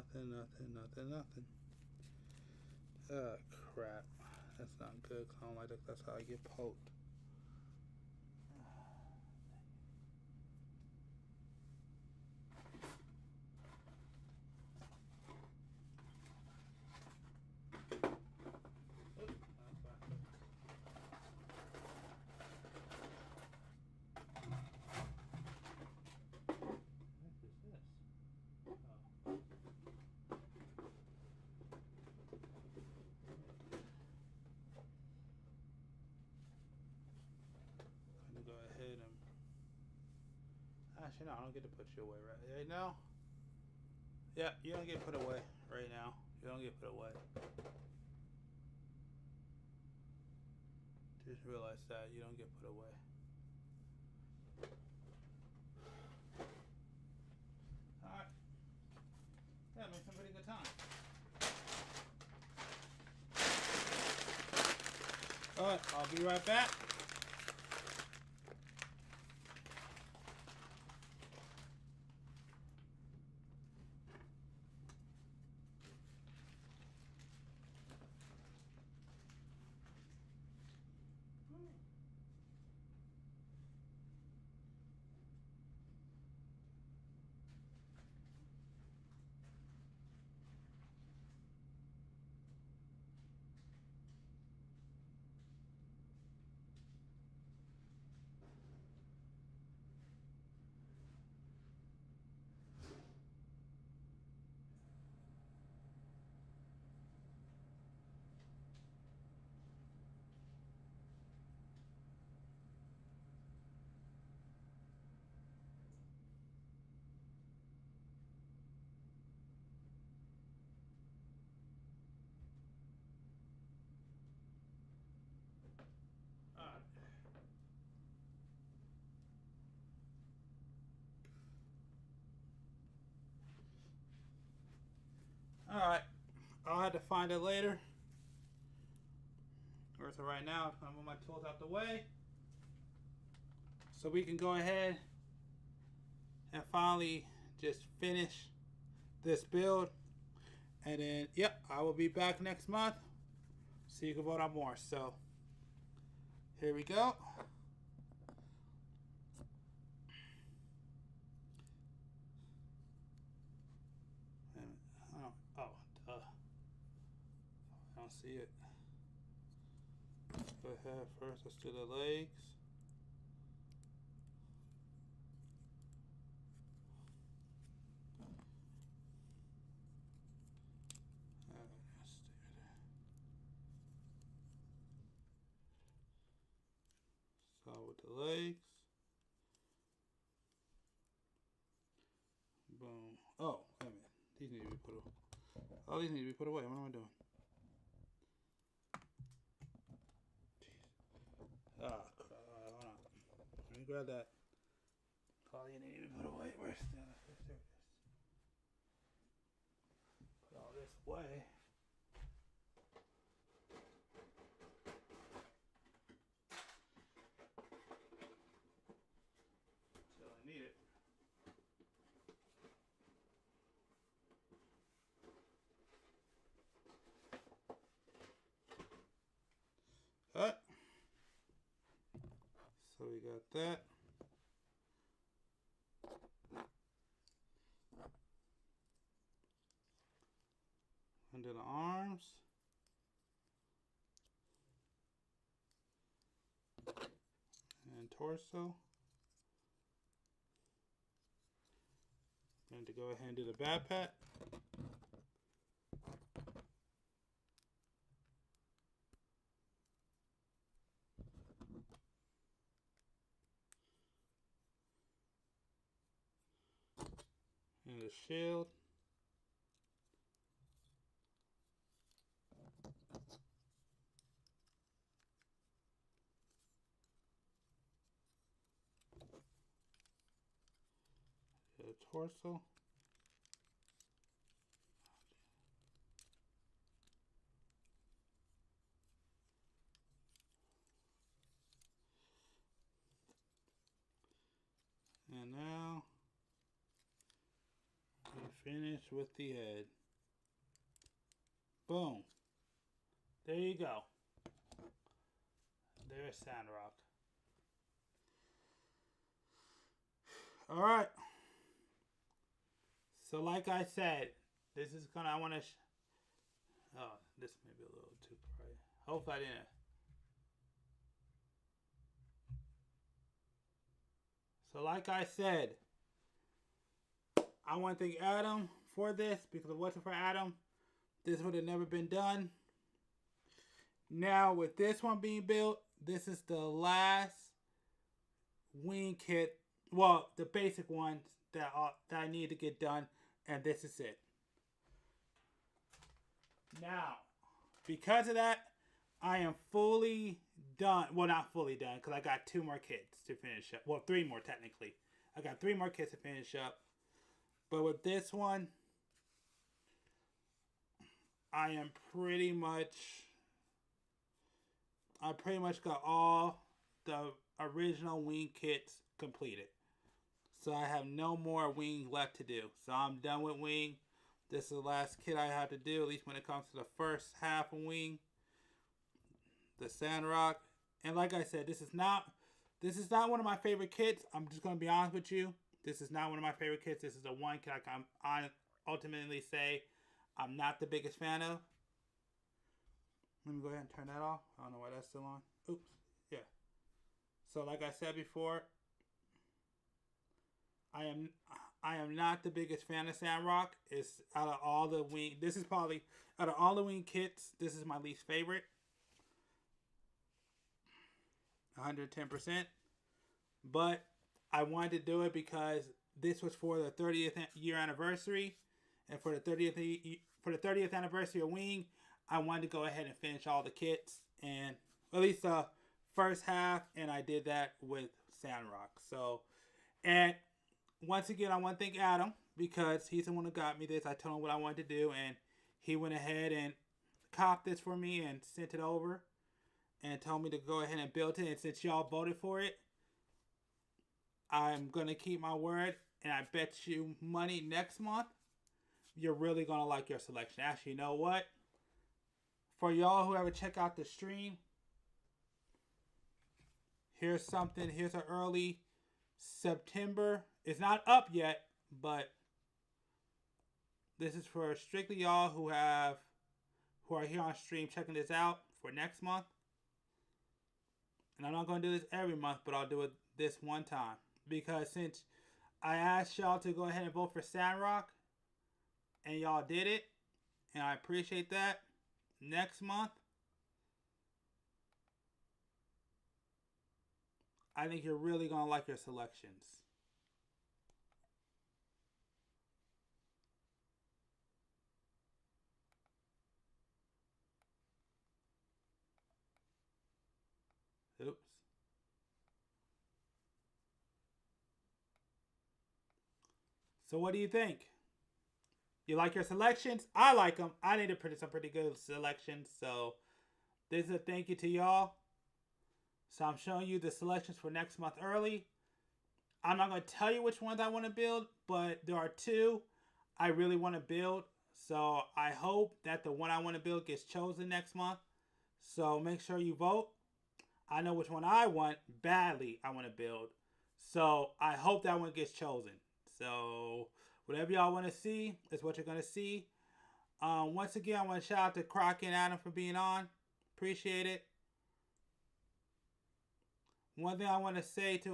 Oh, crap. That's not good. I don't like that. That's how I get poked. Go ahead and actually no, I don't get to put you away right now. Yeah, you don't get put away right now. You don't get put away. Just realize that you don't get put away. Alright. Yeah, make some pretty good time. Alright, I'll be right back. Alright, I'll have to find it later. Or so right now, I'm with my tools out the way. So we can go ahead and finally just finish this build. And then, yep, I will be back next month so you can vote on more. So, here we go. I don't see it. Go ahead first. Let's do the legs. So with the legs. Boom. Oh, wait a minute. These need to be put away. Oh, these need to be put away. What am I doing? Ah, hold on. Let me grab that. Oh, you need to be put away. Where's that? There it is. Put all this away. Till I need it. Cut. So we got that. Under the arms. And torso. And to go ahead and do the backpack. And the shield. The torso. And now we Finish with the head. Boom. There you go. There's Sandrock. Alright. So like I said, this is gonna, I want to, oh, this may be a little too bright. Hopefully I didn't. So like I said, I want to thank Adam for this, because if it wasn't for Adam, this would have never been done. Now with this one being built, this is the last wing kit, well, the basic ones that I need to get done, and this is it. Now, because of that, I am fully done. Well, not fully done, because I got 2 more kits to finish up. Well, 3 more technically. I got 3 more kits to finish up. But with this one, I pretty much got all the original wing kits completed. So I have no more wing left to do. So I'm done with wing. This is the last kit I have to do, at least when it comes to the first half of wing. The Sandrock. And like I said, this is not one of my favorite kits. I'm just going to be honest with you. This is not one of my favorite kits. This is the one kit I can ultimately say I'm not the biggest fan of. Let me go ahead and turn that off. I don't know why that's still on. Oops. Yeah. So like I said before, I am not the biggest fan of Sandrock. It's out of all the wing. This is probably out of all the wing kits, this is my least favorite. 110%. But I wanted to do it because this was for the 30th year anniversary, and for the 30th anniversary of Wing, I wanted to go ahead and finish all the kits, and at least the first half, and I did that with Sandrock. So, and once again, I want to thank Adam, because he's the one who got me this. I told him what I wanted to do, and he went ahead and copped this for me and sent it over and told me to go ahead and build it. And since y'all voted for it, I'm going to keep my word, and I bet you money next month, you're really going to like your selection. Actually, you know what? For y'all who ever check out the stream, here's something. Here's an early September. It's not up yet, but this is for strictly y'all who are here on stream checking this out for next month. And I'm not going to do this every month, but I'll do it this one time. Because since I asked y'all to go ahead and vote for Sandrock, and y'all did it, and I appreciate that, next month, I think you're really going to like your selections. Oops. So what do you think? You like your selections? I like them. I need to put some pretty good selections. So this is a thank you to y'all. So I'm showing you the selections for next month early. I'm not going to tell you which ones I want to build, but there are 2 I really want to build. So I hope that the one I want to build gets chosen next month. So make sure you vote. I know which one I want badly I want to build. So I hope that one gets chosen. So whatever y'all want to see is what you're going to see. Once again, I want to shout out to Croc and Adam for being on. Appreciate it. One thing I want to say to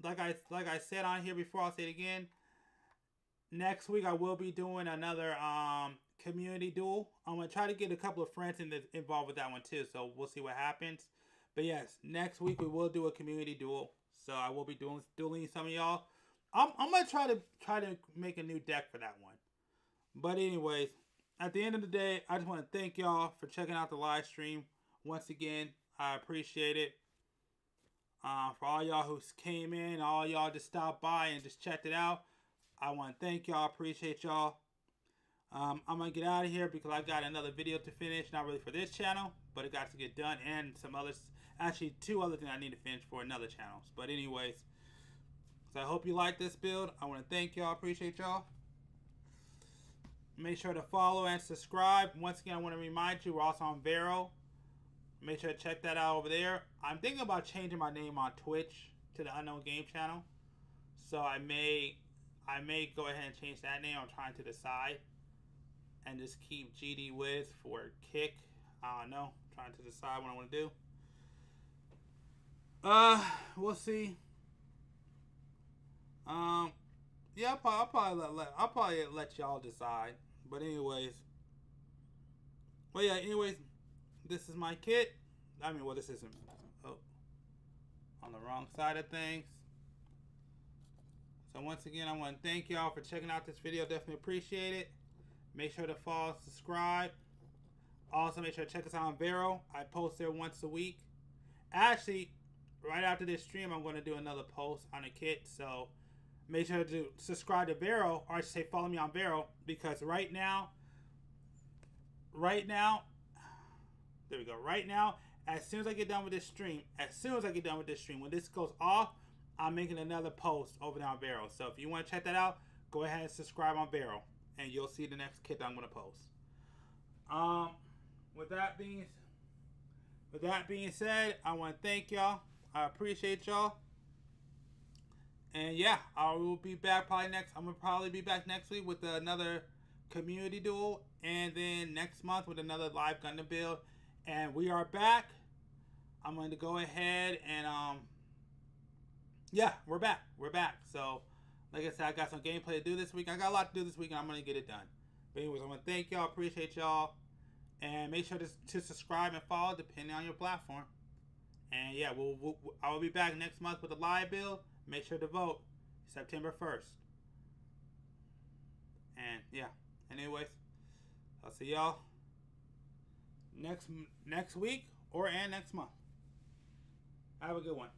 like I said on here before, I'll say it again. Next week I will be doing another community duel. I'm going to try to get a couple of friends involved with that one too, so we'll see what happens. But yes, next week we will do a community duel. So I will be dueling some of y'all. I'm going to try to make a new deck for that one. But anyways, at the end of the day, I just want to thank y'all for checking out the live stream. Once again, I appreciate it. For all y'all who came in, all y'all just stopped by and just checked it out, I want to thank y'all. Appreciate y'all. I'm going to get out of here because I got another video to finish. Not really for this channel, but it got to get done. And some others, actually 2 other things I need to finish for another channels. But anyways, so I hope you like this build. I want to thank y'all. Appreciate y'all. Make sure to follow and subscribe. Once again, I want to remind you, we're also on Vero. Make sure to check that out over there. I'm thinking about changing my name on Twitch to the Unknown Game Channel. So I may go ahead and change that name. I'm trying to decide. And just keep GD Wiz for Kick. I don't know. I'm trying to decide what I want to do. We'll see. Yeah, I'll probably let y'all decide. But anyways, this is my kit. I mean, well, this isn't. Oh, on the wrong side of things. So once again, I want to thank y'all for checking out this video. Definitely appreciate it. Make sure to follow, subscribe. Also, make sure to check us out on Vero. I post there once a week. Actually, right after this stream, I'm going to do another post on a kit. So make sure to subscribe to Vero, or I should say follow me on Vero, because right now, there we go. Right now, as soon as I get done with this stream, when this goes off, I'm making another post over there on Vero. So if you want to check that out, go ahead and subscribe on Vero, and you'll see the next kit that I'm going to post. With that being said, I want to thank y'all. I appreciate y'all. And yeah, I will be back I'm gonna probably be back next week with another community duel, and then next month with another live Gundam build. And we are back. I'm going to go ahead and yeah, we're back. So like I said, I got some gameplay to do this week. I got a lot to do this week, and I'm going to get it done. But anyways, I want to thank y'all, appreciate y'all, and make sure to subscribe and follow depending on your platform. And yeah, I will be back next month with a live build. Make sure to vote September 1st. And yeah, anyways, I'll see y'all next week and next month. Have a good one.